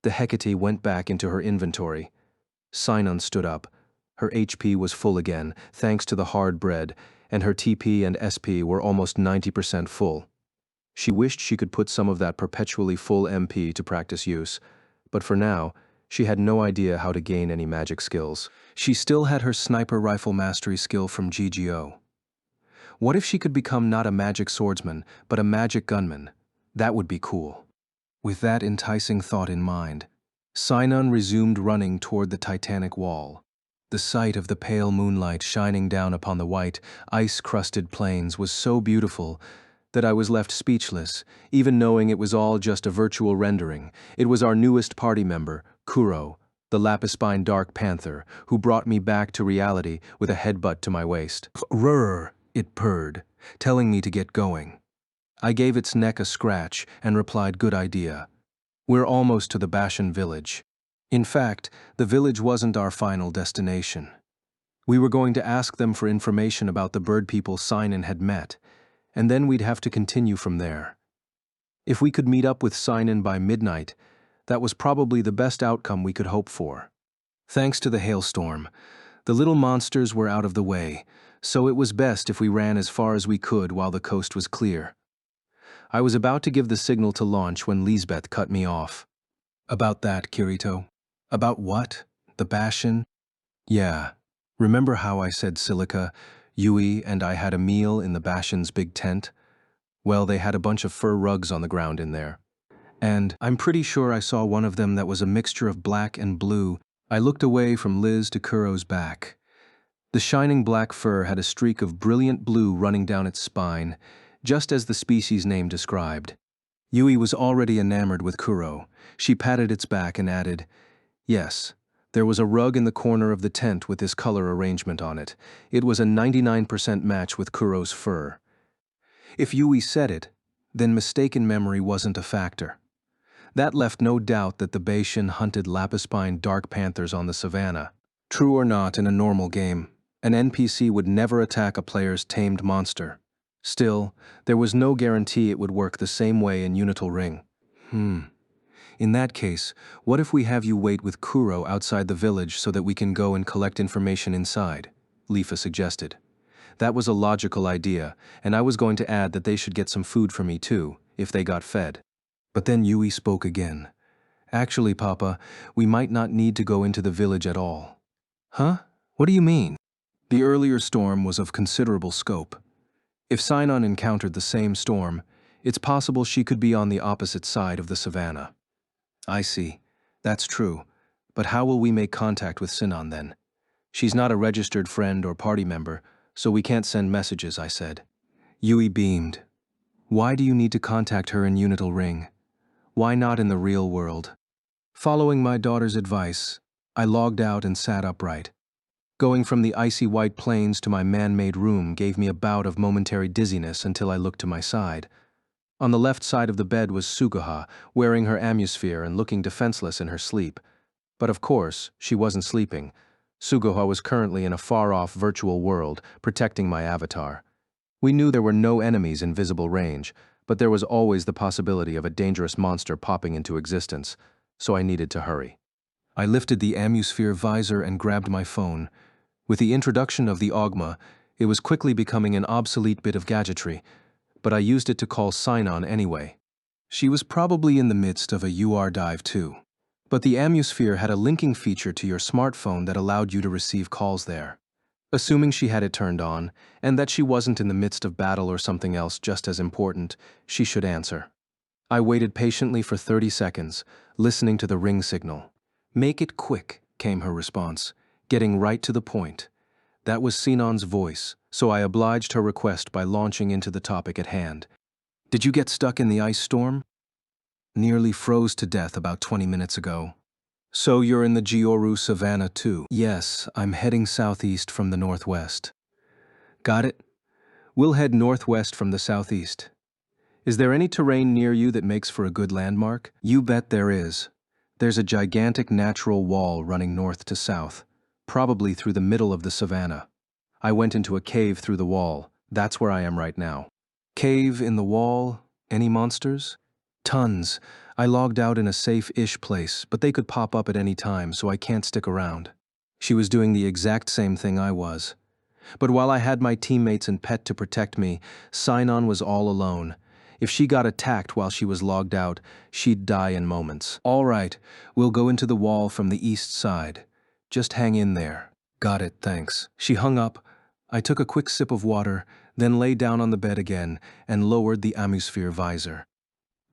The Hecate went back into her inventory. Sinon stood up. Her HP was full again, thanks to the hard bread, and her TP and SP were almost 90% full. She wished she could put some of that perpetually full MP to practice use, but for now, she had no idea how to gain any magic skills. She still had her sniper rifle mastery skill from GGO. What if she could become not a magic swordsman, but a magic gunman? That would be cool. With that enticing thought in mind, Sinon resumed running toward the titanic wall. The sight of the pale moonlight shining down upon the white, ice-crusted plains was so beautiful that I was left speechless, even knowing it was all just a virtual rendering. It was our newest party member, Kuro, the Lapispine Dark Panther, who brought me back to reality with a headbutt to my waist. "Rrr, It purred, telling me to get going. I gave its neck a scratch and replied, "Good idea. We're almost to the Bashan village." In fact, the village wasn't our final destination. We were going to ask them for information about the bird people Sinan had met, and then we'd have to continue from there. If we could meet up with Sinan by midnight, that was probably the best outcome we could hope for. Thanks to the hailstorm, the little monsters were out of the way, so it was best if we ran as far as we could while the coast was clear. I was about to give the signal to launch when Lisbeth cut me off. "About that, Kirito." "About what? The Bashan?" "Yeah. Remember how I said Silica, Yui, and I had a meal in the Bashan's big tent? Well, they had a bunch of fur rugs on the ground in there. And I'm pretty sure I saw one of them that was a mixture of black and blue." I looked away from Liz to Kuro's back. The shining black fur had a streak of brilliant blue running down its spine, just as the species name described. Yui was already enamored with Kuro. She patted its back and added, "Yes, there was a rug in the corner of the tent with this color arrangement on it. It was a 99% match with Kuro's fur." If Yui said it, then mistaken memory wasn't a factor. That left no doubt that the Bashan hunted lapis-spine dark panthers on the savannah. True or not, in a normal game, an NPC would never attack a player's tamed monster. Still, there was no guarantee it would work the same way in Unital Ring. In that case, what if we have you wait with Kuro outside the village so that we can go and collect information inside? Lifa suggested. That was a logical idea, and I was going to add that they should get some food for me too, if they got fed. But then Yui spoke again. "Actually, Papa, we might not need to go into the village at all." "Huh? What do you mean?" The earlier storm was of considerable scope. If Sinon encountered the same storm, it's possible she could be on the opposite side of the savannah. "I see. That's true. But how will we make contact with Sinon then? She's not a registered friend or party member, so we can't send messages," I said. Yui beamed. "Why do you need to contact her in Unital Ring? Why not in the real world?" Following my daughter's advice, I logged out and sat upright. Going from the icy white plains to my man-made room gave me a bout of momentary dizziness until I looked to my side. On the left side of the bed was Suguha, wearing her amusphere and looking defenseless in her sleep. But of course, she wasn't sleeping. Suguha was currently in a far-off virtual world, protecting my avatar. We knew there were no enemies in visible range, but there was always the possibility of a dangerous monster popping into existence, so I needed to hurry. I lifted the amusphere visor and grabbed my phone. With the introduction of the Ogma, it was quickly becoming an obsolete bit of gadgetry, but I used it to call Sinon anyway. She was probably in the midst of a UR dive too. But the amusphere had a linking feature to your smartphone that allowed you to receive calls there. Assuming she had it turned on, and that she wasn't in the midst of battle or something else just as important, she should answer. I waited patiently for 30 seconds, listening to the ring signal. "Make it quick," came her response, getting right to the point. That was Sinon's voice, so I obliged her request by launching into the topic at hand. "Did you get stuck in the ice storm?" "Nearly froze to death about 20 minutes ago." "So you're in the Gyoru Savannah too?" "Yes, I'm heading southeast from the northwest." "Got it. We'll head northwest from the southeast. Is there any terrain near you that makes for a good landmark?" "You bet there is. There's a gigantic natural wall running north to south, probably through the middle of the savannah. I went into a cave through the wall. That's where I am right now." "Cave in the wall? Any monsters?" "Tons. I logged out in a safe-ish place, but they could pop up at any time, so I can't stick around." She was doing the exact same thing I was. But while I had my teammates and pet to protect me, Sinon was all alone. If she got attacked while she was logged out, she'd die in moments. "All right, we'll go into the wall from the east side. Just hang in there." "Got it, thanks." She hung up. I took a quick sip of water, then lay down on the bed again and lowered the amusphere visor.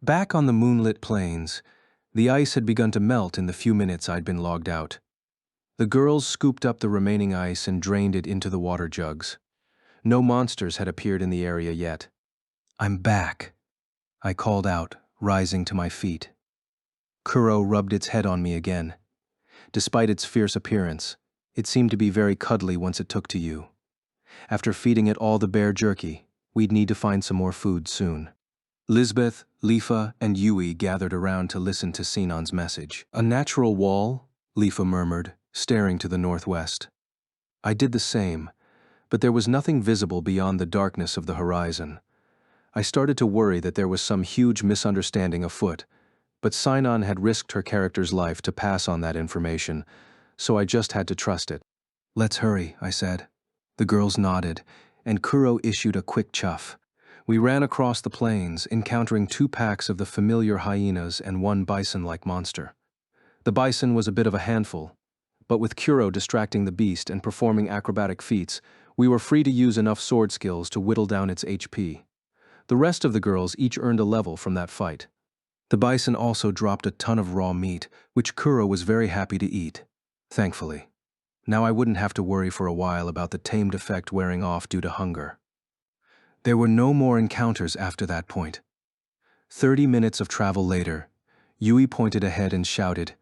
Back on the moonlit plains, the ice had begun to melt in the few minutes I'd been logged out. The girls scooped up the remaining ice and drained it into the water jugs. No monsters had appeared in the area yet. "I'm back," I called out, rising to my feet. Kuro rubbed its head on me again. Despite its fierce appearance, it seemed to be very cuddly once it took to you. After feeding it all the bear jerky, we'd need to find some more food soon. Lisbeth, Lifa, and Yui gathered around to listen to Sinan's message. A natural wall, Lifa murmured, staring to the northwest. I did the same, but there was nothing visible beyond the darkness of the horizon. I started to worry that there was some huge misunderstanding afoot, but Sinan had risked her character's life to pass on that information, so I just had to trust it. "Let's hurry," I said. The girls nodded, and Kuro issued a quick chuff. We ran across the plains, encountering 2 packs of the familiar hyenas and 1 bison-like monster. The bison was a bit of a handful, but with Kuro distracting the beast and performing acrobatic feats, we were free to use enough sword skills to whittle down its HP. The rest of the girls each earned a level from that fight. The bison also dropped a ton of raw meat, which Kuro was very happy to eat. Thankfully. Now I wouldn't have to worry for a while about the tamed effect wearing off due to hunger. There were no more encounters after that point. 30 minutes of travel later, Yui pointed ahead and shouted,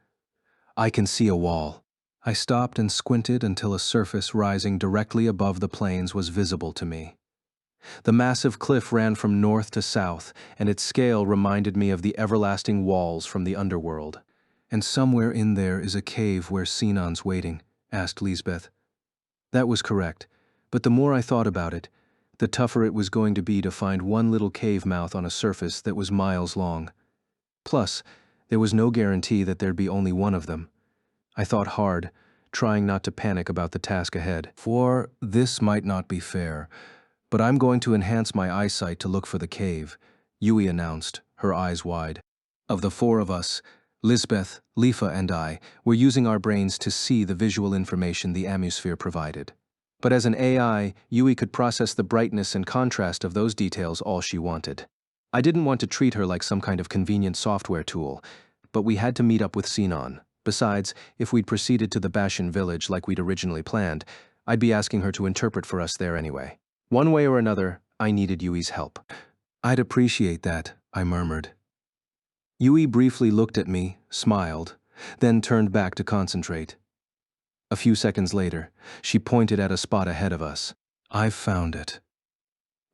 "I can see a wall." I stopped and squinted until a surface rising directly above the plains was visible to me. The massive cliff ran from north to south, and its scale reminded me of the everlasting walls from the underworld. "And somewhere in there is a cave where Sinan's waiting," asked Lisbeth. That was correct, but the more I thought about it, the tougher it was going to be to find one little cave mouth on a surface that was miles long. Plus, there was no guarantee that there'd be only one of them. I thought hard, trying not to panic about the task ahead. "For this might not be fair, but I'm going to enhance my eyesight to look for the cave," Yui announced, her eyes wide. Of the 4 of us, Lisbeth, Lifa, and I were using our brains to see the visual information the atmosphere provided. But as an AI, Yui could process the brightness and contrast of those details all she wanted. I didn't want to treat her like some kind of convenient software tool, but we had to meet up with Sinan. Besides, if we'd proceeded to the Bashan village like we'd originally planned, I'd be asking her to interpret for us there anyway. One way or another, I needed Yui's help. "I'd appreciate that," I murmured. Yui briefly looked at me, smiled, then turned back to concentrate. A few seconds later, she pointed at a spot ahead of us. "I've found it.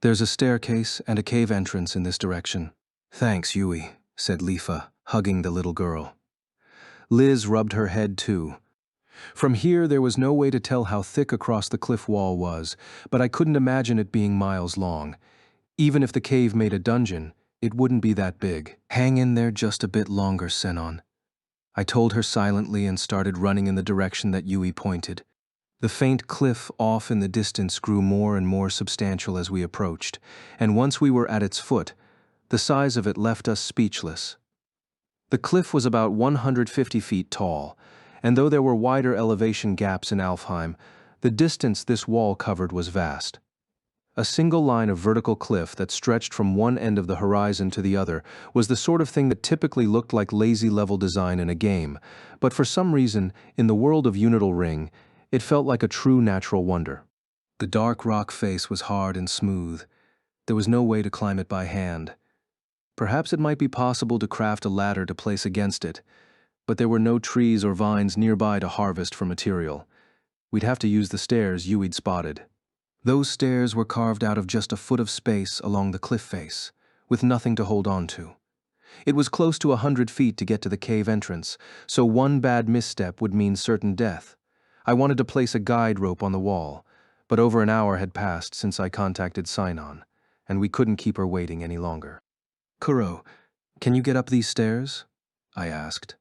There's a staircase and a cave entrance in this direction." "Thanks, Yui," said Lifa, hugging the little girl. Liz rubbed her head too. From here, there was no way to tell how thick across the cliff wall was, but I couldn't imagine it being miles long. Even if the cave made a dungeon, it wouldn't be that big. "Hang in there just a bit longer, Sinan," I told her silently and started running in the direction that Yui pointed. The faint cliff off in the distance grew more and more substantial as we approached, and once we were at its foot, the size of it left us speechless. The cliff was about 150 feet tall, and though there were wider elevation gaps in Alfheim, the distance this wall covered was vast. A single line of vertical cliff that stretched from one end of the horizon to the other was the sort of thing that typically looked like lazy level design in a game, but for some reason, in the world of Unital Ring, it felt like a true natural wonder. The dark rock face was hard and smooth. There was no way to climb it by hand. Perhaps it might be possible to craft a ladder to place against it, but there were no trees or vines nearby to harvest for material. We'd have to use the stairs Yui'd spotted. Those stairs were carved out of just a foot of space along the cliff face, with nothing to hold on to. It was close to 100 feet to get to the cave entrance, so one bad misstep would mean certain death. I wanted to place a guide rope on the wall, but over an hour had passed since I contacted Sinan, and we couldn't keep her waiting any longer. "Kuro, can you get up these stairs?" I asked.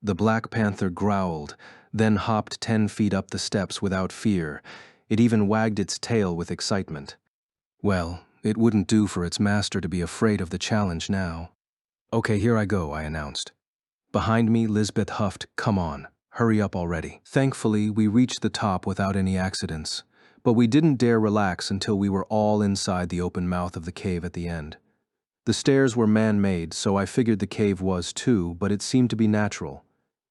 The Black Panther growled, then hopped 10 feet up the steps without fear. It even wagged its tail with excitement. Well, it wouldn't do for its master to be afraid of the challenge now. "Okay, here I go," I announced. Behind me, Lisbeth huffed, "Come on, hurry up already." Thankfully, we reached the top without any accidents, but we didn't dare relax until we were all inside the open mouth of the cave at the end. The stairs were man-made, so I figured the cave was too, but it seemed to be natural,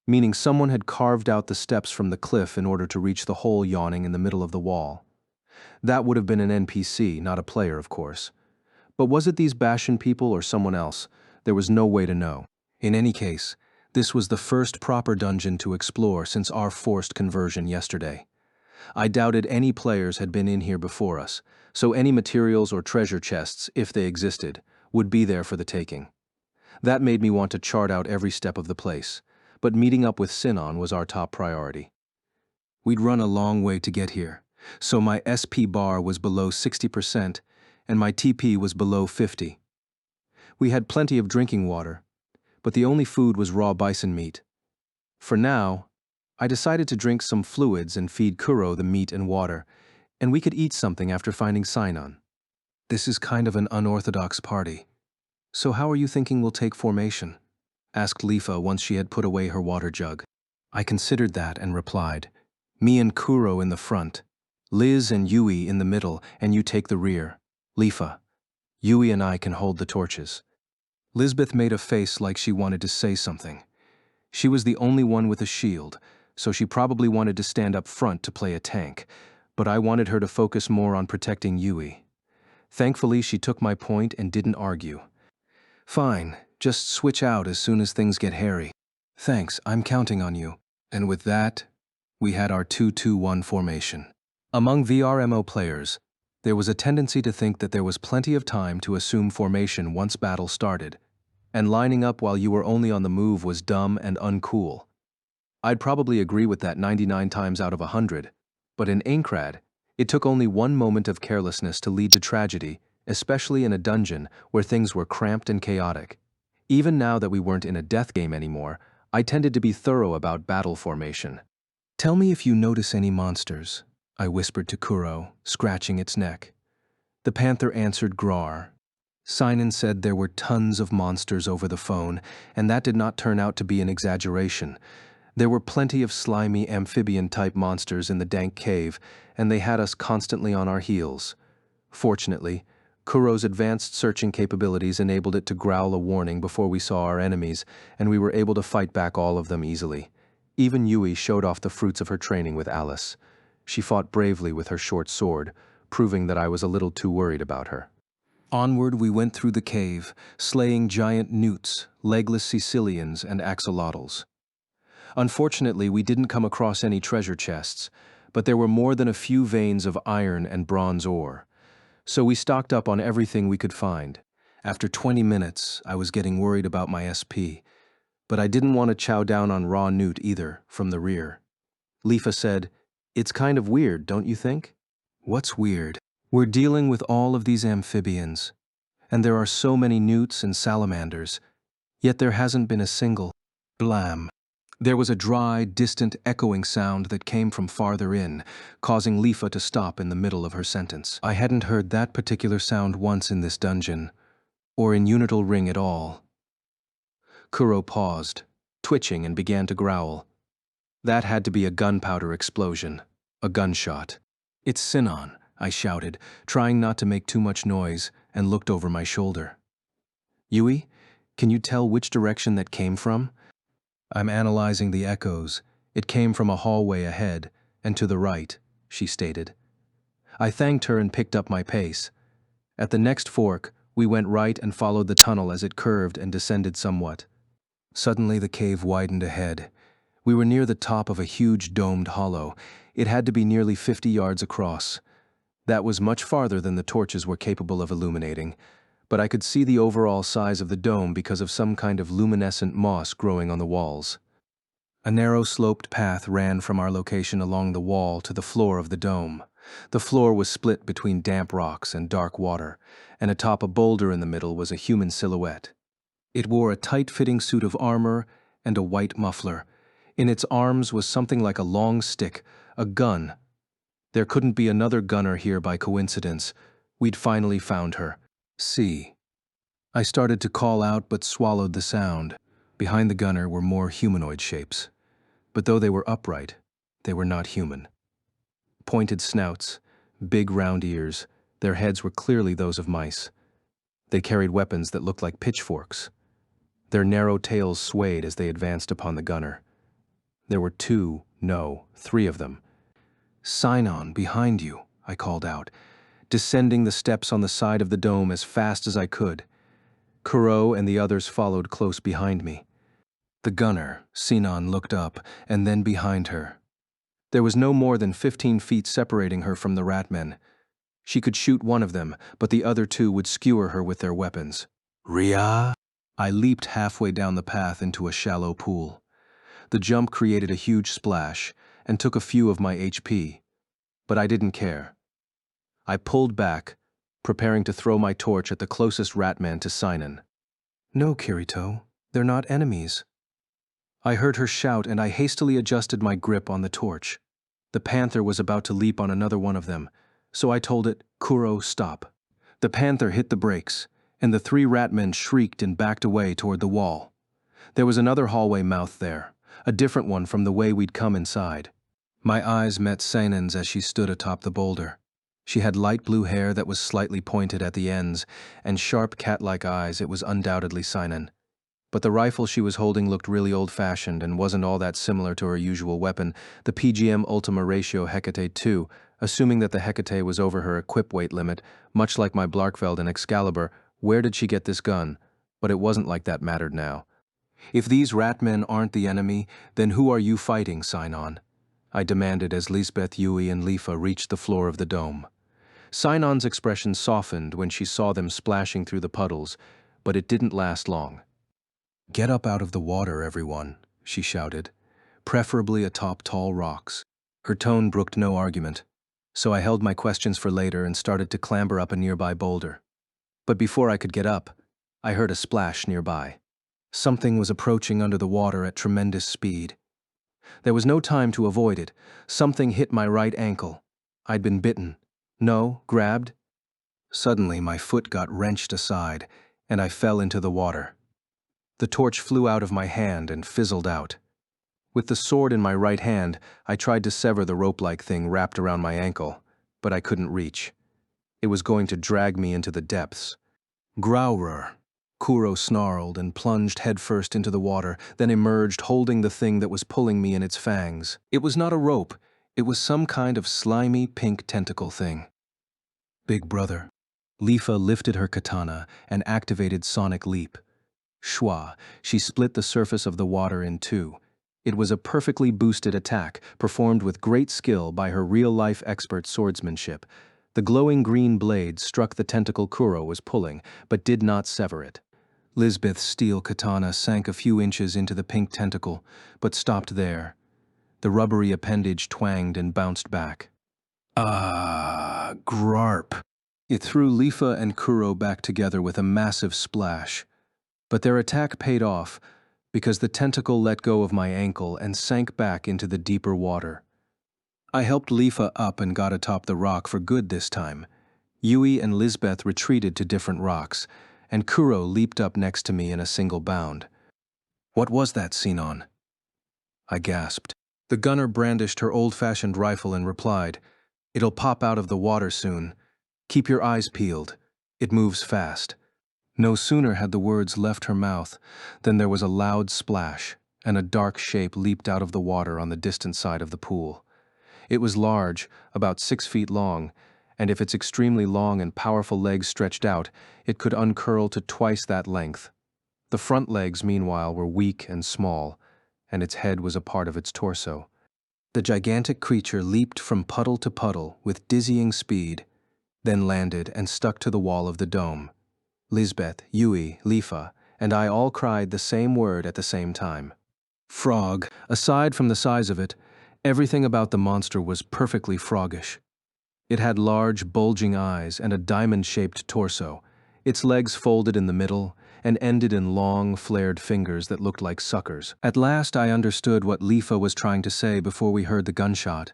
meaning someone had carved out the steps from the cliff in order to reach the hole yawning in the middle of the wall. That would have been an NPC, not a player, of course. But was it these Bashan people or someone else? There was no way to know. In any case, this was the first proper dungeon to explore since our forced conversion yesterday. I doubted any players had been in here before us, so any materials or treasure chests, if they existed, would be there for the taking. That made me want to chart out every step of the place, but meeting up with Sinon was our top priority. We'd run a long way to get here, so my SP bar was below 60% and my TP was below 50. We had plenty of drinking water, but the only food was raw bison meat. For now, I decided to drink some fluids and feed Kuro the meat and water, and we could eat something after finding Sinon. This is kind of an unorthodox party. So how are you thinking we'll take formation? Asked Lifa once she had put away her water jug. I considered that and replied, me and Kuro in the front, Liz and Yui in the middle, and you take the rear. Lifa, Yui and I can hold the torches. Lisbeth made a face like she wanted to say something. She was the only one with a shield, so she probably wanted to stand up front to play a tank, but I wanted her to focus more on protecting Yui. Thankfully, she took my point and didn't argue. Fine, just switch out as soon as things get hairy. Thanks, I'm counting on you. And with that, we had our 2-2-1 formation. Among VRMO players, there was a tendency to think that there was plenty of time to assume formation once battle started, and lining up while you were only on the move was dumb and uncool. I'd probably agree with that 99 times out of 100, but in Aincrad, it took only one moment of carelessness to lead to tragedy, especially in a dungeon where things were cramped and chaotic. Even now that we weren't in a death game anymore, I tended to be thorough about battle formation. Tell me if you notice any monsters, I whispered to Kuro, scratching its neck. The panther answered Grar. Sinon said there were tons of monsters over the phone, and that did not turn out to be an exaggeration. There were plenty of slimy amphibian-type monsters in the dank cave, and they had us constantly on our heels. Fortunately, Kuro's advanced searching capabilities enabled it to growl a warning before we saw our enemies, and we were able to fight back all of them easily. Even Yui showed off the fruits of her training with Alice. She fought bravely with her short sword, proving that I was a little too worried about her. Onward we went through the cave, slaying giant newts, legless Sicilians, and axolotls. Unfortunately, we didn't come across any treasure chests, but there were more than a few veins of iron and bronze ore. So we stocked up on everything we could find. After 20 minutes, I was getting worried about my SP, but I didn't want to chow down on raw newt either, from the rear. Lifa said, "It's kind of weird, don't you think?" What's weird? We're dealing with all of these amphibians, and there are so many newts and salamanders, yet there hasn't been a single blam. There was a dry, distant, echoing sound that came from farther in, causing Lifa to stop in the middle of her sentence. I hadn't heard that particular sound once in this dungeon, or in Unital Ring at all. Kuro paused, twitching, and began to growl. That had to be a gunpowder explosion, a gunshot. "It's Sinon," I shouted, trying not to make too much noise, and looked over my shoulder. "Yui, can you tell which direction that came from?" "I'm analyzing the echoes. It came from a hallway ahead, and to the right," she stated. I thanked her and picked up my pace. At the next fork, we went right and followed the tunnel as it curved and descended somewhat. Suddenly the cave widened ahead. We were near the top of a huge domed hollow. It had to be nearly 50 yards across. That was much farther than the torches were capable of illuminating, but I could see the overall size of the dome because of some kind of luminescent moss growing on the walls. A narrow sloped path ran from our location along the wall to the floor of the dome. The floor was split between damp rocks and dark water, and atop a boulder in the middle was a human silhouette. It wore a tight-fitting suit of armor and a white muffler. In its arms was something like a long stick, a gun. There couldn't be another gunner here by coincidence. We'd finally found her. See. I started to call out but swallowed the sound. Behind the gunner were more humanoid shapes. But though they were upright, they were not human. Pointed snouts, big round ears, their heads were clearly those of mice. They carried weapons that looked like pitchforks. Their narrow tails swayed as they advanced upon the gunner. There were three of them. "Sinon, behind you," I called out, descending the steps on the side of the dome as fast as I could. Kuro and the others followed close behind me. The gunner, Sinon, looked up, and then behind her. There was no more than 15 feet separating her from the ratmen. She could shoot one of them, but the other two would skewer her with their weapons. Ria! I leaped halfway down the path into a shallow pool. The jump created a huge splash and took a few of my HP, but I didn't care. I pulled back, preparing to throw my torch at the closest ratman to Sinon. No, Kirito, they're not enemies. I heard her shout and I hastily adjusted my grip on the torch. The panther was about to leap on another one of them, so I told it, Kuro, stop. The panther hit the brakes, and the three ratmen shrieked and backed away toward the wall. There was another hallway mouth there, a different one from the way we'd come inside. My eyes met Sinon's as she stood atop the boulder. She had light blue hair that was slightly pointed at the ends, and sharp cat-like eyes. It was undoubtedly Sinon. But the rifle she was holding looked really old-fashioned and wasn't all that similar to her usual weapon, the PGM Ultima Ratio Hecate 2, assuming that the Hecate was over her equip weight limit, much like my Blarkfeld and Excalibur. Where did she get this gun? But it wasn't like that mattered now. If these ratmen aren't the enemy, then who are you fighting, Sinon? I demanded as Lisbeth, Yui, and Lifa reached the floor of the dome. Sinon's expression softened when she saw them splashing through the puddles, but it didn't last long. Get up out of the water, everyone, she shouted, preferably atop tall rocks. Her tone brooked no argument, so I held my questions for later and started to clamber up a nearby boulder. But before I could get up, I heard a splash nearby. Something was approaching under the water at tremendous speed. There was no time to avoid it. Something hit my right ankle. I'd been bitten. No, grabbed. Suddenly, my foot got wrenched aside, and I fell into the water. The torch flew out of my hand and fizzled out. With the sword in my right hand, I tried to sever the rope-like thing wrapped around my ankle, but I couldn't reach. It was going to drag me into the depths. Growler! Kuro snarled and plunged headfirst into the water, then emerged holding the thing that was pulling me in its fangs. It was not a rope, it was some kind of slimy pink tentacle thing. Big brother. Lifa lifted her katana and activated Sonic Leap. Shwa, she split the surface of the water in two. It was a perfectly boosted attack, performed with great skill by her real-life expert swordsmanship. The glowing green blade struck the tentacle Kuro was pulling, but did not sever it. Lisbeth's steel katana sank a few inches into the pink tentacle, but stopped there. The rubbery appendage twanged and bounced back. Ah, Grarp. It threw Lifa and Kuro back together with a massive splash. But their attack paid off, because the tentacle let go of my ankle and sank back into the deeper water. I helped Lifa up and got atop the rock for good this time. Yui and Lisbeth retreated to different rocks, and Kuro leaped up next to me in a single bound. What was that, Sinon? I gasped. The gunner brandished her old-fashioned rifle and replied, It'll pop out of the water soon. Keep your eyes peeled. It moves fast. No sooner had the words left her mouth than there was a loud splash, and a dark shape leaped out of the water on the distant side of the pool. It was large, about 6 feet long, and if its extremely long and powerful legs stretched out, it could uncurl to twice that length. The front legs, meanwhile, were weak and small, and its head was a part of its torso. The gigantic creature leaped from puddle to puddle with dizzying speed, then landed and stuck to the wall of the dome. Lisbeth, Yui, Lifa, and I all cried the same word at the same time. Frog. Aside from the size of it, everything about the monster was perfectly froggish. It had large, bulging eyes and a diamond-shaped torso. Its legs folded in the middle and ended in long, flared fingers that looked like suckers. At last I understood what Lifa was trying to say before we heard the gunshot.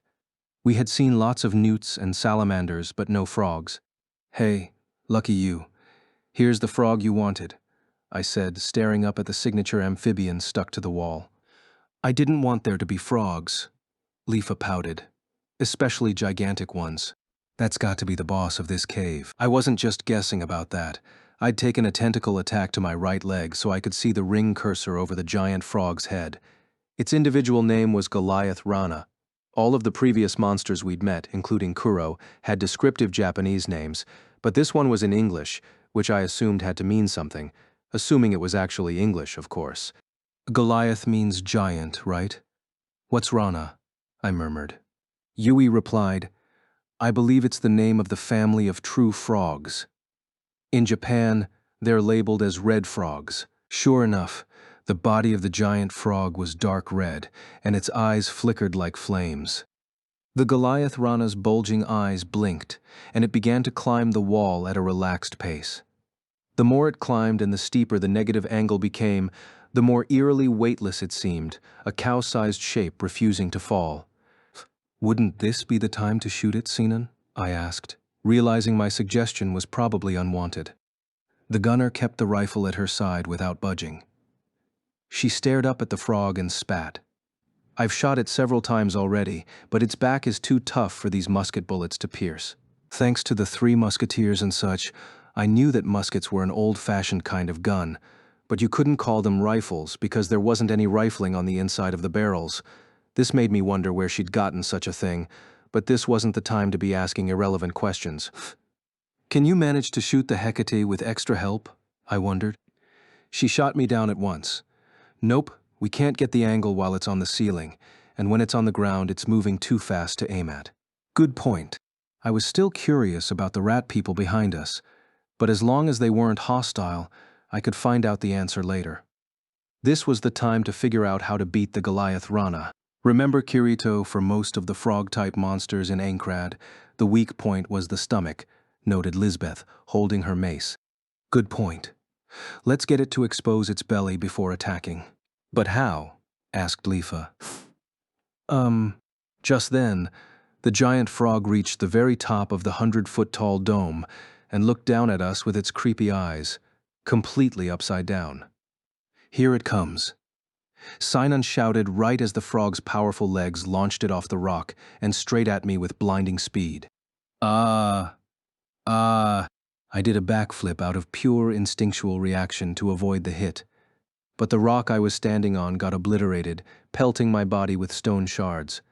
We had seen lots of newts and salamanders, but no frogs. Hey, lucky you. Here's the frog you wanted, I said, staring up at the signature amphibian stuck to the wall. I didn't want there to be frogs, Lifa pouted, especially gigantic ones. That's got to be the boss of this cave. I wasn't just guessing about that. I'd taken a tentacle attack to my right leg so I could see the ring cursor over the giant frog's head. Its individual name was Goliath Rana. All of the previous monsters we'd met, including Kuro, had descriptive Japanese names, but this one was in English, which I assumed had to mean something, assuming it was actually English, of course. Goliath means giant, right? What's Rana? I murmured. Yui replied, I believe it's the name of the family of true frogs. In Japan, they're labeled as red frogs. Sure enough, the body of the giant frog was dark red, and its eyes flickered like flames. The Goliath Rana's bulging eyes blinked, and it began to climb the wall at a relaxed pace. The more it climbed and the steeper the negative angle became, the more eerily weightless it seemed, a cow-sized shape refusing to fall. Wouldn't this be the time to shoot it, Sinan? I asked, realizing my suggestion was probably unwanted. The gunner kept the rifle at her side without budging. She stared up at the frog and spat. I've shot it several times already, but its back is too tough for these musket bullets to pierce. Thanks to the Three Musketeers and such, I knew that muskets were an old-fashioned kind of gun, but you couldn't call them rifles because there wasn't any rifling on the inside of the barrels. This made me wonder where she'd gotten such a thing, but this wasn't the time to be asking irrelevant questions. Can you manage to shoot the Hecate with extra help? I wondered. She shot me down at once. Nope, we can't get the angle while it's on the ceiling, and when it's on the ground, it's moving too fast to aim at. Good point. I was still curious about the rat people behind us, but as long as they weren't hostile, I could find out the answer later. This was the time to figure out how to beat the Goliath Rana. Remember, Kirito, for most of the frog-type monsters in Aincrad, the weak point was the stomach, noted Lisbeth, holding her mace. Good point. Let's get it to expose its belly before attacking. But how? Asked Lifa. Just then, the giant frog reached the very top of the 100-foot-tall dome and looked down at us with its creepy eyes, completely upside down. Here it comes. Sinan shouted right as the frog's powerful legs launched it off the rock and straight at me with blinding speed. I did a backflip out of pure instinctual reaction to avoid the hit. But the rock I was standing on got obliterated, pelting my body with stone shards.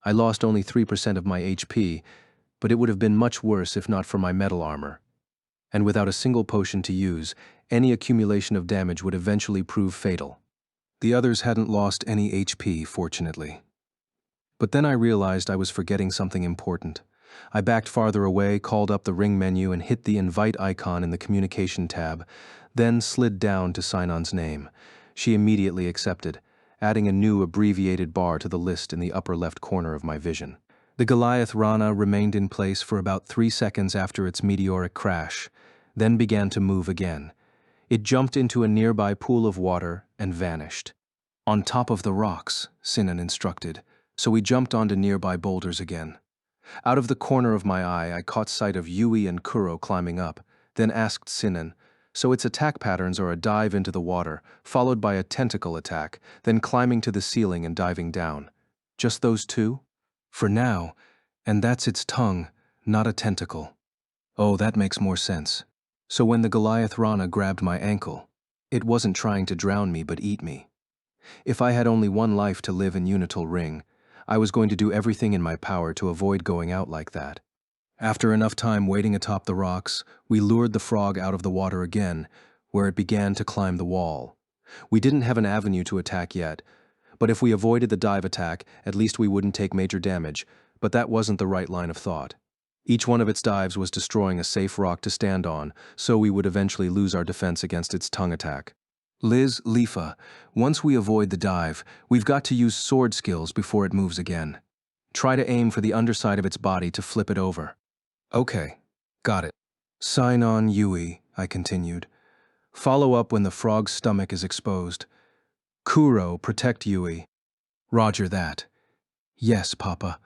I lost only 3% of my HP, but it would have been much worse if not for my metal armor. And without a single potion to use, any accumulation of damage would eventually prove fatal. The others hadn't lost any HP, fortunately. But then I realized I was forgetting something important. I backed farther away, called up the ring menu, and hit the invite icon in the communication tab, then slid down to Sinan's name. She immediately accepted, adding a new abbreviated bar to the list in the upper left corner of my vision. The Goliath Rana remained in place for about 3 seconds after its meteoric crash, then began to move again. It jumped into a nearby pool of water and vanished. On top of the rocks, Sinan instructed, so we jumped onto nearby boulders again. Out of the corner of my eye, I caught sight of Yui and Kuro climbing up, then asked Sinan, so its attack patterns are a dive into the water, followed by a tentacle attack, then climbing to the ceiling and diving down. Just those two? For now, and that's its tongue, not a tentacle. Oh, that makes more sense. So when the Goliath Rana grabbed my ankle, it wasn't trying to drown me but eat me. If I had only one life to live in Unital Ring, I was going to do everything in my power to avoid going out like that. After enough time waiting atop the rocks, we lured the frog out of the water again, where it began to climb the wall. We didn't have an avenue to attack yet, but if we avoided the dive attack, at least we wouldn't take major damage, but that wasn't the right line of thought. Each one of its dives was destroying a safe rock to stand on, so we would eventually lose our defense against its tongue attack. Lifa, once we avoid the dive, we've got to use sword skills before it moves again. Try to aim for the underside of its body to flip it over. Okay, got it. Sign on, Yui, I continued. Follow up when the frog's stomach is exposed. Kuro, protect Yui. Roger that. Yes, Papa.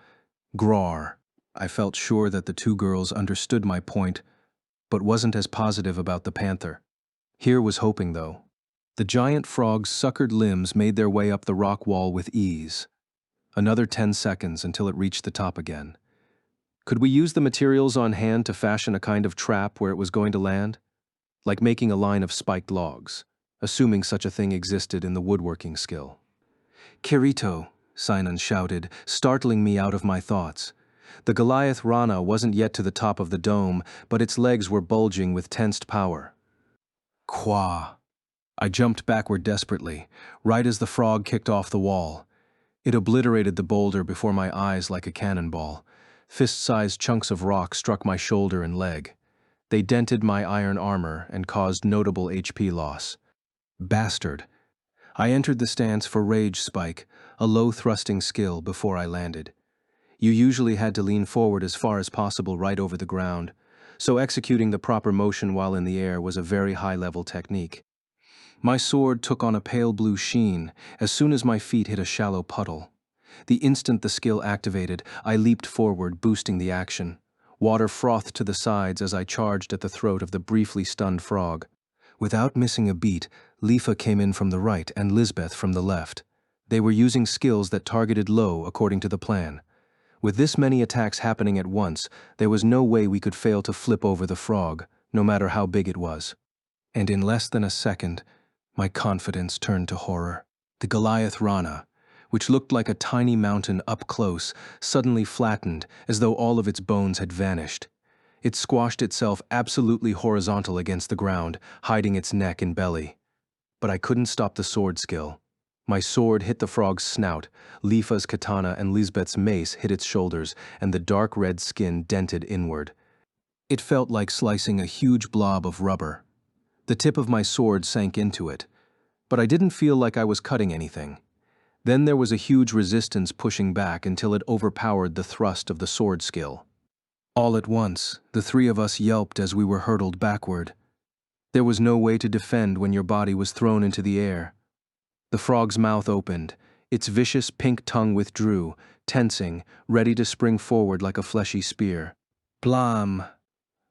Grar. I felt sure that the two girls understood my point, but wasn't as positive about the panther. Here was hoping, though. The giant frog's suckered limbs made their way up the rock wall with ease. Another 10 seconds until it reached the top again. Could we use the materials on hand to fashion a kind of trap where it was going to land? Like making a line of spiked logs, assuming such a thing existed in the woodworking skill. Kirito, Sinan shouted, startling me out of my thoughts. The Goliath Rana wasn't yet to the top of the dome, but its legs were bulging with tensed power. Qua. I jumped backward desperately, right as the frog kicked off the wall. It obliterated the boulder before my eyes like a cannonball. Fist-sized chunks of rock struck my shoulder and leg. They dented my iron armor and caused notable HP loss. Bastard. I entered the stance for Rage Spike, a low-thrusting skill, before I landed. You usually had to lean forward as far as possible right over the ground, so executing the proper motion while in the air was a very high-level technique. My sword took on a pale blue sheen as soon as my feet hit a shallow puddle. The instant the skill activated, I leaped forward, boosting the action. Water frothed to the sides as I charged at the throat of the briefly stunned frog. Without missing a beat, Lifa came in from the right and Lisbeth from the left. They were using skills that targeted low according to the plan. With this many attacks happening at once, there was no way we could fail to flip over the frog, no matter how big it was. And in less than a second, my confidence turned to horror. The Goliath Rana, which looked like a tiny mountain up close, suddenly flattened as though all of its bones had vanished. It squashed itself absolutely horizontal against the ground, hiding its neck and belly. But I couldn't stop the sword skill. My sword hit the frog's snout, Lifa's katana and Lisbeth's mace hit its shoulders, and the dark red skin dented inward. It felt like slicing a huge blob of rubber. The tip of my sword sank into it, but I didn't feel like I was cutting anything. Then there was a huge resistance pushing back until it overpowered the thrust of the sword skill. All at once, the three of us yelped as we were hurtled backward. There was no way to defend when your body was thrown into the air. The frog's mouth opened, its vicious pink tongue withdrew, tensing, ready to spring forward like a fleshy spear. Blam!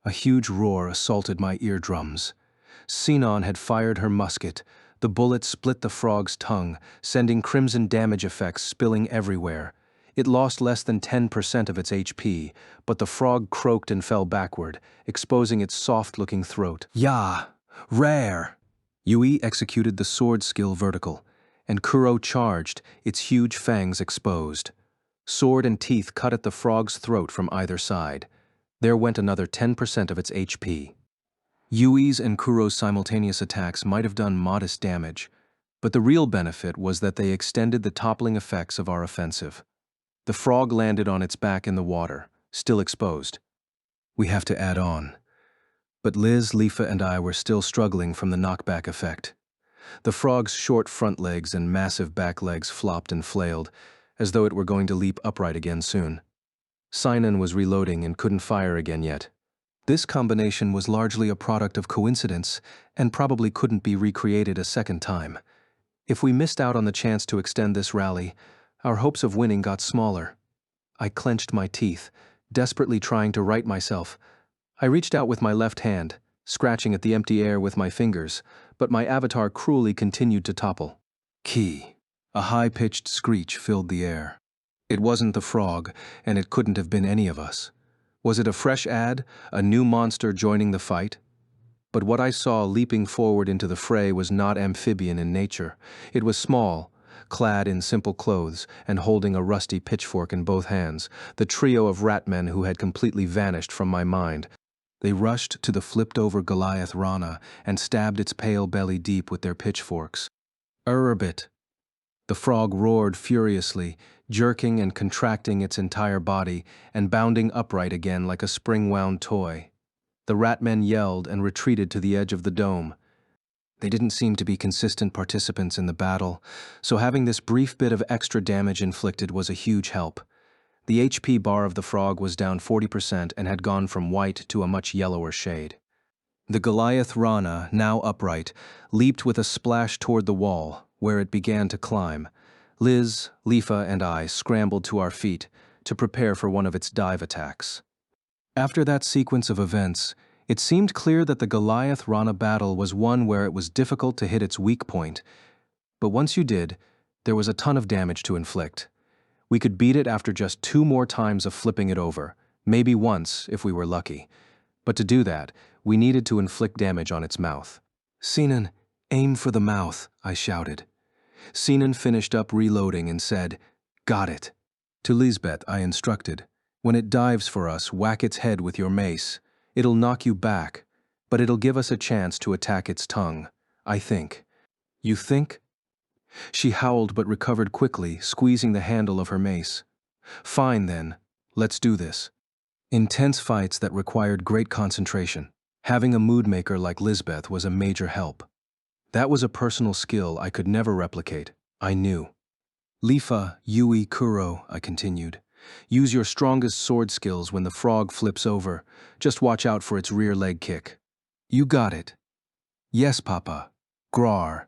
A huge roar assaulted my eardrums. Sinon had fired her musket. The bullet split the frog's tongue, sending crimson damage effects spilling everywhere. It lost less than 10% of its HP, but the frog croaked and fell backward, exposing its soft-looking throat. "Ya! Rare!" Yui executed the sword skill vertical, and Kuro charged, its huge fangs exposed. Sword and teeth cut at the frog's throat from either side. There went another 10% of its HP. Yui's and Kuro's simultaneous attacks might have done modest damage, but the real benefit was that they extended the toppling effects of our offensive. The frog landed on its back in the water, still exposed. We have to add on. But Liz, Lifa, and I were still struggling from the knockback effect. The frog's short front legs and massive back legs flopped and flailed, as though it were going to leap upright again soon. Sinon was reloading and couldn't fire again yet. This combination was largely a product of coincidence and probably couldn't be recreated a second time. If we missed out on the chance to extend this rally, our hopes of winning got smaller. I clenched my teeth, desperately trying to right myself. I reached out with my left hand, scratching at the empty air with my fingers, but my avatar cruelly continued to topple. Key. A high-pitched screech filled the air. It wasn't the frog, and it couldn't have been any of us. Was it a fresh ad, a new monster joining the fight? But what I saw leaping forward into the fray was not amphibian in nature. It was small, clad in simple clothes, and holding a rusty pitchfork in both hands, the trio of ratmen who had completely vanished from my mind. They rushed to the flipped-over Goliath Rana and stabbed its pale belly deep with their pitchforks. Urbit! The frog roared furiously, jerking and contracting its entire body and bounding upright again like a spring-wound toy. The ratmen yelled and retreated to the edge of the dome. They didn't seem to be consistent participants in the battle, so having this brief bit of extra damage inflicted was a huge help. The HP bar of the frog was down 40% and had gone from white to a much yellower shade. The Goliath Rana, now upright, leaped with a splash toward the wall, where it began to climb. Liz, Lifa, and I scrambled to our feet to prepare for one of its dive attacks. After that sequence of events, it seemed clear that the Goliath Rana battle was one where it was difficult to hit its weak point. But once you did, there was a ton of damage to inflict. We could beat it after just 2 more times of flipping it over, maybe once if we were lucky. But to do that, we needed to inflict damage on its mouth. "Sinon, aim for the mouth," I shouted. Sinon finished up reloading and said, "Got it." To Lisbeth, I instructed, "When it dives for us, whack its head with your mace. It'll knock you back, but it'll give us a chance to attack its tongue, I think." "You think?" She howled but recovered quickly, squeezing the handle of her mace. Fine then, let's do this. Intense fights that required great concentration. Having a mood maker like Lisbeth was a major help. That was a personal skill I could never replicate, I knew. Lifa, Yui, Kuro, I continued. Use your strongest sword skills when the frog flips over. Just watch out for its rear leg kick. You got it. Yes, Papa. Grar.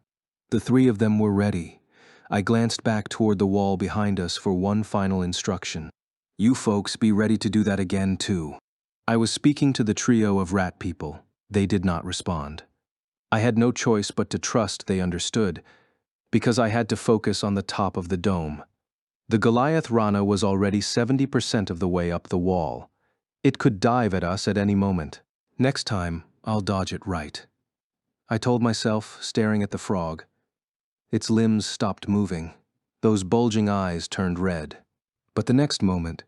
The three of them were ready. I glanced back toward the wall behind us for one final instruction. You folks be ready to do that again, too. I was speaking to the trio of rat people. They did not respond. I had no choice but to trust they understood, because I had to focus on the top of the dome. The Goliath Rana was already 70% of the way up the wall. It could dive at us at any moment. Next time, I'll dodge it right, I told myself, staring at the frog. Its limbs stopped moving. Those bulging eyes turned red. But the next moment,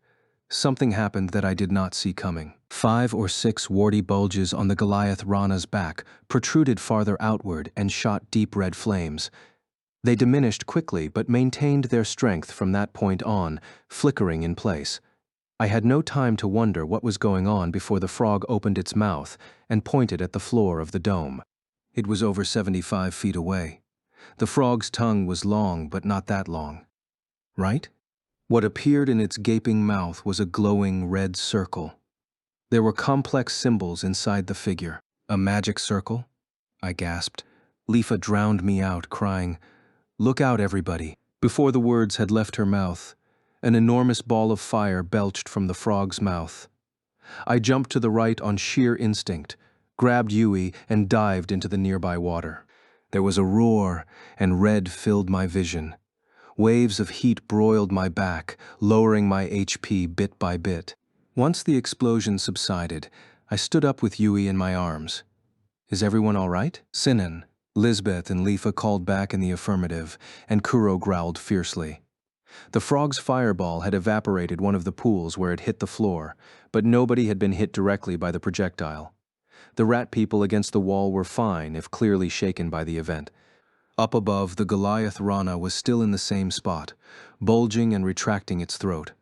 something happened that I did not see coming. 5 or 6 warty bulges on the Goliath Rana's back protruded farther outward and shot deep red flames. They diminished quickly but maintained their strength from that point on, flickering in place. I had no time to wonder what was going on before the frog opened its mouth and pointed at the floor of the dome. It was over 75 feet away. The frog's tongue was long but not that long. Right? What appeared in its gaping mouth was a glowing red circle. There were complex symbols inside the figure. A magic circle? I gasped. Lifa drowned me out, crying, "Look out, everybody." Before the words had left her mouth, an enormous ball of fire belched from the frog's mouth. I jumped to the right on sheer instinct, grabbed Yui, and dived into the nearby water. There was a roar, and red filled my vision. Waves of heat broiled my back, lowering my HP bit by bit. Once the explosion subsided, I stood up with Yui in my arms. Is everyone all right? Sinan, Lisbeth, and Lifa called back in the affirmative, and Kuro growled fiercely. The frog's fireball had evaporated one of the pools where it hit the floor, but nobody had been hit directly by the projectile. The rat people against the wall were fine, if clearly shaken by the event. Up above, the Goliath Rana was still in the same spot, bulging and retracting its throat.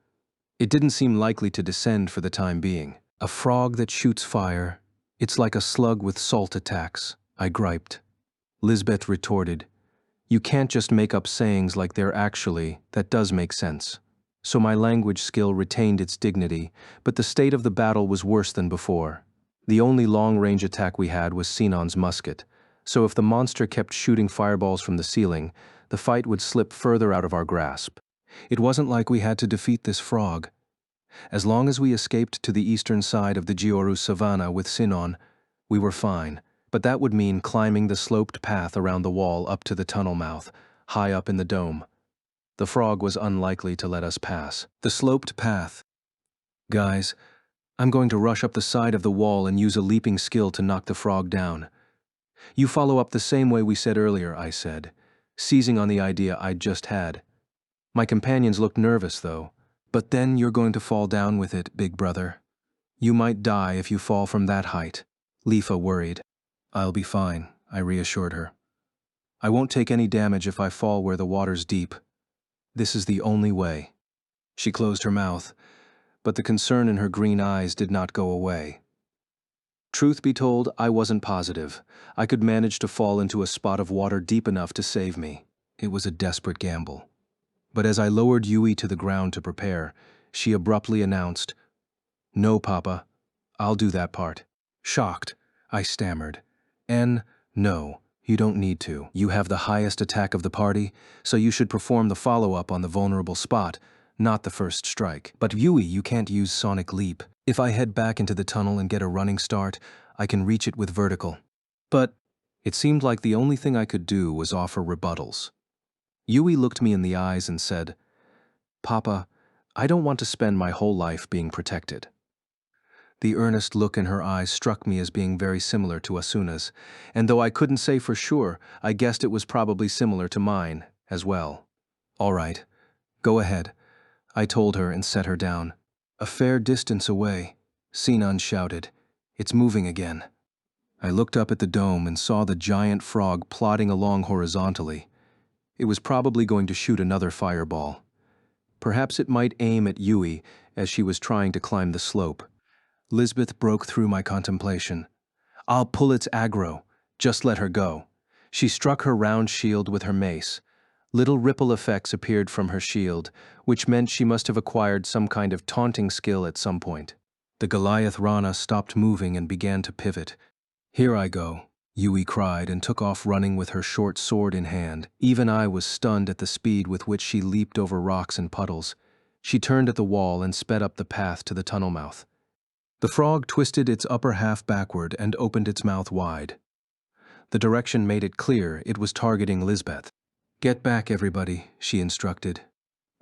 It didn't seem likely to descend for the time being. A frog that shoots fire, it's like a slug with salt attacks, I griped. Lisbeth retorted, "You can't just make up sayings like they're actually, that does make sense." So my language skill retained its dignity, but the state of the battle was worse than before. The only long-range attack we had was Sinan's musket, so if the monster kept shooting fireballs from the ceiling, the fight would slip further out of our grasp. It wasn't like we had to defeat this frog. As long as we escaped to the eastern side of the Gyoru Savannah with Sinan, we were fine, but that would mean climbing the sloped path around the wall up to the tunnel mouth, high up in the dome. The frog was unlikely to let us pass. The sloped path. Guys, I'm going to rush up the side of the wall and use a leaping skill to knock the frog down. You follow up the same way we said earlier, I said, seizing on the idea I'd just had. My companions looked nervous, though. But then you're going to fall down with it, big brother. You might die if you fall from that height. Lifa worried. I'll be fine, I reassured her. I won't take any damage if I fall where the water's deep. This is the only way. She closed her mouth, but the concern in her green eyes did not go away. Truth be told, I wasn't positive. I could manage to fall into a spot of water deep enough to save me. It was a desperate gamble. But as I lowered Yui to the ground to prepare, she abruptly announced, "No, Papa, I'll do that part." Shocked, I stammered, "No, you don't need to. You have the highest attack of the party, so you should perform the follow-up on the vulnerable spot, not the first strike. But Yui, you can't use Sonic Leap. If I head back into the tunnel and get a running start, I can reach it with vertical." But it seemed like the only thing I could do was offer rebuttals. Yui looked me in the eyes and said, "Papa, I don't want to spend my whole life being protected." The earnest look in her eyes struck me as being very similar to Asuna's, and though I couldn't say for sure, I guessed it was probably similar to mine as well. "All right, go ahead," I told her and set her down. A fair distance away, Sinan shouted, "It's moving again." I looked up at the dome and saw the giant frog plodding along horizontally. It was probably going to shoot another fireball. Perhaps it might aim at Yui as she was trying to climb the slope. Lisbeth broke through my contemplation. "I'll pull its aggro. Just let her go." She struck her round shield with her mace. Little ripple effects appeared from her shield, which meant she must have acquired some kind of taunting skill at some point. The Goliath Rana stopped moving and began to pivot. "Here I go," Yui cried and took off running with her short sword in hand. Even I was stunned at the speed with which she leaped over rocks and puddles. She turned at the wall and sped up the path to the tunnel mouth. The frog twisted its upper half backward and opened its mouth wide. The direction made it clear it was targeting Lisbeth. "Get back, everybody," she instructed.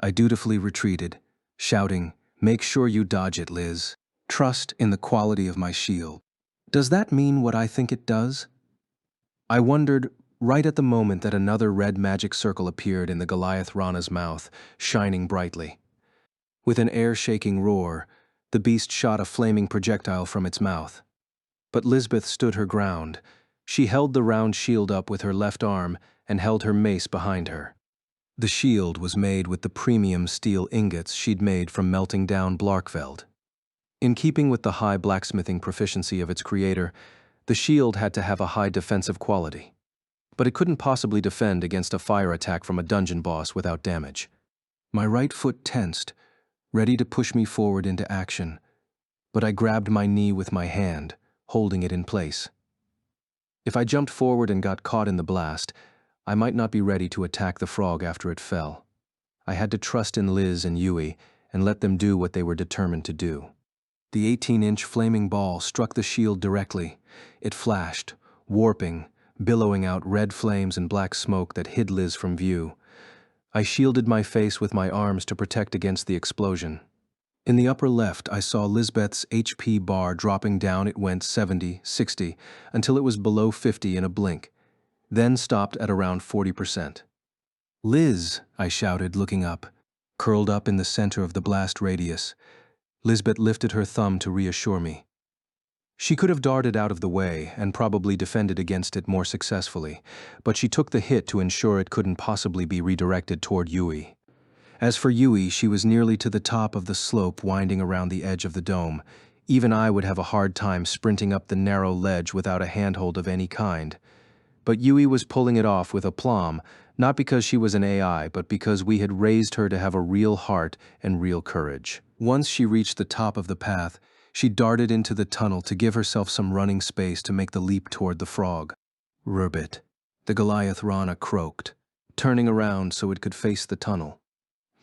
I dutifully retreated, shouting, "Make sure you dodge it, Liz. Trust in the quality of my shield." Does that mean what I think it does? I wondered right at the moment that another red magic circle appeared in the Goliath Rana's mouth, shining brightly. With an air-shaking roar, the beast shot a flaming projectile from its mouth. But Lisbeth stood her ground. She held the round shield up with her left arm and held her mace behind her. The shield was made with the premium steel ingots she'd made from melting down Blarkveld. In keeping with the high blacksmithing proficiency of its creator, the shield had to have a high defensive quality. But it couldn't possibly defend against a fire attack from a dungeon boss without damage. My right foot tensed, ready to push me forward into action, but I grabbed my knee with my hand, holding it in place. If I jumped forward and got caught in the blast, I might not be ready to attack the frog after it fell. I had to trust in Liz and Yui and let them do what they were determined to do. The 18-inch flaming ball struck the shield directly. It flashed, warping, billowing out red flames and black smoke that hid Liz from view. I shielded my face with my arms to protect against the explosion. In the upper left, I saw Lisbeth's HP bar dropping down. It went 70, 60, until it was below 50 in a blink, then stopped at around 40%. "Liz," I shouted, looking up. Curled up in the center of the blast radius, Lisbeth lifted her thumb to reassure me. She could have darted out of the way and probably defended against it more successfully, but she took the hit to ensure it couldn't possibly be redirected toward Yui. As for Yui, she was nearly to the top of the slope winding around the edge of the dome. Even I would have a hard time sprinting up the narrow ledge without a handhold of any kind. But Yui was pulling it off with aplomb, not because she was an AI, but because we had raised her to have a real heart and real courage. Once she reached the top of the path, she darted into the tunnel to give herself some running space to make the leap toward the frog. "Rurbit," the Goliath Rana croaked, turning around so it could face the tunnel.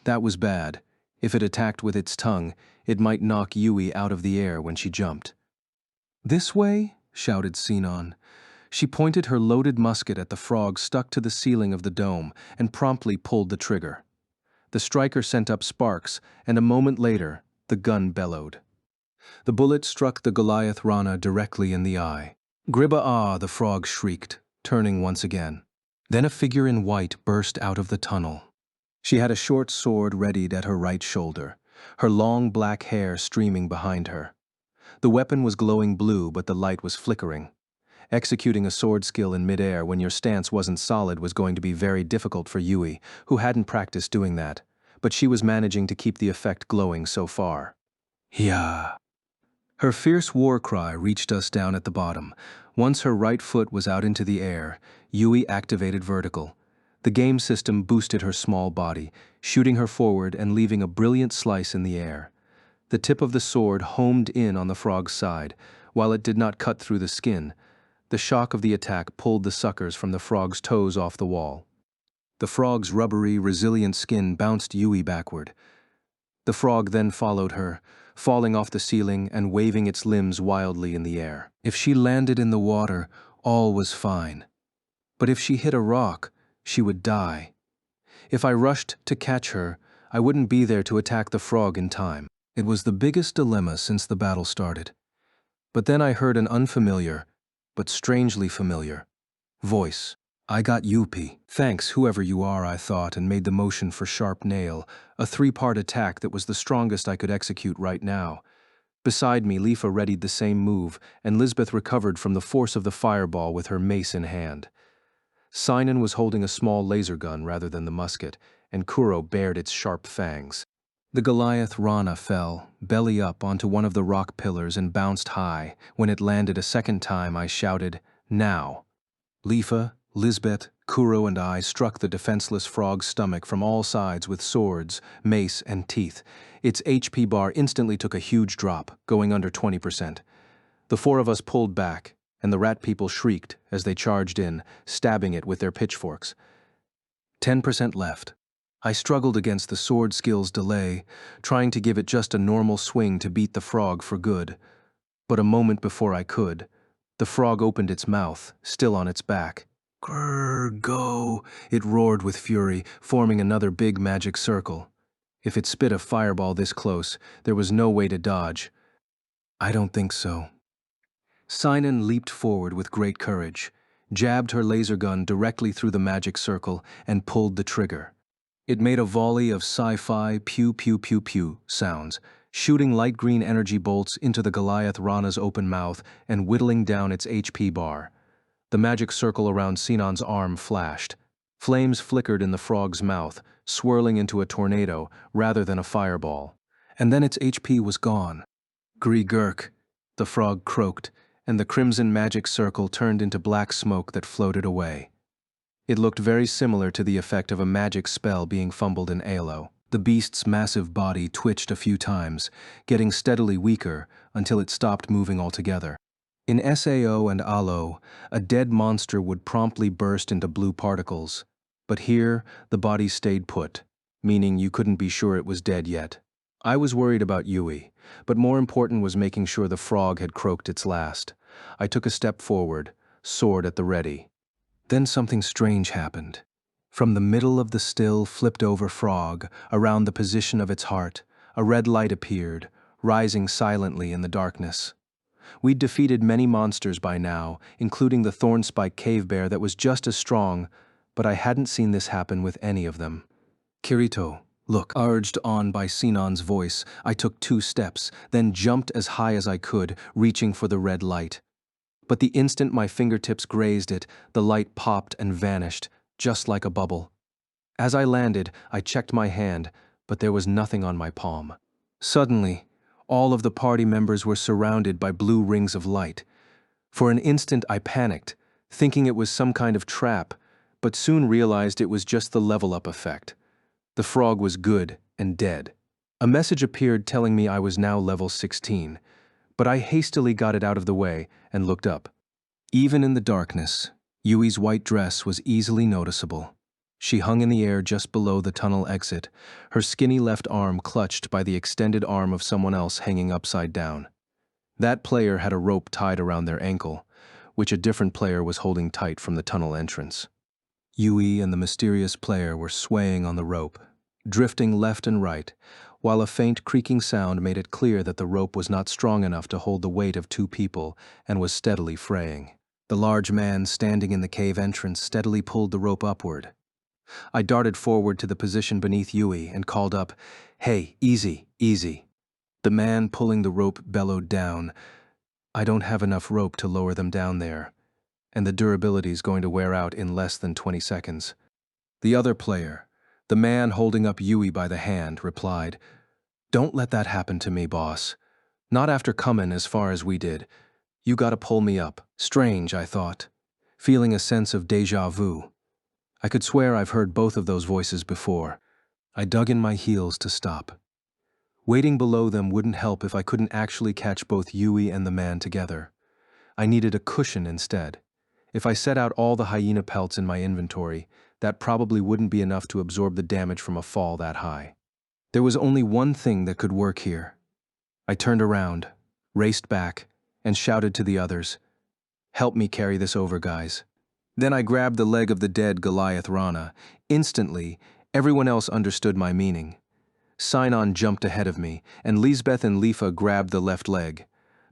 That was bad. If it attacked with its tongue, it might knock Yui out of the air when she jumped. "This way?" shouted Sinon. She pointed her loaded musket at the frog stuck to the ceiling of the dome and promptly pulled the trigger. The striker sent up sparks, and a moment later, the gun bellowed. The bullet struck the Goliath Rana directly in the eye. "Gribba-ah," the frog shrieked, turning once again. Then a figure in white burst out of the tunnel. She had a short sword readied at her right shoulder, her long black hair streaming behind her. The weapon was glowing blue, but the light was flickering. Executing a sword skill in midair when your stance wasn't solid was going to be very difficult for Yui, who hadn't practiced doing that, but she was managing to keep the effect glowing so far. "Yeah." Her fierce war cry reached us down at the bottom. Once her right foot was out into the air, Yui activated vertical. The game system boosted her small body, shooting her forward and leaving a brilliant slice in the air. The tip of the sword homed in on the frog's side. While it did not cut through the skin, the shock of the attack pulled the suckers from the frog's toes off the wall. The frog's rubbery, resilient skin bounced Yui backward. The frog then followed her, falling off the ceiling and waving its limbs wildly in the air. If she landed in the water, all was fine. But if she hit a rock, she would die. If I rushed to catch her, I wouldn't be there to attack the frog in time. It was the biggest dilemma since the battle started. But then I heard an unfamiliar, but strangely familiar, voice. "I got Yupi." "Thanks, whoever you are," I thought, and made the motion for sharp nail, a three-part attack that was the strongest I could execute right now. Beside me, Lifa readied the same move, and Lisbeth recovered from the force of the fireball with her mace in hand. Sinon was holding a small laser gun rather than the musket, and Kuro bared its sharp fangs. The Goliath Rana fell, belly up, onto one of the rock pillars and bounced high. When it landed a second time, I shouted, "Now!" Lifa, Lisbeth, Kuro, and I struck the defenseless frog's stomach from all sides with swords, mace, and teeth. Its HP bar instantly took a huge drop, going under 20%. The four of us pulled back, and the rat people shrieked as they charged in, stabbing it with their pitchforks. 10% left. I struggled against the sword skill's delay, trying to give it just a normal swing to beat the frog for good. But a moment before I could, the frog opened its mouth, still on its back. "Grrr, go!" it roared with fury, forming another big magic circle. If it spit a fireball this close, there was no way to dodge. I don't think so. Sinon leaped forward with great courage, jabbed her laser gun directly through the magic circle, and pulled the trigger. It made a volley of sci-fi pew-pew-pew-pew sounds, shooting light green energy bolts into the Goliath Rana's open mouth and whittling down its HP bar. The magic circle around Sinon's arm flashed. Flames flickered in the frog's mouth, swirling into a tornado rather than a fireball. And then its HP was gone. "Gree-gurk," the frog croaked, and the crimson magic circle turned into black smoke that floated away. It looked very similar to the effect of a magic spell being fumbled in Halo. The beast's massive body twitched a few times, getting steadily weaker until it stopped moving altogether. In SAO and Halo, a dead monster would promptly burst into blue particles, but here the body stayed put, meaning you couldn't be sure it was dead yet. I was worried about Yui, but more important was making sure the frog had croaked its last. I took a step forward, sword at the ready. Then something strange happened. From the middle of the still, flipped-over frog, around the position of its heart, a red light appeared, rising silently in the darkness. We'd defeated many monsters by now, including the thornspike cave bear that was just as strong, but I hadn't seen this happen with any of them. "Kirito, look," urged on by Sinon's voice. I took 2 steps, then jumped as high as I could, reaching for the red light. But the instant my fingertips grazed it, the light popped and vanished, just like a bubble. As I landed, I checked my hand, but there was nothing on my palm. Suddenly, all of the party members were surrounded by blue rings of light. For an instant I panicked, thinking it was some kind of trap, but soon realized it was just the level-up effect. The frog was good and dead. A message appeared telling me I was now level 16, but I hastily got it out of the way and looked up. Even in the darkness, Yui's white dress was easily noticeable. She hung in the air just below the tunnel exit, her skinny left arm clutched by the extended arm of someone else hanging upside down. That player had a rope tied around their ankle, which a different player was holding tight from the tunnel entrance. Yui and the mysterious player were swaying on the rope, drifting left and right, while a faint creaking sound made it clear that the rope was not strong enough to hold the weight of 2 people and was steadily fraying. The large man standing in the cave entrance steadily pulled the rope upward. I darted forward to the position beneath Yui and called up, "Hey, easy, easy." The man pulling the rope bellowed down, "I don't have enough rope to lower them down there, and the durability's going to wear out in less than 20 seconds. The other player, the man holding up Yui by the hand, replied, "Don't let that happen to me, boss. Not after coming as far as we did. You gotta pull me up." Strange, I thought, feeling a sense of déjà vu. I could swear I've heard both of those voices before. I dug in my heels to stop. Waiting below them wouldn't help if I couldn't actually catch both Yui and the man together. I needed a cushion instead. If I set out all the hyena pelts in my inventory, that probably wouldn't be enough to absorb the damage from a fall that high. There was only one thing that could work here. I turned around, raced back, and shouted to the others, "Help me carry this over, guys." Then I grabbed the leg of the dead Goliath Rana. Instantly, everyone else understood my meaning. Sinon jumped ahead of me, and Lisbeth and Lifa grabbed the left leg.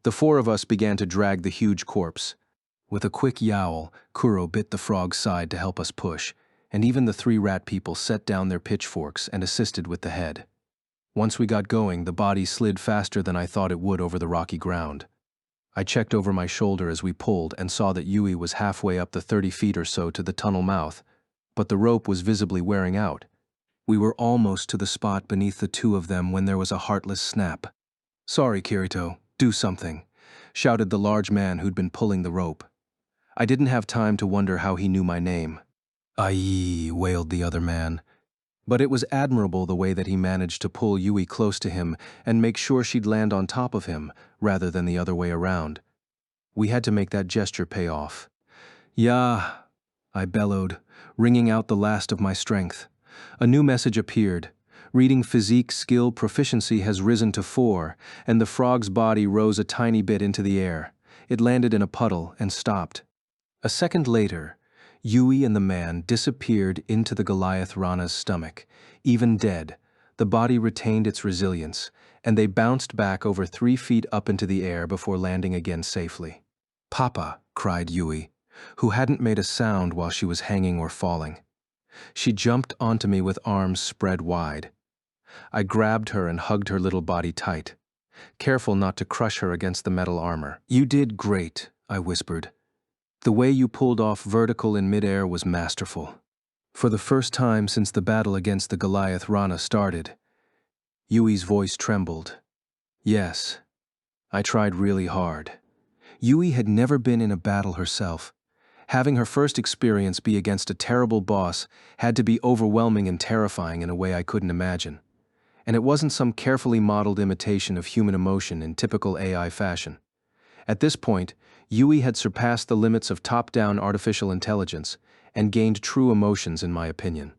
The 4 of us began to drag the huge corpse. With a quick yowl, Kuro bit the frog's side to help us push, and even the 3 rat people set down their pitchforks and assisted with the head. Once we got going, the body slid faster than I thought it would over the rocky ground. I checked over my shoulder as we pulled and saw that Yui was halfway up the 30 feet or so to the tunnel mouth, but the rope was visibly wearing out. We were almost to the spot beneath the two of them when there was a heartless snap. "Sorry, Kirito, do something," shouted the large man who'd been pulling the rope. I didn't have time to wonder how he knew my name. "Aye," wailed the other man. But it was admirable the way that he managed to pull Yui close to him and make sure she'd land on top of him, rather than the other way around. We had to make that gesture pay off. "Yeah," I bellowed, wringing out the last of my strength. A new message appeared. Reading physique skill proficiency has risen to 4, and the frog's body rose a tiny bit into the air. It landed in a puddle and stopped. A second later, Yui and the man disappeared into the Goliath Rana's stomach. Even dead, the body retained its resilience, and they bounced back over 3 feet up into the air before landing again safely. "Papa," cried Yui, who hadn't made a sound while she was hanging or falling. She jumped onto me with arms spread wide. I grabbed her and hugged her little body tight, careful not to crush her against the metal armor. "You did great," I whispered. "The way you pulled off vertical in midair was masterful." For the first time since the battle against the Goliath Rana started, Yui's voice trembled. "Yes, I tried really hard." Yui had never been in a battle herself. Having her first experience be against a terrible boss had to be overwhelming and terrifying in a way I couldn't imagine. And it wasn't some carefully modeled imitation of human emotion in typical AI fashion. At this point, Yui had surpassed the limits of top-down artificial intelligence and gained true emotions, in my opinion.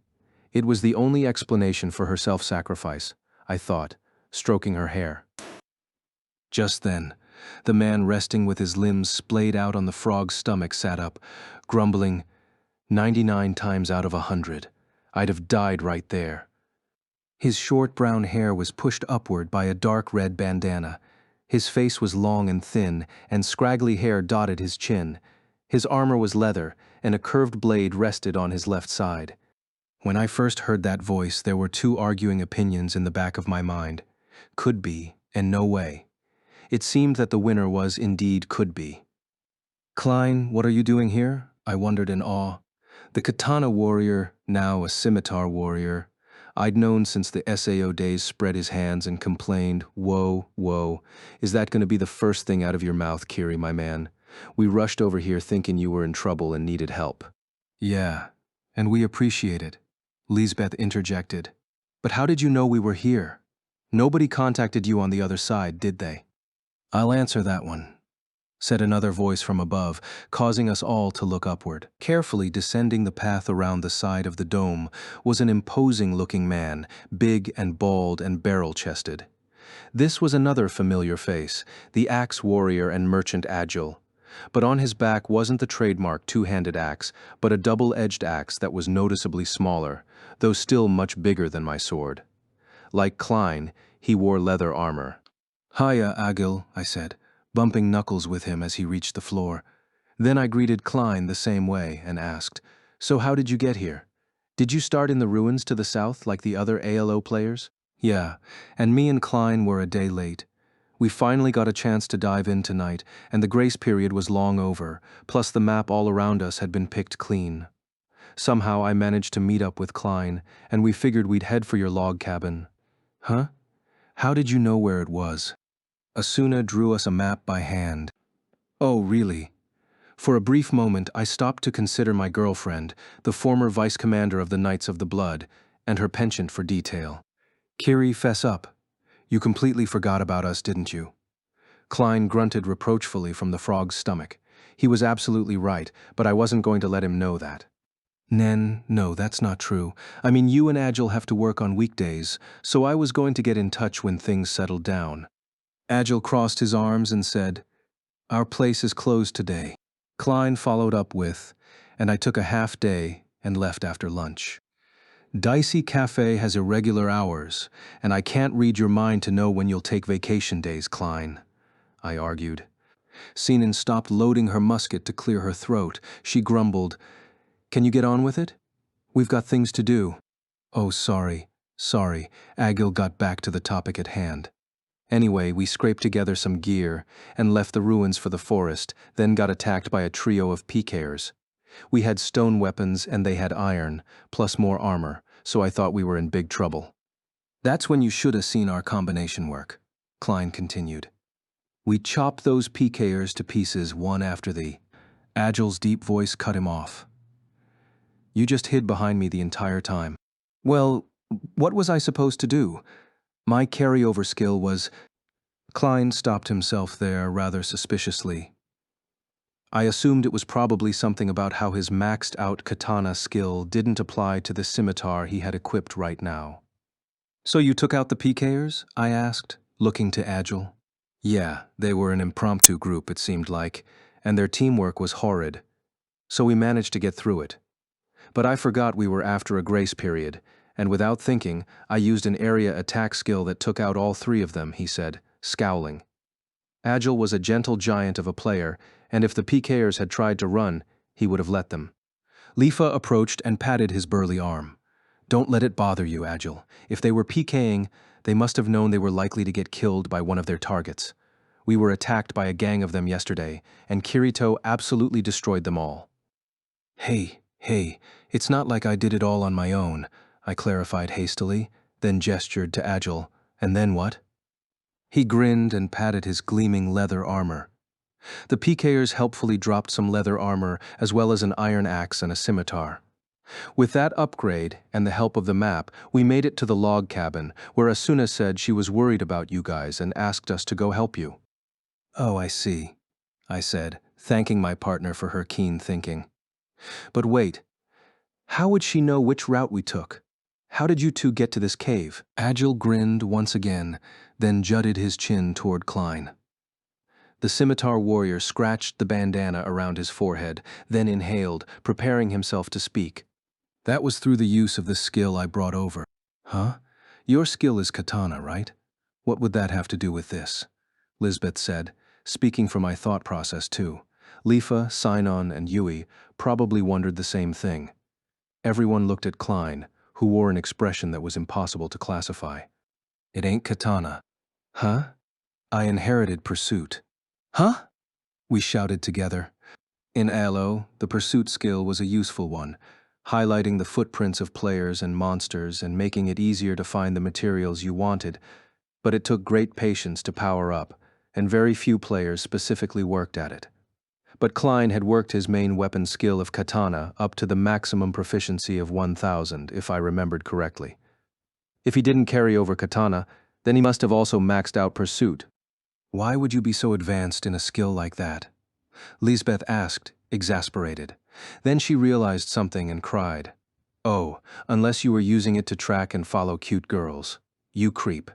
It was the only explanation for her self-sacrifice, I thought, stroking her hair. Just then, the man resting with his limbs splayed out on the frog's stomach sat up, grumbling, 99 times out of 100. I'd have died right there." His short brown hair was pushed upward by a dark red bandana. His face was long and thin, and scraggly hair dotted his chin. His armor was leather, and a curved blade rested on his left side. When I first heard that voice, there were 2 arguing opinions in the back of my mind. Could be, and no way. It seemed that the winner was indeed could be. "Klein, what are you doing here?" I wondered in awe. The katana warrior, now a scimitar warrior, I'd known since the SAO days, spread his hands and complained, "Whoa, whoa, is that going to be the first thing out of your mouth, Kiri, my man? We rushed over here thinking you were in trouble and needed help." "Yeah, and we appreciate it," Lisbeth interjected. "But how did you know we were here? Nobody contacted you on the other side, did they?" "I'll answer that one," said another voice from above, causing us all to look upward. Carefully descending the path around the side of the dome was an imposing-looking man, big and bald and barrel-chested. This was another familiar face, the axe warrior and merchant Agile. But on his back wasn't the trademark two-handed axe, but a double-edged axe that was noticeably smaller, though still much bigger than my sword. Like Klein, he wore leather armor. "Hiya, Agile," I said, bumping knuckles with him as he reached the floor. Then I greeted Klein the same way and asked, "So how did you get here? Did you start in the ruins to the south like the other ALO players?" "Yeah, and me and Klein were a day late. We finally got a chance to dive in tonight, and the grace period was long over, plus the map all around us had been picked clean. Somehow I managed to meet up with Klein, and we figured we'd head for your log cabin." "Huh? How did you know where it was?" "Asuna drew us a map by hand." "Oh, really?" For a brief moment, I stopped to consider my girlfriend, the former vice commander of the Knights of the Blood, and her penchant for detail. "Kiri, fess up. You completely forgot about us, didn't you?" Klein grunted reproachfully from the frog's stomach. He was absolutely right, but I wasn't going to let him know that. "Nen, no, that's not true. I mean, you and Agile have to work on weekdays, so I was going to get in touch when things settled down." Agile crossed his arms and said, "Our place is closed today." Klein followed up with, "And I took a half day and left after lunch." "Dicey Cafe has irregular hours, and I can't read your mind to know when you'll take vacation days, Klein," I argued. Sinan stopped loading her musket to clear her throat. She grumbled, "Can you get on with it? We've got things to do." "Oh, sorry. Agil got back to the topic at hand." Anyway, we scraped together some gear and left the ruins for the forest, then got attacked by a trio of PKers. We had stone weapons and they had iron, plus more armor, so I thought we were in big trouble. That's when you should have seen our combination work, Klein continued. We chopped those PKers to pieces one after the. Agil's deep voice cut him off. You just hid behind me the entire time. Well, what was I supposed to do? My carryover skill was. Klein stopped himself there rather suspiciously. I assumed it was probably something about how his maxed-out katana skill didn't apply to the scimitar he had equipped right now. So you took out the PKers? I asked, looking to Agil. Yeah, they were an impromptu group, it seemed like, and their teamwork was horrid. So we managed to get through it. But I forgot we were after a grace period, and without thinking, I used an area attack skill that took out all three of them, he said, scowling. Agil was a gentle giant of a player, and if the PKers had tried to run, he would have let them. Lifa approached and patted his burly arm. Don't let it bother you, Agil. If they were PKing, they must have known they were likely to get killed by one of their targets. We were attacked by a gang of them yesterday, and Kirito absolutely destroyed them all. Hey, it's not like I did it all on my own, I clarified hastily, then gestured to Agil. And then what? He grinned and patted his gleaming leather armor. The PKers helpfully dropped some leather armor as well as an iron axe and a scimitar. With that upgrade and the help of the map, we made it to the log cabin, where Asuna said she was worried about you guys and asked us to go help you. Oh, I see, I said, thanking my partner for her keen thinking. But wait, how would she know which route we took? How did you two get to this cave? Agil grinned once again, then jutted his chin toward Klein. The scimitar warrior scratched the bandana around his forehead, then inhaled, preparing himself to speak. That was through the use of the skill I brought over. Huh? Your skill is katana, right? What would that have to do with this? Lisbeth said, speaking for my thought process too. Lifa, Sinon, and Yui probably wondered the same thing. Everyone looked at Klein, who wore an expression that was impossible to classify. It ain't katana. Huh? I inherited pursuit. Huh? We shouted together. In Alo, the pursuit skill was a useful one, highlighting the footprints of players and monsters and making it easier to find the materials you wanted, but it took great patience to power up, and very few players specifically worked at it. But Klein had worked his main weapon skill of katana up to the maximum proficiency of 1000, if I remembered correctly. If he didn't carry over katana, then he must have also maxed out pursuit. Why would you be so advanced in a skill like that? Lisbeth asked, exasperated. Then she realized something and cried. Oh, unless you were using it to track and follow cute girls. You creep.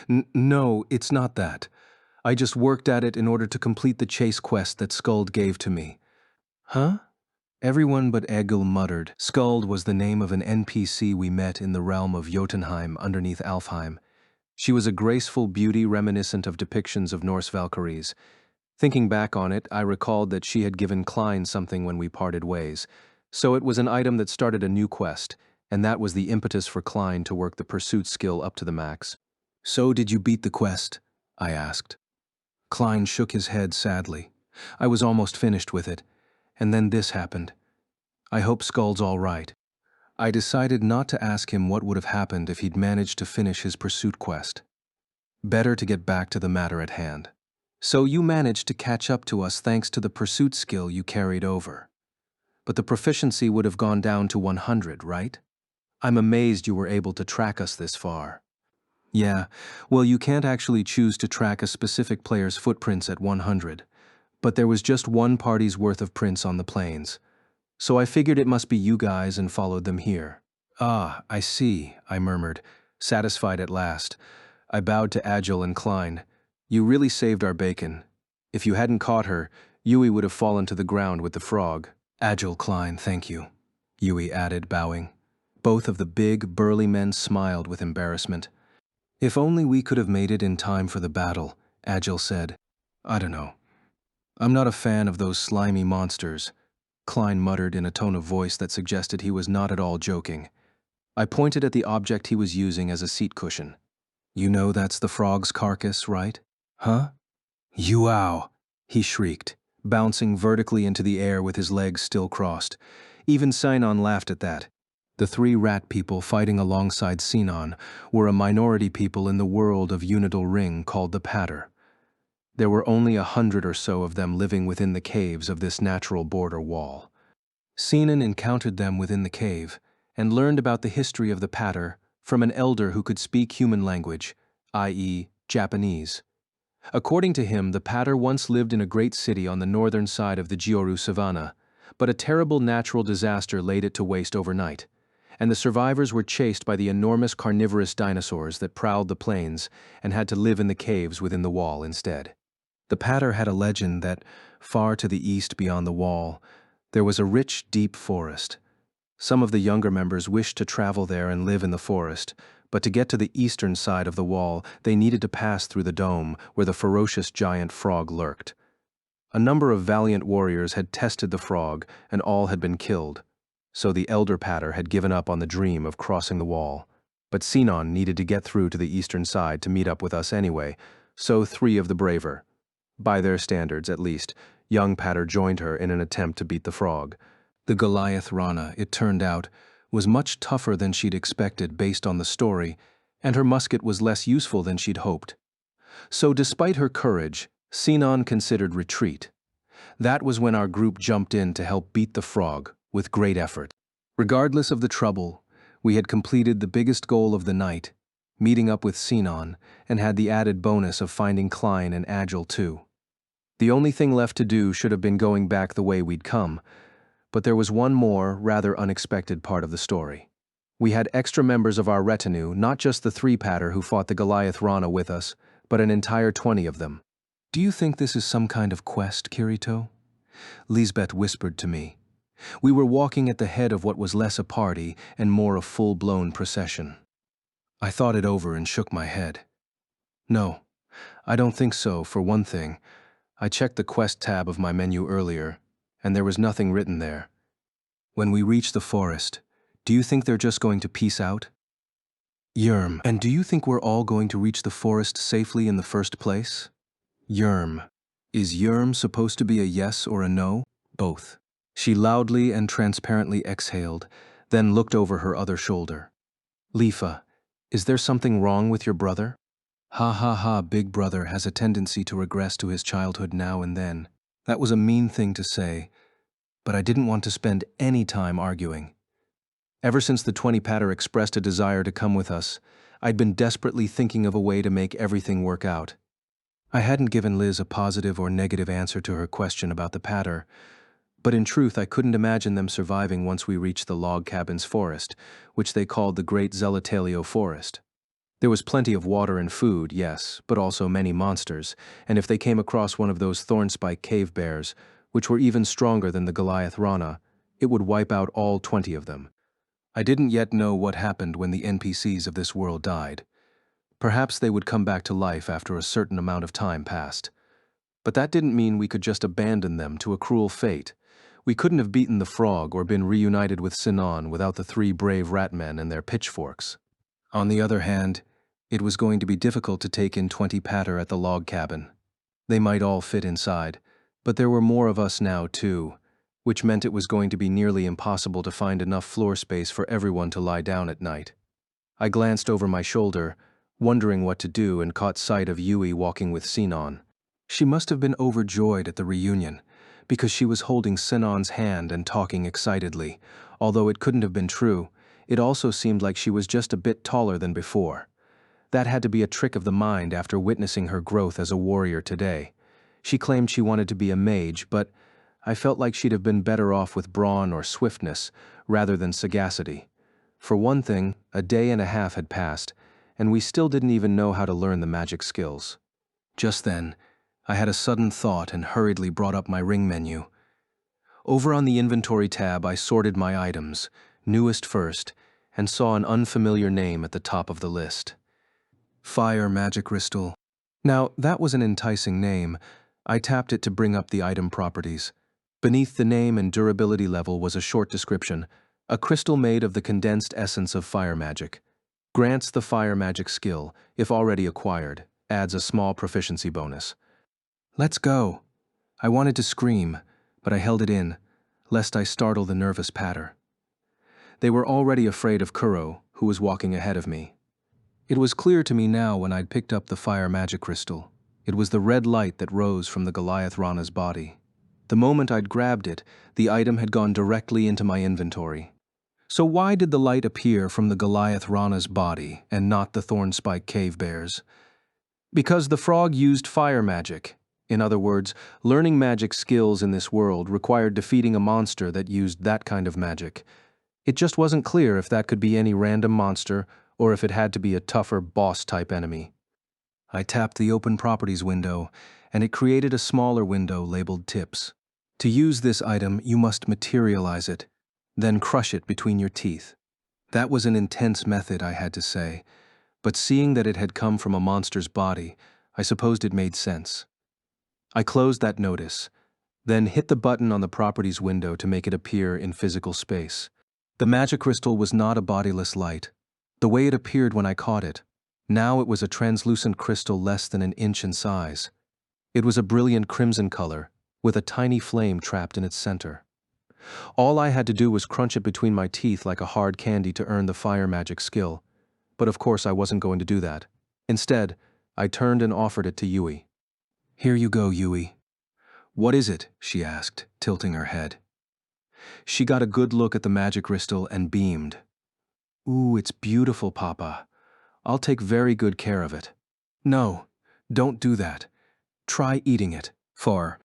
No, it's not that. I just worked at it in order to complete the chase quest that Skuld gave to me. Huh? Everyone but Egil muttered. Skuld was the name of an NPC we met in the realm of Jotunheim underneath Alfheim. She was a graceful beauty reminiscent of depictions of Norse Valkyries. Thinking back on it, I recalled that she had given Klein something when we parted ways. So it was an item that started a new quest, and that was the impetus for Klein to work the pursuit skill up to the max. So did you beat the quest? I asked. Klein shook his head sadly. I was almost finished with it, and then this happened. I hope Skuld's all right. I decided not to ask him what would have happened if he'd managed to finish his pursuit quest. Better to get back to the matter at hand. So you managed to catch up to us thanks to the pursuit skill you carried over. But the proficiency would have gone down to 100, right? I'm amazed you were able to track us this far. Yeah, well, you can't actually choose to track a specific player's footprints at 100, but there was just one party's worth of prints on the plains. So I figured it must be you guys and followed them here. Ah, I see, I murmured, satisfied at last. I bowed to Agil and Klein. You really saved our bacon. If you hadn't caught her, Yui would have fallen to the ground with the frog. Agil, Klein, thank you, Yui added, bowing. Both of the big, burly men smiled with embarrassment. If only we could have made it in time for the battle, Agil said. I don't know. I'm not a fan of those slimy monsters, Klein muttered in a tone of voice that suggested he was not at all joking. I pointed at the object he was using as a seat cushion. You know that's the frog's carcass, right? Huh? Yow! He shrieked, bouncing vertically into the air with his legs still crossed. Even Sinon laughed at that. The three rat people fighting alongside Sinon were a minority people in the world of Unidal Ring called the Patter. There were only 100 or so of them living within the caves of this natural border wall. Sinon encountered them within the cave and learned about the history of the Patter from an elder who could speak human language, i.e., Japanese. According to him, the Patter once lived in a great city on the northern side of the Gyoru Savannah, but a terrible natural disaster laid it to waste overnight, and the survivors were chased by the enormous carnivorous dinosaurs that prowled the plains and had to live in the caves within the wall instead. The Patter had a legend that, far to the east beyond the wall, there was a rich, deep forest. Some of the younger members wished to travel there and live in the forest, but to get to the eastern side of the wall, they needed to pass through the dome where the ferocious giant frog lurked. A number of valiant warriors had tested the frog, and all had been killed, so the elder Patter had given up on the dream of crossing the wall. But Sinon needed to get through to the eastern side to meet up with us anyway, so 3 of the braver, by their standards at least, young Patter joined her in an attempt to beat the frog. The Goliath Rana, it turned out, was much tougher than she'd expected based on the story, and her musket was less useful than she'd hoped. So despite her courage, Sinon considered retreat. That was when our group jumped in to help beat the frog, with great effort. Regardless of the trouble, we had completed the biggest goal of the night, meeting up with Sinon, and had the added bonus of finding Klein and Agile too. The only thing left to do should have been going back the way we'd come, but there was one more, rather unexpected part of the story. We had extra members of our retinue, not just the 3 Patter who fought the Goliath Rana with us, but an entire 20 of them. Do you think this is some kind of quest, Kirito? Lisbeth whispered to me. We were walking at the head of what was less a party and more a full-blown procession. I thought it over and shook my head. No, I don't think so, for one thing. I checked the quest tab of my menu earlier, and there was nothing written there. When we reach the forest, do you think they're just going to peace out? Yerm, and do you think we're all going to reach the forest safely in the first place? Yerm. Is Yerm supposed to be a yes or a no? Both. She loudly and transparently exhaled, then looked over her other shoulder. Lifa, is there something wrong with your brother? Ha ha ha, big brother has a tendency to regress to his childhood now and then. That was a mean thing to say, but I didn't want to spend any time arguing. Ever since the 20 Patter expressed a desire to come with us, I'd been desperately thinking of a way to make everything work out. I hadn't given Liz a positive or negative answer to her question about the Patter, but in truth I couldn't imagine them surviving once we reached the log cabin's forest, which they called the Great Zelatalio Forest. There was plenty of water and food, yes, but also many monsters, and if they came across one of those thornspike cave bears, which were even stronger than the Goliath Rana, it would wipe out all 20 of them. I didn't yet know what happened when the NPCs of this world died. Perhaps they would come back to life after a certain amount of time passed. But that didn't mean we could just abandon them to a cruel fate. We couldn't have beaten the frog or been reunited with Sinon without the 3 brave ratmen and their pitchforks. On the other hand, it was going to be difficult to take in 20 Patter at the log cabin. They might all fit inside, but there were more of us now too, which meant it was going to be nearly impossible to find enough floor space for everyone to lie down at night. I glanced over my shoulder, wondering what to do, and caught sight of Yui walking with Sinon. She must have been overjoyed at the reunion, because she was holding Sinon's hand and talking excitedly. Although it couldn't have been true, it also seemed like she was just a bit taller than before. That had to be a trick of the mind after witnessing her growth as a warrior today. She claimed she wanted to be a mage, but I felt like she'd have been better off with brawn or swiftness rather than sagacity. For one thing, a day and a half had passed, and we still didn't even know how to learn the magic skills. Just then, I had a sudden thought and hurriedly brought up my ring menu. Over on the inventory tab, I sorted my items, newest first, and saw an unfamiliar name at the top of the list. Fire Magic Crystal. Now, that was an enticing name. I tapped it to bring up the item properties. Beneath the name and durability level was a short description, a crystal made of the condensed essence of fire magic. Grants the fire magic skill, if already acquired, adds a small proficiency bonus. Let's go. I wanted to scream, but I held it in, lest I startle the nervous patter. They were already afraid of Kuro, who was walking ahead of me. It was clear to me now when I'd picked up the fire magic crystal. It was the red light that rose from the Goliath Rana's body. The moment I'd grabbed it, the item had gone directly into my inventory. So why did the light appear from the Goliath Rana's body and not the Thornspike Cave Bears? Because the frog used fire magic. In other words, learning magic skills in this world required defeating a monster that used that kind of magic. It just wasn't clear if that could be any random monster or if it had to be a tougher boss-type enemy. I tapped the Open Properties window, and it created a smaller window labeled Tips. To use this item, you must materialize it, then crush it between your teeth. That was an intense method, I had to say, but seeing that it had come from a monster's body, I supposed it made sense. I closed that notice, then hit the button on the Properties window to make it appear in physical space. The magic crystal was not a bodiless light, the way it appeared when I caught it. Now it was a translucent crystal less than an inch in size. It was a brilliant crimson color, with a tiny flame trapped in its center. All I had to do was crunch it between my teeth like a hard candy to earn the fire magic skill. But of course I wasn't going to do that. Instead, I turned and offered it to Yui. "Here you go, Yui." "What is it?" she asked, tilting her head. She got a good look at the magic crystal and beamed. "Ooh, it's beautiful, Papa. I'll take very good care of it." "No, don't do that. Try eating it." For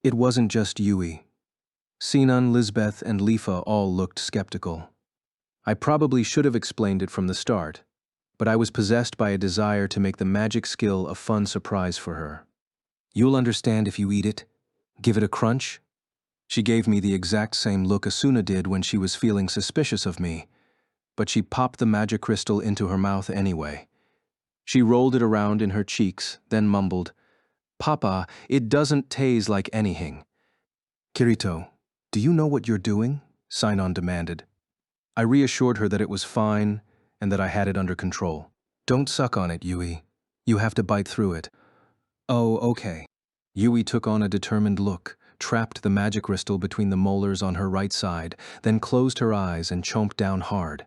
it wasn't just Yui. Sinan, Lisbeth, and Lifa all looked skeptical. I probably should have explained it from the start, but I was possessed by a desire to make the magic skill a fun surprise for her. "You'll understand if you eat it. Give it a crunch." She gave me the exact same look Asuna did when she was feeling suspicious of me, but she popped the magic crystal into her mouth anyway. She rolled it around in her cheeks, then mumbled, "Papa, it doesn't taste like anything." "Kirito, do you know what you're doing?" Sinon demanded. I reassured her that it was fine and that I had it under control. "Don't suck on it, Yui. You have to bite through it." "Oh, okay." Yui took on a determined look, trapped the magic crystal between the molars on her right side, then closed her eyes and chomped down hard.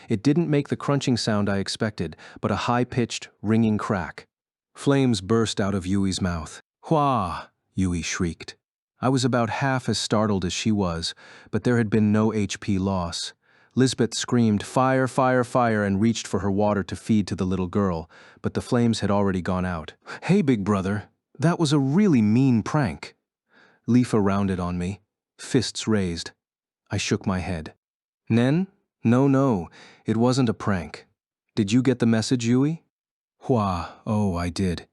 It didn't make the crunching sound I expected, but a high-pitched, ringing crack. Flames burst out of Yui's mouth. "Hwah!" Yui shrieked. I was about half as startled as she was, but there had been no HP loss. Lisbeth screamed, "Fire, fire, fire," and reached for her water to feed to the little girl, but the flames had already gone out. "Hey, big brother, that was a really mean prank." Lifa rounded on me, fists raised. I shook my head. "Nen? No, it wasn't a prank. Did you get the message, Yui?" "Hwah, oh, I did.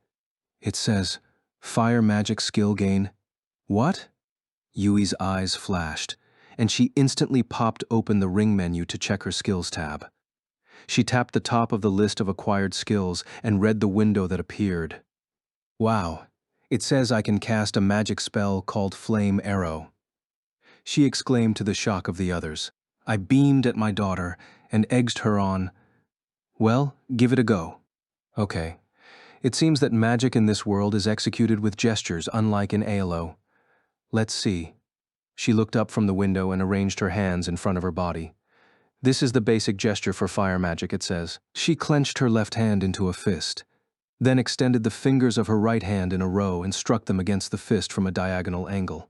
It says, fire magic skill gain." "What?" Yui's eyes flashed, and she instantly popped open the ring menu to check her skills tab. She tapped the top of the list of acquired skills and read the window that appeared. "Wow, it says I can cast a magic spell called Flame Arrow." She exclaimed to the shock of the others. I beamed at my daughter and egged her on. "Well, give it a go." "Okay. It seems that magic in this world is executed with gestures unlike in ALO. Let's see." She looked up from the window and arranged her hands in front of her body. "This is the basic gesture for fire magic," it says. She clenched her left hand into a fist, then extended the fingers of her right hand in a row and struck them against the fist from a diagonal angle.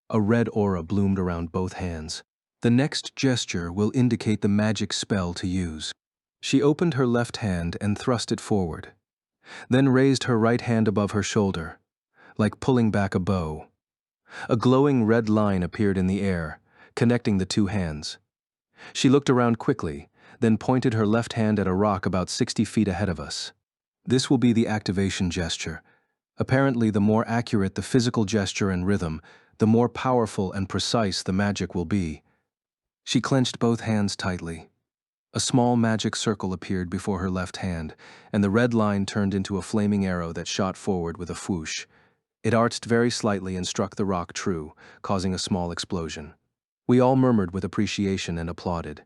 A red aura bloomed around both hands. "The next gesture will indicate the magic spell to use." She opened her left hand and thrust it forward, then raised her right hand above her shoulder, like pulling back a bow. A glowing red line appeared in the air, connecting the two hands. She looked around quickly, then pointed her left hand at a rock about 60 feet ahead of us. "This will be the activation gesture. Apparently, the more accurate the physical gesture and rhythm, the more powerful and precise the magic will be." She clenched both hands tightly. A small magic circle appeared before her left hand, and the red line turned into a flaming arrow that shot forward with a whoosh. It arched very slightly and struck the rock true, causing a small explosion. We all murmured with appreciation and applauded.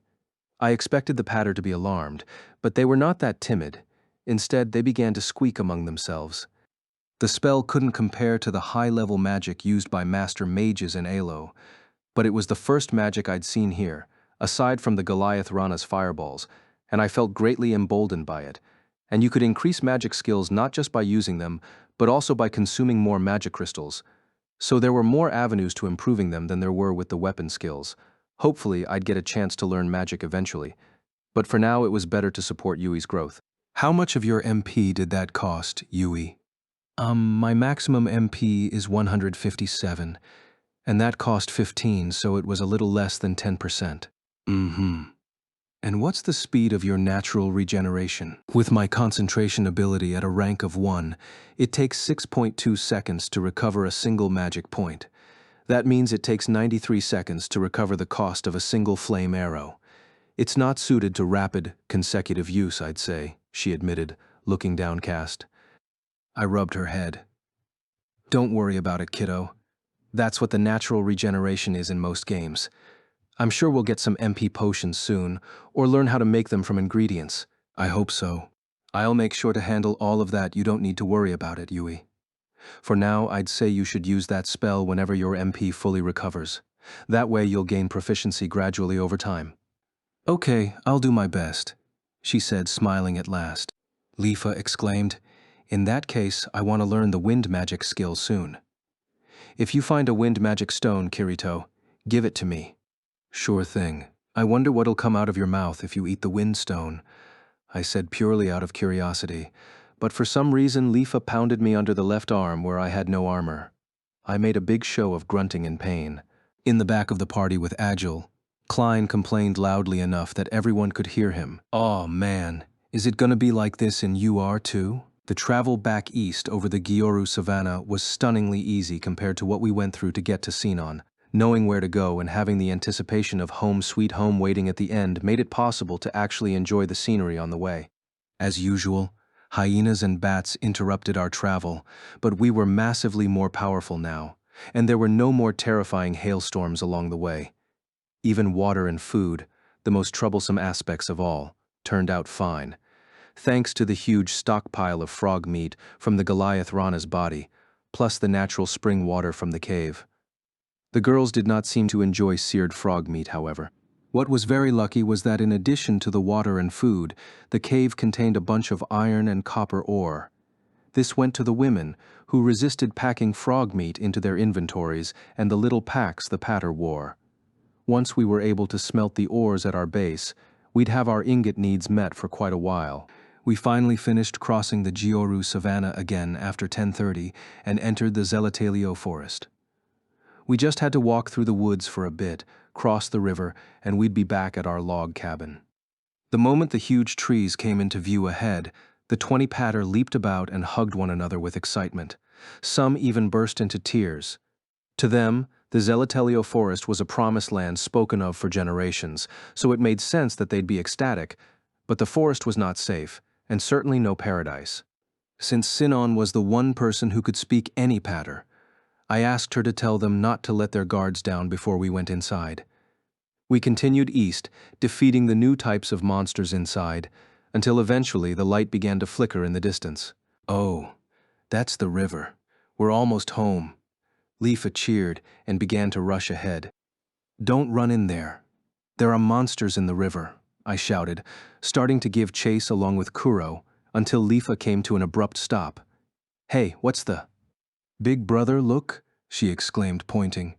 I expected the patter to be alarmed, but they were not that timid. Instead, they began to squeak among themselves. The spell couldn't compare to the high-level magic used by master mages in Alo, but it was the first magic I'd seen here, aside from the Goliath Rana's fireballs, and I felt greatly emboldened by it. And you could increase magic skills not just by using them, but also by consuming more magic crystals. So there were more avenues to improving them than there were with the weapon skills. Hopefully, I'd get a chance to learn magic eventually, but for now it was better to support Yui's growth. How much of your MP did that cost, Yui? My maximum MP is 157, and that cost 15, so it was a little less than 10%. And what's the speed of your natural regeneration? With my concentration ability at a rank of 1, it takes 6.2 seconds to recover a single magic point. That means it takes 93 seconds to recover the cost of a single flame arrow. It's not suited to rapid, consecutive use, I'd say, she admitted, looking downcast. I rubbed her head. Don't worry about it, kiddo. That's what the natural regeneration is in most games. I'm sure we'll get some MP potions soon, or learn how to make them from ingredients. I hope so. I'll make sure to handle all of that. You don't need to worry about it, Yui. For now, I'd say you should use that spell whenever your MP fully recovers. That way you'll gain proficiency gradually over time. Okay, I'll do my best, she said, smiling at last. Lifa exclaimed, In that case, I want to learn the wind magic skill soon. If you find a wind magic stone, Kirito, give it to me. Sure thing. I wonder what'll come out of your mouth if you eat the wind stone, I said purely out of curiosity, but for some reason Lifa pounded me under the left arm where I had no armor. I made a big show of grunting in pain. In the back of the party with Agile, Klein complained loudly enough that everyone could hear him. "Aw, man, is it gonna be like this in UR too?" The travel back east over the Gyoru Savannah was stunningly easy compared to what we went through to get to Sinon. Knowing where to go and having the anticipation of home sweet home waiting at the end made it possible to actually enjoy the scenery on the way. As usual, hyenas and bats interrupted our travel, but we were massively more powerful now, and there were no more terrifying hailstorms along the way. Even water and food, the most troublesome aspects of all, turned out fine, thanks to the huge stockpile of frog meat from the Goliath Rana's body, plus the natural spring water from the cave. The girls did not seem to enjoy seared frog meat, however. What was very lucky was that in addition to the water and food, the cave contained a bunch of iron and copper ore. This went to the women, who resisted packing frog meat into their inventories and the little packs the patter wore. Once we were able to smelt the ores at our base, we'd have our ingot needs met for quite a while. We finally finished crossing the Gyoru Savannah again after 10:30 and entered the Zelatalio forest. We just had to walk through the woods for a bit, cross the river, and we'd be back at our log cabin. The moment the huge trees came into view ahead, the 20 patter leaped about and hugged one another with excitement. Some even burst into tears. To them, the Zelatalio forest was a promised land spoken of for generations, so it made sense that they'd be ecstatic, but the forest was not safe, and certainly no paradise. Since Sinon was the one person who could speak any patter, I asked her to tell them not to let their guards down before we went inside. We continued east, defeating the new types of monsters inside, until eventually the light began to flicker in the distance. Oh, that's the river. We're almost home. Lifa cheered and began to rush ahead. Don't run in there. There are monsters in the river, I shouted, starting to give chase along with Kuro, until Lifa came to an abrupt stop. Hey, what's the... Big brother, look, she exclaimed, pointing.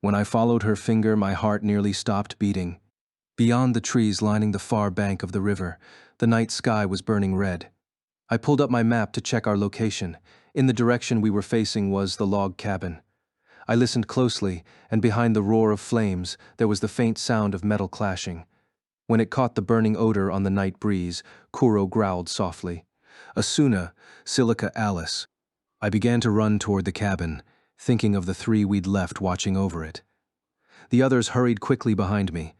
When I followed her finger, my heart nearly stopped beating. Beyond the trees lining the far bank of the river, the night sky was burning red. I pulled up my map to check our location. In the direction we were facing was the log cabin. I listened closely, and behind the roar of flames, there was the faint sound of metal clashing. When it caught the burning odor on the night breeze, Kuro growled softly. Asuna, Silica Alice. I began to run toward the cabin, thinking of the 3 we'd left watching over it. The others hurried quickly behind me.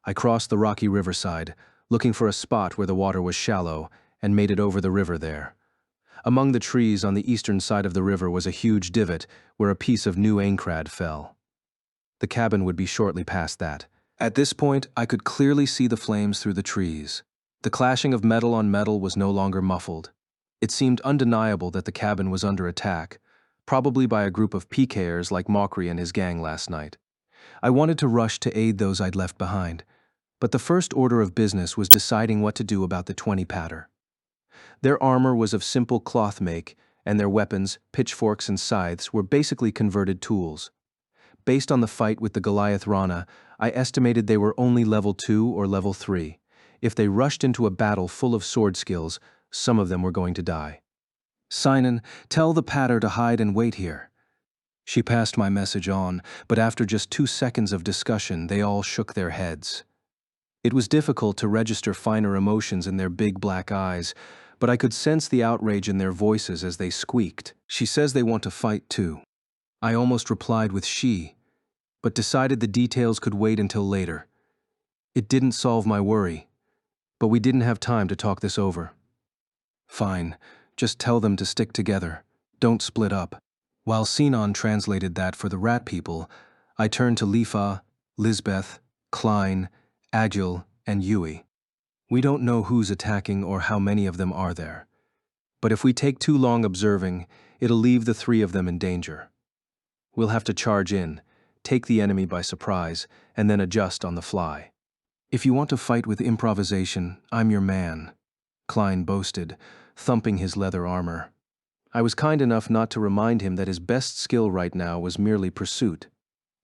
I crossed the rocky riverside, looking for a spot where the water was shallow, and made it over the river there. Among the trees on the eastern side of the river was a huge divot where a piece of new aincrad fell. The cabin would be shortly past that. At this point, I could clearly see the flames through the trees. The clashing of metal on metal was no longer muffled. It seemed undeniable that the cabin was under attack, probably by a group of PKers like Mokri and his gang last night. I wanted to rush to aid those I'd left behind, but the first order of business was deciding what to do about the 20 patter. Their armor was of simple cloth make, and their weapons, pitchforks and scythes, were basically converted tools. Based on the fight with the Goliath Rana, I estimated they were only level 2 or level 3. If they rushed into a battle full of sword skills, some of them were going to die. "Sinan, tell the patter to hide and wait here." She passed my message on, but after just 2 seconds of discussion, they all shook their heads. It was difficult to register finer emotions in their big black eyes, but I could sense the outrage in their voices as they squeaked. "She says they want to fight too." I almost replied with "she," but decided the details could wait until later. It didn't solve my worry, but we didn't have time to talk this over. "Fine, just tell them to stick together. Don't split up." While Sinan translated that for the rat people, I turned to Lifa, Lisbeth, Klein, Agil, and Yui. "We don't know who's attacking or how many of them are there. But if we take too long observing, it'll leave the 3 of them in danger. We'll have to charge in, take the enemy by surprise, and then adjust on the fly. If you want to fight with improvisation, I'm your man," Klein boasted, thumping his leather armor. I was kind enough not to remind him that his best skill right now was merely pursuit.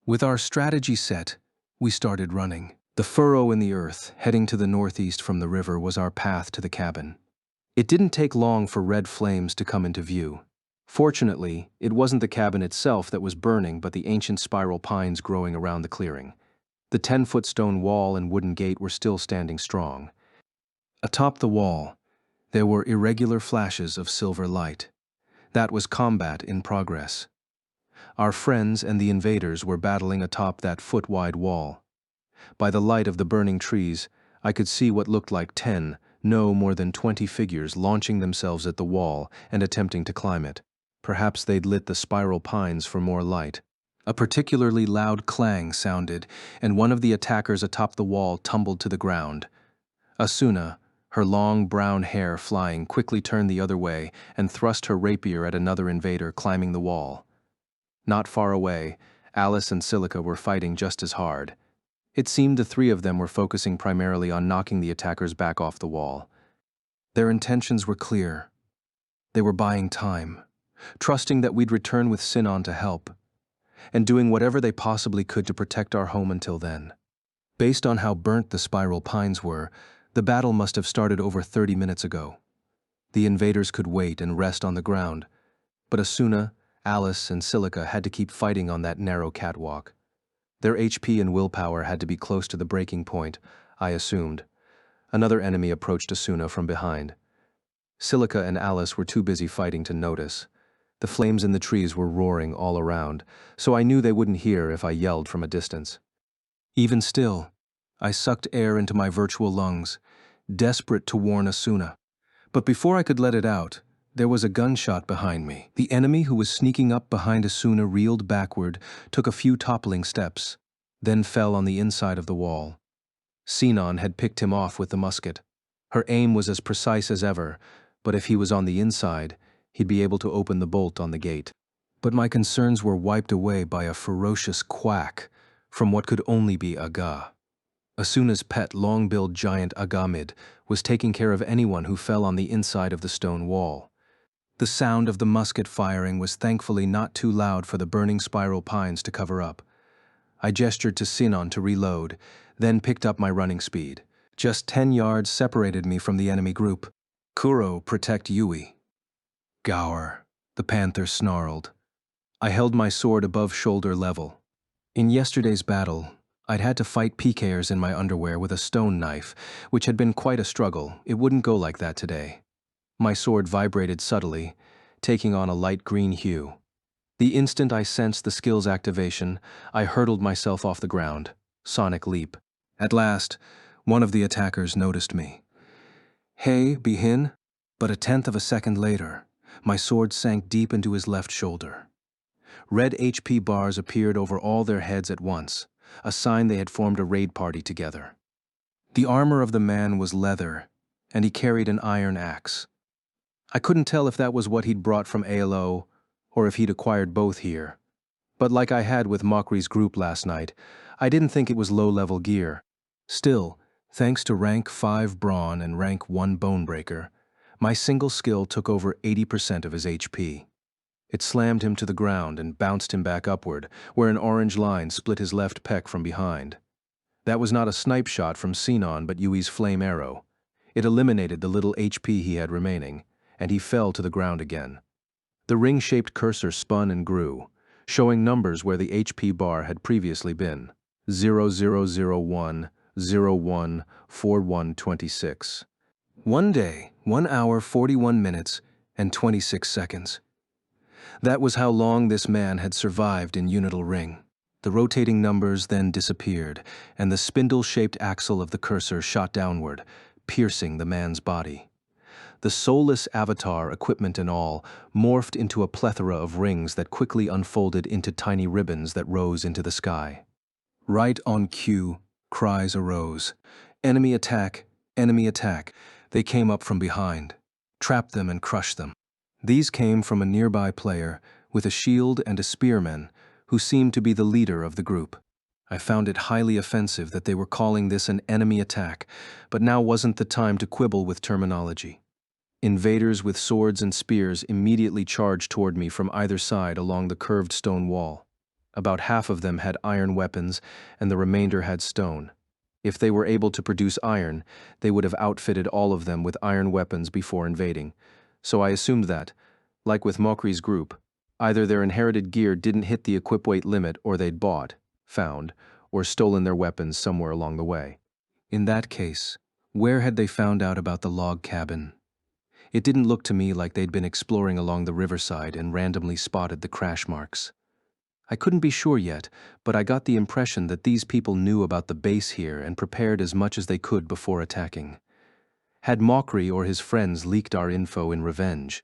With our strategy set, we started running. The furrow in the earth, heading to the northeast from the river, was our path to the cabin. It didn't take long for red flames to come into view. Fortunately, it wasn't the cabin itself that was burning, but the ancient spiral pines growing around the clearing. The 10-foot stone wall and wooden gate were still standing strong. Atop the wall, there were irregular flashes of silver light. That was combat in progress. Our friends and the invaders were battling atop that foot-wide wall. By the light of the burning trees, I could see what looked like 10, no more than 20 figures launching themselves at the wall and attempting to climb it. Perhaps they'd lit the spiral pines for more light. A particularly loud clang sounded, and one of the attackers atop the wall tumbled to the ground. Asuna, her long brown hair flying, quickly turned the other way and thrust her rapier at another invader climbing the wall. Not far away, Alice and Silica were fighting just as hard. It seemed the 3 of them were focusing primarily on knocking the attackers back off the wall. Their intentions were clear. They were buying time, trusting that we'd return with Sinan to help, and doing whatever they possibly could to protect our home until then. Based on how burnt the spiral pines were, the battle must have started over 30 minutes ago. The invaders could wait and rest on the ground, but Asuna, Alice, and Silica had to keep fighting on that narrow catwalk. Their HP and willpower had to be close to the breaking point, I assumed. Another enemy approached Asuna from behind. Silica and Alice were too busy fighting to notice. The flames in the trees were roaring all around, so I knew they wouldn't hear if I yelled from a distance. Even still, I sucked air into my virtual lungs, desperate to warn Asuna. But before I could let it out, there was a gunshot behind me. The enemy who was sneaking up behind Asuna reeled backward, took a few toppling steps, then fell on the inside of the wall. Sinan had picked him off with the musket. Her aim was as precise as ever, but if he was on the inside, he'd be able to open the bolt on the gate. But my concerns were wiped away by a ferocious quack from what could only be Aga. Asuna's pet long-billed giant Agamid was taking care of anyone who fell on the inside of the stone wall. The sound of the musket firing was thankfully not too loud for the burning spiral pines to cover up. I gestured to Sinan to reload, then picked up my running speed. Just 10 yards separated me from the enemy group. "Kuro, protect Yui." "Gaur," the panther snarled. I held my sword above shoulder level. In yesterday's battle, I'd had to fight PKers in my underwear with a stone knife, which had been quite a struggle. It wouldn't go like that today. My sword vibrated subtly, taking on a light green hue. The instant I sensed the skill's activation, I hurtled myself off the ground. Sonic leap. At last, one of the attackers noticed me. "Hey, Bihin?" But a tenth of a second later, my sword sank deep into his left shoulder. Red HP bars appeared over all their heads at once. a sign they had formed a raid party together. The armor of the man was leather, and he carried an iron axe. I couldn't tell if that was what he'd brought from ALO, or if he'd acquired both here. But like I had with Mockery's group last night, I didn't think it was low-level gear. Still, thanks to rank 5 brawn and rank 1 bonebreaker, my single skill took over 80% of his HP. It slammed him to the ground and bounced him back upward, where an orange line split his left pec from behind. That was not a snipe shot from Sinon but Yui's flame arrow. It eliminated the little HP he had remaining, and he fell to the ground again. The ring-shaped cursor spun and grew, showing numbers where the HP bar had previously been: 0001, 01, 4126. 1 day, 1 hour, 41 minutes, and 26 seconds. That was how long this man had survived in Unital Ring. The rotating numbers then disappeared, and the spindle-shaped axle of the cursor shot downward, piercing the man's body. The soulless avatar, equipment and all, morphed into a plethora of rings that quickly unfolded into tiny ribbons that rose into the sky. Right on cue, cries arose. Enemy attack, enemy attack. They came up from behind. Trap them and crush them. These came from a nearby player with a shield and a spearman who seemed to be the leader of the group. I found it highly offensive that they were calling this an enemy attack, but now wasn't the time to quibble with terminology. Invaders with swords and spears immediately charged toward me from either side along the curved stone wall. About half of them had iron weapons, and the remainder had stone. If they were able to produce iron, they would have outfitted all of them with iron weapons before invading. So I assumed that, like with Mokri's group, either their inherited gear didn't hit the equip weight limit or they'd bought, found, or stolen their weapons somewhere along the way. In that case, where had they found out about the log cabin? It didn't look to me like they'd been exploring along the riverside and randomly spotted the crash marks. I couldn't be sure yet, but I got the impression that these people knew about the base here and prepared as much as they could before attacking. Had Mokri or his friends leaked our info in revenge?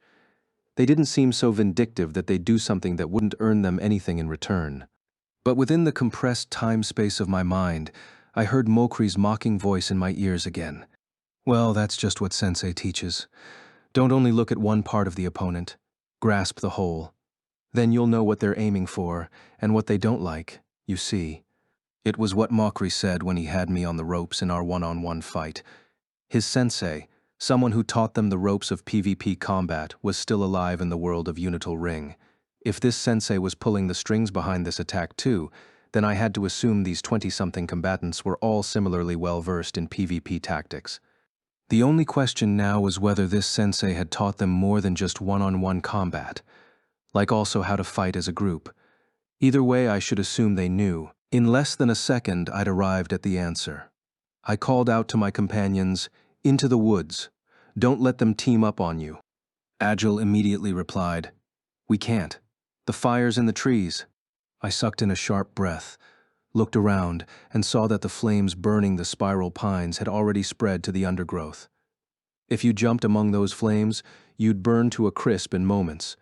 They didn't seem so vindictive that they'd do something that wouldn't earn them anything in return. But within the compressed time-space of my mind, I heard Mokri's mocking voice in my ears again. Well, that's just what Sensei teaches. Don't only look at one part of the opponent, grasp the whole. Then you'll know what they're aiming for, and what they don't like, you see. It was what Mokri said when he had me on the ropes in our one-on-one fight. His sensei, someone who taught them the ropes of PvP combat, was still alive in the world of Unital Ring. If this sensei was pulling the strings behind this attack too, then I had to assume these 20-something combatants were all similarly well-versed in PvP tactics. The only question now was whether this sensei had taught them more than just one-on-one combat, like also how to fight as a group. Either way, I should assume they knew. In less than a second, I'd arrived at the answer. I called out to my companions, "Into the woods. Don't let them team up on you." Agile immediately replied, "We can't. The fire's in the trees." I sucked in a sharp breath, looked around, and saw that the flames burning the spiral pines had already spread to the undergrowth. If you jumped among those flames, you'd burn to a crisp in moments.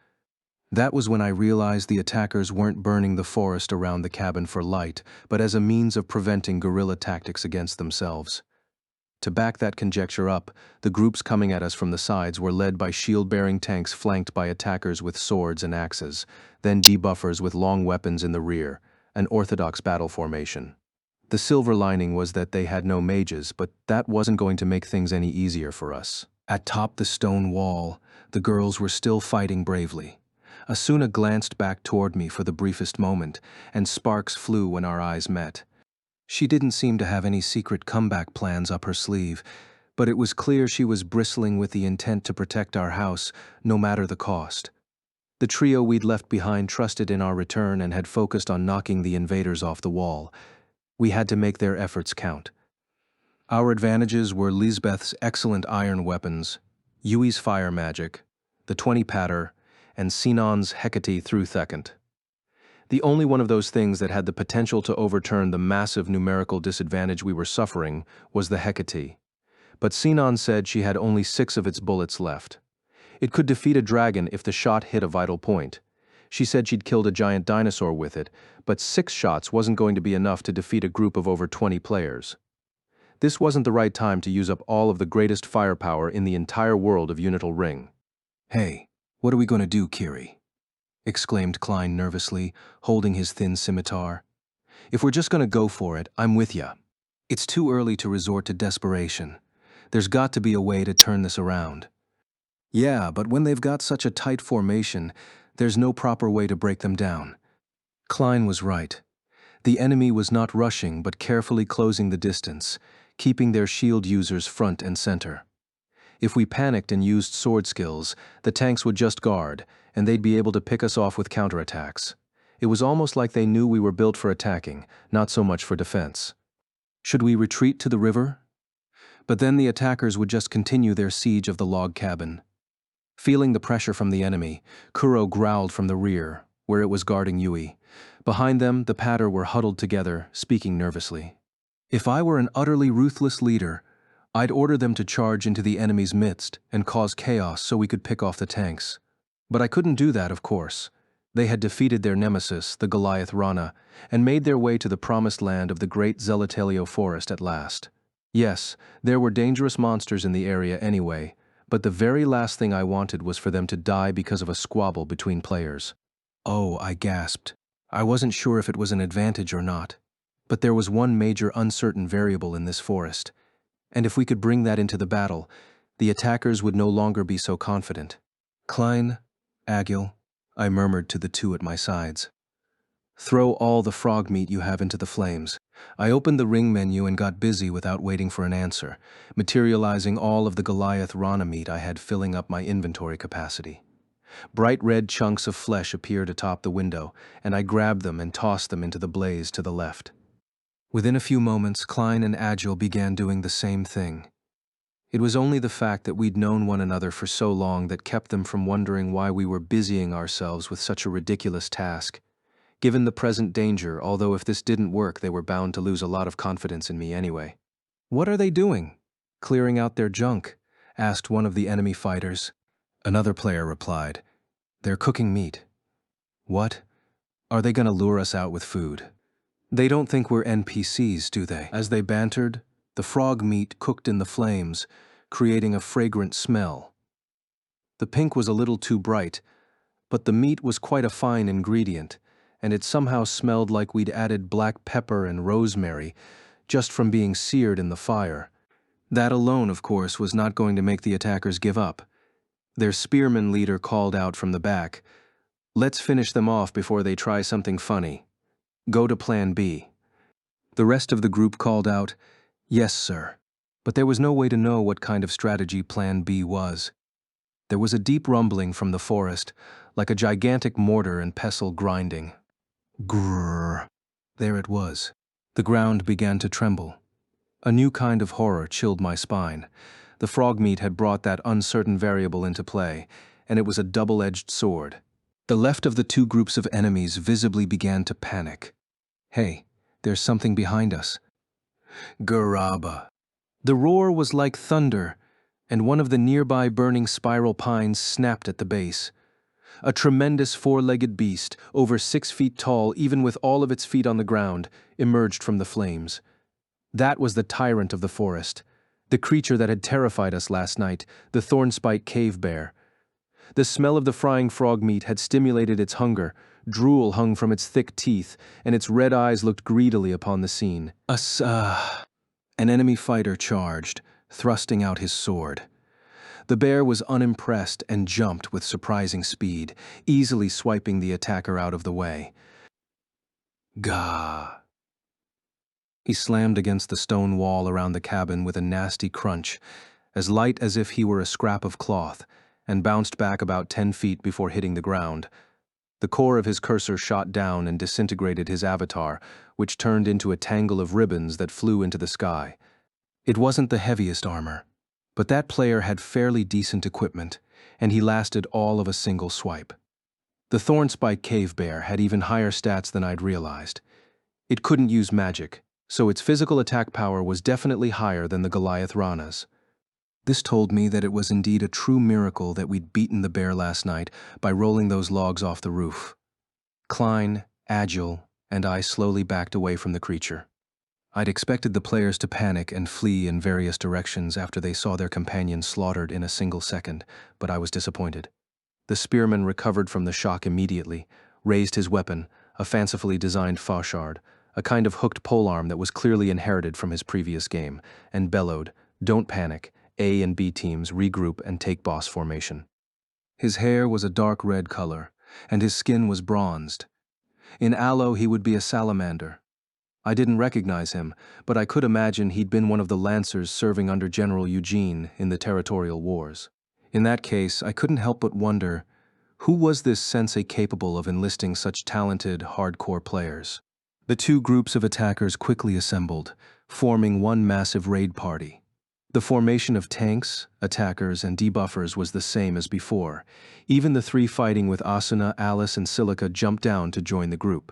That was when I realized the attackers weren't burning the forest around the cabin for light, but as a means of preventing guerrilla tactics against themselves. To back that conjecture up, the groups coming at us from the sides were led by shield-bearing tanks flanked by attackers with swords and axes, then debuffers with long weapons in the rear, an orthodox battle formation. The silver lining was that they had no mages, but that wasn't going to make things any easier for us. Atop the stone wall, the girls were still fighting bravely. Asuna glanced back toward me for the briefest moment, and sparks flew when our eyes met. She didn't seem to have any secret comeback plans up her sleeve, but it was clear she was bristling with the intent to protect our house, no matter the cost. The trio we'd left behind trusted in our return and had focused on knocking the invaders off the wall. We had to make their efforts count. Our advantages were Lisbeth's excellent iron weapons, Yui's fire magic, the 20 patter, and Sinon's Hecate through Thecant. The only one of those things that had the potential to overturn the massive numerical disadvantage we were suffering was the Hecate. But Sinon said she had only 6 of its bullets left. It could defeat a dragon if the shot hit a vital point. She said she'd killed a giant dinosaur with it, but 6 shots wasn't going to be enough to defeat a group of over 20 players. This wasn't the right time to use up all of the greatest firepower in the entire world of Unital Ring. "Hey, what are we going to do, Kiri?" exclaimed Klein nervously, holding his thin scimitar. "If we're just going to go for it, I'm with ya. It's too early to resort to desperation. There's got to be a way to turn this around." "Yeah, but when they've got such a tight formation, there's no proper way to break them down." Klein was right. The enemy was not rushing but carefully closing the distance, keeping their shield users front and center. If we panicked and used sword skills, the tanks would just guard, and they'd be able to pick us off with counterattacks. It was almost like they knew we were built for attacking, not so much for defense. Should we retreat to the river? But then the attackers would just continue their siege of the log cabin. Feeling the pressure from the enemy, Kuro growled from the rear, where it was guarding Yui. Behind them, the patter were huddled together, speaking nervously. "If I were an utterly ruthless leader, I'd order them to charge into the enemy's midst and cause chaos so we could pick off the tanks. But I couldn't do that, of course. They had defeated their nemesis, the Goliath Rana, and made their way to the promised land of the great Zelatelio forest at last. Yes, there were dangerous monsters in the area anyway, but the very last thing I wanted was for them to die because of a squabble between players." "Oh," I gasped. I wasn't sure if it was an advantage or not. But there was one major uncertain variable in this forest, and if we could bring that into the battle, the attackers would no longer be so confident. "Klein, Agil," I murmured to the two at my sides. "Throw all the frog meat you have into the flames." I opened the ring menu and got busy without waiting for an answer, materializing all of the Goliath Rana meat I had filling up my inventory capacity. Bright red chunks of flesh appeared atop the window, and I grabbed them and tossed them into the blaze to the left. Within a few moments, Klein and Agil began doing the same thing. It was only the fact that we'd known one another for so long that kept them from wondering why we were busying ourselves with such a ridiculous task. Given the present danger, although if this didn't work, they were bound to lose a lot of confidence in me anyway. "What are they doing?" "Clearing out their junk," asked one of the enemy fighters. Another player replied, "They're cooking meat." "What? Are they going to lure us out with food?" "They don't think we're NPCs, do they?" As they bantered, the frog meat cooked in the flames, creating a fragrant smell. The pink was a little too bright, but the meat was quite a fine ingredient, and it somehow smelled like we'd added black pepper and rosemary just from being seared in the fire. That alone, of course, was not going to make the attackers give up. Their spearman leader called out from the back, "Let's finish them off before they try something funny. Go to Plan B." The rest of the group called out, "Yes, sir." But there was no way to know what kind of strategy Plan B was. There was a deep rumbling from the forest, like a gigantic mortar and pestle grinding. Grrr. There it was. The ground began to tremble. A new kind of horror chilled my spine. The frog meat had brought that uncertain variable into play, and it was a double-edged sword. The left of the two groups of enemies visibly began to panic. "Hey, there's something behind us." Garaba. The roar was like thunder, and one of the nearby burning spiral pines snapped at the base. A tremendous four-legged beast, over 6 feet tall even with all of its feet on the ground, emerged from the flames. That was the tyrant of the forest, the creature that had terrified us last night, the thornspike cave bear. The smell of the frying frog meat had stimulated its hunger. Drool hung from its thick teeth, and its red eyes looked greedily upon the scene. An enemy fighter charged, thrusting out his sword. The bear was unimpressed and jumped with surprising speed, easily swiping the attacker out of the way. Gah! He slammed against the stone wall around the cabin with a nasty crunch, as light as if he were a scrap of cloth, and bounced back about 10 feet before hitting the ground. The core of his cursor shot down and disintegrated his avatar, which turned into a tangle of ribbons that flew into the sky. It wasn't the heaviest armor, but that player had fairly decent equipment, and he lasted all of a single swipe. The Thornspike Cave Bear had even higher stats than I'd realized. It couldn't use magic, so its physical attack power was definitely higher than the Goliath Rana's. This told me that it was indeed a true miracle that we'd beaten the bear last night by rolling those logs off the roof. Klein, Agile, and I slowly backed away from the creature. I'd expected the players to panic and flee in various directions after they saw their companions slaughtered in a single second, but I was disappointed. The spearman recovered from the shock immediately, raised his weapon, a fancifully designed fauchard, a kind of hooked polearm that was clearly inherited from his previous game, and bellowed, "Don't panic, A and B teams regroup and take boss formation." His hair was a dark red color, and his skin was bronzed. In Aloe he would be a salamander. I didn't recognize him, but I could imagine he'd been one of the lancers serving under General Eugene in the territorial wars. In that case, I couldn't help but wonder, who was this sensei capable of enlisting such talented, hardcore players? The two groups of attackers quickly assembled, forming one massive raid party. The formation of tanks, attackers, and debuffers was the same as before. Even the three fighting with Asuna, Alice, and Silica jumped down to join the group.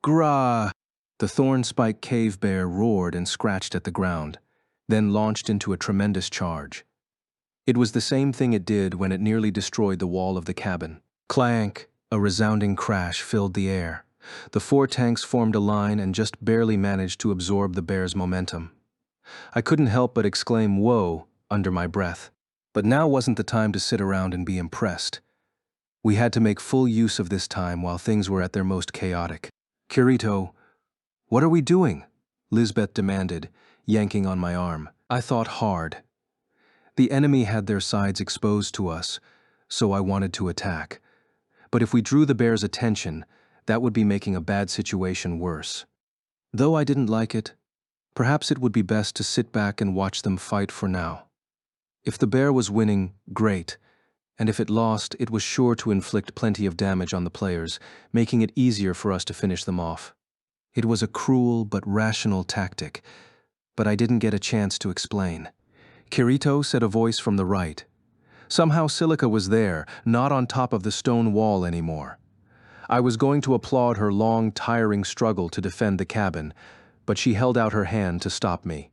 Grah! The thorn-spike cave bear roared and scratched at the ground, then launched into a tremendous charge. It was the same thing it did when it nearly destroyed the wall of the cabin. Clank! A resounding crash filled the air. The four tanks formed a line and just barely managed to absorb the bear's momentum. I couldn't help but exclaim "whoa" under my breath. But now wasn't the time to sit around and be impressed. We had to make full use of this time while things were at their most chaotic. "Kirito, what are we doing?" Lisbeth demanded, yanking on my arm. I thought hard. The enemy had their sides exposed to us, so I wanted to attack. But if we drew the bear's attention, that would be making a bad situation worse. Though I didn't like it, perhaps it would be best to sit back and watch them fight for now. If the bear was winning, great, and if it lost, it was sure to inflict plenty of damage on the players, making it easier for us to finish them off. It was a cruel but rational tactic, but I didn't get a chance to explain. "Kirito," said a voice from the right. Somehow Silica was there, not on top of the stone wall anymore. I was going to applaud her long, tiring struggle to defend the cabin, but she held out her hand to stop me.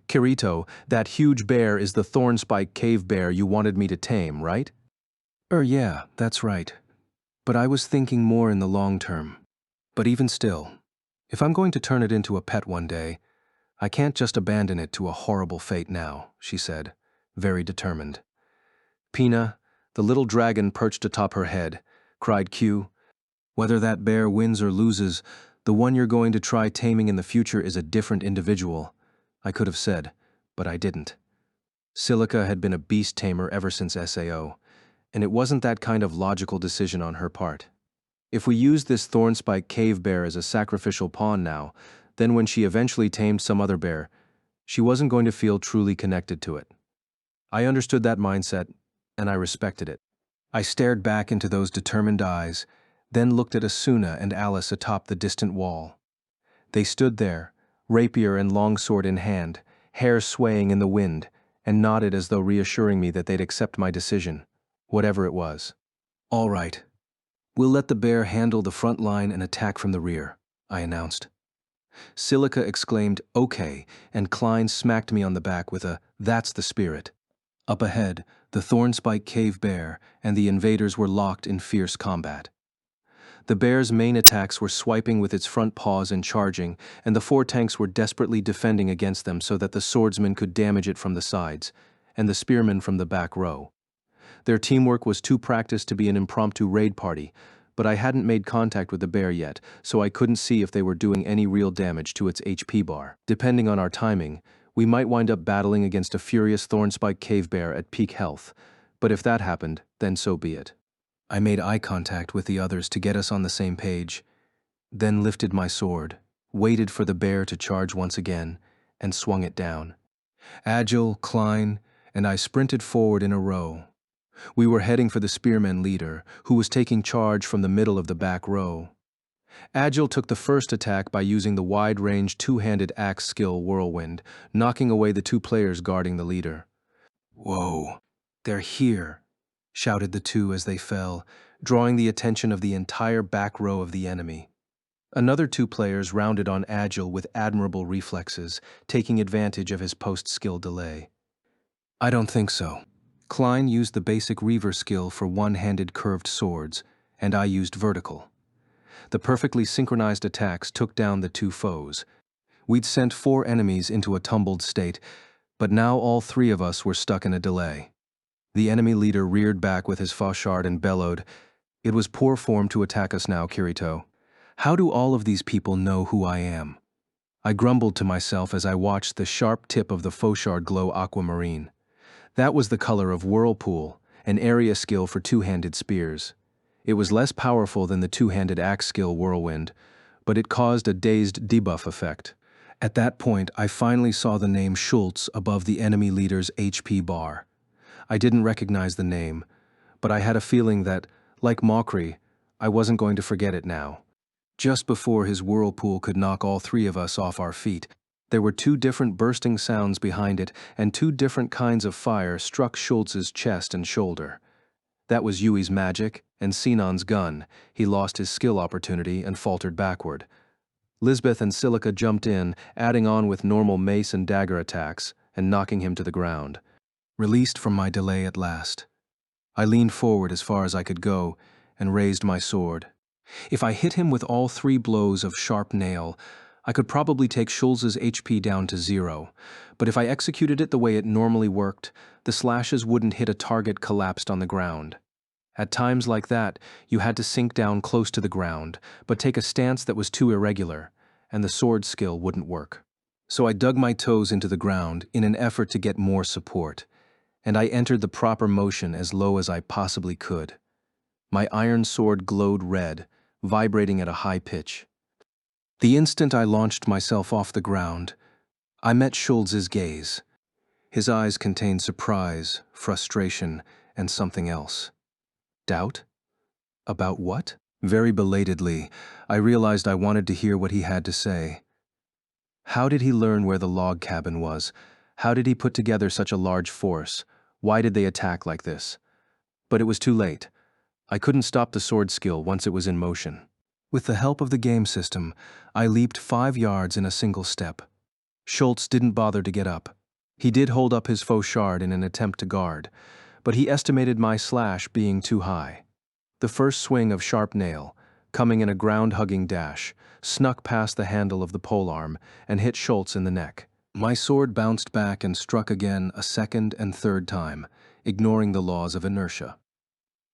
"Kirito, that huge bear is the thornspike cave bear you wanted me to tame, right?" Yeah, that's right. But I was thinking more in the long term. But even still, if I'm going to turn it into a pet one day, I can't just abandon it to a horrible fate now," she said, very determined. "Pina, the little dragon perched atop her head," cried Q. "Whether that bear wins or loses, the one you're going to try taming in the future is a different individual," I could have said, but I didn't. Silica had been a beast tamer ever since SAO, and it wasn't that kind of logical decision on her part. If we used this thornspike cave bear as a sacrificial pawn now, then when she eventually tamed some other bear, she wasn't going to feel truly connected to it. I understood that mindset, and I respected it. I stared back into those determined eyes, then looked at Asuna and Alice atop the distant wall. They stood there, rapier and longsword in hand, hair swaying in the wind, and nodded as though reassuring me that they'd accept my decision, whatever it was. "All right. We'll let the bear handle the front line and attack from the rear," I announced. Silica exclaimed, "Okay," and Klein smacked me on the back with a "That's the spirit." Up ahead, the thornspike cave bear and the invaders were locked in fierce combat. The bear's main attacks were swiping with its front paws and charging, and the four tanks were desperately defending against them so that the swordsman could damage it from the sides, and the spearmen from the back row. Their teamwork was too practiced to be an impromptu raid party, but I hadn't made contact with the bear yet, so I couldn't see if they were doing any real damage to its HP bar. Depending on our timing, we might wind up battling against a furious thornspike cave bear at peak health, but if that happened, then so be it. I made eye contact with the others to get us on the same page, then lifted my sword, waited for the bear to charge once again, and swung it down. Agile, Klein, and I sprinted forward in a row. We were heading for the spearman leader, who was taking charge from the middle of the back row. Agile took the first attack by using the wide-range two-handed axe skill Whirlwind, knocking away the two players guarding the leader. "Whoa, they're here," shouted the two as they fell, drawing the attention of the entire back row of the enemy. Another two players rounded on Agile with admirable reflexes, taking advantage of his post-skill delay. I don't think so. Klein used the basic Reaver skill for one-handed curved swords, and I used vertical. The perfectly synchronized attacks took down the two foes. We'd sent 4 enemies into a tumbled state, but now all 3 of us were stuck in a delay. The enemy leader reared back with his fauchard and bellowed, "It was poor form to attack us now, Kirito. How do all of these people know who I am?" I grumbled to myself as I watched the sharp tip of the fauchard glow aquamarine. That was the color of Whirlpool, an area skill for two-handed spears. It was less powerful than the two-handed axe skill Whirlwind, but it caused a dazed debuff effect. At that point, I finally saw the name Schultz above the enemy leader's HP bar. I didn't recognize the name, but I had a feeling that, like Mokri, I wasn't going to forget it now. Just before his whirlpool could knock all 3 of us off our feet, there were 2 different bursting sounds behind it, and 2 different kinds of fire struck Schultz's chest and shoulder. That was Yui's magic and Sinan's gun. He lost his skill opportunity and faltered backward. Lisbeth and Silica jumped in, adding on with normal mace and dagger attacks, and knocking him to the ground. Released from my delay at last, I leaned forward as far as I could go and raised my sword. If I hit him with all 3 blows of sharp nail, I could probably take Schultz's HP down to 0, but if I executed it the way it normally worked, the slashes wouldn't hit a target collapsed on the ground. At times like that, you had to sink down close to the ground, but take a stance that was too irregular, and the sword skill wouldn't work. So I dug my toes into the ground in an effort to get more support, and I entered the proper motion as low as I possibly could. My iron sword glowed red, vibrating at a high pitch. The instant I launched myself off the ground, I met Schultz's gaze. His eyes contained surprise, frustration, and something else. Doubt? About what? Very belatedly, I realized I wanted to hear what he had to say. How did he learn where the log cabin was? How did he put together such a large force? Why did they attack like this? But it was too late. I couldn't stop the sword skill once it was in motion. With the help of the game system, I leaped 5 yards in a single step. Schultz didn't bother to get up. He did hold up his fauchard in an attempt to guard, but he estimated my slash being too high. The first swing of sharp nail, coming in a ground-hugging dash, snuck past the handle of the polearm and hit Schultz in the neck. My sword bounced back and struck again a second and third time, ignoring the laws of inertia.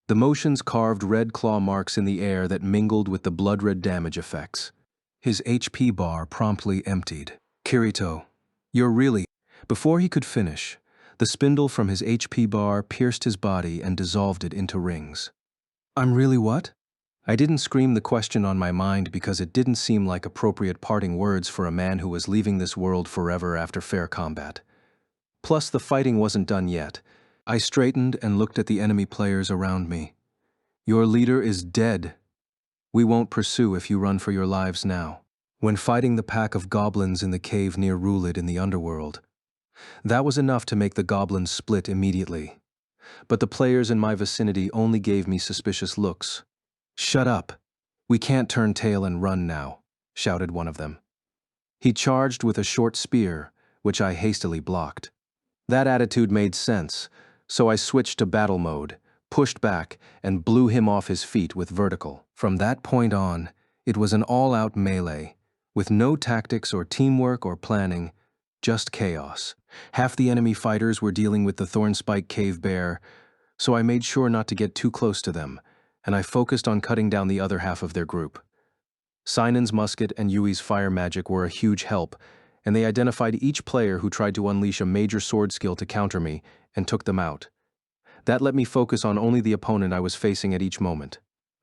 The motions carved red claw marks in the air that mingled with the blood-red damage effects. His HP bar promptly emptied. "Kirito, you're really..." Before he could finish, the spindle from his HP bar pierced his body and dissolved it into rings. "I'm really what?" I didn't scream the question on my mind because it didn't seem like appropriate parting words for a man who was leaving this world forever after fair combat. Plus, the fighting wasn't done yet. I straightened and looked at the enemy players around me. "Your leader is dead. We won't pursue if you run for your lives now." When fighting the pack of goblins in the cave near Rulid in the underworld, that was enough to make the goblins split immediately. But the players in my vicinity only gave me suspicious looks. "Shut up. We can't turn tail and run now," shouted one of them. He charged with a short spear, which I hastily blocked. That attitude made sense, so I switched to battle mode, pushed back, and blew him off his feet with vertical. From that point on, it was an all-out melee, with no tactics or teamwork or planning, just chaos. Half the enemy fighters were dealing with the Thornspike cave bear, so I made sure not to get too close to them, and I focused on cutting down the other half of their group. Sinan's musket and Yui's fire magic were a huge help, and they identified each player who tried to unleash a major sword skill to counter me and took them out. That let me focus on only the opponent I was facing at each moment.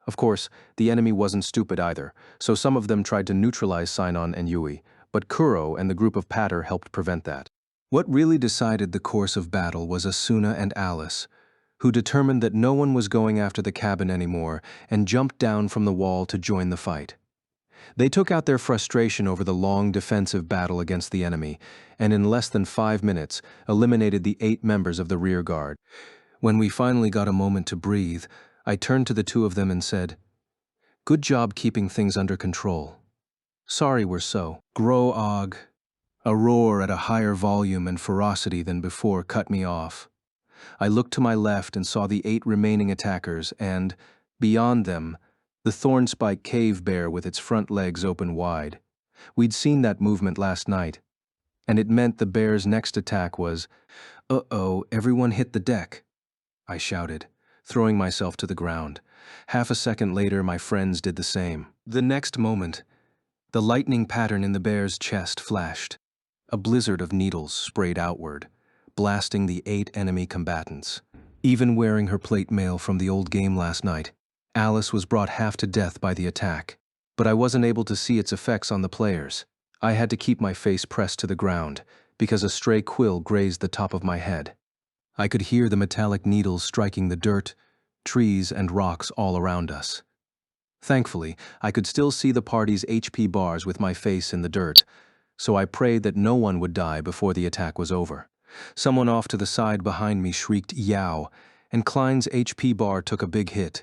Of course, the enemy wasn't stupid either, so some of them tried to neutralize Sinan and Yui, but Kuro and the group of Patter helped prevent that. What really decided the course of battle was Asuna and Alice, who determined that no one was going after the cabin anymore and jumped down from the wall to join the fight. They took out their frustration over the long defensive battle against the enemy, and in less than 5 minutes eliminated the 8 members of the rear guard. When we finally got a moment to breathe, I turned to the 2 of them and said, "Good job keeping things under control. Sorry we're so." Groag. A roar at a higher volume and ferocity than before cut me off. I looked to my left and saw the 8 remaining attackers and, beyond them, The thornspike cave bear with its front legs open wide. We'd seen that movement last night, and it meant the bear's next attack was, "Uh-oh, everyone hit the deck," I shouted, throwing myself to the ground. Half a second later, my friends did the same. The next moment, the lightning pattern in the bear's chest flashed. A blizzard of needles sprayed outward, blasting the 8 enemy combatants. Even wearing her plate mail from the old game last night, Alice was brought half to death by the attack, but I wasn't able to see its effects on the players. I had to keep my face pressed to the ground, because a stray quill grazed the top of my head. I could hear the metallic needles striking the dirt, trees, and rocks all around us. Thankfully, I could still see the party's HP bars with my face in the dirt, so I prayed that no one would die before the attack was over. Someone off to the side behind me shrieked, "Yow," and Klein's HP bar took a big hit.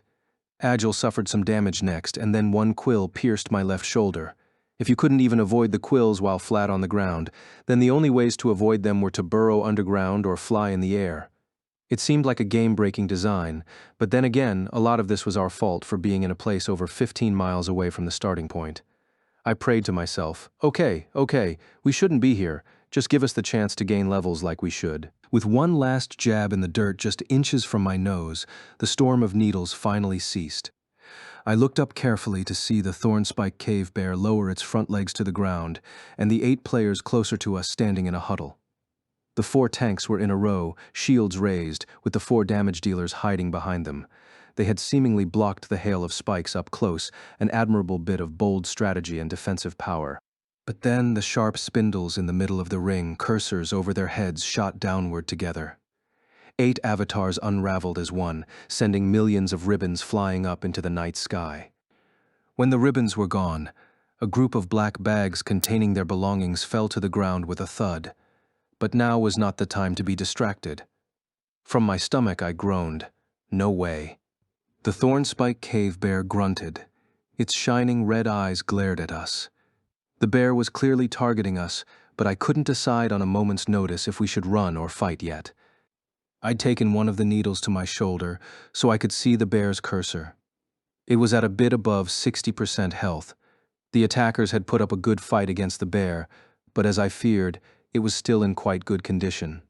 Agile suffered some damage next, and then one quill pierced my left shoulder. If you couldn't even avoid the quills while flat on the ground, then the only ways to avoid them were to burrow underground or fly in the air. It seemed like a game-breaking design, but then again, a lot of this was our fault for being in a place over 15 miles away from the starting point. I prayed to myself, okay, we shouldn't be here. Just give us the chance to gain levels like we should. With one last jab in the dirt just inches from my nose, the storm of needles finally ceased. I looked up carefully to see the thornspike cave bear lower its front legs to the ground, and the 8 players closer to us standing in a huddle. The 4 tanks were in a row, shields raised, with the 4 damage dealers hiding behind them. They had seemingly blocked the hail of spikes up close, an admirable bit of bold strategy and defensive power. But then the sharp spindles in the middle of the ring, cursors over their heads, shot downward together. 8 avatars unraveled as one, sending millions of ribbons flying up into the night sky. When the ribbons were gone, a group of black bags containing their belongings fell to the ground with a thud. But now was not the time to be distracted. From my stomach I groaned, "No way." The thornspike cave bear grunted. Its shining red eyes glared at us. The bear was clearly targeting us, but I couldn't decide on a moment's notice if we should run or fight yet. I'd taken one of the needles to my shoulder, so I could see the bear's cursor. It was at a bit above 60% health. The attackers had put up a good fight against the bear, but as I feared, it was still in quite good condition.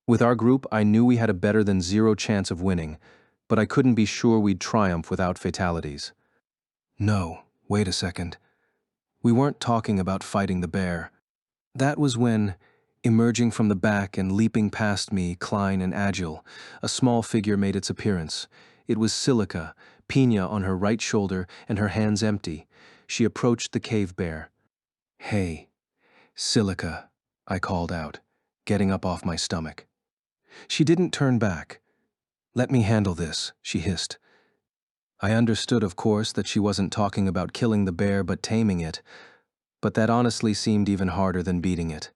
With our group, I knew we had a better than 0 chance of winning, but I couldn't be sure we'd triumph without fatalities. No, wait a second. We weren't talking about fighting the bear. That was when, emerging from the back and leaping past me, Klein and Agile, a small figure made its appearance. It was Silica, Pina on her right shoulder and her hands empty. She approached the cave bear. "Hey, Silica," I called out, getting up off my stomach. She didn't turn back. "Let me handle this," she hissed. I understood, of course, that she wasn't talking about killing the bear but taming it, but that honestly seemed even harder than beating it.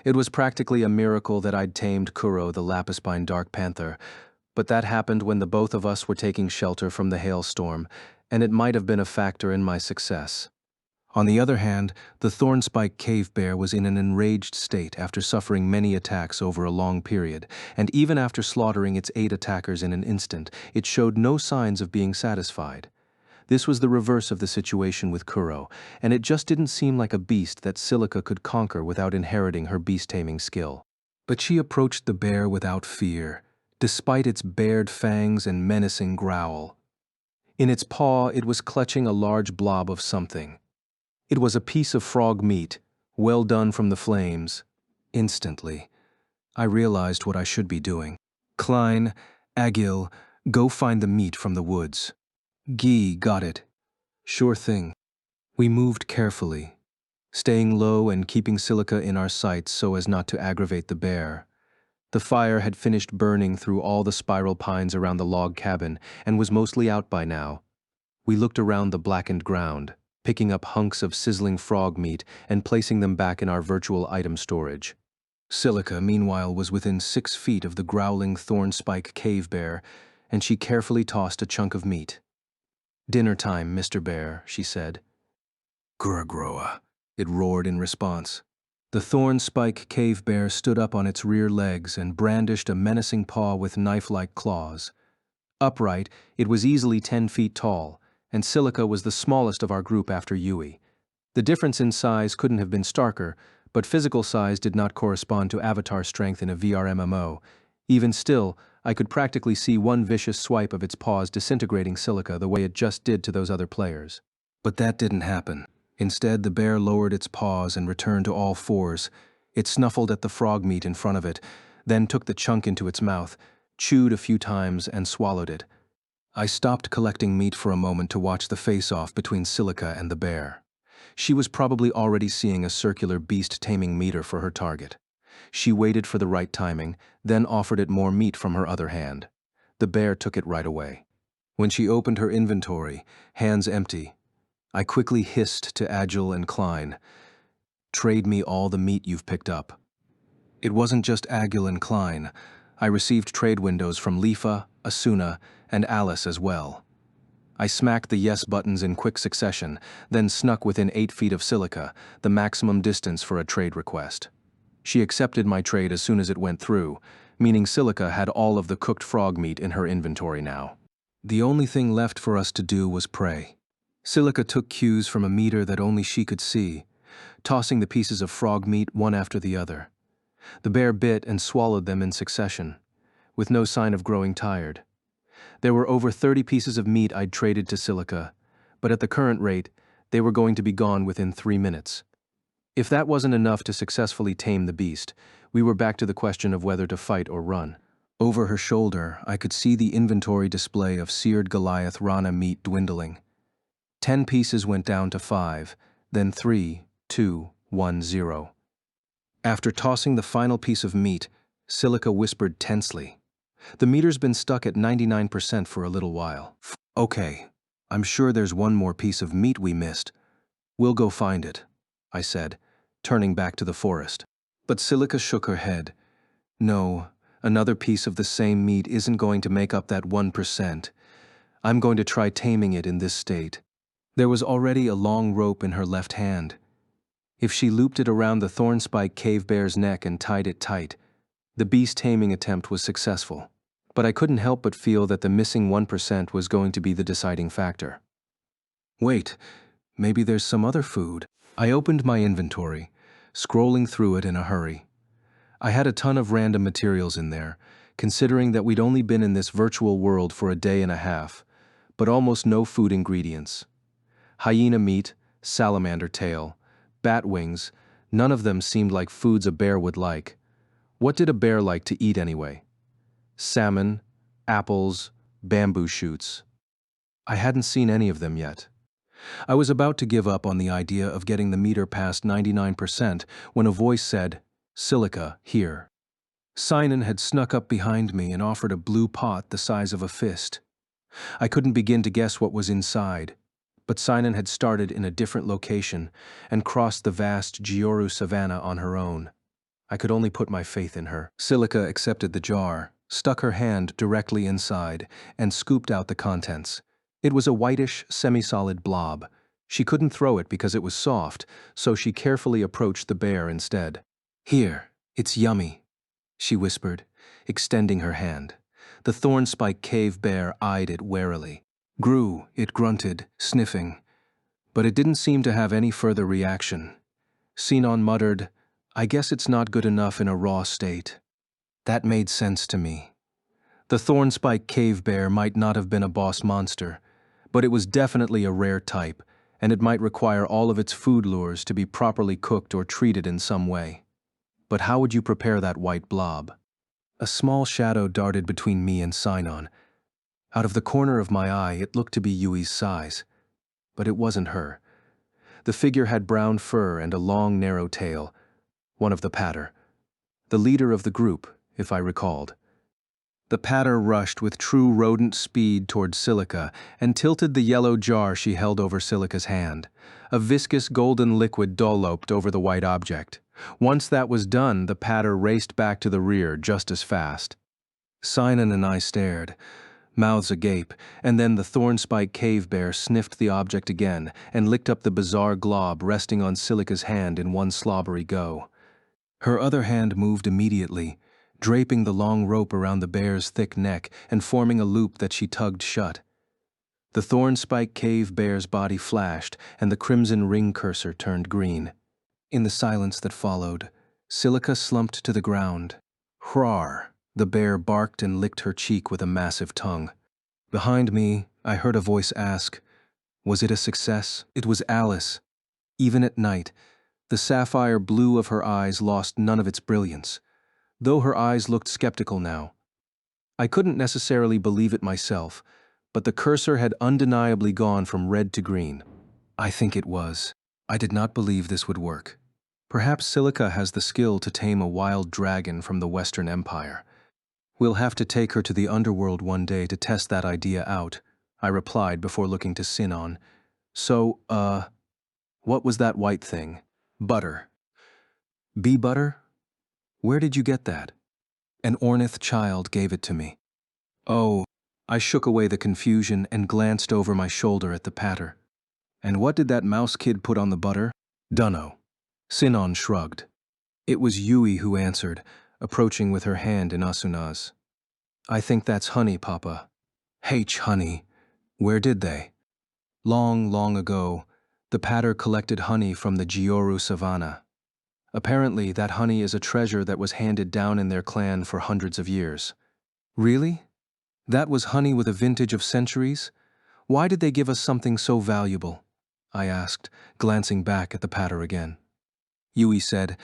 It was practically a miracle that I'd tamed Kuro, the Lapispine Dark Panther, but that happened when the both of us were taking shelter from the hailstorm, and it might have been a factor in my success. On the other hand, the thornspike cave bear was in an enraged state after suffering many attacks over a long period, and even after slaughtering its 8 attackers in an instant, it showed no signs of being satisfied. This was the reverse of the situation with Kuro, and it just didn't seem like a beast that Silica could conquer without inheriting her beast-taming skill. But she approached the bear without fear, despite its bared fangs and menacing growl. In its paw, it was clutching a large blob of something. It was a piece of frog meat, well done from the flames. Instantly, I realized what I should be doing. "Klein, Agil, go find the meat from the woods." "Guy, got it." "Sure thing." We moved carefully, staying low and keeping Silica in our sights so as not to aggravate the bear. The fire had finished burning through all the spiral pines around the log cabin and was mostly out by now. We looked around the blackened ground, picking up hunks of sizzling frog meat and placing them back in our virtual item storage. Silica, meanwhile, was within 6 feet of the growling thornspike cave bear, and she carefully tossed a chunk of meat. "Dinner time, Mr. Bear," she said. "Guragroa," it roared in response. The thornspike cave bear stood up on its rear legs and brandished a menacing paw with knife-like claws. Upright, it was easily 10 feet tall, and Silica was the smallest of our group after Yui. The difference in size couldn't have been starker, but physical size did not correspond to avatar strength in a VR MMO. Even still, I could practically see one vicious swipe of its paws disintegrating Silica the way it just did to those other players. But that didn't happen. Instead, the bear lowered its paws and returned to all fours. It snuffled at the frog meat in front of it, then took the chunk into its mouth, chewed a few times, and swallowed it. I stopped collecting meat for a moment to watch the face-off between Silica and the bear. She was probably already seeing a circular beast-taming meter for her target. She waited for the right timing, then offered it more meat from her other hand. The bear took it right away. When she opened her inventory, hands empty, I quickly hissed to Agile and Klein, "Trade me all the meat you've picked up." It wasn't just Agile and Klein. I received trade windows from Lifa, Asuna, and Alice as well. I smacked the yes buttons in quick succession, then snuck within 8 feet of Silica, the maximum distance for a trade request. She accepted my trade as soon as it went through, meaning Silica had all of the cooked frog meat in her inventory now. The only thing left for us to do was pray. Silica took cues from a meter that only she could see, tossing the pieces of frog meat one after the other. The bear bit and swallowed them in succession, with no sign of growing tired. There were over 30 pieces of meat I'd traded to Silica, but at the current rate, they were going to be gone within 3 minutes. If that wasn't enough to successfully tame the beast, we were back to the question of whether to fight or run. Over her shoulder, I could see the inventory display of seared Goliath Rana meat dwindling. 10 pieces went down to 5, then 3, 2, 1, 0. After tossing the final piece of meat, Silica whispered tensely, "The meter's been stuck at 99% for a little while." "Okay, I'm sure there's one more piece of meat we missed. We'll go find it," I said, turning back to the forest. But Silica shook her head. "No, another piece of the same meat isn't going to make up that 1%. I'm going to try taming it in this state." There was already a long rope in her left hand. If she looped it around the thornspike cave bear's neck and tied it tight, the beast taming attempt was successful. But I couldn't help but feel that the missing 1% was going to be the deciding factor. Wait, maybe there's some other food. I opened my inventory, scrolling through it in a hurry. I had a ton of random materials in there, considering that we'd only been in this virtual world for a day and a half, but almost no food ingredients. Hyena meat, salamander tail, bat wings, none of them seemed like foods a bear would like. What did a bear like to eat anyway? Salmon, apples, bamboo shoots. I hadn't seen any of them yet. I was about to give up on the idea of getting the meter past 99% when a voice said, "Silica, here." Sinan had snuck up behind me and offered a blue pot the size of a fist. I couldn't begin to guess what was inside, but Sinan had started in a different location and crossed the vast Gyoru savanna on her own. I could only put my faith in her. Silica accepted the jar, stuck her hand directly inside, and scooped out the contents. It was a whitish, semi-solid blob. She couldn't throw it because it was soft, so she carefully approached the bear instead. "Here, it's yummy," she whispered, extending her hand. The thornspike cave bear eyed it warily. "Grew," it grunted, sniffing. But it didn't seem to have any further reaction. Sinan muttered, "I guess it's not good enough in a raw state." That made sense to me. The thornspike cave bear might not have been a boss monster, but it was definitely a rare type, and it might require all of its food lures to be properly cooked or treated in some way. But how would you prepare that white blob? A small shadow darted between me and Sinan. Out of the corner of my eye, it looked to be Yui's size. But it wasn't her. The figure had brown fur and a long, narrow tail, one of the patter. The leader of the group, if I recalled. The patter rushed with true rodent speed toward Silica and tilted the yellow jar she held over Silica's hand. A viscous golden liquid dolloped over the white object. Once that was done, the patter raced back to the rear just as fast. Sinan and I stared, mouths agape, and then the thornspike cave bear sniffed the object again and licked up the bizarre glob resting on Silica's hand in one slobbery go. Her other hand moved immediately, draping the long rope around the bear's thick neck and forming a loop that she tugged shut. The thorn-spike cave bear's body flashed, and the crimson ring cursor turned green. In the silence that followed, Silica slumped to the ground. Hrar! The bear barked and licked her cheek with a massive tongue. Behind me, I heard a voice ask, "Was it a success?" It was Alice. Even at night, the sapphire blue of her eyes lost none of its brilliance, though her eyes looked skeptical now. I couldn't necessarily believe it myself, but the cursor had undeniably gone from red to green. I think it was. I did not believe this would work. Perhaps Silica has the skill to tame a wild dragon from the Western Empire. We'll have to take her to the underworld one day to test that idea out, I replied before looking to Sinon. So, what was that white thing? Butter. Bee butter? Where did you get that? An Ornith child gave it to me. Oh, I shook away the confusion and glanced over my shoulder at the patter. And what did that mouse kid put on the butter? Dunno. Sinon shrugged. It was Yui who answered, approaching with her hand in Asuna's. I think that's honey, Papa. H honey. Where did they? Long, long ago, the patter collected honey from the Gyoru savannah. Apparently, that honey is a treasure that was handed down in their clan for hundreds of years. Really? That was honey with a vintage of centuries? Why did they give us something so valuable? I asked, glancing back at the patter again. Yui said,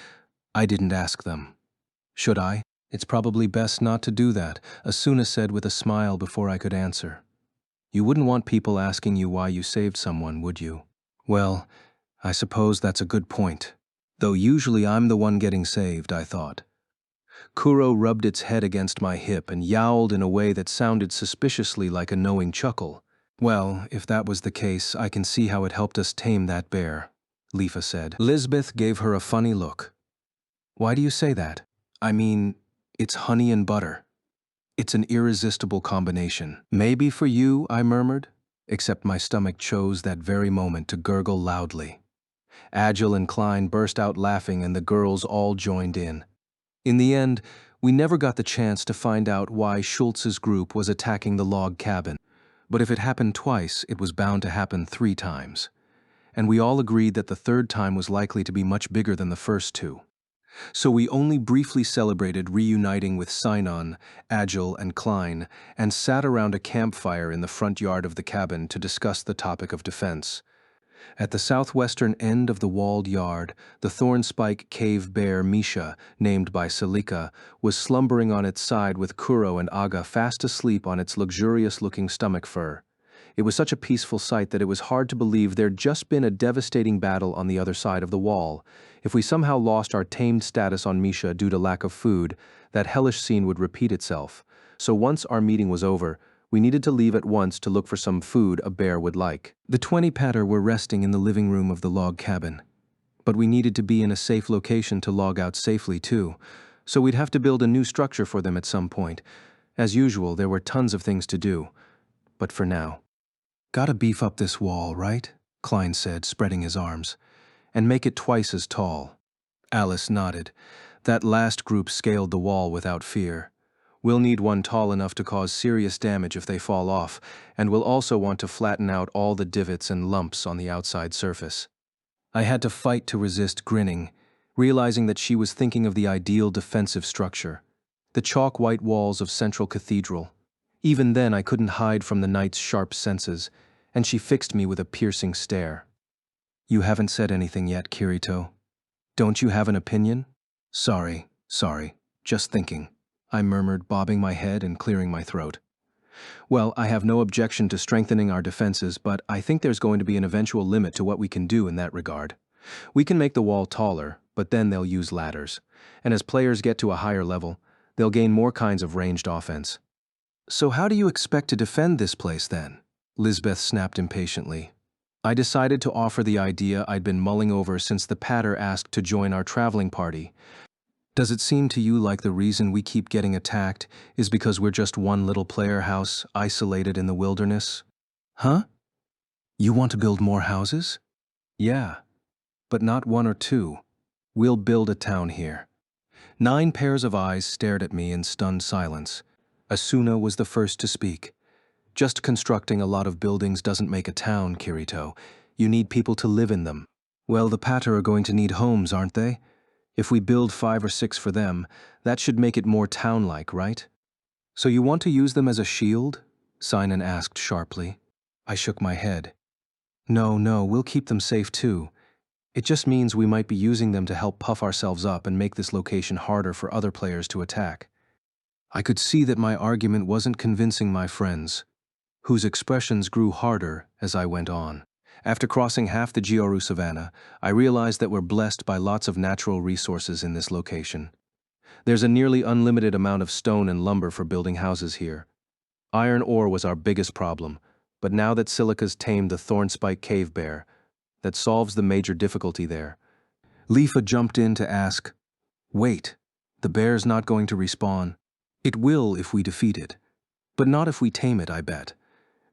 I didn't ask them. Should I? It's probably best not to do that, Asuna said with a smile before I could answer. You wouldn't want people asking you why you saved someone, would you? Well, I suppose that's a good point. Though usually I'm the one getting saved, I thought. Kuro rubbed its head against my hip and yowled in a way that sounded suspiciously like a knowing chuckle. Well, if that was the case, I can see how it helped us tame that bear, Lifa said. Lisbeth gave her a funny look. Why do you say that? I mean, it's honey and butter. It's an irresistible combination. Maybe for you, I murmured, except my stomach chose that very moment to gurgle loudly. Agile and Klein burst out laughing and the girls all joined in. In the end, we never got the chance to find out why Schultz's group was attacking the log cabin, but if it happened twice, it was bound to happen 3 times. And we all agreed that the 3rd time was likely to be much bigger than the first 2. So we only briefly celebrated reuniting with Sinon, Agile, and Klein, and sat around a campfire in the front yard of the cabin to discuss the topic of defense. At the southwestern end of the walled yard, the thornspike cave bear Misha, named by Silica, was slumbering on its side with Kuro and Aga fast asleep on its luxurious-looking stomach fur. It was such a peaceful sight that it was hard to believe there'd just been a devastating battle on the other side of the wall. If we somehow lost our tamed status on Misha due to lack of food, that hellish scene would repeat itself. So once our meeting was over, we needed to leave at once to look for some food a bear would like. The 20 patter were resting in the living room of the log cabin. But we needed to be in a safe location to log out safely too, so we'd have to build a new structure for them at some point. As usual, there were tons of things to do. But for now. Gotta beef up this wall, right? Klein said, spreading his arms. And make it twice as tall. Alice nodded. That last group scaled the wall without fear. We'll need one tall enough to cause serious damage if they fall off, and we'll also want to flatten out all the divots and lumps on the outside surface. I had to fight to resist grinning, realizing that she was thinking of the ideal defensive structure, the chalk-white walls of Central Cathedral. Even then I couldn't hide from the knight's sharp senses, and she fixed me with a piercing stare. You haven't said anything yet, Kirito. Don't you have an opinion? Sorry, just thinking, I murmured, bobbing my head and clearing my throat. Well, I have no objection to strengthening our defenses, but I think there's going to be an eventual limit to what we can do in that regard. We can make the wall taller, but then they'll use ladders. And as players get to a higher level, they'll gain more kinds of ranged offense. So how do you expect to defend this place then? Lisbeth snapped impatiently. I decided to offer the idea I'd been mulling over since the patter asked to join our traveling party. Does it seem to you like the reason we keep getting attacked is because we're just one little player house isolated in the wilderness? Huh? You want to build more houses? Yeah, but not 1 or 2. We'll build a town here. 9 pairs of eyes stared at me in stunned silence. Asuna was the first to speak. Just constructing a lot of buildings doesn't make a town, Kirito. You need people to live in them. Well, the Patter are going to need homes, aren't they? If we build 5 or 6 for them, that should make it more town-like, right? So you want to use them as a shield? Sinon asked sharply. I shook my head. No, we'll keep them safe too. It just means we might be using them to help puff ourselves up and make this location harder for other players to attack. I could see that my argument wasn't convincing my friends, whose expressions grew harder as I went on. After crossing half the Gyoru Savannah, I realized that we're blessed by lots of natural resources in this location. There's a nearly unlimited amount of stone and lumber for building houses here. Iron ore was our biggest problem, but now that Silica's tamed the thornspike cave bear, that solves the major difficulty there. Leafa jumped in to ask, "Wait, the bear's not going to respawn?" "It will if we defeat it, but not if we tame it, I bet.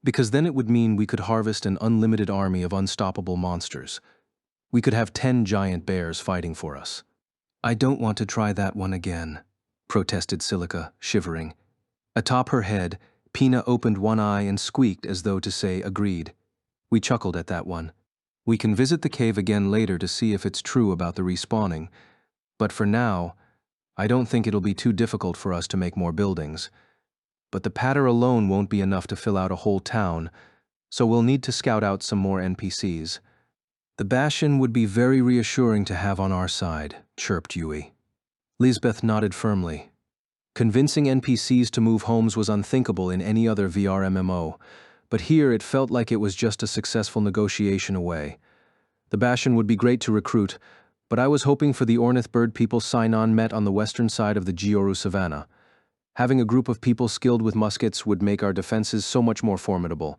Because then it would mean we could harvest an unlimited army of unstoppable monsters. We could have 10 giant bears fighting for us." "I don't want to try that one again," protested Silica, shivering. Atop her head, Pina opened one eye and squeaked as though to say agreed. We chuckled at that one. We can visit the cave again later to see if it's true about the respawning, but for now, I don't think it'll be too difficult for us to make more buildings. But the Patter alone won't be enough to fill out a whole town, so we'll need to scout out some more NPCs. "The Bastion would be very reassuring to have on our side," chirped Yui. Lisbeth nodded firmly. Convincing NPCs to move homes was unthinkable in any other VR MMO, but here it felt like it was just a successful negotiation away. The Bastion would be great to recruit, but I was hoping for the Ornith bird people Sinon met on the western side of the Gyoru Savannah. Having a group of people skilled with muskets would make our defenses so much more formidable.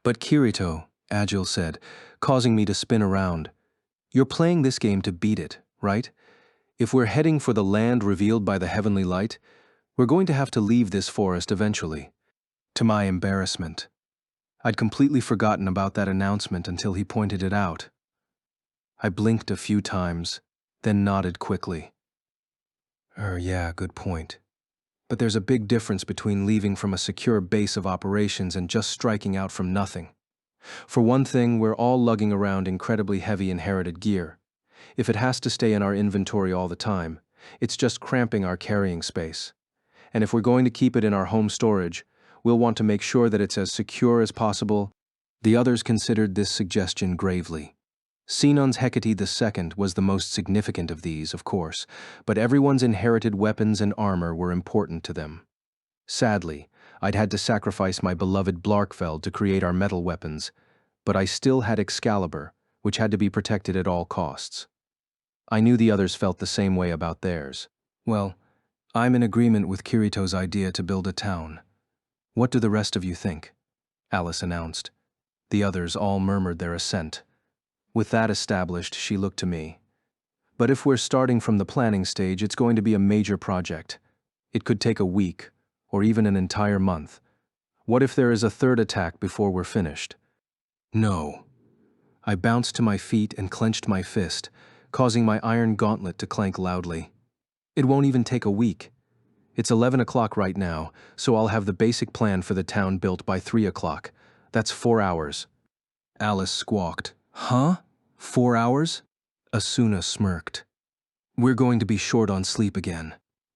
"But Kirito," Agil said, causing me to spin around, "you're playing this game to beat it, right? If we're heading for the land revealed by the heavenly light, we're going to have to leave this forest eventually." To my embarrassment, I'd completely forgotten about that announcement until he pointed it out. I blinked a few times, then nodded quickly. Yeah, good point. But there's a big difference between leaving from a secure base of operations and just striking out from nothing. For one thing, we're all lugging around incredibly heavy inherited gear. If it has to stay in our inventory all the time, it's just cramping our carrying space. And if we're going to keep it in our home storage, we'll want to make sure that it's as secure as possible. The others considered this suggestion gravely. Sinon's Hecate II was the most significant of these, of course, but everyone's inherited weapons and armor were important to them. Sadly, I'd had to sacrifice my beloved Blarkfeld to create our metal weapons, but I still had Excalibur, which had to be protected at all costs. I knew the others felt the same way about theirs. "Well, I'm in agreement with Kirito's idea to build a town. What do the rest of you think?" Alice announced. The others all murmured their assent. With that established, she looked to me. "But if we're starting from the planning stage, it's going to be a major project. It could take a week, or even an entire month. What if there is a third attack before we're finished?" "No." I bounced to my feet and clenched my fist, causing my iron gauntlet to clank loudly. "It won't even take a week. It's 11 o'clock right now, so I'll have the basic plan for the town built by 3 o'clock. That's 4 hours. Alice squawked. "Huh? 4 hours?" Asuna smirked. "We're going to be short on sleep again."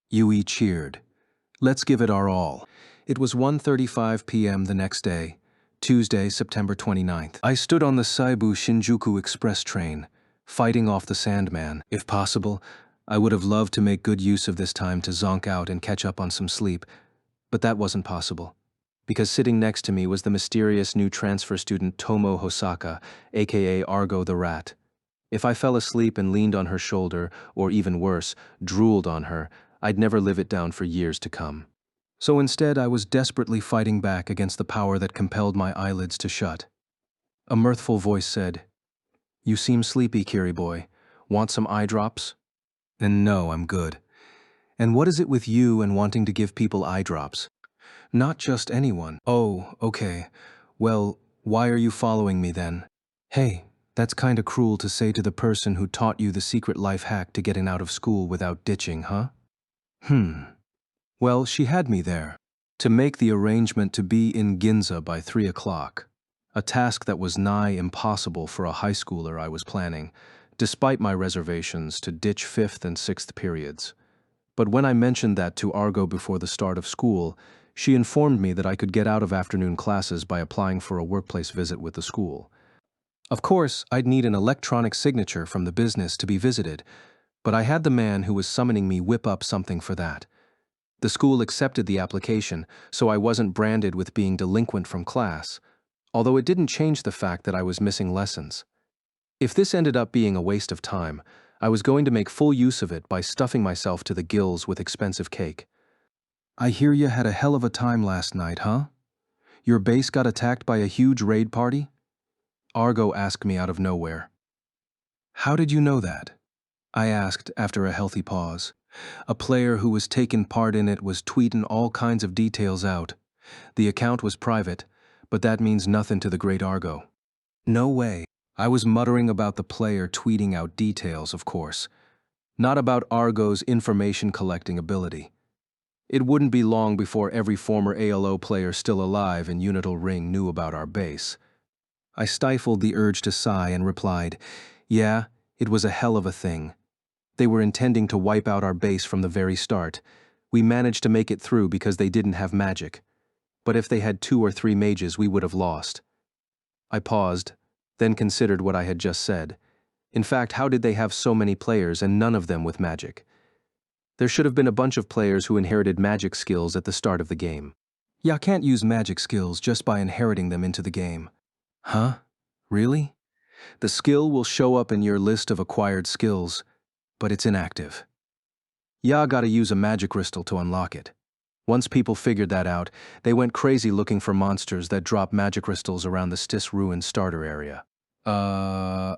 Yui cheered. "Let's give it our all." It was 1:35 p.m. the next day, Tuesday, September 29th. I stood on the Saibu Shinjuku Express train, fighting off the Sandman. If possible, I would have loved to make good use of this time to zonk out and catch up on some sleep, but that wasn't possible, because sitting next to me was the mysterious new transfer student Tomo Hosaka, aka Argo the Rat. If I fell asleep and leaned on her shoulder, or even worse, drooled on her, I'd never live it down for years to come. So instead, I was desperately fighting back against the power that compelled my eyelids to shut. A mirthful voice said, "You seem sleepy, Kiri boy. Want some eye drops?" And no, I'm good. And what is it with you and wanting to give people eye drops? Not just anyone. Oh, okay. Well, why are you following me then? Hey, that's kinda cruel to say to the person who taught you the secret life hack to getting out of school without ditching, huh? Well, she had me there. to make the arrangement to be in Ginza by 3 o'clock, a task that was nigh impossible for a high schooler I was planning, despite my reservations to ditch 5th and 6th periods. But when I mentioned that to Argo before the start of school, she informed me that I could get out of afternoon classes by applying for a workplace visit with the school. Of course, I'd need an electronic signature from the business to be visited, but I had the man who was summoning me whip up something for that. The school accepted the application, so I wasn't branded with being delinquent from class, although it didn't change the fact that I was missing lessons. If this ended up being a waste of time, I was going to make full use of it by stuffing myself to the gills with expensive cake. I hear you had a hell of a time last night, huh? Your base got attacked by a huge raid party? Argo asked me out of nowhere. How did you know that? I asked after a healthy pause. A player who was taking part in it was tweeting all kinds of details out. The account was private, but that means nothing to the great Argo. No way. I was muttering about the player tweeting out details, of course. Not about Argo's information collecting ability. It wouldn't be long before every former ALO player still alive in Unital Ring knew about our base. I stifled the urge to sigh and replied, yeah, it was a hell of a thing. They were intending to wipe out our base from the very start. We managed to make it through because they didn't have magic. But if they had 2 or 3 mages, we would have lost. I paused, then considered what I had just said. In fact, how did they have so many players and none of them with magic? There should have been a bunch of players who inherited magic skills at the start of the game. Ya can't use magic skills just by inheriting them into the game. Huh? Really? The skill will show up in your list of acquired skills, but it's inactive. Ya gotta use a magic crystal to unlock it. Once people figured that out, they went crazy looking for monsters that drop magic crystals around the Stis Ruin starter area. I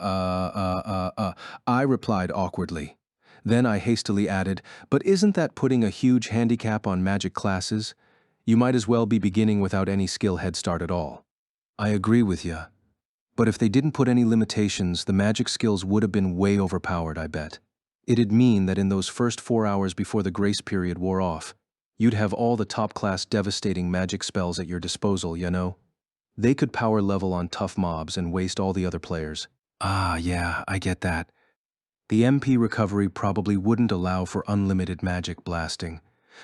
replied awkwardly. Then I hastily added, but isn't that putting a huge handicap on magic classes? You might as well be beginning without any skill head start at all. I agree with ya. But if they didn't put any limitations, the magic skills would have been way overpowered, I bet. It'd mean that in those first 4 hours before the grace period wore off, you'd have all the top-class devastating magic spells at your disposal, you know? They could power level on tough mobs and waste all the other players. Ah, yeah, I get that. The MP recovery probably wouldn't allow for unlimited magic blasting,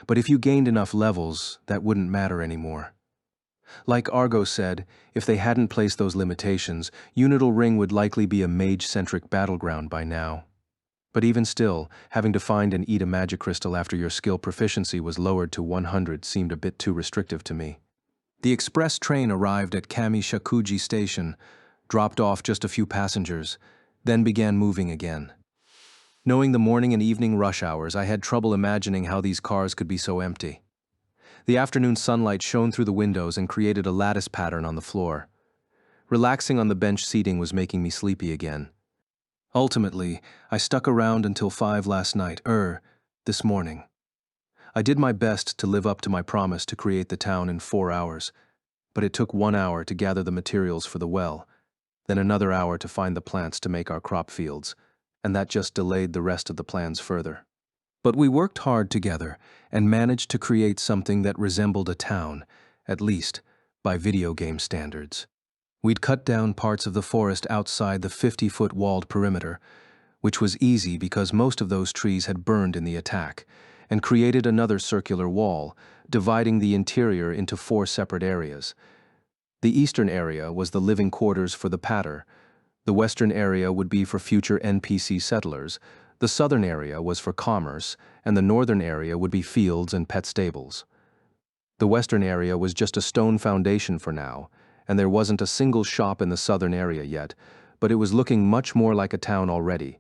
but if you gained enough levels, that wouldn't matter anymore. Like Argo said, if they hadn't placed those limitations, Unital Ring would likely be a mage-centric battleground by now. But even still, having to find and eat a magic crystal after your skill proficiency was lowered to 100 seemed a bit too restrictive to me. The express train arrived at Kamishakuji Station, dropped off just a few passengers, then began moving again. Knowing the morning and evening rush hours, I had trouble imagining how these cars could be so empty. The afternoon sunlight shone through the windows and created a lattice pattern on the floor. Relaxing on the bench seating was making me sleepy again. Ultimately, I stuck around until 5 last night, this morning. I did my best to live up to my promise to create the town in 4 hours, but it took 1 hour to gather the materials for the well, then another hour to find the plants to make our crop fields, and that just delayed the rest of the plans further. But we worked hard together and managed to create something that resembled a town, at least by video game standards. We'd cut down parts of the forest outside the 50-foot walled perimeter, which was easy because most of those trees had burned in the attack, and created another circular wall, dividing the interior into 4 separate areas. The eastern area was the living quarters for the Patter, the western area would be for future NPC settlers, the southern area was for commerce, and the northern area would be fields and pet stables. The western area was just a stone foundation for now, and there wasn't a single shop in the southern area yet, but it was looking much more like a town already.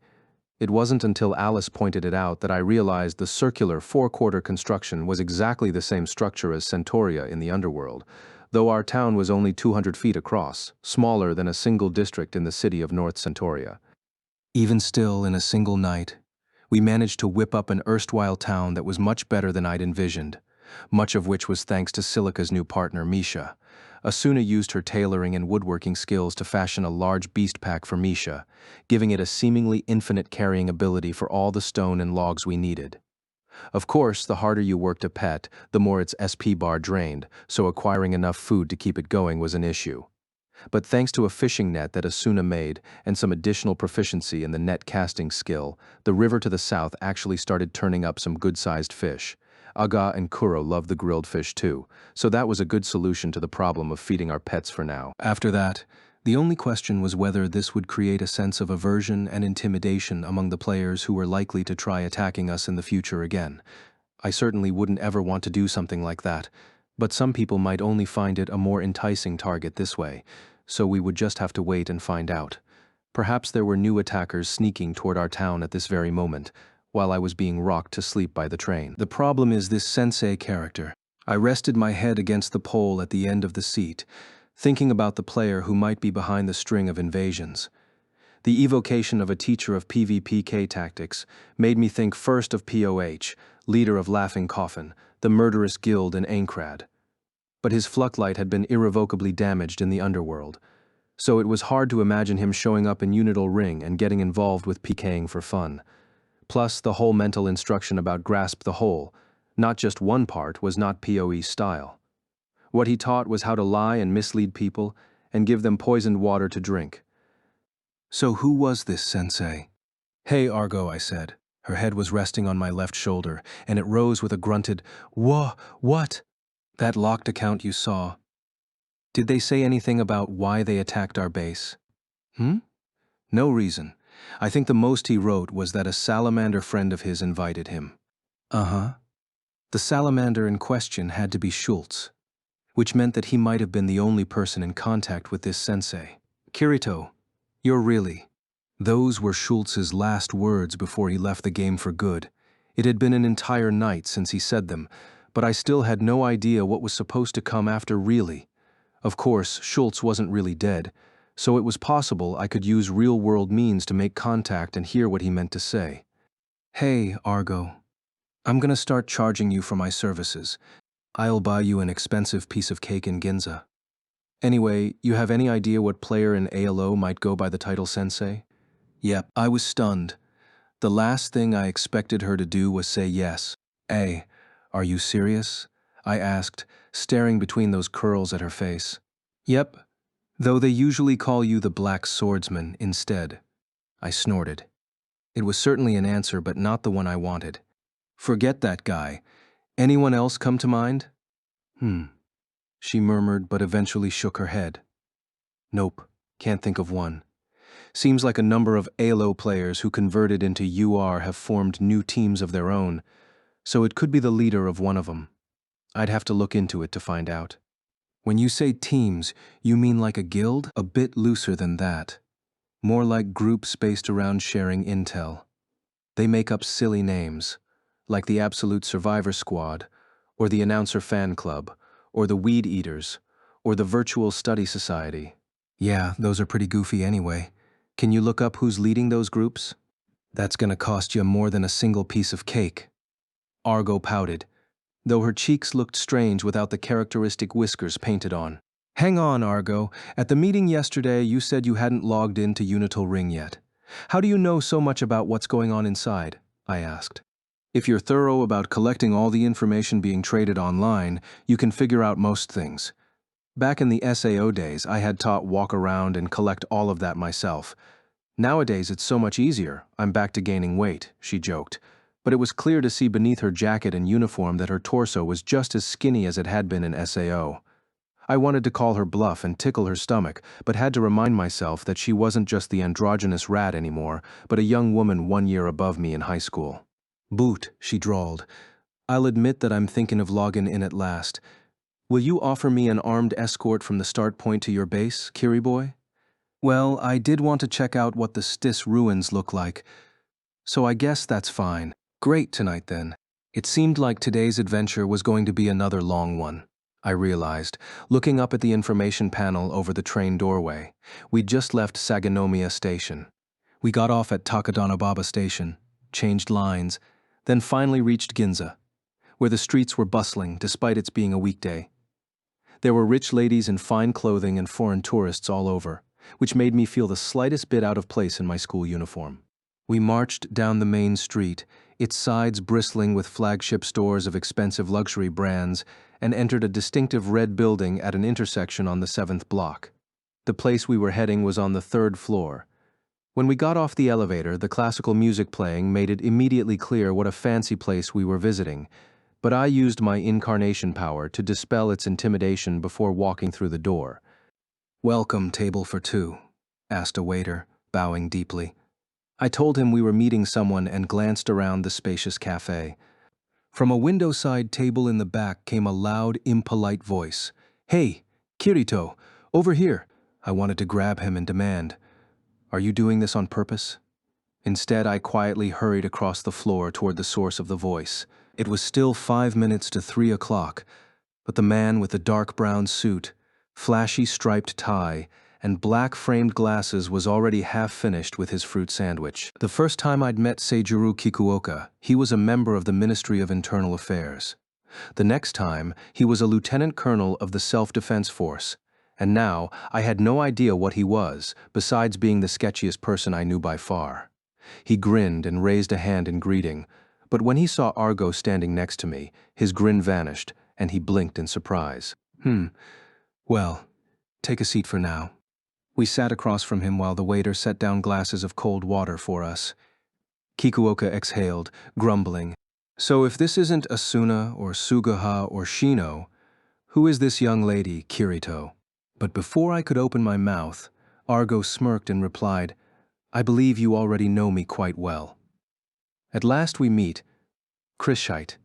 It wasn't until Alice pointed it out that I realized the circular 4-quarter construction was exactly the same structure as Centauria in the underworld, though our town was only 200 feet across, smaller than a single district in the city of North Centauria. Even still, in a single night, we managed to whip up an erstwhile town that was much better than I'd envisioned, much of which was thanks to Silica's new partner, Misha. Asuna used her tailoring and woodworking skills to fashion a large beast pack for Misha, giving it a seemingly infinite carrying ability for all the stone and logs we needed. Of course, the harder you worked a pet, the more its SP bar drained, so acquiring enough food to keep it going was an issue. But thanks to a fishing net that Asuna made and some additional proficiency in the net casting skill, the river to the south actually started turning up some good-sized fish. Aga and Kuro loved the grilled fish too, so that was a good solution to the problem of feeding our pets for now. After that, the only question was whether this would create a sense of aversion and intimidation among the players who were likely to try attacking us in the future again. I certainly wouldn't ever want to do something like that, but some people might only find it a more enticing target this way, so we would just have to wait and find out. Perhaps there were new attackers sneaking toward our town at this very moment, while I was being rocked to sleep by the train. The problem is this sensei character. I rested my head against the pole at the end of the seat, thinking about the player who might be behind the string of invasions. The evocation of a teacher of PvPK tactics made me think first of POH, leader of Laughing Coffin, the murderous guild in Ainkrad. But his Flucklight had been irrevocably damaged in the underworld, so it was hard to imagine him showing up in Unital Ring and getting involved with PKing for fun. Plus, the whole mental instruction about grasp the whole, not just one part, was not PoE's style. What he taught was how to lie and mislead people and give them poisoned water to drink. So who was this sensei? Hey, Argo, I said. Her head was resting on my left shoulder, and it rose with a grunted, "Whoa, what?" That locked account you saw. Did they say anything about why they attacked our base? No reason. I think the most he wrote was that a salamander friend of his invited him. Uh-huh. The salamander in question had to be Schultz, which meant that he might have been the only person in contact with this sensei. Kirito, you're really... Those were Schultz's last words before he left the game for good. It had been an entire night since he said them, but I still had no idea what was supposed to come after really. Of course, Schultz wasn't really dead, so it was possible I could use real-world means to make contact and hear what he meant to say. Hey, Argo. I'm gonna start charging you for my services. I'll buy you an expensive piece of cake in Ginza. Anyway, you have any idea what player in ALO might go by the title Sensei? Yep, I was stunned. The last thing I expected her to do was say yes. Hey, are you serious? I asked, staring between those curls at her face. Yep, though they usually call you the Black Swordsman instead. I snorted. It was certainly an answer, but not the one I wanted. Forget that guy. Anyone else come to mind? She murmured, but eventually shook her head. Nope, can't think of one. Seems like a number of ALO players who converted into UR have formed new teams of their own, so it could be the leader of one of them. I'd have to look into it to find out. When you say teams, you mean like a guild? A bit looser than that. More like groups based around sharing intel. They make up silly names, like the Absolute Survivor Squad, or the Announcer Fan Club, or the Weed Eaters, or the Virtual Study Society. Yeah, those are pretty goofy anyway. Can you look up who's leading those groups? That's gonna cost you more than a single piece of cake. Argo pouted, though her cheeks looked strange without the characteristic whiskers painted on. Hang on, Argo. At the meeting yesterday, you said you hadn't logged into Unital Ring yet. How do you know so much about what's going on inside? I asked. If you're thorough about collecting all the information being traded online, you can figure out most things. Back in the SAO days, I had taught walk around and collect all of that myself. Nowadays, it's so much easier. I'm back to gaining weight, she joked. But it was clear to see beneath her jacket and uniform that her torso was just as skinny as it had been in SAO. I wanted to call her bluff and tickle her stomach, but had to remind myself that she wasn't just the androgynous rat anymore, but a young woman 1 year above me in high school. Boot, she drawled. I'll admit that I'm thinking of logging in at last. Will you offer me an armed escort from the start point to your base, Kiri boy? Well, I did want to check out what the Stis ruins look like, so I guess that's fine. Great tonight then. It seemed like today's adventure was going to be another long one. I realized, looking up at the information panel over the train doorway. We'd just left Sagonomiya Station. We got off at Takadanobaba Station, changed lines, then finally reached Ginza, where the streets were bustling despite its being a weekday. There were rich ladies in fine clothing and foreign tourists all over, which made me feel the slightest bit out of place in my school uniform. We marched down the main street, its sides bristling with flagship stores of expensive luxury brands, and entered a distinctive red building at an intersection on the 7th block. The place we were heading was on the 3rd floor. When we got off the elevator, the classical music playing made it immediately clear what a fancy place we were visiting, but I used my incarnation power to dispel its intimidation before walking through the door. "Welcome, table for two," asked a waiter, bowing deeply. I told him we were meeting someone and glanced around the spacious cafe. From a window-side table in the back came a loud, impolite voice. "Hey, Kirito, over here!" I wanted to grab him and demand, "Are you doing this on purpose?" Instead, I quietly hurried across the floor toward the source of the voice. It was still 5 minutes to 3 o'clock, but the man with the dark brown suit, flashy striped tie, and black-framed glasses was already half-finished with his fruit sandwich. The first time I'd met Seijiro Kikuoka, he was a member of the Ministry of Internal Affairs. The next time, he was a lieutenant colonel of the Self-Defense Force, and now I had no idea what he was, besides being the sketchiest person I knew by far. He grinned and raised a hand in greeting, but when he saw Argo standing next to me, his grin vanished, and he blinked in surprise. Well, take a seat for now." We sat across from him while the waiter set down glasses of cold water for us. Kikuoka exhaled, grumbling. "So if this isn't Asuna or Sugaha or Shino, who is this young lady, Kirito?" But before I could open my mouth, Argo smirked and replied, "I believe you already know me quite well. At last we meet, Krishite,